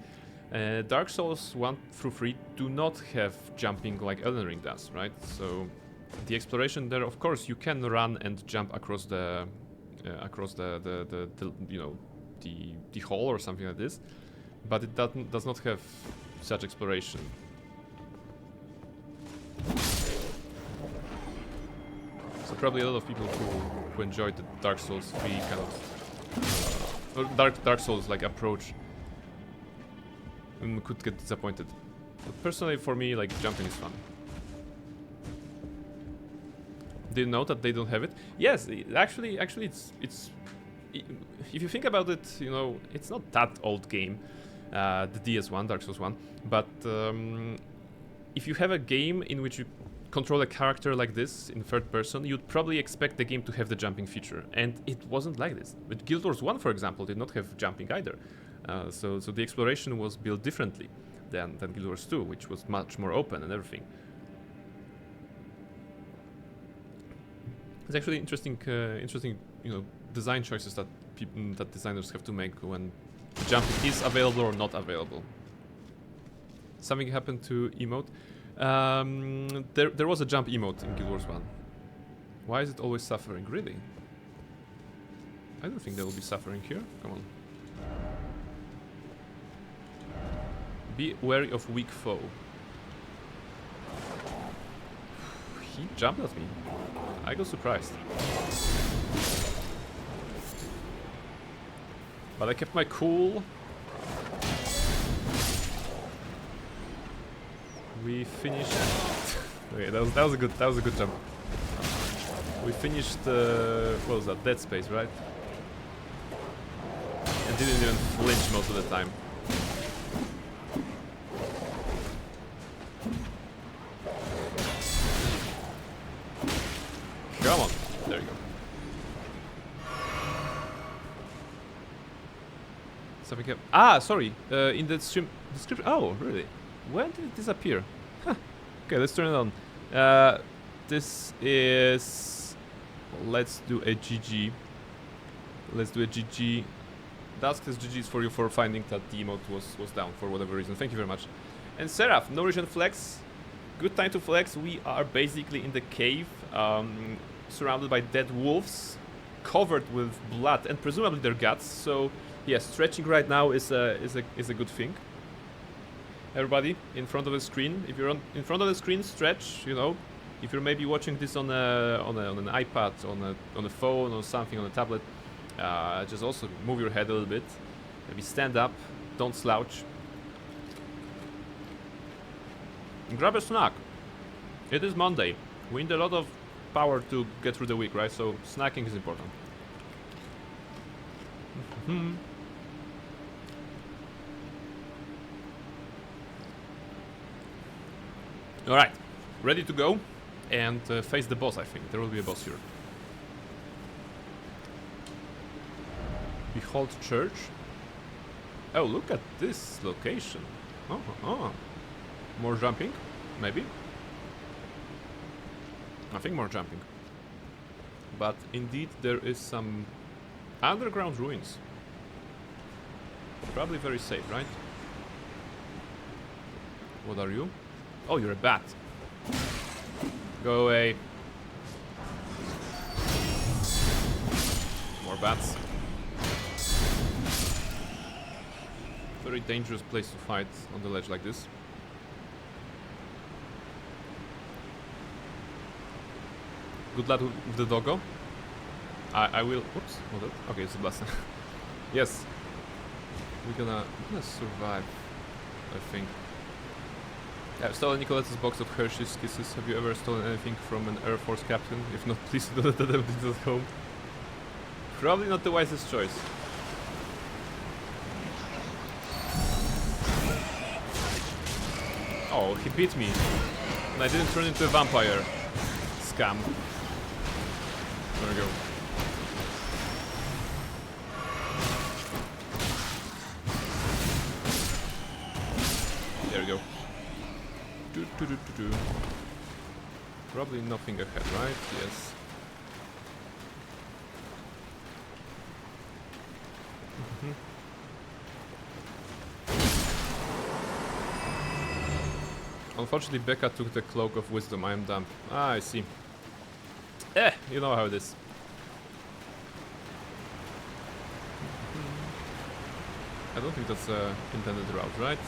Dark Souls 1 through 3 do not have jumping like Elden Ring does, right? So the exploration there, of course, you can run and jump across the you know, the hall or something like this, but it does not have such exploration. So probably a lot of people who enjoyed the Dark Souls 3 kind of or Dark Souls like approach could get disappointed. But personally, for me, like, jumping is fun. Did you know that they don't have it? Yes, actually, it's if you think about it, you know, it's not that old game, the DS1, Dark Souls 1, but if you have a game in which you control a character like this in third person, you'd probably expect the game to have the jumping feature, and it wasn't like this. But Guild Wars 1, for example, did not have jumping either. So the exploration was built differently than Guild Wars 2, which was much more open and everything. It's actually interesting, you know, design choices that designers have to make when jumping is available or not available. Something happened to emote. There was a jump emote in Guild Wars 1. Why is it always suffering? Really? I don't think there will be suffering here. Come on. Be wary of weak foe. He jumped at me. I got surprised. But I kept my cool. We finished. Okay, that was a good jump. We finished. What was that? Dead Space, right? And didn't even flinch most of the time. Come on. There you go. Something kept... Ah, sorry. In the stream description... Oh, really? When did it disappear? Huh. Okay, let's turn it on. This is... Let's do a GG. Let's do a GG. Dusk says GG's for you for finding that the emote was down for whatever reason. Thank you very much. And Seraph, no reason flex. Good time to flex. We are basically in the cave, surrounded by dead wolves, covered with blood and presumably their guts. So, yeah, stretching right now is a good thing. Everybody in front of the screen. If you're in front of the screen, stretch. You know, if you're maybe watching this on an iPad, on a phone, or something on a tablet, just also move your head a little bit. Maybe stand up. Don't slouch. Grab a snack. It is Monday. We need a lot of power to get through the week, right? So snacking is important. Alright, ready to go and face the boss, I think. There will be a boss here. Behold Church. Oh, look at this location. Oh. More jumping? Maybe? I think more jumping. But indeed there is some underground ruins. Probably very safe, right? What are you? Oh, you're a bat. Go away. More bats. Very dangerous place to fight on the ledge like this. Good luck with the doggo. I will. Oops. Hold up. Okay, it's a blast. Yes. We're gonna survive, I think. I've stolen Nicolette's box of Hershey's Kisses. Have you ever stolen anything from an Air Force captain? If not, please do let them at home. Probably not the wisest choice. Oh, he beat me. And I didn't turn into a vampire. Scam. There we go. There we go. Probably nothing ahead, right? Yes. Unfortunately, Becca took the Cloak of Wisdom. I am dumb. Ah, I see. You know how it is. I don't think that's a intended route, right?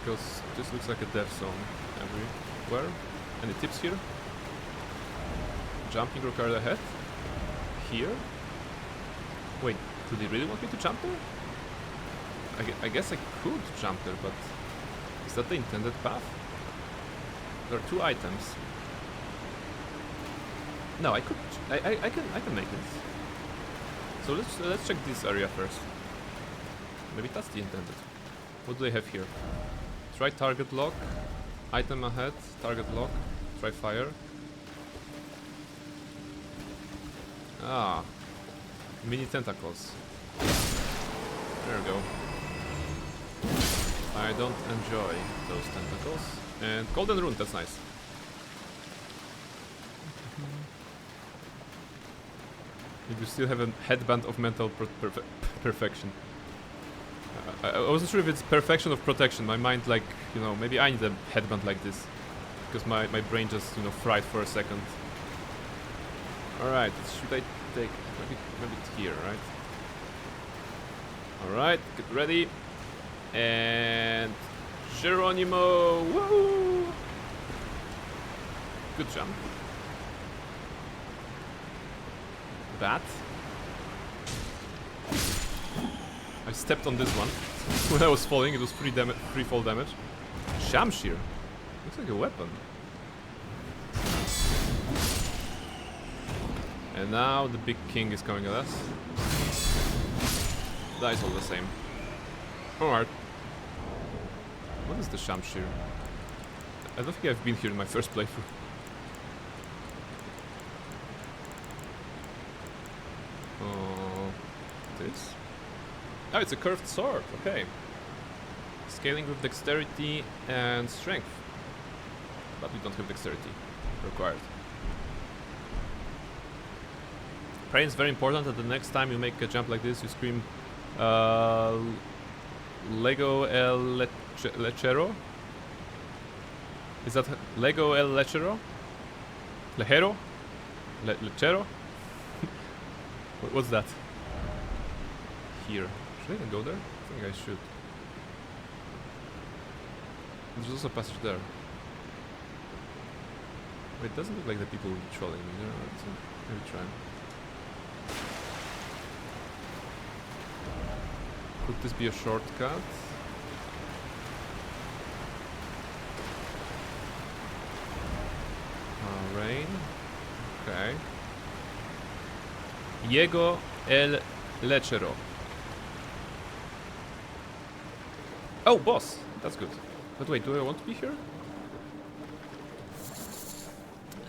Because this looks like a death zone everywhere. Any tips here? Jumping required ahead? Here? Wait, do they really want me to jump there? I guess I could jump there, but is that the intended path? There are 2 items. No, I could. I can make it. So let's check this area first. Maybe that's the intended. What do they have here? Try target lock. Item ahead. Target lock. Try fire. Ah. Mini tentacles. There we go. I don't enjoy those tentacles. And golden rune, that's nice. You still have a headband of mental perfection. I wasn't sure if it's perfection of protection. My mind, like, you know, maybe I need a headband like this. Because my brain just, you know, fried for a second. Alright, should I take... Maybe it's here, right? Alright, get ready. And... Geronimo! Woo! Good jump. Bat. I stepped on this one. When I was falling, it was free fall damage. Shamshir. Looks like a weapon. And now the big king is coming at us. That is all the same. Alright. What is the Shamshir? I don't think I've been here in my first playthrough. Oh, this? Oh, it's a curved sword. Okay. Scaling with dexterity and strength. But we don't have dexterity required. Praying is very important that the next time you make a jump like this, you scream Lego el lechero? Is that Lego el lechero? Lejero? Lechero? What's that? Here. Should I even go there? I think I should. There's also a passage there. Wait, it doesn't look like the people trolling me there. Let's maybe try. Could this be a shortcut? Rain. Okay. Jego el lechero. Oh, boss! That's good. But wait, do I want to be here?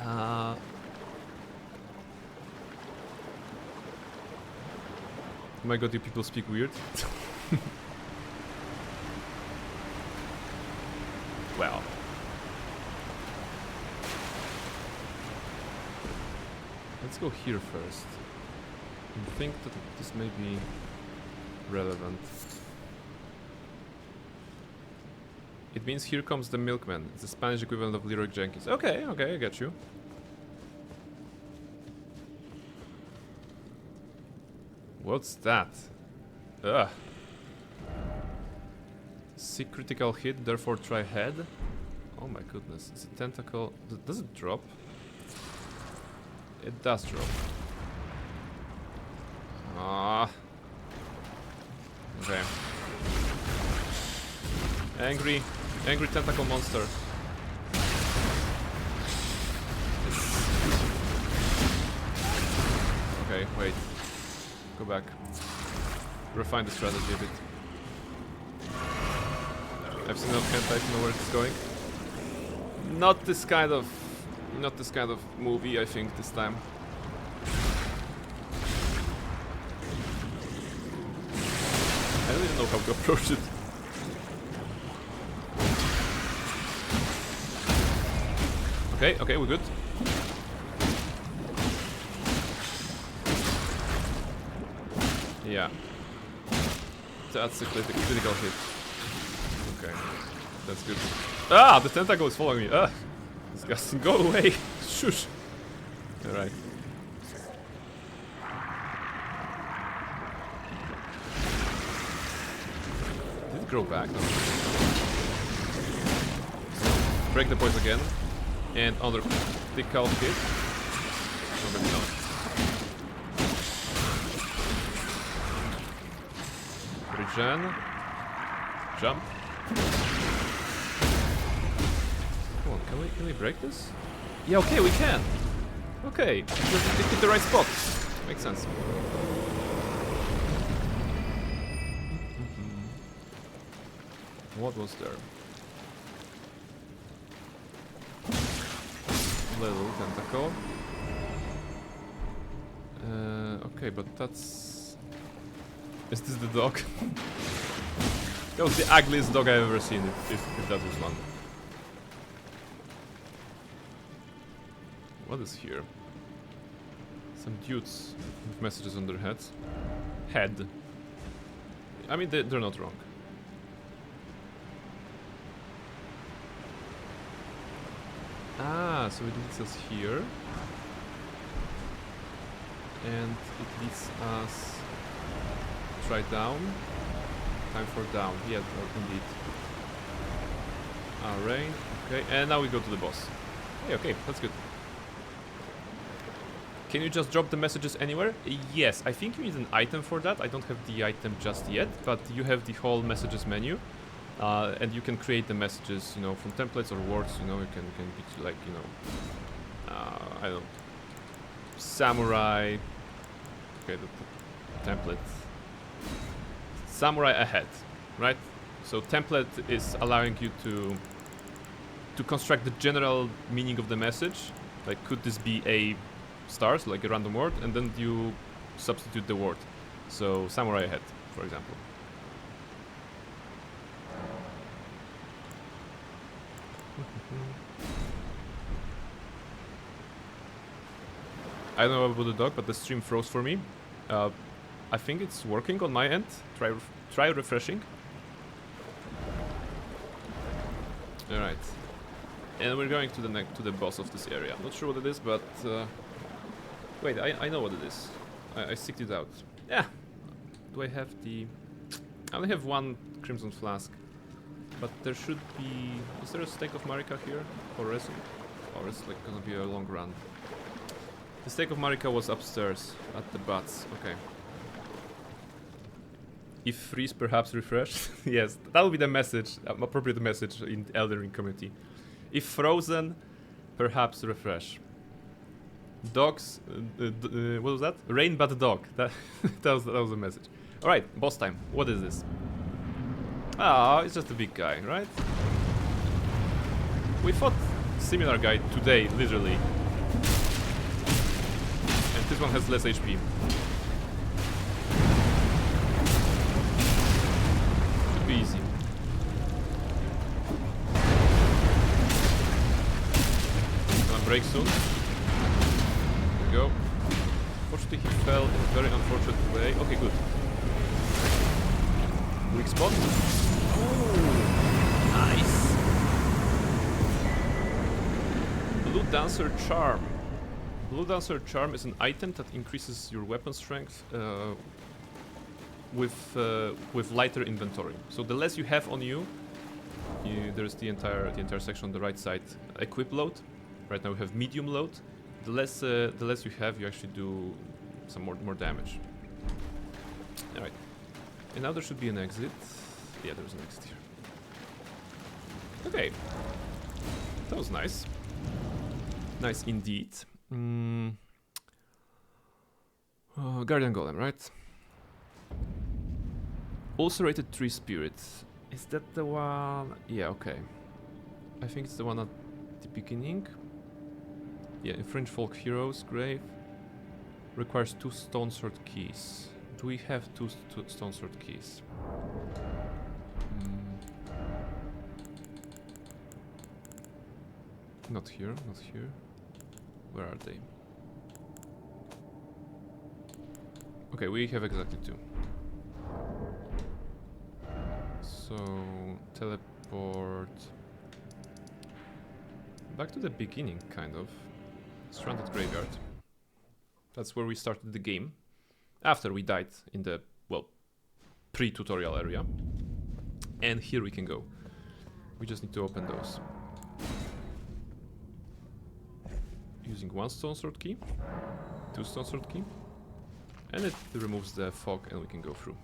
Oh my god, you people speak weird. Well. Let's go here first. I think that this may be relevant. It means here comes the milkman. It's the Spanish equivalent of Leroy Jenkins. Okay, okay, I get you. What's that? Ugh. See critical hit, therefore try head. Oh my goodness, it's a tentacle. Does it drop? It does drop. Ah. Okay. Angry tentacle monster. Okay, wait. Go back. Refine the strategy a bit. I've seen enough hentai to know where it's going. Not this kind of movie, I think, this time. I don't even know how to approach it. Okay, okay, we're good. Yeah. That's a critical hit. Okay. That's good. Ah, the tentacle is following me. Ah, disgusting. Go away. Shush. Alright. Did it grow back? No. Break the poise again. And under pick out hit. Oh, maybe not. Regen. Jump. Come on, can we break this? Yeah, okay, we can. Okay, it hit the right spot. Makes sense. What was there? Little tentacle. Okay, but that's... Is this the dog? That was the ugliest dog I've ever seen, if that was one. What is here? Some dudes with messages on their heads. Head. I mean, they're not wrong. Ah, so it leads us here. And it leads us... Try down. Time for down. Yeah, indeed. Rain. Okay, and now we go to the boss. Hey, okay, that's good. Can you just drop the messages anywhere? Yes, I think you need an item for that. I don't have the item just yet, but you have the whole messages menu. And you can create the messages, you know, from templates or words, you know, you can be like, you know, I don't know, samurai, okay, the template, samurai ahead, right? So template is allowing you to construct the general meaning of the message, like could this be a stars, like a random word, and then you substitute the word. So samurai ahead, for example. I don't know about the dog, but the stream froze for me. I think it's working on my end. Try refreshing. All right, and we're going to the boss of this area. I'm not sure what it is, but wait, I know what it is. I seeked it out. Yeah. Do I have the? I only have one crimson flask, but there should be. Is there a stake of Marika here, or is it like gonna be a long run? The stake of Marika was upstairs at the butts. Okay. If freeze, perhaps refresh. Yes, that will be the message, appropriate message in the Elden Ring community. If frozen, perhaps refresh. Dogs, what was that? Rain but dog. That was the message. All right, boss time. What is this? Ah, it's just a big guy, right? We fought similar guy today, literally. And this one has less HP. Should be easy. Gonna break soon. There we go. Unfortunately, he fell in a very unfortunate way. Okay, good. Weak spot. Oh, nice. Blue Dancer Charm. Blue Dancer Charm is an item that increases your weapon strength with lighter inventory. So the less you have on you, there's the entire section on the right side. Equip load. Right now we have medium load. The less you have, you actually do some more damage. All right. And now there should be an exit. Yeah, there's an exit here. Okay. That was nice. Nice indeed. Guardian Golem, right? Ulcerated Tree Spirit. Is that the one? Yeah, okay. I think it's the one at the beginning. Yeah, Infringe Folk Heroes Grave. Requires 2 Stone Sword keys. Do we have 2 Stone Sword keys? Not here, not here. Where are they? Okay, we have exactly 2. So teleport back to the beginning, kind of. Stranded Graveyard. That's where we started the game. After we died in the, well, pre-tutorial area. And here we can go. We just need to open those. Using 1 stone sword key, 2 stone sword key. And it removes the fog and we can go through.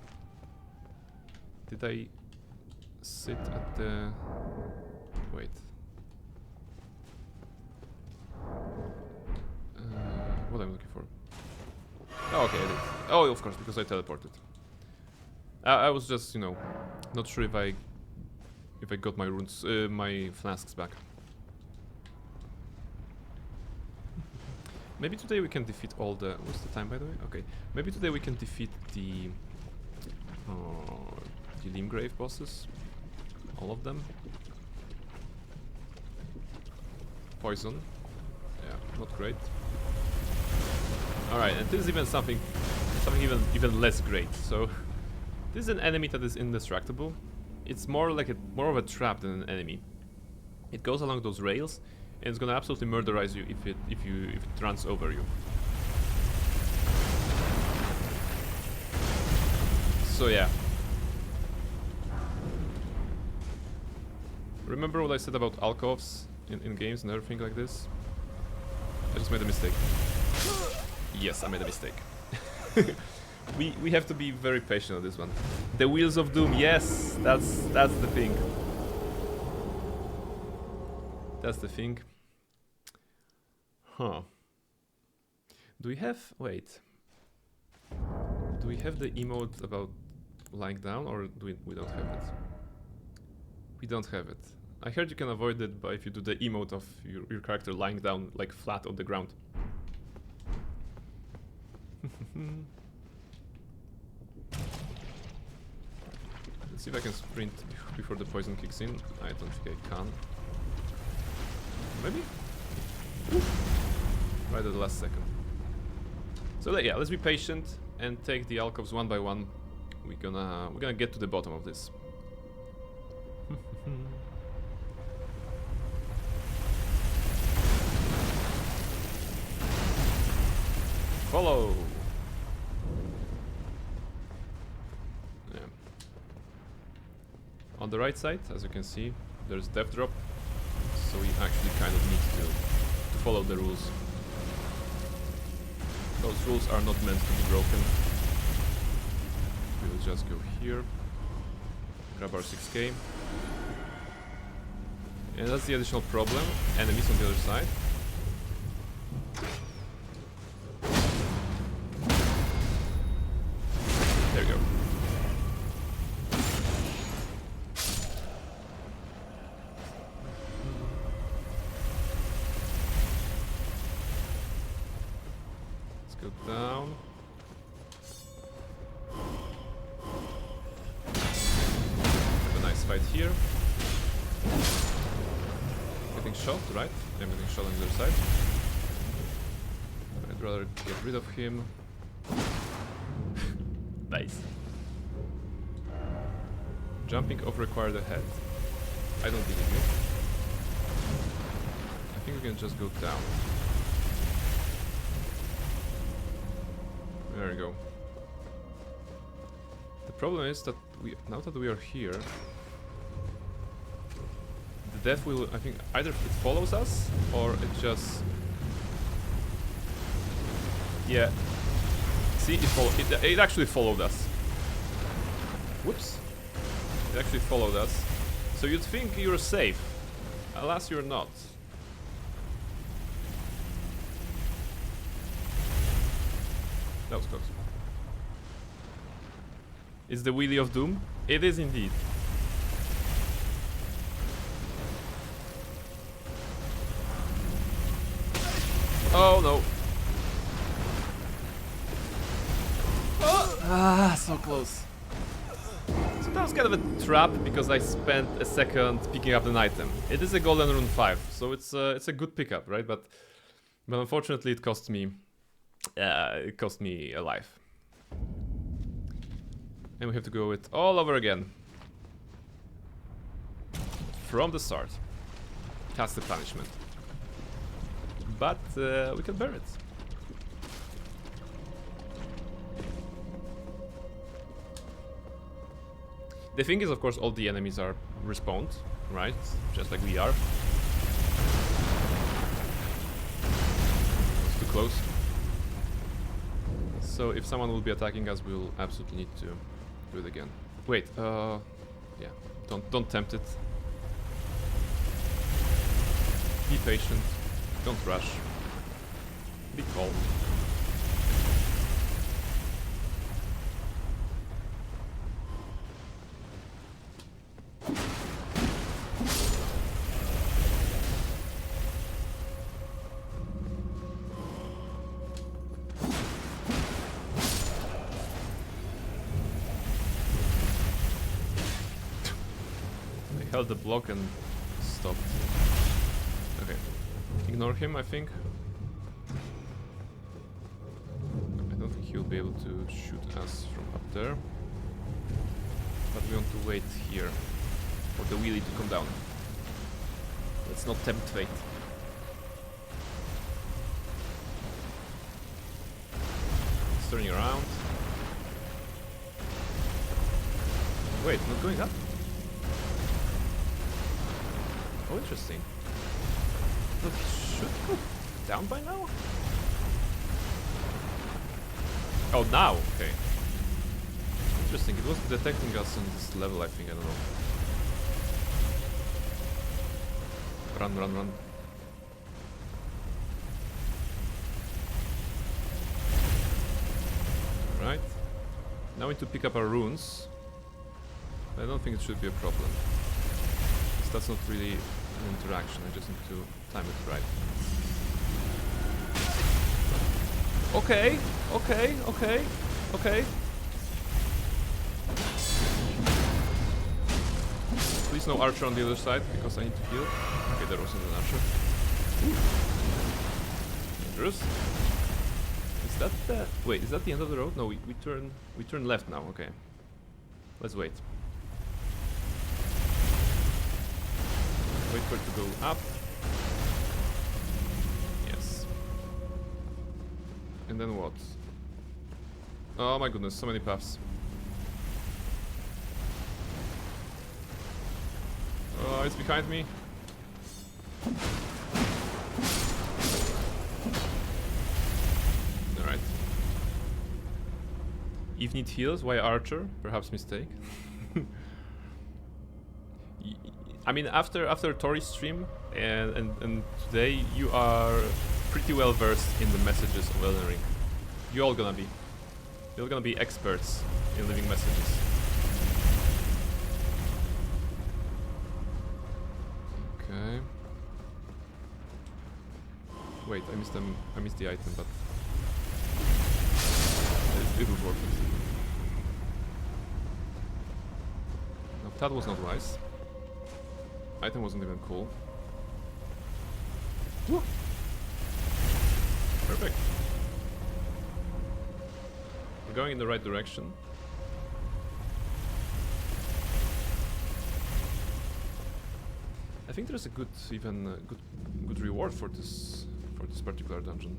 Did I sit at the... Wait. What I'm looking for? Oh, okay, I did. Oh, of course, because I teleported. I was just, you know, not sure if I got my runes, my flasks back. Maybe today we can defeat all the... What's the time, by the way? Okay. Maybe today we can defeat the Limgrave bosses. All of them. Poison. Yeah, not great. Alright, and this is even something even less great. So this is an enemy that is indestructible. It's more like more of a trap than an enemy. It goes along those rails and it's gonna absolutely murderize you if it runs over you. So yeah. Remember what I said about alcoves in games and everything like this? I just made a mistake. Yes, I made a mistake. we have to be very patient on this one. The Wheels of Doom, yes, that's the thing. That's the thing. Huh. Do we have... Wait. Do we have the emote about lying down, or do we don't have it? We don't have it. I heard you can avoid it by if you do the emote of your character lying down, like flat on the ground. Let's see if I can sprint before the poison kicks in. I don't think I can. Maybe? Right at the last second. So yeah, let's be patient and take the alcoves one by one. We're gonna get to the bottom of this. Follow. Yeah. On the right side, as you can see, there's death drop. So we actually kind of need to follow the rules. Those rules are not meant to be broken. We will just go here, grab our 6k. And that's the additional problem. Enemies on the other side. There we go. Let's go down. Have a nice fight here. Getting shot, right? I'm getting shot on the other side. I'd rather get rid of him. Nice. Jumping off required a head. I don't believe you. I think we can just go down. There we go. The problem is that now that we are here, the death will, I think, either it follows us or it just... Yeah. See, it actually followed us. Whoops. It actually followed us. So you'd think you're safe. Alas, you're not. That was close. Is the Wheelie of Doom? It is indeed. Oh no. Ah, so close. So that was kind of a trap because I spent a second picking up an item. It is a golden rune 5, so it's a good pickup, right? But unfortunately it cost me a life. And we have to go it all over again. from the start. That's the punishment. But we can bear it. The thing is, of course, all the enemies are respawned, right? Just like we are. It's too close. So if someone will be attacking us, we'll absolutely need to do it again. Wait, yeah, don't tempt it. Be patient, don't rush. Be calm. Held the block and stopped. Okay. Ignore him, I think. I don't think he'll be able to shoot us from up there. But we want to wait here for the wheelie to come down. Let's not tempt fate. It's turning around. Wait, not going up? Oh, interesting. Look, it should go down by now? Oh, now? Okay. Interesting, it wasn't detecting us on this level, I think, I don't know. Run, run, run. Right. Now we need to pick up our runes. I don't think it should be a problem. That's not really an interaction, I just need to time it right. Okay, okay, okay, okay. Please no archer on the other side, because I need to heal. Okay, there wasn't an archer. Ooh. Dangerous. Is that the... Wait, is that the end of the road? No, we turn left now, okay. Let's wait. Wait for it to go up. Yes. And then what? Oh my goodness, so many paths. Oh, it's behind me. Alright. Eve need heals, why archer? Perhaps mistake. I mean, after Tori's stream and today, you are pretty well versed in the messages of Elden Ring. You're all gonna be. You're gonna be experts in leaving messages. Okay. Wait, I missed them. I missed the item, but it was worth it. No, that was not wise. Item wasn't even cool. Woo. Perfect. We're going in the right direction. I think there's a good, good reward for this particular dungeon.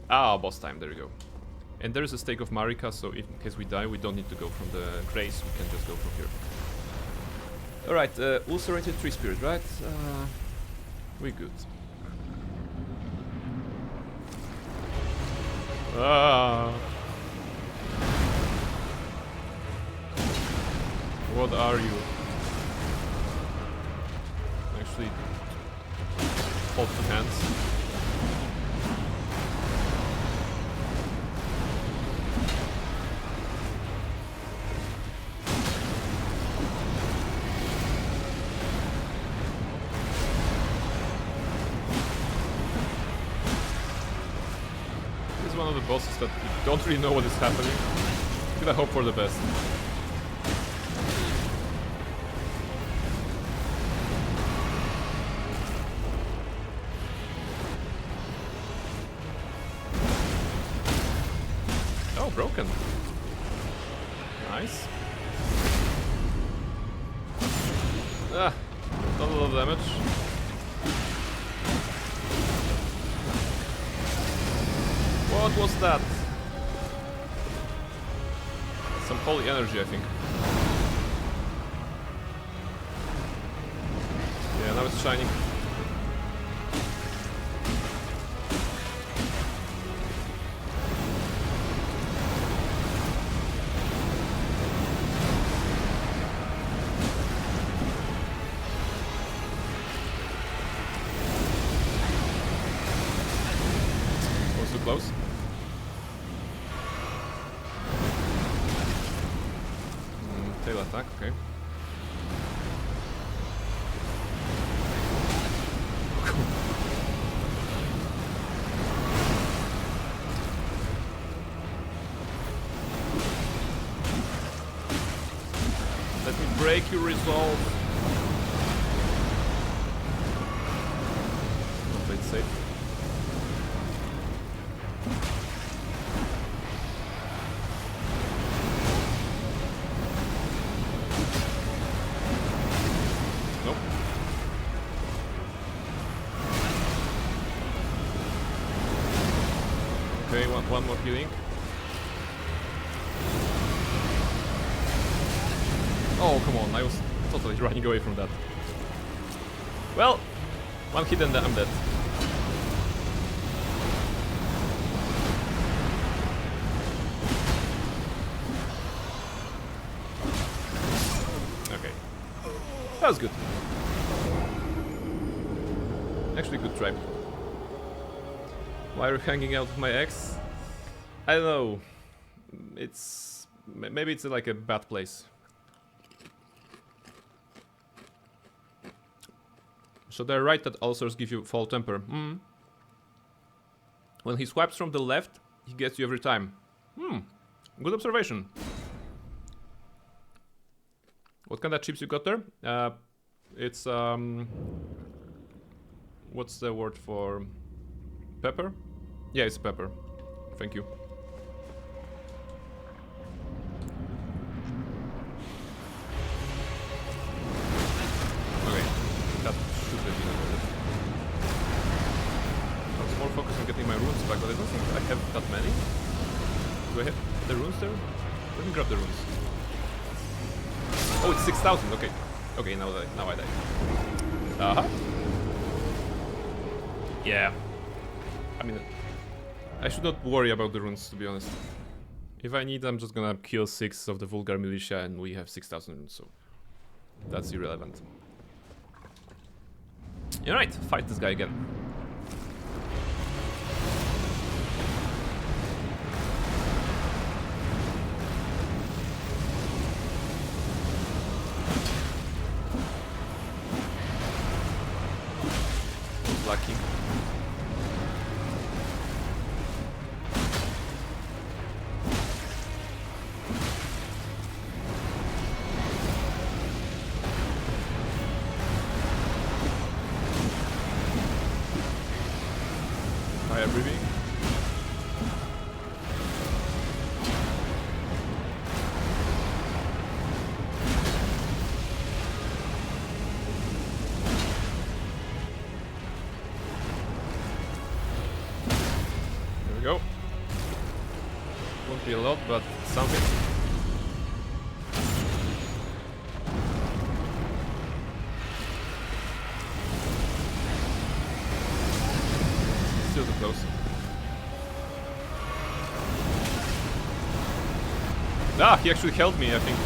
Ah, boss time. There we go. And there is a stake of Marika, so in case we die, we don't need to go from the grace. We can just go from here. Alright, ulcerated tree spirit, right? We're good. Ah. What are you? Actually, hold the hands. One of the bosses that you don't really know what is happening. I'm gonna hope for the best. Oh, broken. Nice. What was that? Some holy energy, I think. Yeah, now it's shining. Was too close. Tail attack, okay. Let me break your resolve. Play it safe. Nope. Okay, one more healing. Oh, come on, I was totally running away from that. Well, one hit and I'm dead. Okay. That was good. Actually, good try. Why are you hanging out with my ex? I don't know. It's... maybe it's like a bad place. So they're right that ulcers give you fall temper. When he swipes from the left, he gets you every time. Good observation. What kind of chips you got there? It's what's the word for pepper? Yeah, it's pepper. Thank you. Okay, that should have been avoided. I was more focused on getting my runes back, but I don't think I have that many. Do I have the runes there? Let me grab the runes. Oh, it's 6,000. Okay, okay, now I die. Yeah. I mean, I should not worry about the runes, to be honest. If I need, I'm just gonna kill 6 of the Vulgar Militia, and we have 6,000 runes, so that's irrelevant. Alright, fight this guy again. Lucky. Fire breathing. There we go. Won't be a lot, but something. Still too close. Ah, he actually held me, I think.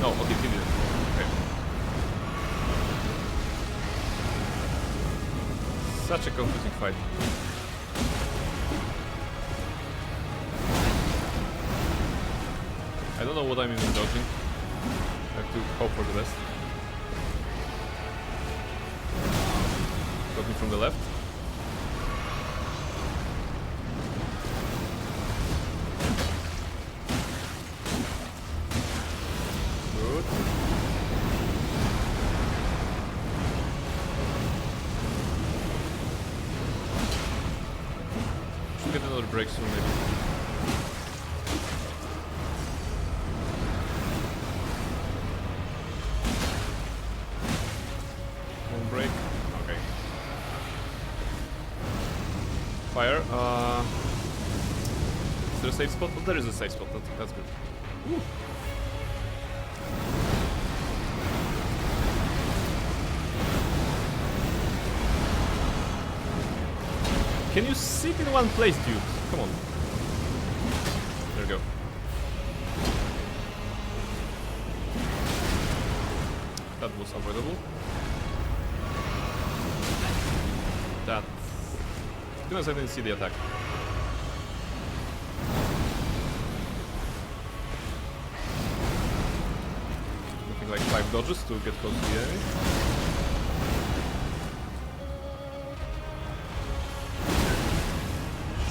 No, okay, he didn't. Okay. Such a confusing fight. I don't know what I'm even dodging. I have to hope for the best. Got me from the left. Good. Should get another break soon, maybe. One break. Okay. Fire. there a safe spot? Oh, there is a safe spot. That's good. Ooh. Can you sit in one place, dude? Come on. There we go. That was avoidable. That... To be honest, I didn't see the attack. Looking like 5 dodges to get close to the enemy.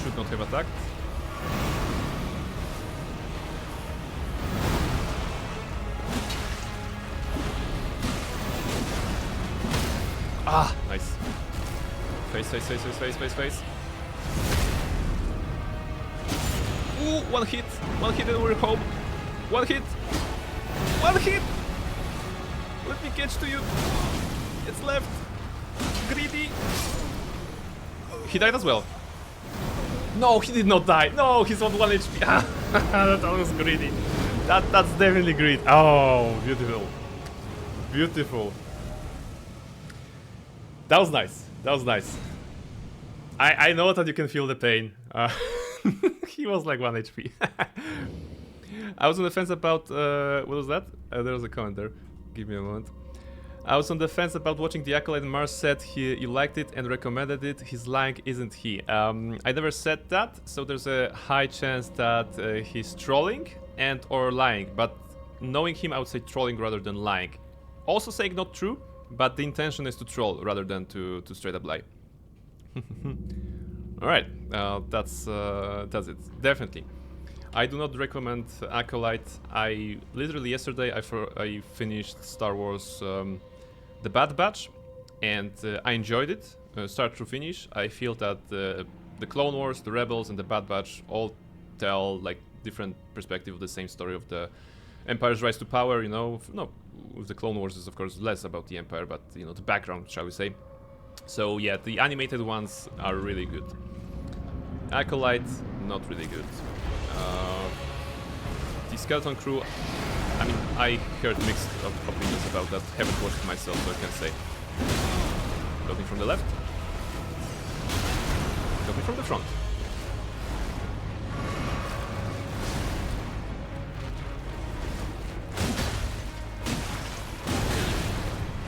Should not have attacked. Ah, nice. Face, face, face, face, face, face, face. Ooh, one hit and we're home. One hit. One hit. Let me catch to you. It's left. Greedy. He died as well. No, he did not die. No, he's on 1 HP. That was greedy. That's definitely greed. Oh, beautiful. Beautiful. That was nice. That was nice. I know that you can feel the pain. He was like 1 HP. I was on the fence about... what was that? There was a comment there. Give me a moment. I was on the fence about watching The Acolyte, and Mars said you liked it and recommended it. He's lying, isn't he? I never said that, so there's a high chance that he's trolling and or lying. But knowing him, I would say trolling rather than lying. Also saying not true, but the intention is to troll rather than to straight up lie. Alright, that's it. Definitely. I do not recommend Acolyte. I literally yesterday I finished Star Wars The Bad Batch, and I enjoyed it, start to finish. I feel that the Clone Wars, the Rebels, and the Bad Batch all tell like different perspective of the same story of the Empire's rise to power. You know, no, with the Clone Wars is of course less about the Empire, but you know the background, shall we say? So yeah, the animated ones are really good. Acolyte, not really good. The Skeleton Crew, I mean, I heard mixed opinions about that. Haven't watched it myself, so I can't say. Got me from the left. Got me from the front.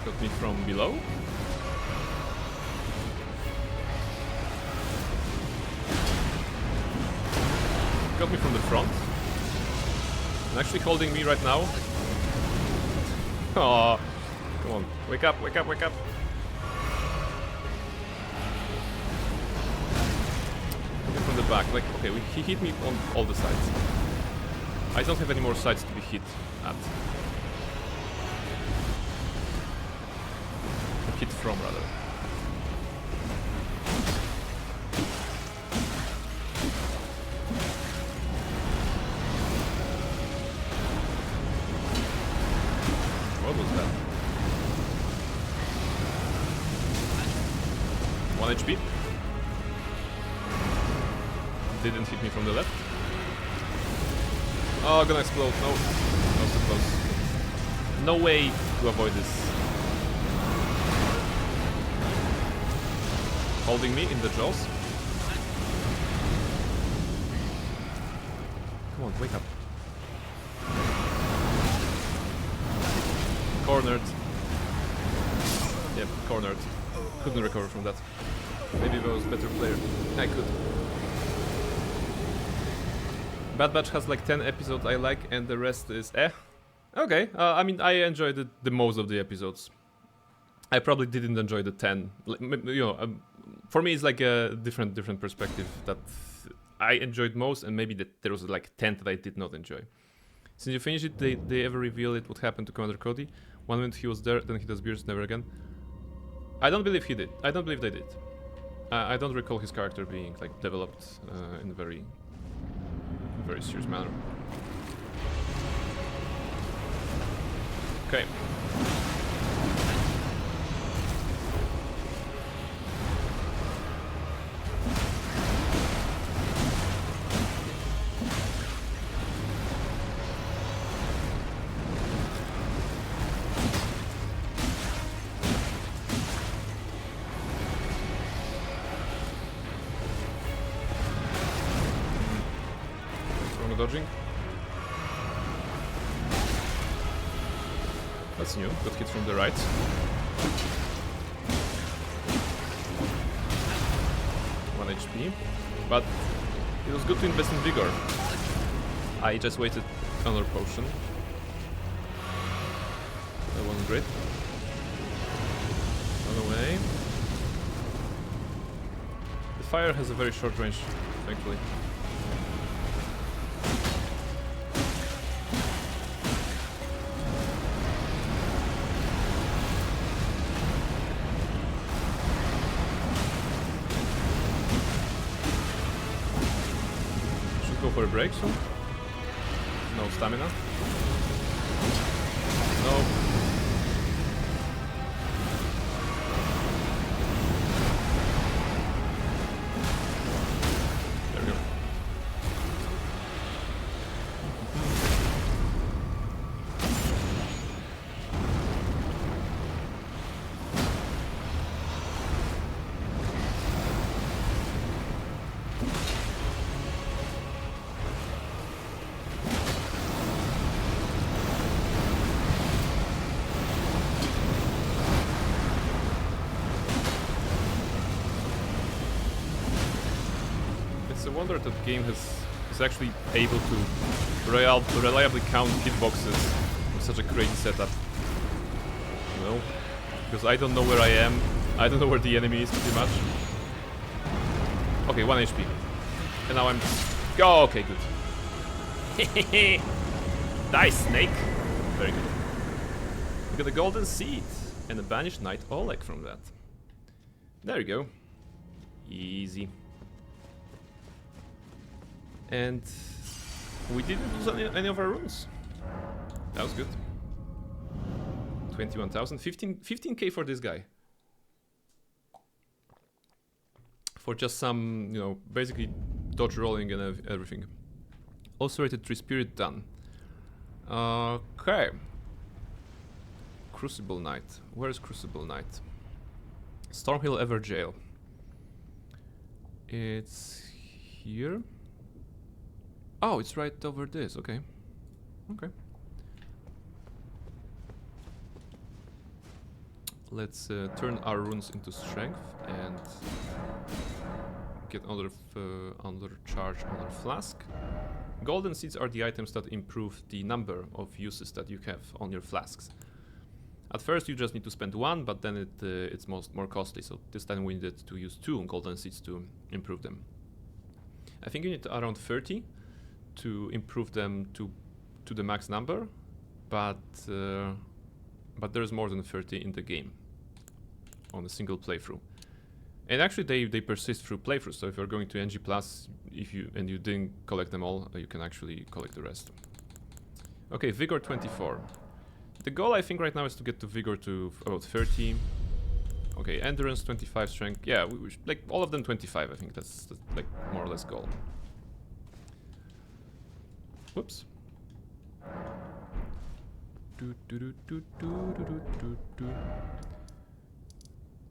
Got me from below. Got me from the front. And actually holding me right now. Oh, come on. Wake up, wake up, wake up. Got me from the back. Like, okay, he hit me on all the sides. I don't have any more sides to be hit at. Hit from, rather. What was that? 1 HP. Didn't hit me from the left. Oh, gonna explode. No. No, so close. No way to avoid this. Holding me in the jaws. Come on, wake up. Cornered. Yep, cornered. Couldn't recover from that. Maybe if I was a better player. I could. Bad Batch has like 10 episodes I like, and the rest is eh. Okay, I mean, I enjoyed the most of the episodes. I probably didn't enjoy the 10. You know, for me it's like a different perspective that I enjoyed most, and maybe that there was like 10 that I did not enjoy. Since you finished it, they ever reveal it what happened to Commander Cody? One minute he was there, then he disappears, never again. I don't believe he did. I don't believe they did. I don't recall his character being like developed in a very serious manner. Okay. dodging. That's new. Got hit from the right. One HP. But it was good to invest in vigor. I just wasted another potion. That wasn't great. Run away. The fire has a very short range, thankfully. Should go for a break soon. No stamina. No. There we go. It's a wonder that the game is actually able to reliably count hitboxes with such a crazy setup. You know? Because I don't know where I am, I don't know where the enemy is pretty much. Okay, 1 HP. And now I'm... Oh, okay, good. Die, snake! Very good. We got a golden seed and a banished knight Oleg from that. There you go. Easy. And we didn't lose any of our runes. That was good. 21,000. 15k for this guy. For just some, you know, basically dodge rolling and everything. Also rated 3 spirit done. Okay. Crucible Knight. Where is Crucible Knight? Stormhill Everjail. It's here. Oh, it's right over this. Okay. Okay. Let's turn our runes into strength and get another charge on our flask. Golden seeds are the items that improve the number of uses that you have on your flasks. At first you just need to spend 1, but then it's more costly, so this time we needed to use 2 golden seeds to improve them. I think you need around 30 to improve them to the max number, but there's more than 30 in the game on a single playthrough. And actually they persist through playthroughs, so if you're going to NG+, and you didn't collect them all, you can actually collect the rest. Okay, Vigor 24. The goal I think right now is to get to Vigor to about 30. Okay, Endurance 25, Strength, yeah, we should, like all of them 25, I think that's like more or less goal. Whoops.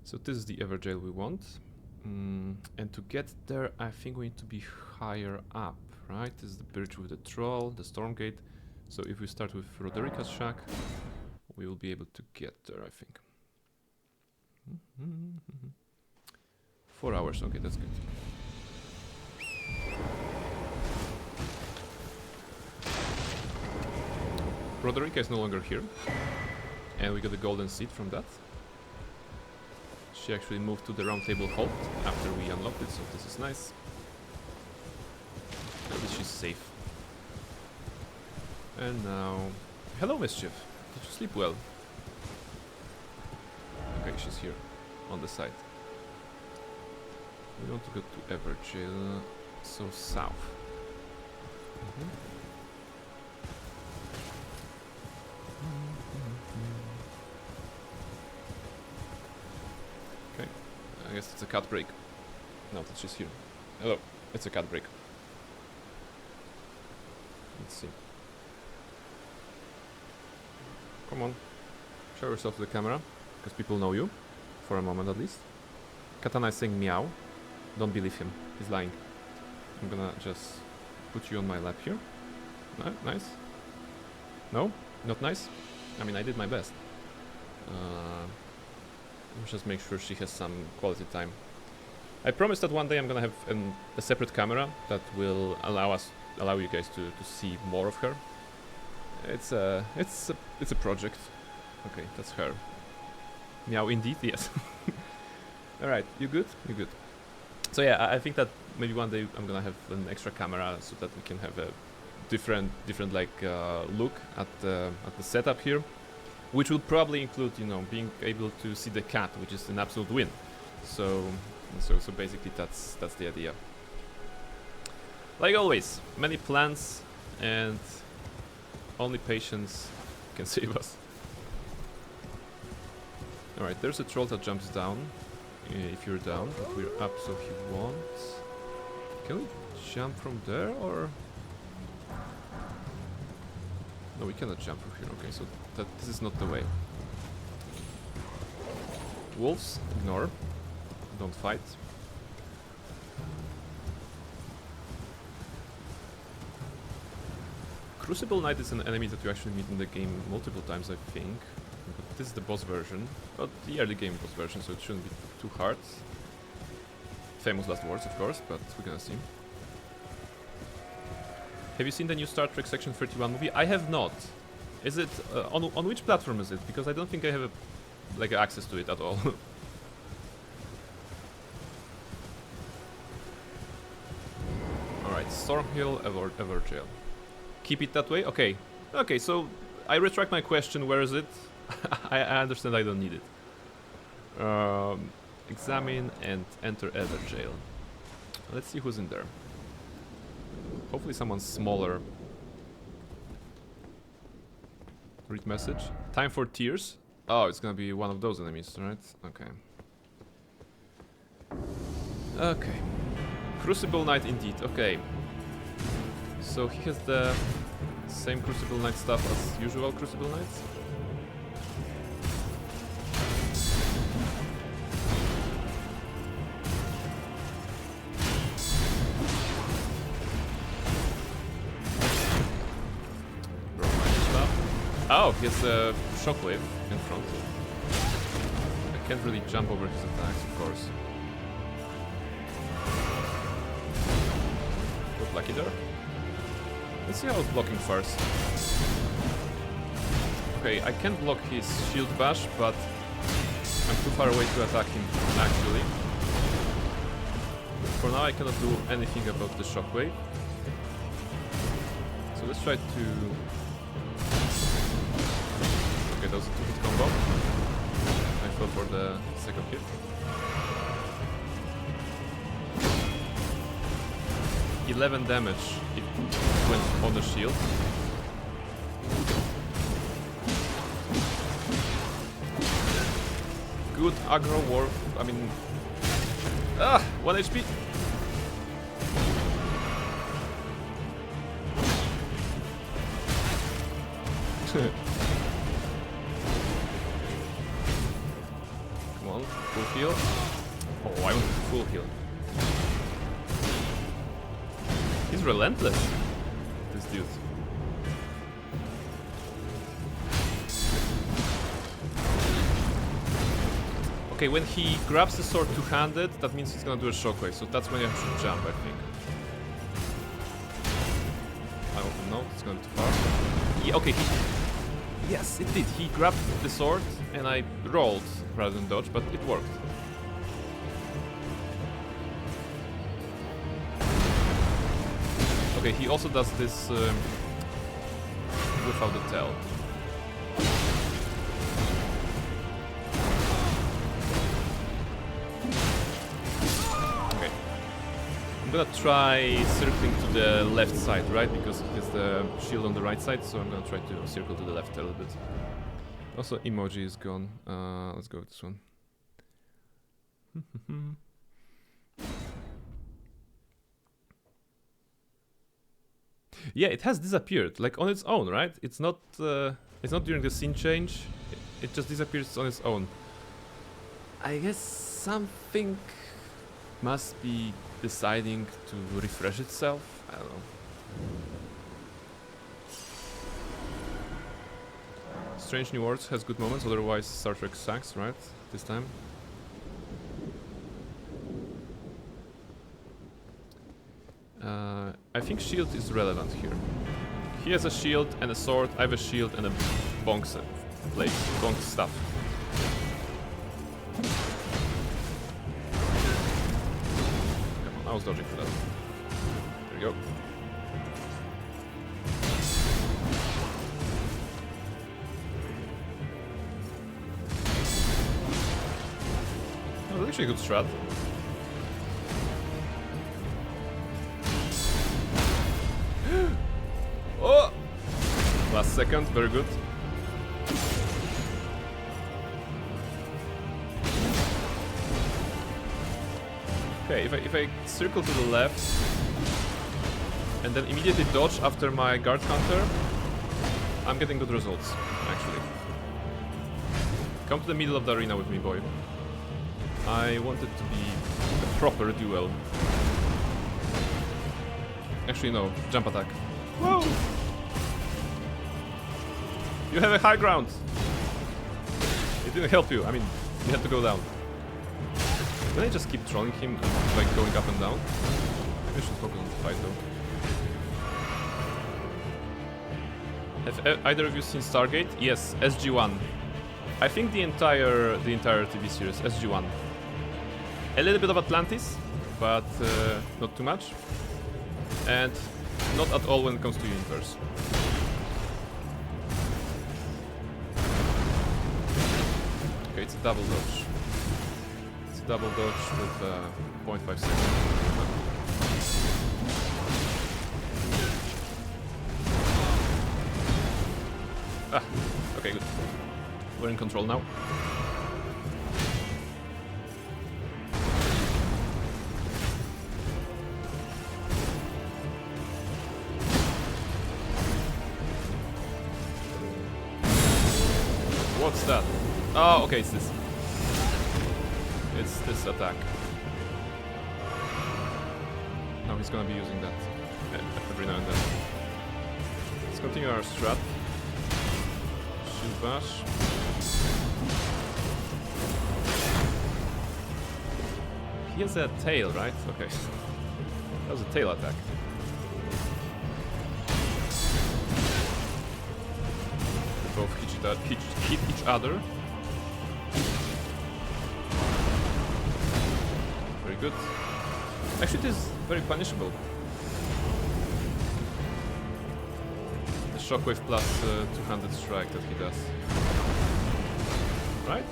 So this is the Everjail we want. And to get there, I think we need to be higher up, right? This is the bridge with the troll, the Stormgate. So if we start with Roderica's shack, we will be able to get there, I think. 4 hours, okay, that's good. Roderica is no longer here, and we got a golden seed from that. She actually moved to the round table halt after we unlocked it, so this is nice. At least she's safe. And now... Hello, Mischief! Did you sleep well? Okay, she's here, on the side. We want to go to Everjail, so south. Okay, I guess it's a cut break. No, that's just here. Hello, it's a cut break. Let's see. Come on, show yourself to the camera, because people know you, for a moment at least. Katana is saying meow. Don't believe him, he's lying. I'm gonna just put you on my lap here. Nice. No? Not nice? I mean, I did my best. Let's just make sure she has some quality time. I promise that one day I'm gonna have a separate camera that will allow you guys to see more of her. It's a project. Okay, that's her. Meow, indeed, yes. All right, you good? You good? So yeah, I think that maybe one day I'm gonna have an extra camera so that we can have a different like look at the setup here, which will probably include, you know, being able to see the cat, which is an absolute win. So basically that's the idea. Like always, many plans and only patience can save us. Alright, there's a troll that jumps down if you're down, but we're up so he won't. Can we jump from there or? No, we cannot jump from here. Okay, so this is not the way. Wolves, ignore. Don't fight. Crucible Knight is an enemy that you actually meet in the game multiple times, I think. But this is the boss version. But the early game boss version, so it shouldn't be too hard. Famous last words, of course, but we're gonna see. Have you seen the new Star Trek Section 31 movie? I have not. Is it on which platform is it? Because I don't think I have like access to it at all. All right, Stormhill, Everjail. Keep it that way. Okay. Okay. So I retract my question. Where is it? I understand. I don't need it. Examine and enter Everjail. Let's see who's in there. Hopefully someone smaller. Read message. Time for tears. Oh, it's gonna be one of those enemies, right? Okay. Okay. Crucible Knight indeed. Okay. So he has the same Crucible Knight stuff as usual Crucible Knights. Oh, he has a shockwave in front. I can't really jump over his attacks, of course. Got lucky there. Let's see how it's blocking first. Okay, I can block his shield bash, but I'm too far away to attack him, actually. For now, I cannot do anything about the shockwave. So let's try to... Okay, that was a 2-hit combo. I fell for the second hit. $11 damage. It went on the shield. Good aggro war. I mean, 1 HP. Come on, full heal. Oh, I went full heal. He's relentless, this dude. Okay, when he grabs the sword two-handed, that means he's gonna do a shockwave, so that's when you should jump, I think. I don't know, it's going too far. Yeah, okay, yes, it did. He grabbed the sword, and I rolled rather than dodge, but it worked. Okay, he also does this without the tail. Okay. I'm gonna try circling to the left side, right? Because he has the shield on the right side, so I'm gonna try to circle to the left a little bit. Also, emoji is gone. Let's go with this one. Yeah, it has disappeared, like on its own, right? It's not during the scene change. It just disappears on its own. I guess something must be deciding to refresh itself. I don't know. Strange New Worlds has good moments, otherwise Star Trek sucks, right? This time. I think shield is relevant here. He has a shield and a sword, I have a shield and a bonk blade, bonk stuff. Come on, I was dodging for that. There you go. Oh, that's actually a good strat. Oh! Last second, very good. Okay, if I circle to the left and then immediately dodge after my guard counter, I'm getting good results, actually. Come to the middle of the arena with me, boy. I want it to be a proper duel. Actually, no. Jump attack. Whoa! You have a high ground! It didn't help you. I mean, you had to go down. Can I just keep trolling him and, like, going up and down? Maybe I should focus on the fight, though. Have either of you seen Stargate? Yes, SG-1. I think the entire TV series, SG-1. A little bit of Atlantis, but not too much. And not at all when it comes to universe. Okay, it's a double dodge. It's a double dodge with 0.5 seconds. Ah, okay, good. We're in control now. What's that? Oh, okay, it's this. It's this attack. Now he's gonna be using that every now and then. Let's continue our strat. Shield bash. He has a tail, right? Okay. That was a tail attack. They both hit each other. Very good. Actually, it is very punishable. The shockwave plus two-handed strike that he does. Right?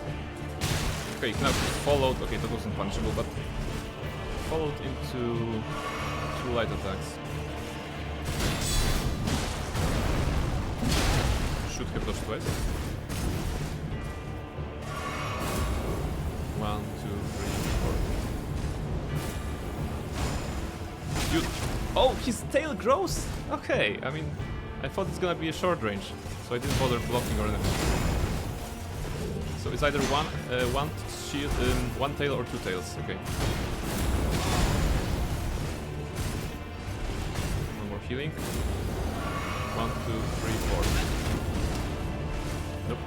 Okay, now followed. Okay, that wasn't punishable, but followed into two light attacks. Should have dodged twice. 1, 2, 3, 4. Dude. Oh, his tail grows? Okay, I mean, I thought it's gonna be a short range, so I didn't bother blocking or anything. So it's either one shield, one tail or two tails. Okay. One more healing. 1, 2, 3, 4. Nope.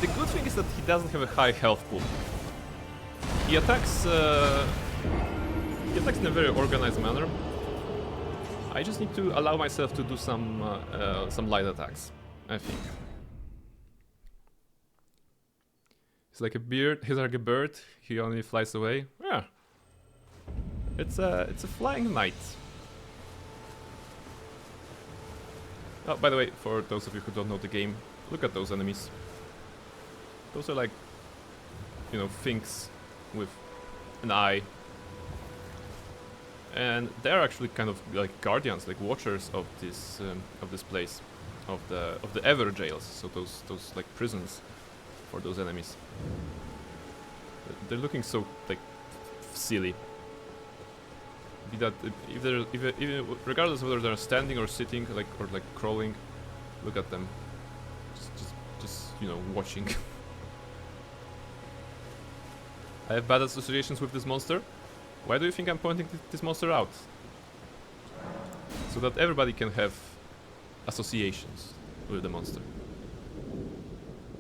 The good thing is that he doesn't have a high health pool. He attacks in a very organized manner. I just need to allow myself to do some light attacks, I think. He's like a bird. He's like a bird. He only flies away. Yeah. It's a flying knight. Oh, by the way, for those of you who don't know the game, look at those enemies. Those are like, you know, things with an eye. And they're actually kind of like guardians, like watchers of this place, of the ever jails. So those like prisons for those enemies. They're looking so like silly. Be that if they're regardless of whether they're standing or sitting, like or like crawling, look at them. Just you know, watching. I have bad associations with this monster. Why do you think I'm pointing this monster out? So that everybody can have associations with the monster.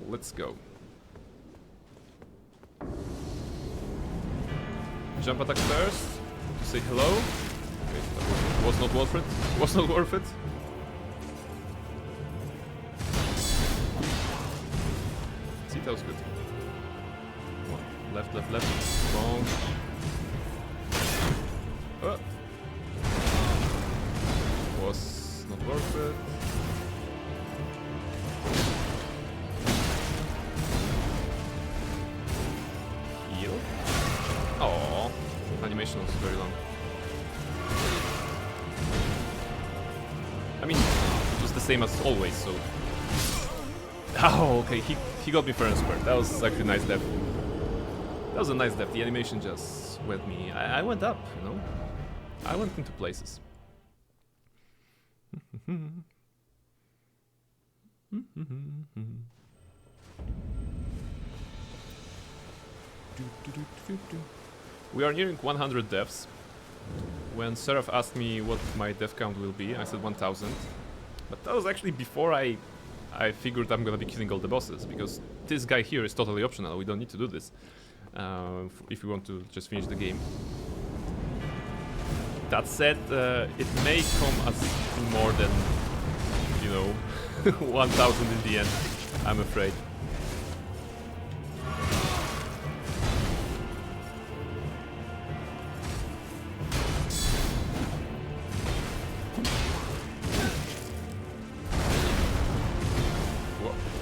Let's go. Jump attack first. To say hello. Okay, that was not worth it. Was not worth it. See, that was good. Come on. Left, left, left. Bonk. Was not worth it. Heal. Oh, animation was very long. I mean, it was the same as always, so. Oh, okay, he got me fair and square. That was actually a nice depth. That was a nice depth. The animation just went me. I went up, you know. I went into places. We are nearing 100 deaths. When Seraph asked me what my death count will be, I said 1000. But that was actually before I figured I'm gonna be killing all the bosses, because this guy here is totally optional. We don't need to do this if we want to just finish the game. That said, it may come as more than, you know, 1000 in the end, I'm afraid.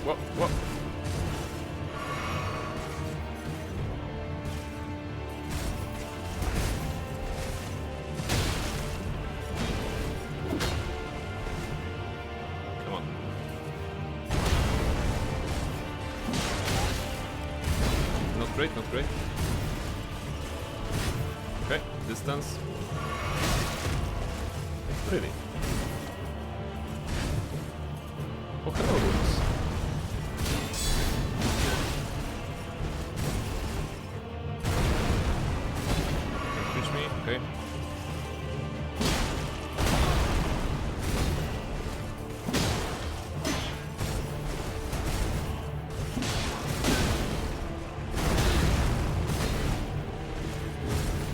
Whoa, whoa. Come on. Not great, not great. Okay, distance. Really? Oh, hello, Wolves. Reach me, okay.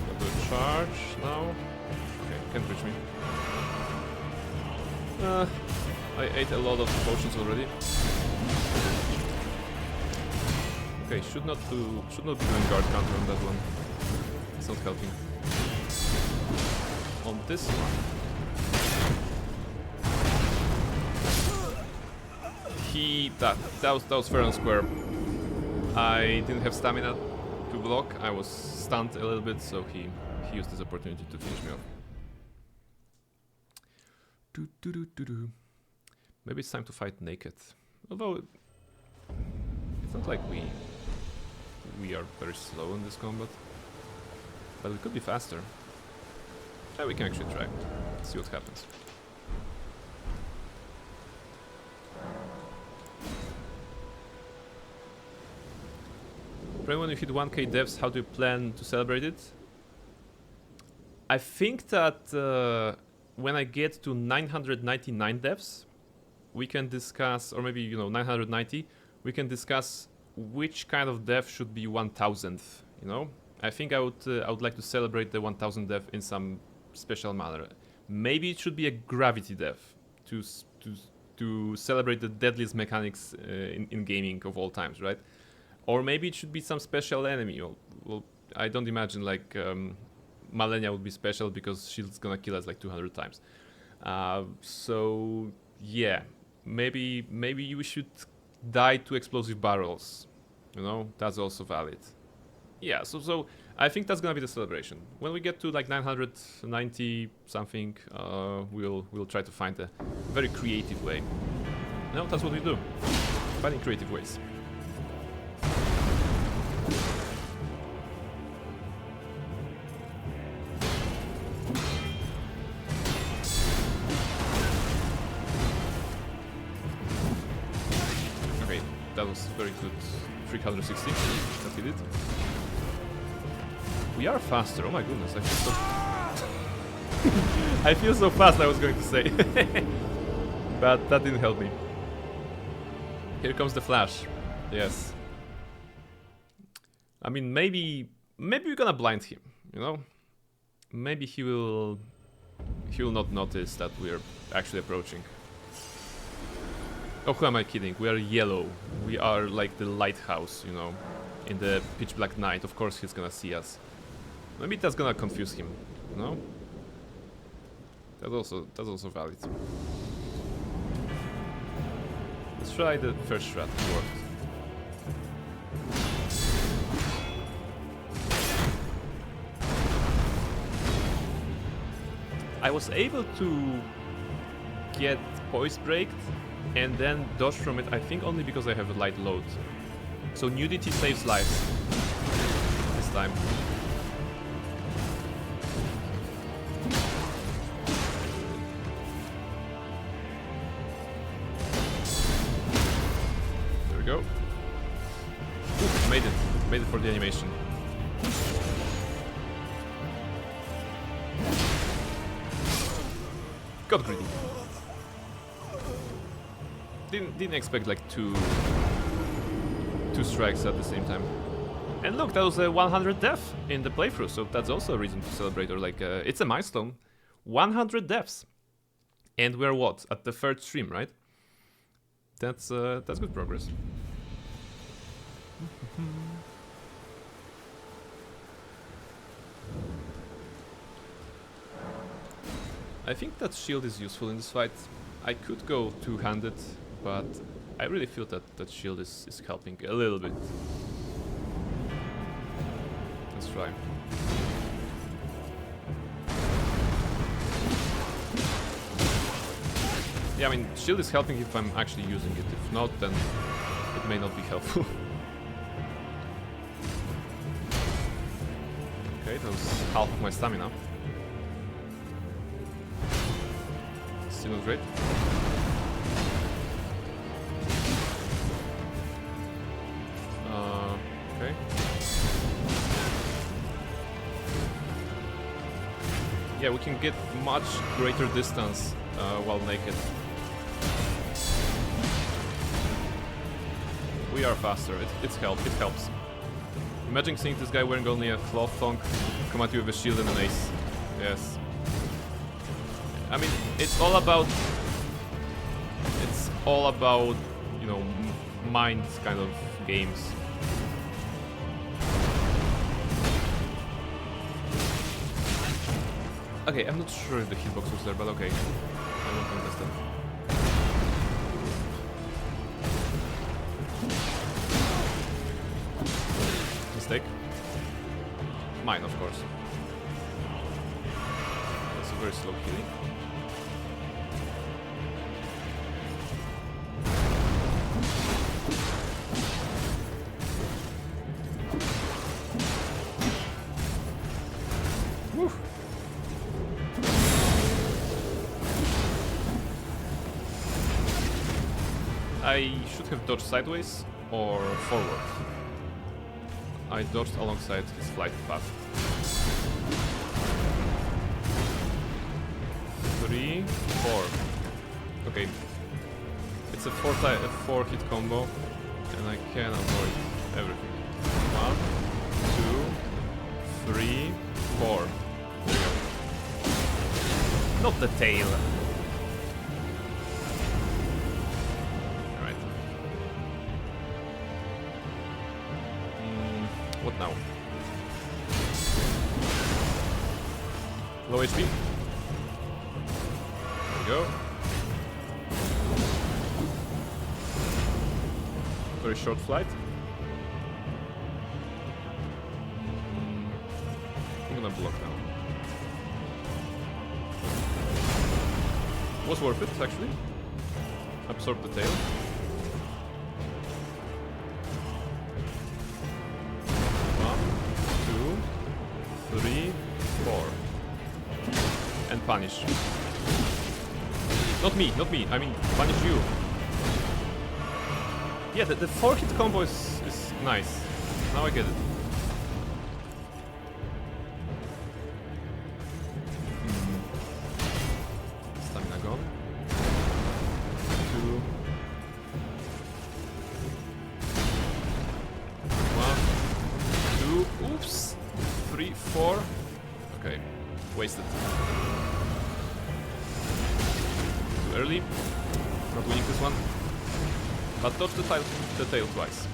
Got the charge now. Okay, can't reach me. I ate a lot of potions already. Okay, should not be doing guard counter on that one. It's not helping. On this one, that was fair and square. I didn't have stamina to block. I was stunned a little bit, so he used this opportunity to finish me off. Maybe it's time to fight naked. Although it's not like we are very slow in this combat, but we could be faster. Yeah, we can actually try. See what happens. Pray when you hit 1k devs, how do you plan to celebrate it? I think that when I get to 999 devs, we can discuss, or maybe, you know, 990, we can discuss which kind of dev should be 1000th, you know? I think I would like to celebrate the 1000 dev in some special manner. Maybe it should be a gravity dev to celebrate the deadliest mechanics in gaming of all times, right? Or maybe it should be some special enemy. Well, I don't imagine like Malenia would be special because she's gonna kill us like 200 times. So yeah, maybe you should die to explosive barrels. You know, that's also valid. Yeah, so I think that's gonna be the celebration. When we get to like 990 something, we'll try to find a very creative way. No, that's what we do. Finding creative ways. Okay, that was very good. 360. That hit it. We are faster. Oh my goodness, I feel so... I feel so fast, I was going to say. But that didn't help me. Here comes the flash. Yes. I mean, maybe we're gonna blind him, you know? Maybe he will not notice that we're actually approaching. Oh, who am I kidding? We are yellow. We are like the lighthouse, you know, in the pitch black night. Of course he's gonna see us. Maybe that's gonna confuse him, no? That's also valid. Let's try the first shot. It worked. I was able to get poise braked and then dodge from it, I think only because I have a light load. So nudity saves lives this time. There we go. Ooh, made it. Made it for the animation. Got greedy. Didn't expect like two strikes at the same time. And look, that was a 100 death in the playthrough, so that's also a reason to celebrate, or like it's a milestone. 100 deaths. And we're what? At the third stream, right? That's good progress. I think that shield is useful in this fight. I could go two-handed, but I really feel that that shield is helping a little bit. Let's try. Yeah, I mean, shield is helping if I'm actually using it. If not, then it may not be helpful. Okay, that was half of my stamina. Still not great. Okay. Yeah, we can get much greater distance while naked. We are faster. It helps. Imagine seeing this guy wearing only a cloth thong come at you with a shield and an ace. Yes. I mean, it's all about, you know, mind kind of games. Okay, I'm not sure if the hitbox was there, but okay. I won't contest that. Mistake. Mine, of course. That's a very slow healing. I should have dodged sideways or forward. I dodged alongside his flight path. 3, 4. Okay. It's a 4 hit combo, and I can avoid everything. 1, 2, 3, 4. There you go. Not the tail. What now? Low HP. There we go. Very short flight. I'm gonna block now. Was worth it, actually. Absorb the tail. 3, 4. And punish. Not me, I mean punish you. Yeah, the 4 hit combo is nice. Now I get it. wasted. Too early. Not winning this one. But dodge the tail twice.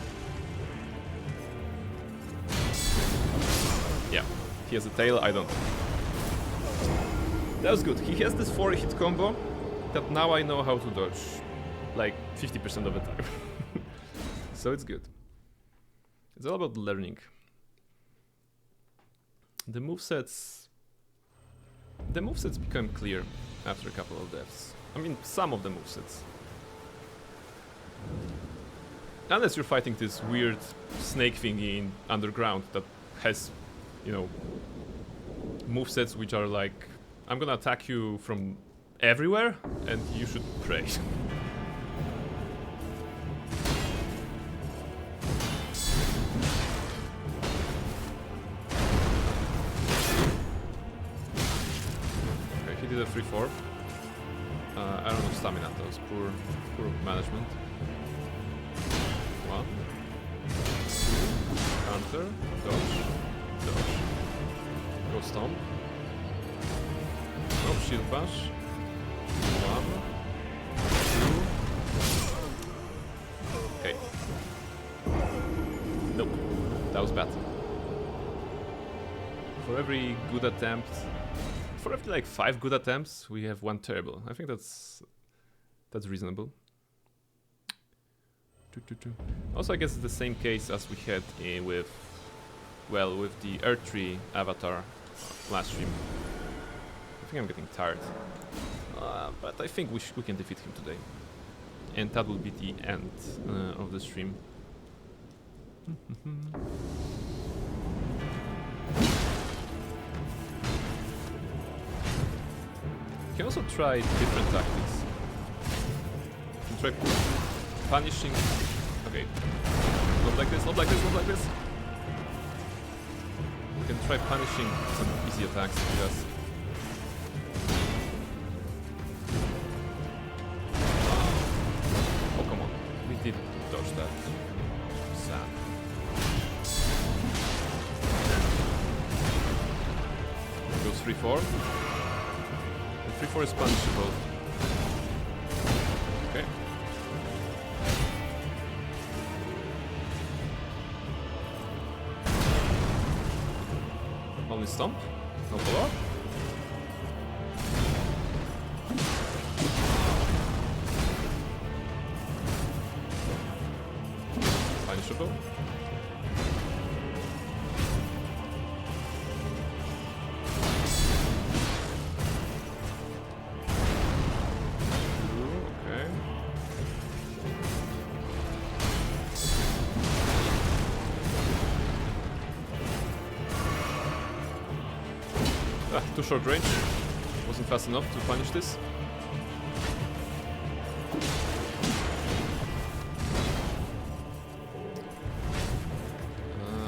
Yeah, he has a tail, I don't. That was good. He has this 4-hit combo that now I know how to dodge. Like 50% of the time. So it's good. It's all about learning. The movesets become clear after a couple of deaths. I mean, some of the movesets. Unless you're fighting this weird snake thingy in underground that has, you know, movesets which are like, I'm gonna attack you from everywhere and you should pray. Okay, he did a 3-4. I don't know stamina, that was poor management. 1, 2, counter, dodge. Go stomp. Nope, shield bash. 1, 2. Okay. Nope, that was bad. For every good attempt, for every like 5 good attempts, we have 1 terrible. I think that's reasonable. Also, I guess it's the same case as we had with the Earth Tree avatar last stream. I think I'm getting tired, but I think we can defeat him today, and that will be the end of the stream. You can also try different tactics. You can try punishing. Okay, not like this, not like this, not like this. You can try punishing some easy attacks with us. Oh, come on. We did dodge that. Sad. Goes 3-4. The 3-4 is punishable. Okay. Only stomp, no follow-up. Punishable. Okay. Too short range. Wasn't fast enough to punish this.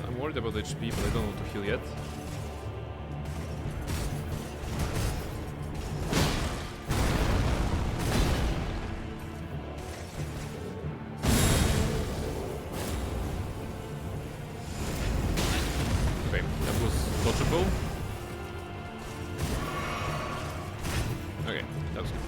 I'm worried about HP, but I don't want to heal yet. Okay, that was dodgeable. Okay, that was good.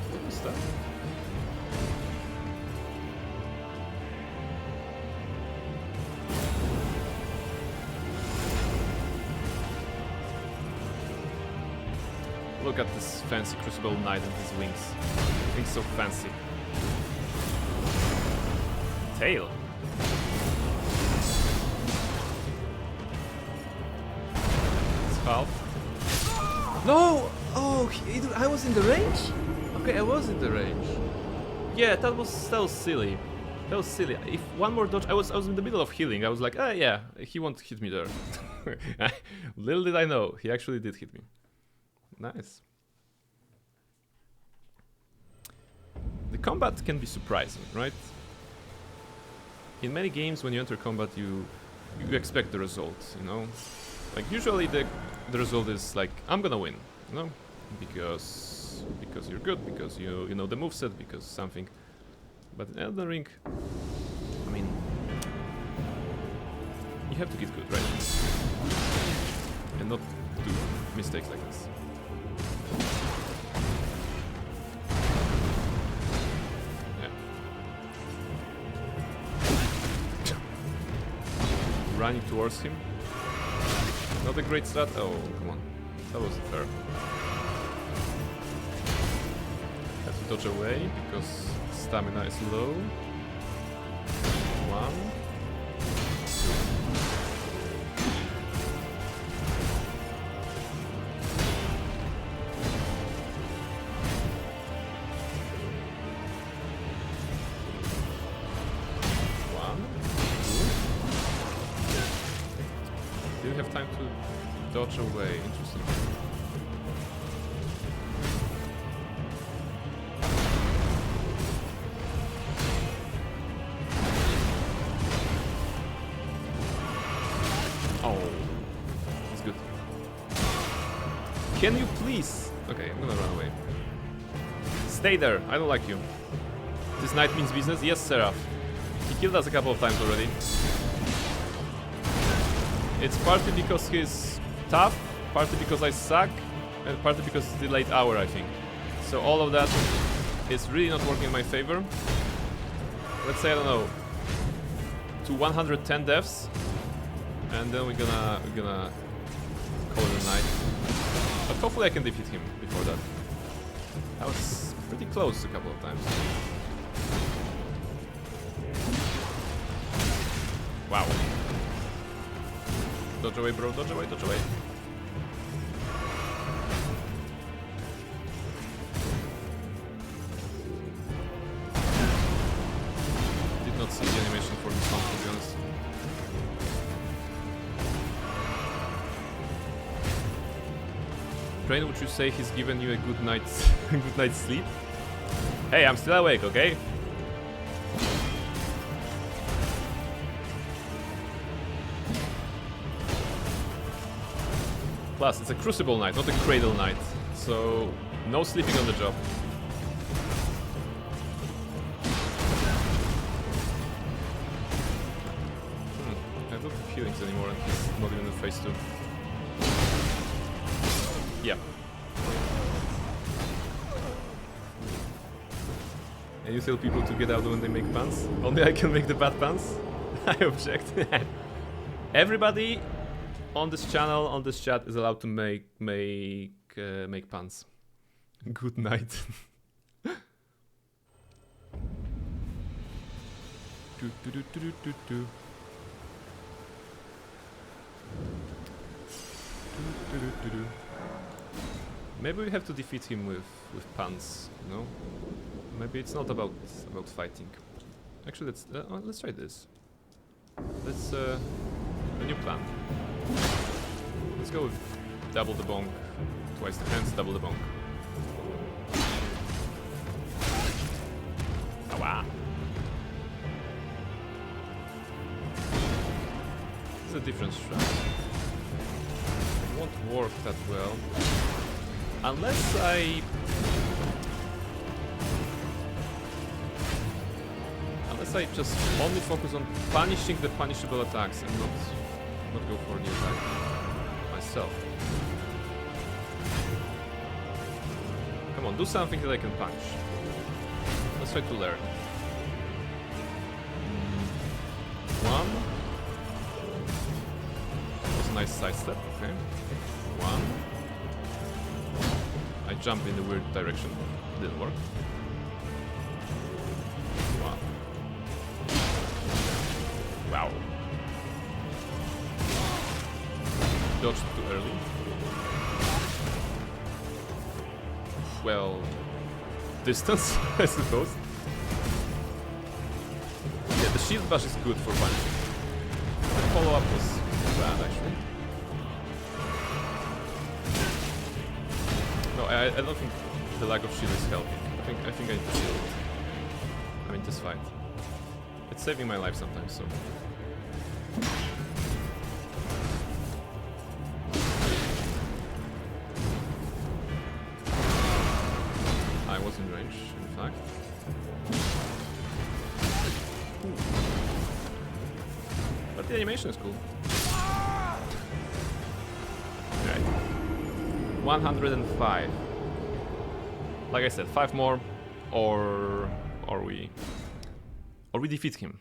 What was that? Look at this fancy Crucible Knight and his wings. He's so fancy. Tail. Half. No! Oh, I was in the range? Okay, I was in the range. Yeah, that was silly. That was silly. If one more dodge, I was in the middle of healing. I was like, yeah, he won't hit me there. Little did I know, he actually did hit me. Nice. The combat can be surprising, right? In many games, when you enter combat, you expect the result, you know? Like, usually the result is like, I'm gonna win, you know? Because you're good, because you know the moveset, because something. But in Elden Ring, I mean, you have to get good, right? And not do mistakes like this. Yeah. Running towards him. Not a great strat. Oh, come on. That wasn't fair. Have to dodge away because stamina is low. 1. Didn't have time to dodge away. Interesting. Oh, that's good. Can you please? Okay, I'm gonna run away. Stay there. I don't like you. This knight means business. Yes, Seraph. He killed us a couple of times already. It's partly because he's tough, partly because I suck, and partly because it's the late hour, I think. So all of that is really not working in my favor. Let's say, I don't know, to 110 deaths, and then we're gonna call it a night. But hopefully I can defeat him before that. I was pretty close a couple of times. Wow. Dodge away, bro. Dodge away, dodge away. Did not see the animation for this one, to be honest. Train, would you say he's given you a good night's good night's sleep? Hey, I'm still awake, okay? Plus, it's a Crucible Knight, not a Cradle Knight, so no sleeping on the job. I don't have healings anymore, and he's not even in phase 2. Yeah. And you tell people to get out when they make puns? Only I can make the bad puns? I object. Everybody on this channel, on this chat, is allowed to make puns. Good night. Maybe we have to defeat him with puns, you know? Maybe it's not about fighting. Actually, let's try this. Let's a new plan. Let's go with double the bonk, twice the hands, double the bonk. Oh, wow. This is a different strat. It won't work that well. Unless I just only focus on punishing the punishable attacks and not go for the attack myself. Come on, do something that I can punch. Let's try to learn. 1. That was a nice sidestep, okay. 1. I jumped in the weird direction. Didn't work. 1. Wow. Dodged too early. Well, distance, I suppose. Yeah, the shield bash is good for punching. The follow-up was bad, actually. No, I don't think the lack of shield is helping. I think I need to shield. I mean, this fight. It's saving my life sometimes, so. I was in range, in fact. But the animation is cool. Right. 105. Like I said, 5 more, or we defeat him.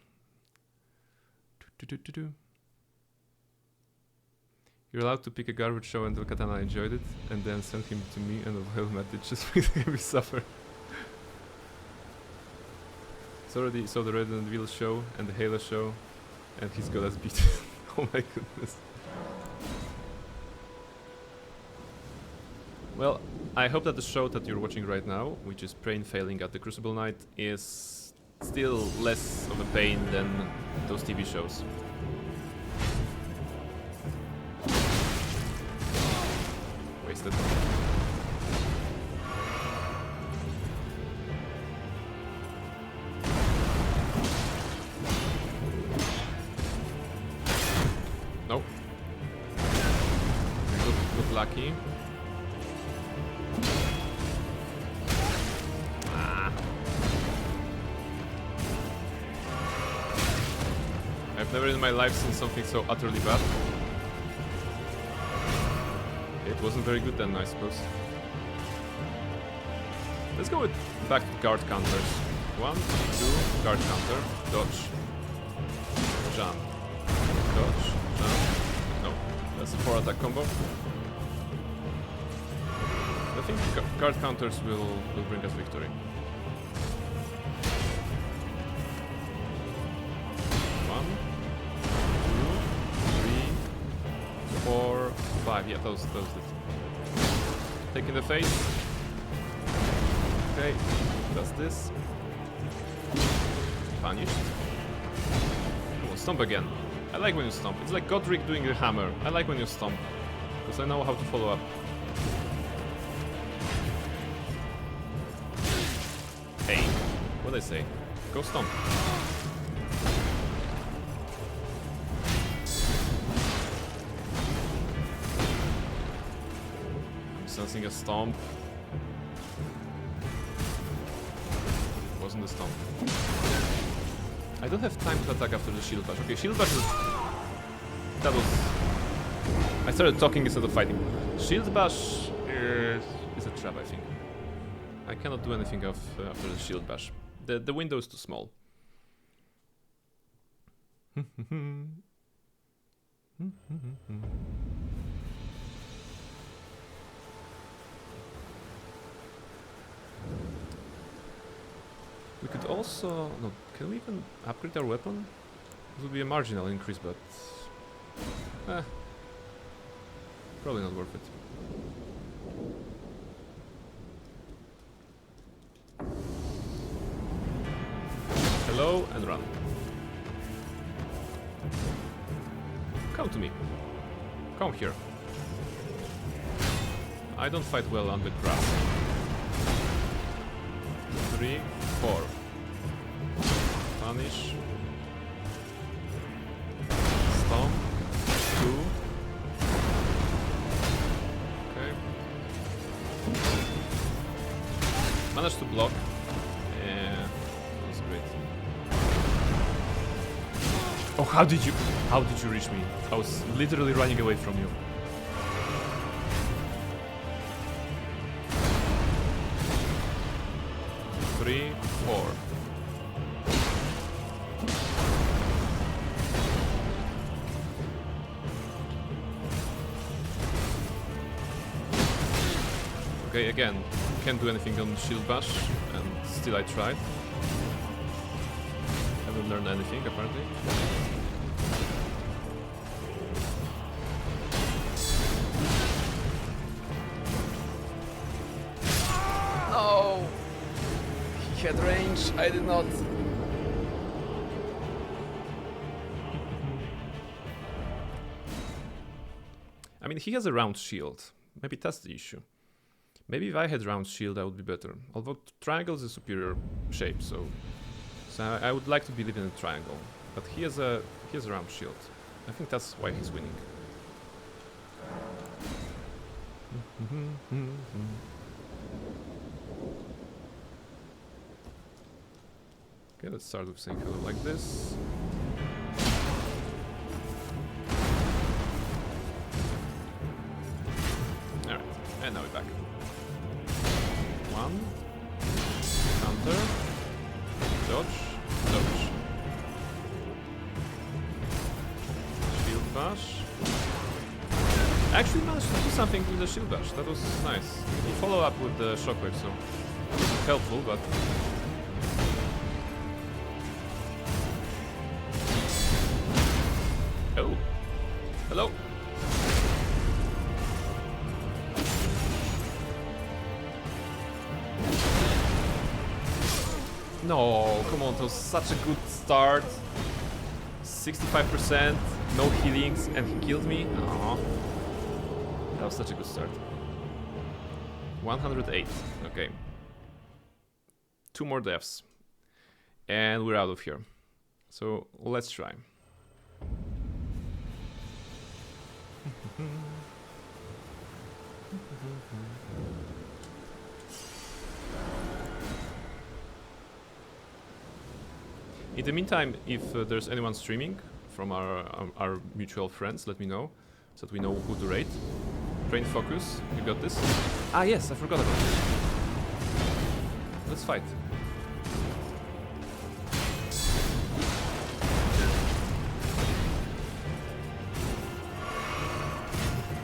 You're allowed to pick a garbage show until Katana enjoyed it, and then send him to me and a helmet. It just makes him suffer. He's already saw the Resident Evil show and the Halo show, and he's got us beat. Oh my goodness. Well, I hope that the show that you're watching right now, which is Brain Failing at the Crucible Night, is still less of a pain than those TV shows. Wasted. Nope. Look lucky. I've never in my life seen something so utterly bad. It wasn't very good then, I suppose. Let's go with back to guard counters. 1, 2, guard counter, dodge, jump, dodge, jump. No, that's a 4 attack combo. I think guard counters will bring us victory. 1, 2, 3, 4, 5. Yeah, those did. Taking the face. Okay, does this. Punished. Come on, stomp again. I like when you stomp. It's like Godric doing the hammer. I like when you stomp, because I know how to follow up. Hey, what'd I say? Go stomp. I'm sensing a stomp. Wasn't a stomp. I don't have time to attack after the shield bash. Okay, shield bash is... That was... I started talking instead of fighting. Shield bash is a trap, I think. I cannot do anything after the shield bash. The window is too small. We could also... No, can we even upgrade our weapon? It would be a marginal increase, but... probably not worth it. Hello and run. Come to me. Come here. I don't fight well on the grass. 3, 4. Punish. Stomp. 2. Okay. Managed to block. Yeah, that was great. Oh, how did you reach me? I was literally running away from you. Three, 4. Okay, again, can't do anything on shield bash, and still I tried. Haven't learned anything apparently. No! He had range, I did not. I mean, he has a round shield. Maybe that's the issue. Maybe if I had round shield, I would be better. Although triangle is a superior shape, so I would like to believe in a triangle. But he has a round shield. I think that's why he's winning. Okay, let's start with saying hello like this. Alright, and now we're back. One. Counter. Dodge. Dodge. Shield bash. Actually managed to do something with the shield bash. That was nice. He followed up with the shockwave, so helpful, but oh, hello. No, come on, that was such a good start. 65%, no healings, and he killed me. Aww. That was such a good start. 108, okay. 2 more deaths. And we're out of here. So let's try. In the meantime, if there's anyone streaming from our mutual friends, let me know, so that we know who to rate. Train focus, you got this? Ah yes, I forgot about this. Let's fight.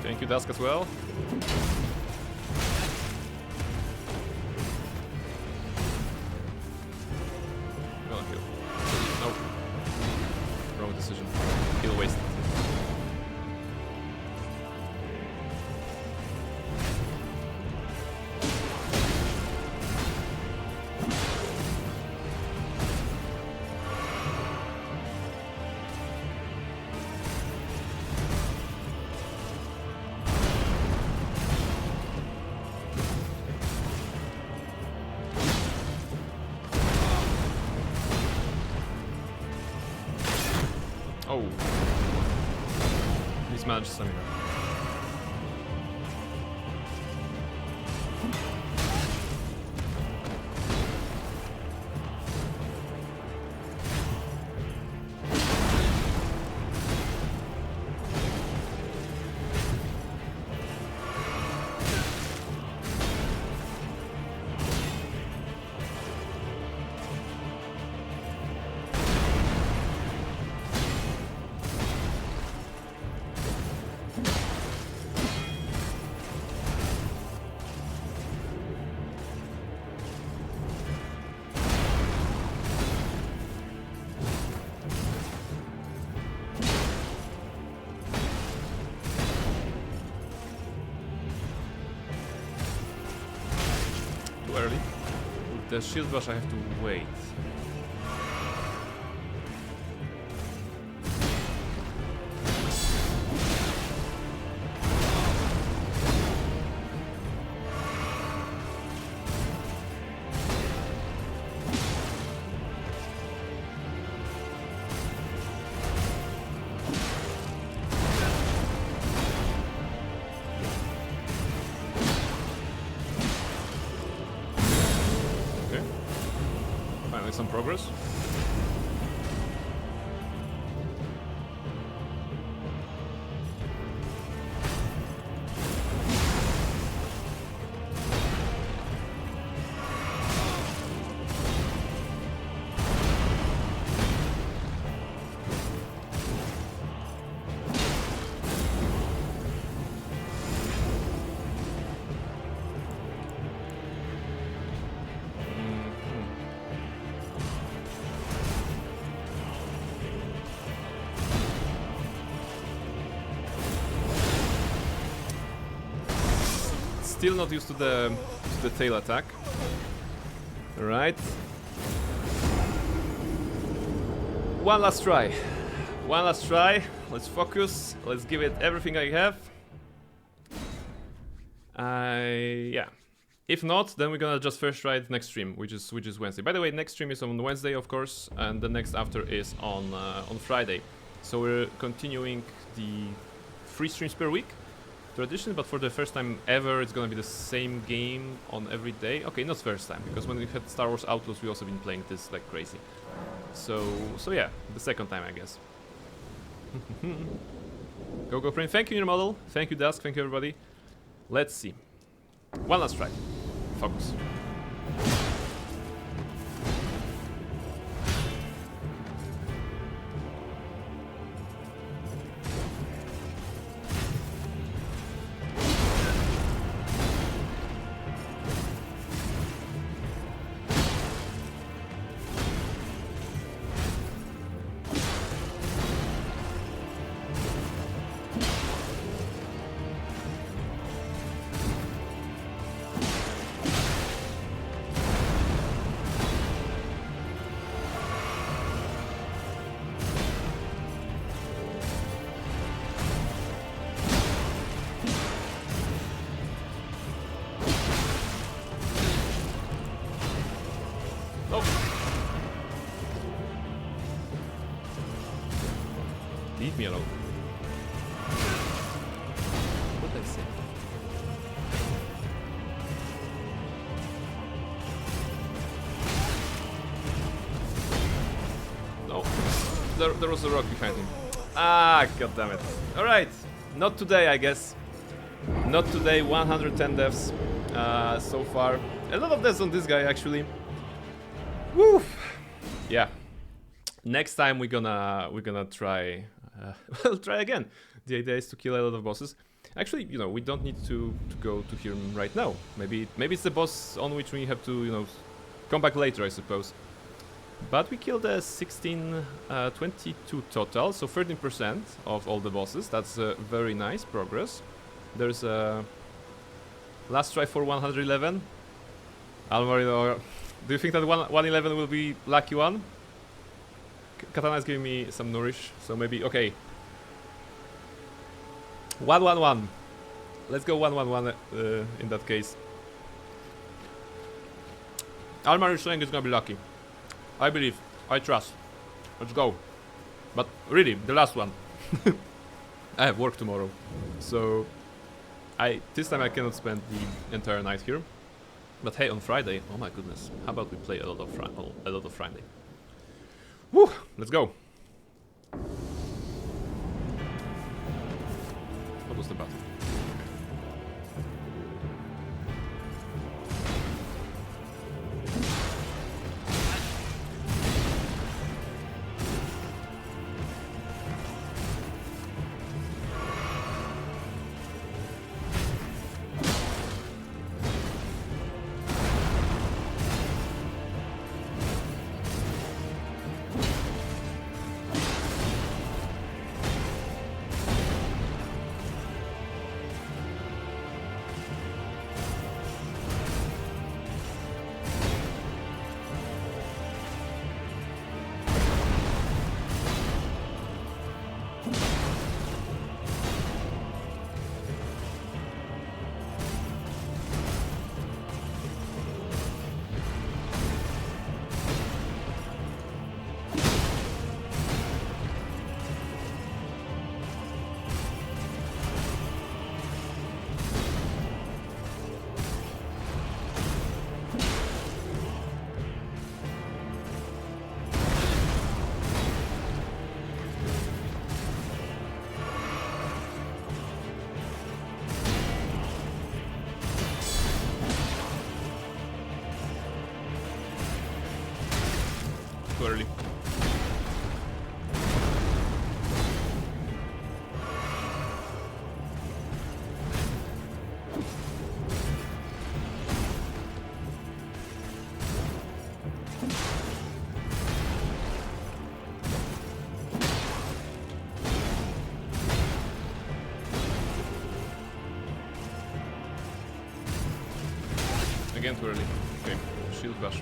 Thank you, Dusk, as well. Well, heal. Nope. Wrong decision. Heal wasted. Oh. He's managed stamina. Early. With the shield rush I have to wait. Some progress. Still not used to the tail attack. Alright. One last try. One last try. Let's focus. Let's give it everything I have. Yeah. If not, then we're gonna just first try it next stream, which is Wednesday. By the way, next stream is on Wednesday, of course, and the next after is on Friday. So we're continuing the 3 streams per week tradition, but for the first time ever, it's gonna be the same game on every day. Okay, not first time, because when we had Star Wars Outlaws, we also been playing this like crazy. So yeah, the second time, I guess. Go Print, thank you, your model. Thank you, Dusk. Thank you, everybody. Let's see. One last try. Focus. Leave me alone. What did I say? No. There was a rock behind him. Ah, god damn it. Alright. Not today, I guess. Not today. 110 deaths so far. A lot of deaths on this guy, actually. Woo! Yeah. Next time we're gonna try. We'll try again. The idea is to kill a lot of bosses. Actually, you know, we don't need to go to him right now. Maybe it's the boss on which we have to, you know, come back later, I suppose. But we killed 22 total, so 13% of all the bosses. That's very nice progress. There's a last try for 111. Almarino, do you think that 111 will be lucky one? Katana is giving me some nourish, so maybe, okay. 111. Let's go 111 in that case. Almar is saying it's gonna be lucky. I believe. I trust. Let's go. But really, the last one. I have work tomorrow, so this time I cannot spend the entire night here. But hey, on Friday, oh my goodness, how about we play a lot of Friday? Woo! Let's go. What was the button? Too early. Again too early. Okay, shield bash.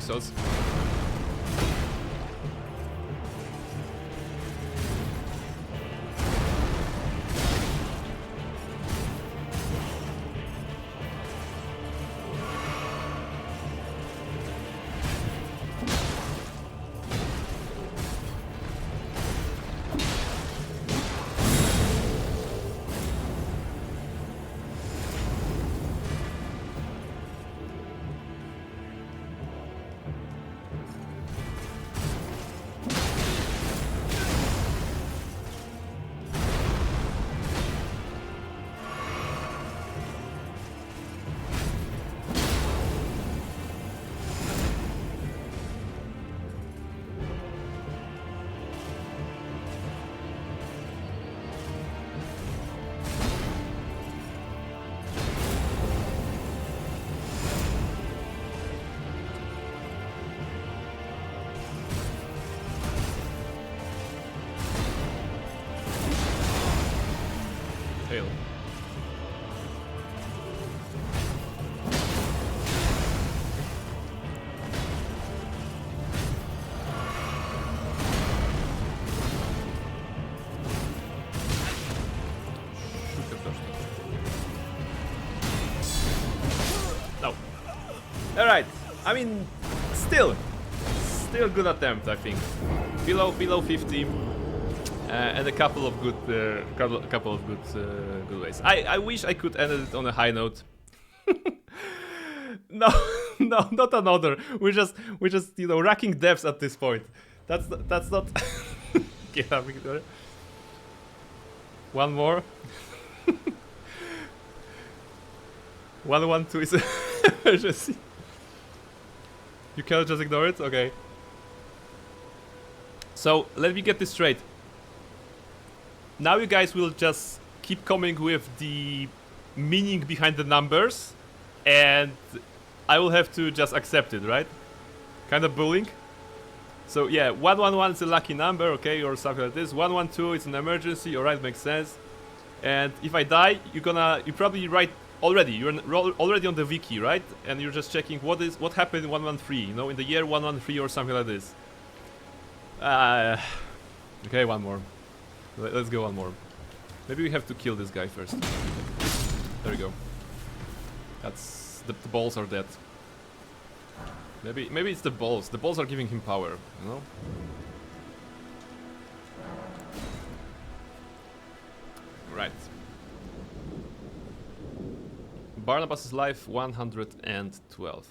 pixels. Fail. Should have touched it. No. Alright. I mean, still good attempt, I think. Below 50. And a couple of good, good ways. I wish I could end it on a high note. No, not another. We're just racking depths at this point. That's not. Get up, Victoria. One more. 112 is emergency. You cannot just ignore it. Okay. So let me get this straight. Now you guys will just keep coming with the meaning behind the numbers, and I will have to just accept it, right? Kind of bullying. So yeah, 111 is a lucky number, okay, or something like this. 112 is an emergency, alright, makes sense. And if I die, you probably write already. You're already on the wiki, right? And you're just checking what happened in 113, you know, in the year 113 or something like this. Okay, one more. Let's go one more. Maybe we have to kill this guy first. There we go. That's the balls are dead. Maybe it's the balls. The balls are giving him power, you know? Right. Barnabas's life 112.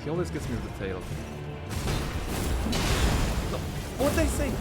He always gets me with the tail. No. What'd they say?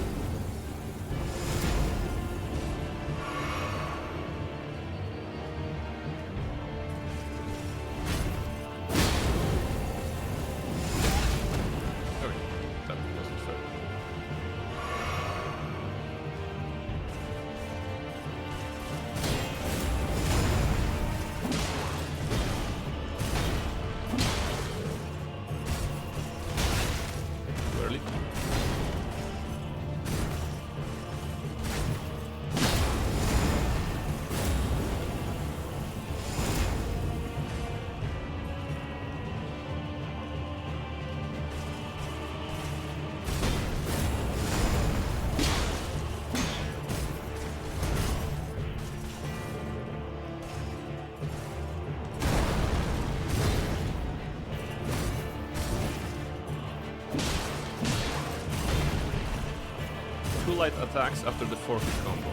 light attacks after the 4-hit combo.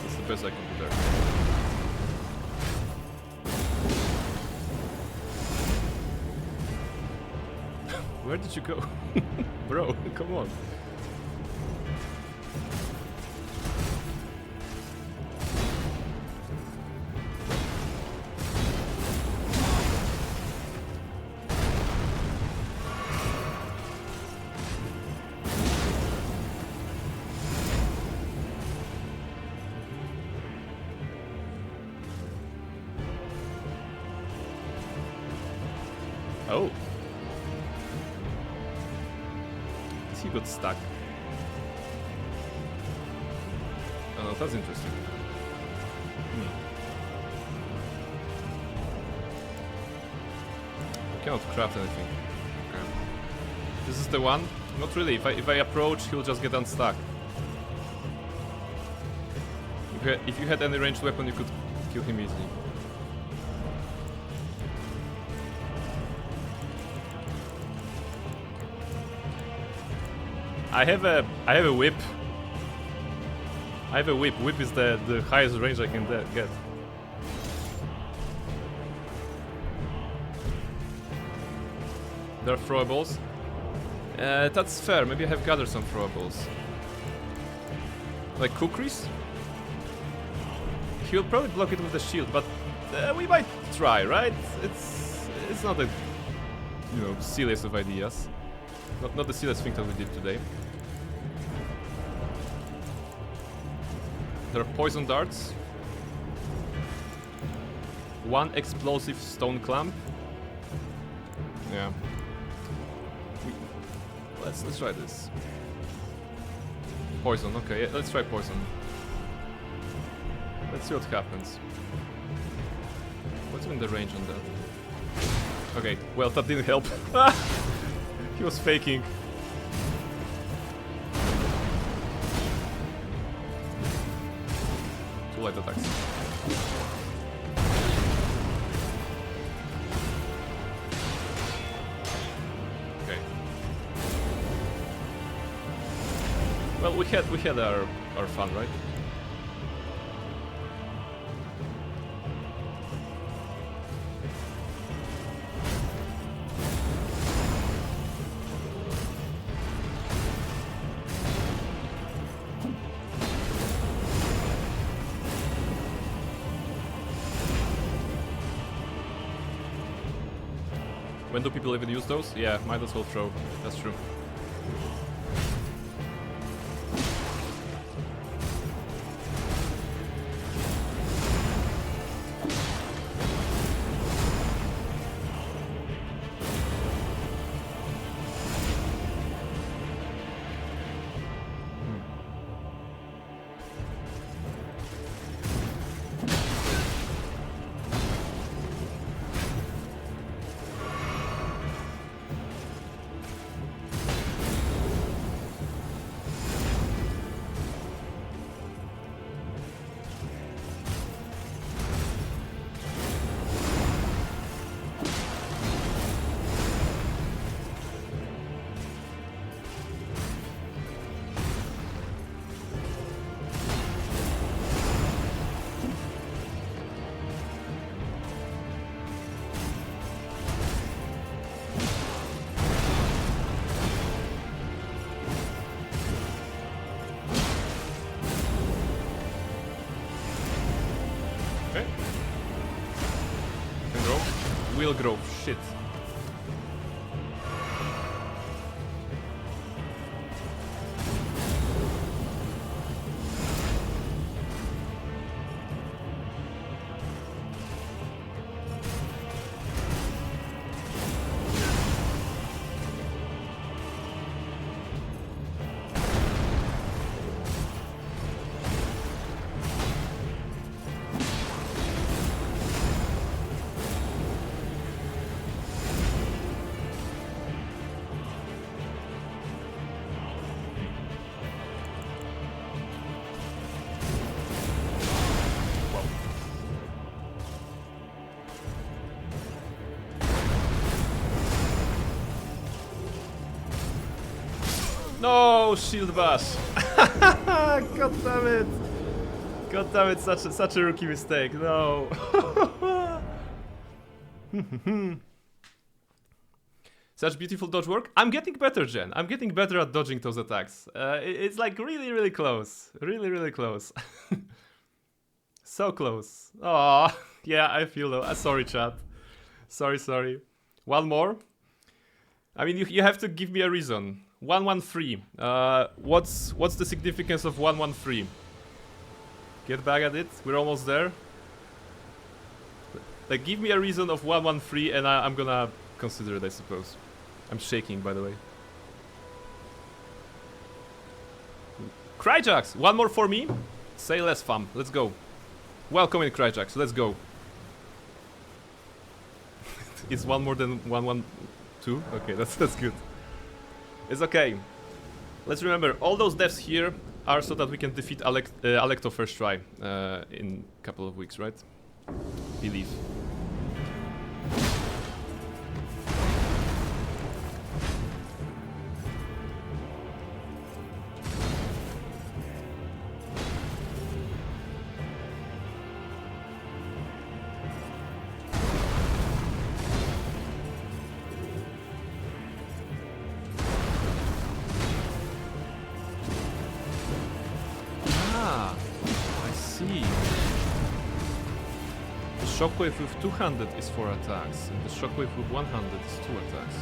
That's the best I can do there. Where did you go? Bro, come on. Oh. He got stuck. Oh, that's interesting. I cannot craft anything. Okay. This is the one? Not really. If I approach, he'll just get unstuck. If you had any ranged weapon, you could kill him easily. I have a whip. I have a whip. Whip is the highest range I can get. There are throwables. That's fair. Maybe I have gathered some throwables. Like kukris? He'll probably block it with the shield, but we might try, right? It's not the silliest of ideas. Not the silliest thing that we did today. There are poison darts. 1 explosive stone clamp. Yeah. Let's try this. Poison, okay, yeah, let's try poison. Let's see what happens. What's in the range on that? Okay, well that didn't help. He was faking. Two light attacks. Okay. Well, we had our fun, right? When do people even use those? Yeah, might as well throw. That's true. Will grow. Shit. No, shield bash. God damn it! God damn it! Such a rookie mistake. No. Such beautiful dodge work. I'm getting better, Jen. I'm getting better at dodging those attacks. It's like really close. Really close. So close. Oh, yeah, I feel though. Sorry, chat. Sorry. One more. I mean, you have to give me a reason. 113. What's the significance of 113? Get back at it. We're almost there. Like, give me a reason of 113, and I'm gonna consider it, I suppose. I'm shaking, by the way. Cryjax! One more for me. Say less, fam. Let's go. Welcome in, Cryjax. Let's go. It's one more than 112. Okay, that's good. It's okay. Let's remember, all those deaths here are so that we can defeat Alecto first try in a couple of weeks, right? Believe. Shockwave with 200 is 4 attacks, and the shockwave with 100 is 2 attacks.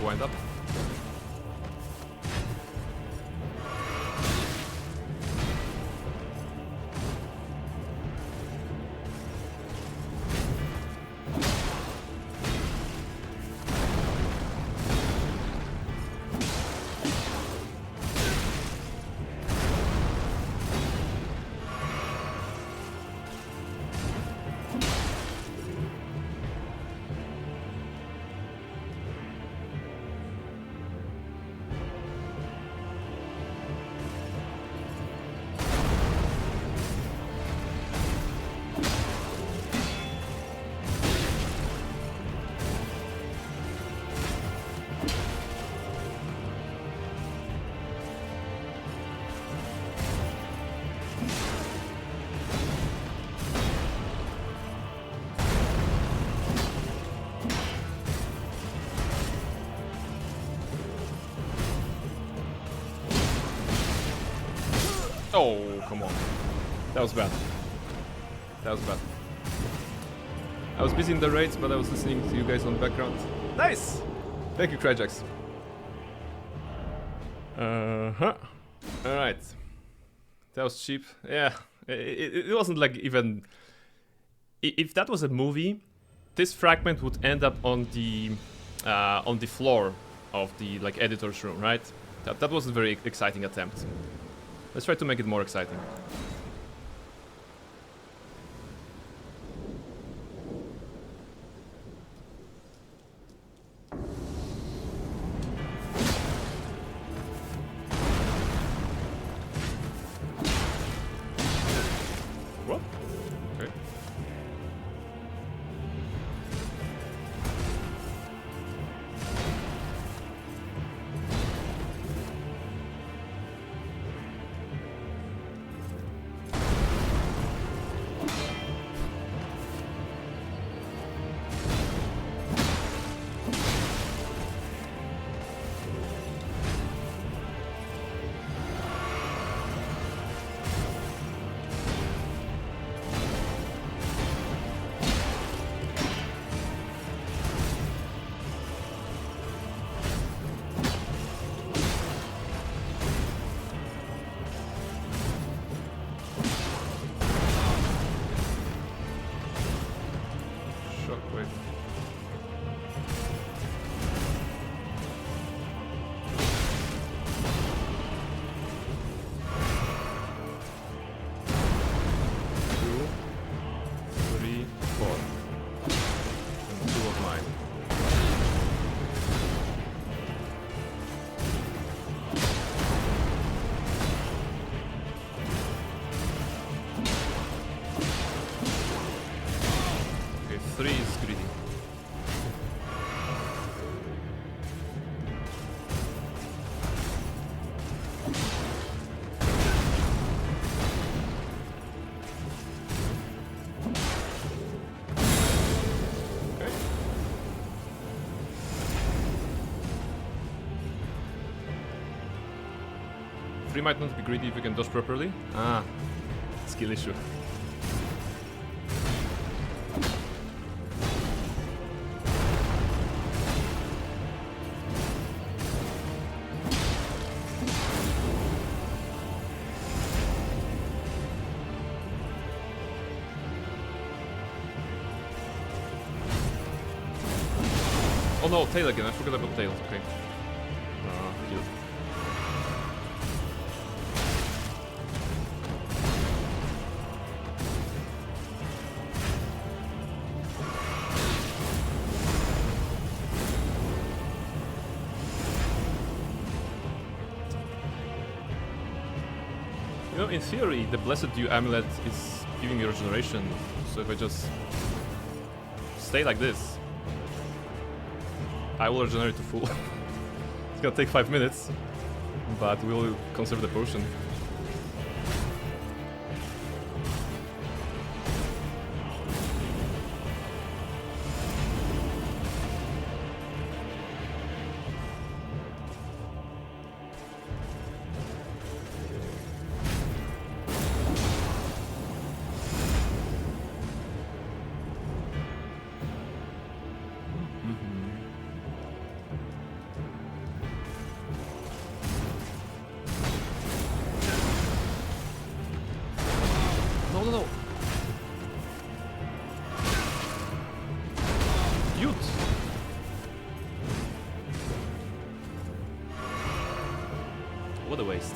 Wind up. Oh, come on. That was bad. That was bad. I was busy in the raids, but I was listening to you guys on the background. Nice! Thank you, Cryjax. Alright. That was cheap. Yeah. It wasn't like even... If that was a movie, this fragment would end up on the floor of the like editor's room, right? That was a very exciting attempt. Let's try to make it more exciting. What? Okay. 3 is greedy. Okay. 3 might not be greedy if you can dodge properly. Ah, skill issue. Oh no, tail again. I forgot about tails. Okay. Heal. You know, in theory, the Blessed Dew amulet is giving me regeneration. So if I just stay like this, I will regenerate to full. It's gonna take 5 minutes, but we'll conserve the potion. No, no, no. Youth. What a waste.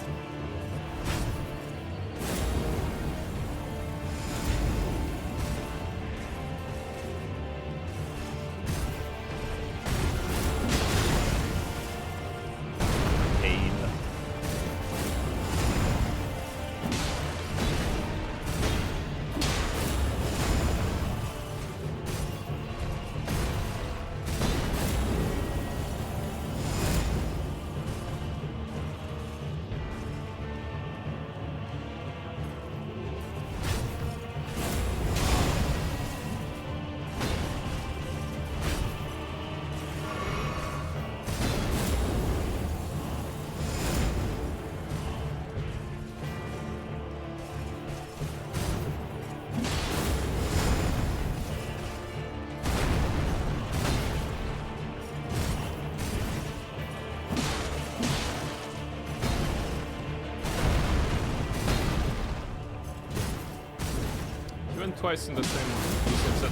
Twice in the same set,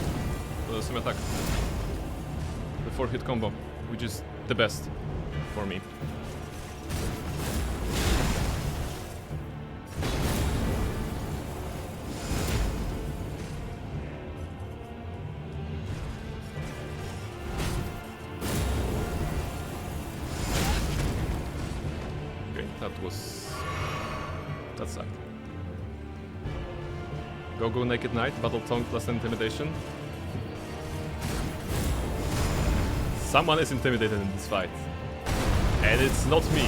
the same attack. The 4-hit combo, which is the best for me. Okay, that sucked. Go Naked Knight, Battle Tongue plus Intimidation. Someone is intimidated in this fight. And it's not me.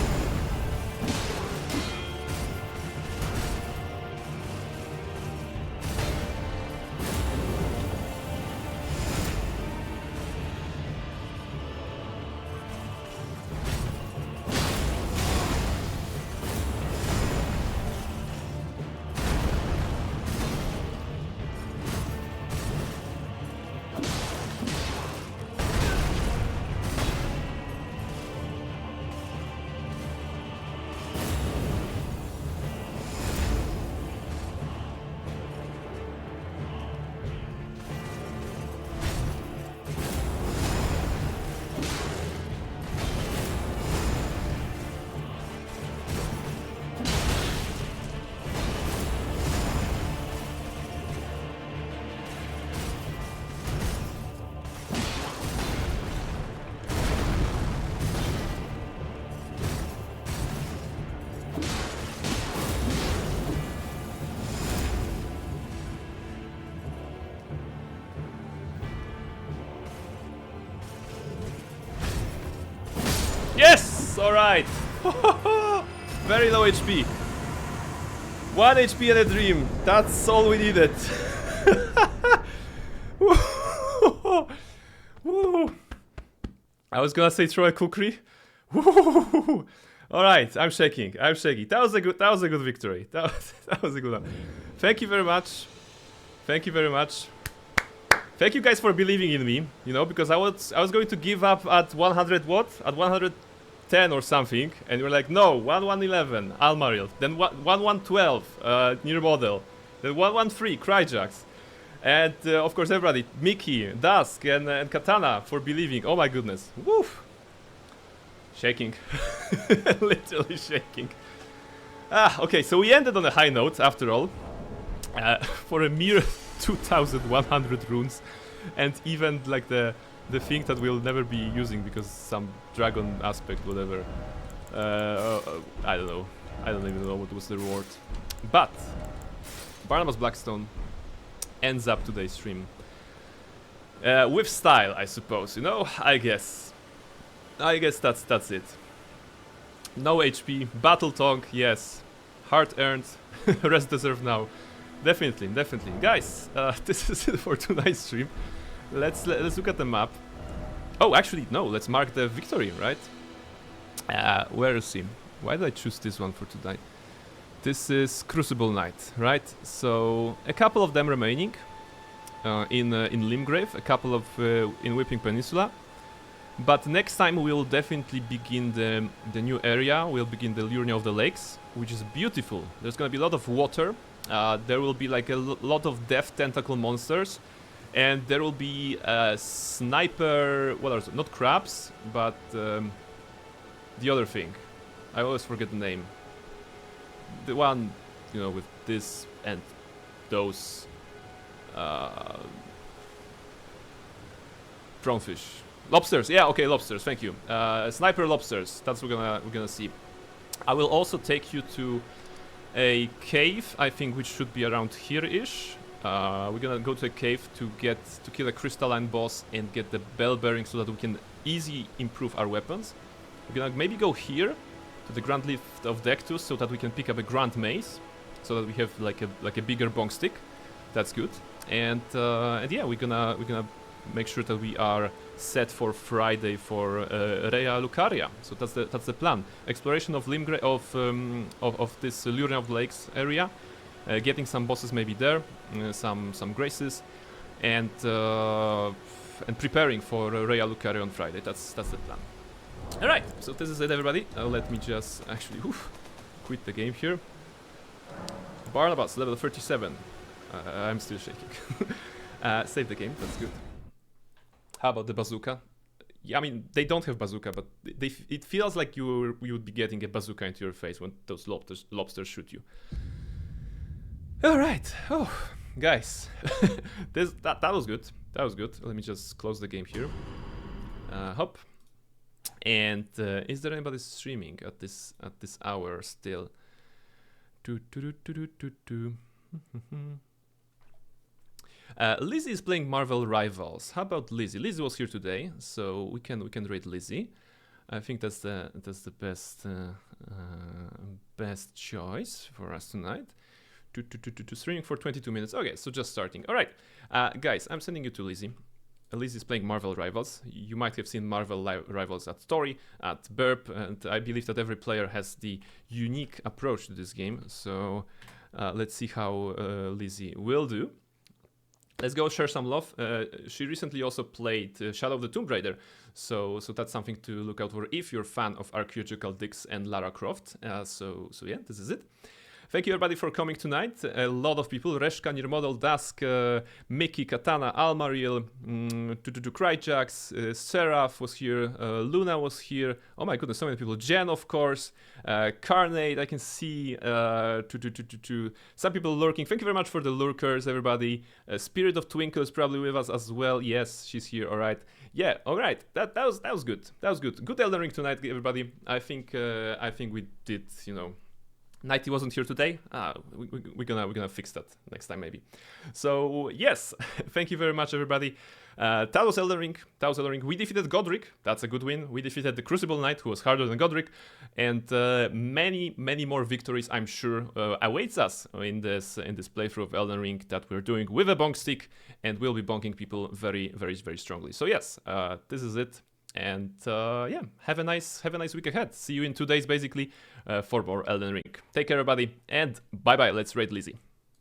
alright. Very low HP. 1 HP and a dream. That's all we needed. I was gonna say throw a kukri. Alright, I'm shaking. That was a good victory. That was a good one. Thank you very much. Thank you very much. Thank you guys for believing in me, you know, because I was going to give up at 100 what? At 110 or something, and you're like, no, 1111, Almaril, then 1112, Near Model, then 113, Cryjax, and of course everybody, Mickey, Dusk, and Katana for believing. Oh my goodness, woof, shaking, literally shaking. Okay, so we ended on a high note after all, for a mere 2,100 runes, and even like the thing that we'll never be using because some dragon aspect, whatever. I don't know. I don't even know what was the reward. But Barnabas Blackstone ends up today's stream with style, I suppose. You know, I guess that's it. No HP, battle tongue, yes. Heart earned, rest deserved now. Definitely. Guys, this is it for tonight's stream. Let's look at the map. Oh, actually, no, let's mark the victory, right? Where is he? Why did I choose this one for tonight? This is Crucible Knight, right? So, a couple of them remaining in Limgrave, a couple of in Whipping Peninsula. But next time we'll definitely begin the new area. We'll begin the Liurnia of the Lakes, which is beautiful. There's gonna be a lot of water. There will be like a lot of death tentacle monsters, and there will be sniper. What are it? Not crabs, but the other thing. I always forget the name. The one, you know, with this and those prawnfish, lobsters. Yeah, okay, lobsters. Thank you. Sniper lobsters. That's what we're gonna see. I will also take you to a cave, I think, which should be around here-ish. We're gonna go to a cave to kill a crystalline boss and get the bell bearing so that we can easily improve our weapons. We're gonna maybe go here to the Grand Lift of Dectus so that we can pick up a Grand Mace, so that we have like a bigger bonk stick. That's good. And yeah, we're gonna make sure that we are set for Friday for Rea Lucaria. So that's the plan. Exploration of Limgrave of this Liurnia of the Lakes area, getting some bosses maybe there, some graces, and preparing for Rea Lucaria on Friday. That's the plan. All right. So this is it, everybody. Let me just actually quit the game here. Barnabas level 37. I'm still shaking. Save the game. That's good. How about the bazooka? Yeah, I mean, they don't have bazooka, but it feels like you would be getting a bazooka into your face when those lobsters shoot you. All right. Oh, guys, that was good. That was good. Let me just close the game here. Hop. And is there anybody streaming at this hour still? Lizzie is playing Marvel Rivals. How about Lizzie? Lizzie was here today, so we can rate Lizzie. I think that's the best choice for us tonight. Streaming for 22 minutes. Okay, so just starting. All right, guys, I'm sending you to Lizzie. Lizzie is playing Marvel Rivals. You might have seen Marvel Rivals at Story, at Burp, and I believe that every player has the unique approach to this game. So let's see how Lizzie will do. Let's go share some love. She recently also played Shadow of the Tomb Raider, so that's something to look out for if you're a fan of archaeological digs and Lara Croft. So yeah, this is it. Thank you everybody for coming tonight. A lot of people: Reshka, Nirmodel, Dusk, Mickey, Katana, Almaril, Cryjax, Seraph was here, Luna was here. Oh my goodness, so many people. Jen, of course, Carnate, I can see. Some people lurking. Thank you very much for the lurkers, everybody. Spirit of Twinkle is probably with us as well. Yes, she's here. All right. Yeah. All right. That was good. That was good. Good Elden Ring tonight, everybody. I think we did, you know, Nighty wasn't here today. We're gonna fix that next time maybe. So yes, thank you very much everybody. That was Elden Ring. We defeated Godric. That's a good win. We defeated the Crucible Knight, who was harder than Godric, and many more victories I'm sure awaits us in this playthrough of Elden Ring that we're doing with a bonk stick, and we'll be bonking people very strongly. So yes, this is it. And yeah, have a nice week ahead. See you in 2 days basically for more Elden Ring. Take care everybody, and bye bye. Let's raid Lizzie.